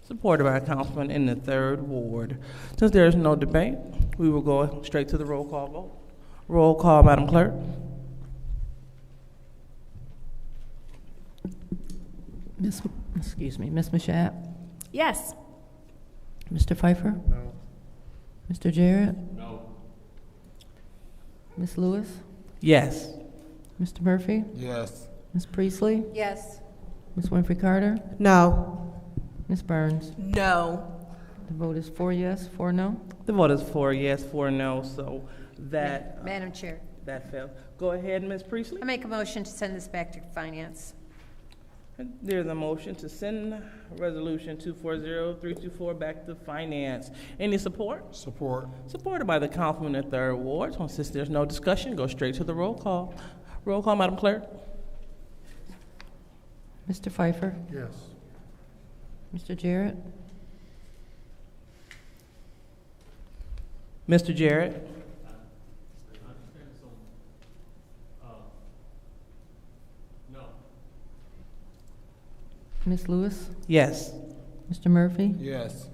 Supported by a councilman in the 3rd Ward. Since there is no debate, we will go straight to the roll call vote. Roll call, Madam Clerk. Ms. Mashat? Yes. Mr. Pfeiffer? No. Mr. Jarrett? No. Ms. Lewis? Yes. Mr. Murphy? Yes. Ms. Priestley? Yes. Ms. Winfrey Carter? No. Ms. Burns? No. The vote is 4 yes, 4 no. The vote is 4 yes, 4 no, so that... Madam Chair. That failed. Go ahead, Ms. Priestley. I make a motion to send this back to finance. There's a motion to send resolution 240324 back to finance. Any support? Support. Supported by the councilman in the 3rd Ward. So since there's no discussion, go straight to the roll call. Roll call, Madam Clerk. Mr. Pfeiffer? Yes. Mr. Jarrett? Mr. Jarrett? Ms. Lewis? Yes. Mr. Murphy? Yes.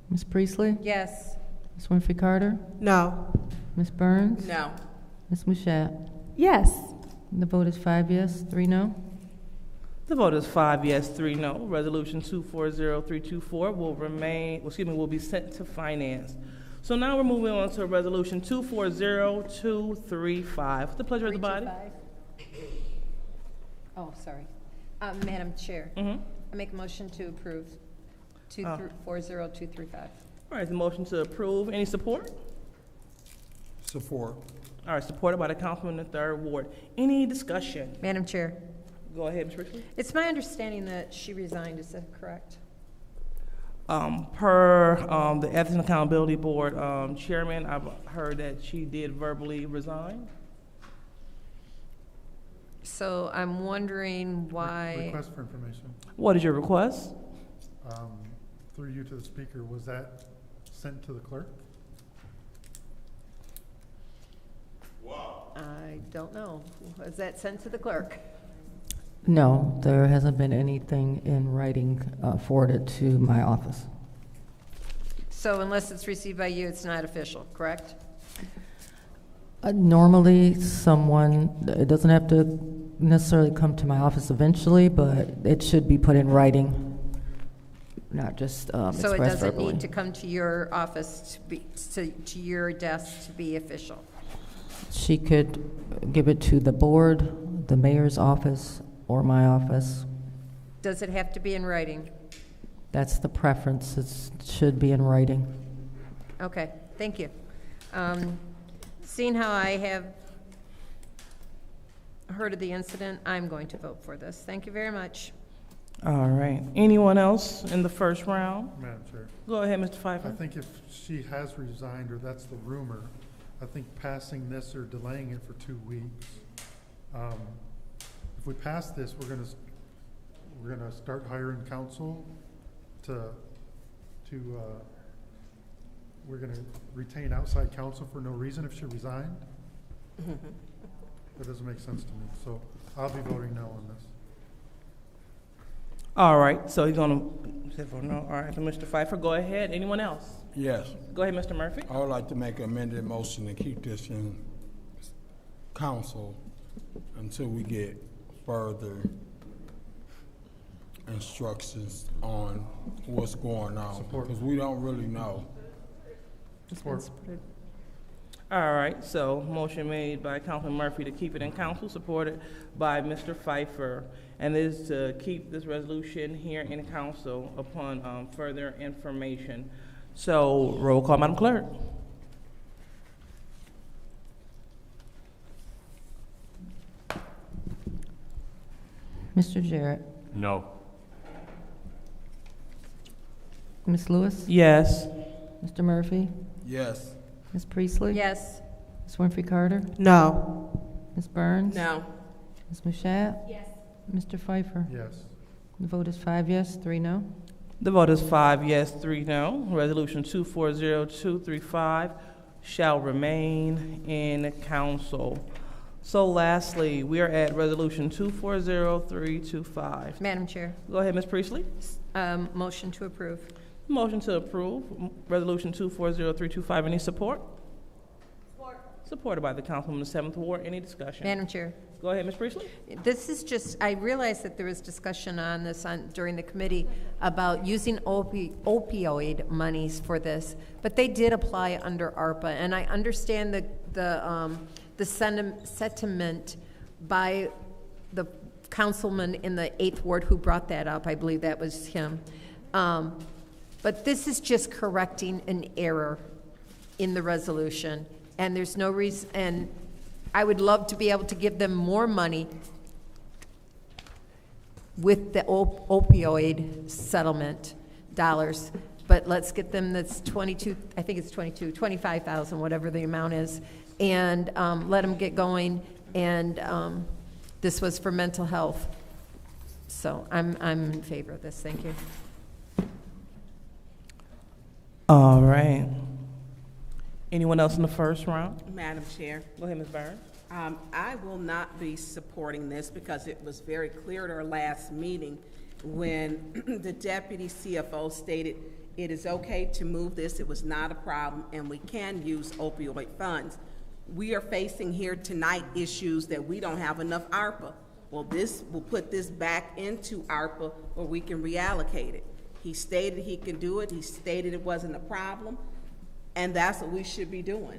Ms. Priestley? Yes. Ms. Winfrey Carter? No. Ms. Burns? No. Ms. Mashat? Yes. The vote is 5 yes, 3 no. The vote is 5 yes, 3 no. Resolution 240324 will be sent to finance. So now we're moving on to resolution 240235. With the pleasure of the body. Oh, sorry. Madam Chair. Mm-hmm. I make a motion to approve 240235. All right, the motion to approve. Any support? Support. All right, supported by the councilman in the 3rd Ward. Any discussion? Madam Chair, Go ahead, Ms. Richley. it's my understanding that she resigned, is that correct? Per the Ethics and Accountability Board chairman, I've heard that she did verbally resign. So I'm wondering why, Request for information. What is your request? Through you to the speaker, was that sent to the clerk? I don't know. Was that sent to the clerk? No, there hasn't been anything in writing forwarded to my office. So unless it's received by you, it's not official, correct? Normally, it doesn't have to necessarily come to my office eventually, but it should be put in writing, not just So it expressed doesn't verbally. need to come to your office to your desk to be official? She could give it to the board, the mayor's office, or my office. Does it have to be in writing? That's the preference. It should be in writing. Okay, thank you. Seeing how I have heard of the incident, I'm going to vote for this. Thank you very much. All right. Anyone else in the first round? Madam Chair. Go ahead, Mr. Pfeiffer. I think if she has resigned, or that's the rumor, I think passing this or delaying it for 2 weeks. If we pass this, we're gonna start hiring counsel we're gonna retain outside counsel for no reason if she resigned. That doesn't make sense to me, so I'll be voting no on this. All right, so he's gonna say for no. All right, so Mr. Pfeiffer, go ahead. Anyone else? Yes. Go ahead, Mr. Murphy. I would like to make an amended motion to keep this in council until we get further instructions on what's going on. Because we don't really know. Support. All right, so motion made by Councilman Murphy to keep it in council, supported by Mr. Pfeiffer, and this is to keep this resolution here in council upon further information. So, roll call, Madam Clerk. Mr. Jarrett. No. Ms. Lewis? Yes. Mr. Murphy? Yes. Ms. Priestley? Yes. Ms. Winfrey Carter? No. Ms. Burns? No. Ms. Mashat? Yes. Mr. Pfeiffer? Yes. The vote is 5 yes, 3 no. The vote is 5 yes, 3 no. Resolution 240235 shall remain in council. So lastly, we are at Resolution 240325. Madam Chair, Go ahead, Ms. Priestley. motion to approve. Motion to approve Resolution 240325. Any support? Support. Supported by the Councilwoman of the 7th Ward. Any discussion? Madam Chair. Go ahead, Ms. Priestley. This is just, I realize that there was discussion on this during the committee about using opioid monies for this, but they did apply under ARPA, and I understand the sentiment by the councilman in the 8th Ward who brought that up. I believe that was him. But this is just correcting an error in the resolution, and there's no reason, and I would love to be able to give them more money with the opioid settlement dollars, but let's get them that's 25,000, whatever the amount is, and let them get going, and this was for mental health. So I'm in favor of this, thank you. All right. Anyone else in the first round? Madam Chair. Go ahead, Ms. Burns. I will not be supporting this because it was very clear at our last meeting when the deputy CFO stated it is okay to move this, it was not a problem, and we can use opioid funds. We are facing here tonight issues that we don't have enough ARPA. Well, this will put this back into ARPA where we can reallocate it. He stated he can do it, he stated it wasn't a problem, and that's what we should be doing.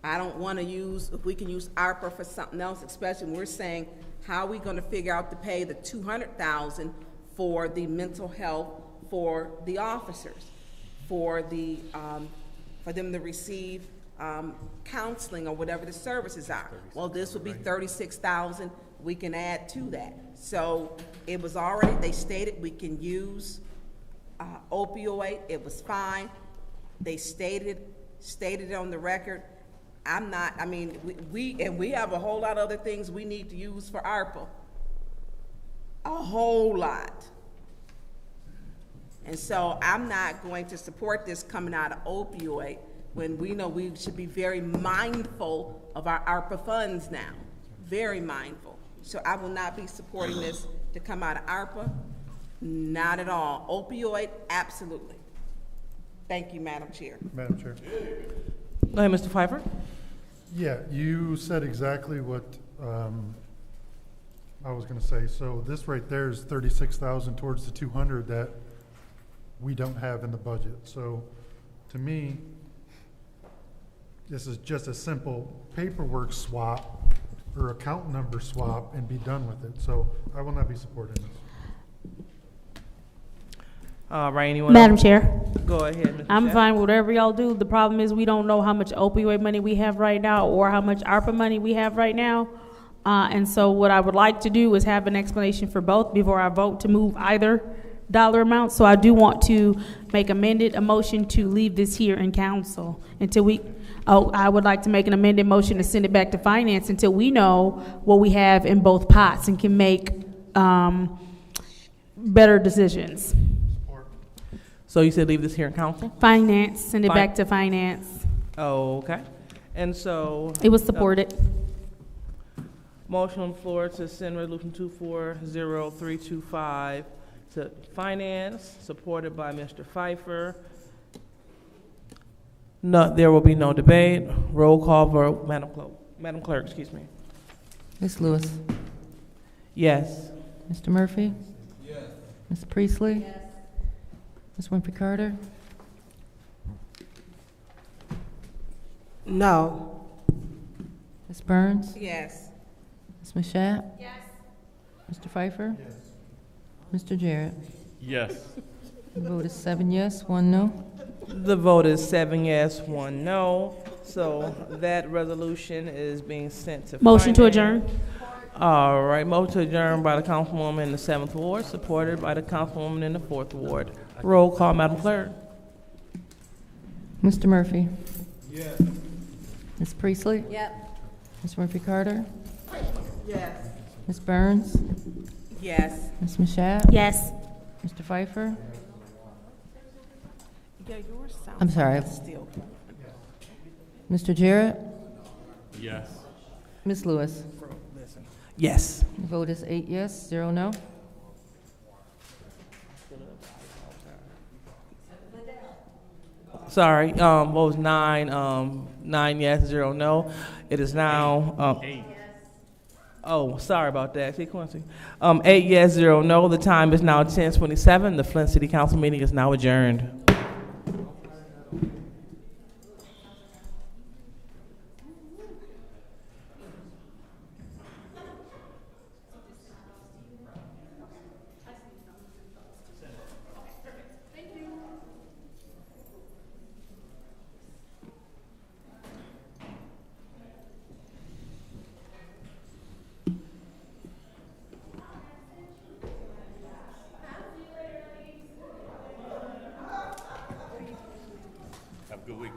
I don't want to use, if we can use ARPA for something else, especially when we're saying, how are we going to figure out to pay the $200,000 for the mental health for the officers, for the for them to receive counseling or whatever the services are. Well, this would be 36,000. We can add to that. So it was already, they stated we can use opioid. It was fine. They stated it on the record. I'm not, I mean, we have a whole lot of other things we need to use for ARPA. A whole lot. And so I'm not going to support this coming out of opioid when we know we should be very mindful of our ARPA funds now. Very mindful. So I will not be supporting this to come out of ARPA. Not at all. Opioid, absolutely. Thank you, Madam Chair. Madam Chair. Go ahead, Mr. Pfeiffer. Yeah, you said exactly what I was going to say. So this right there is 36,000 towards the 200 that we don't have in the budget. So to me, this is just a simple paperwork swap or account number swap and be done with it. So I will not be supporting this. Right, anyone Madam else? Chair. Go ahead, Mr. I'm Chair. fine with whatever y'all do. The problem is we don't know how much opioid money we have right now or how much ARPA money we have right now. And so what I would like to do is have an explanation for both before I vote to move either dollar amount. So I do want to make a motion to leave this here in council until I would like to make an amended motion to send it back to finance until we know what we have in both pots and can make better decisions. So you said leave this here in council? Finance, send it back to finance. Oh, okay. And so. It was supported. Motion on the floor to send resolution 240325 to finance, supported by Mr. Pfeiffer. No, there will be no debate. Roll call vote, Madam Clerk, excuse me. Ms. Lewis. Yes. Mr. Murphy. Yes. Ms. Priestley. Yes. Ms. Winfrey Carter. No. Ms. Burns. Yes. Ms. Mashat. Yes. Mr. Pfeiffer. Yes. Mr. Jarrett. Yes. The vote is 7 yes, 1 no. The vote is 7 yes, 1 no. So that resolution is being sent to Motion to finance. adjourn. All right, motion to adjourn by the councilwoman in the 7th Ward, supported by the councilwoman in the 4th Ward. Roll call, Madam Clerk. Mr. Murphy. Yes. Ms. Priestley. Yep. Ms. Winfrey Carter. Yes. Ms. Burns. Yes. Ms. Mashat. Yes. Mr. Pfeiffer. Yeah, yours sounds I'm sorry. like it's still. Mr. Jarrett. Yes. Ms. Lewis. Yes. The vote is 8 yes, 0 no. Sorry, what was 9 yes, 0 no. It is now, oh, sorry about that, see Quincy. 8 yes, 0 no. The time is now 10:27. The Flint City Council meeting is now adjourned. Have a good week.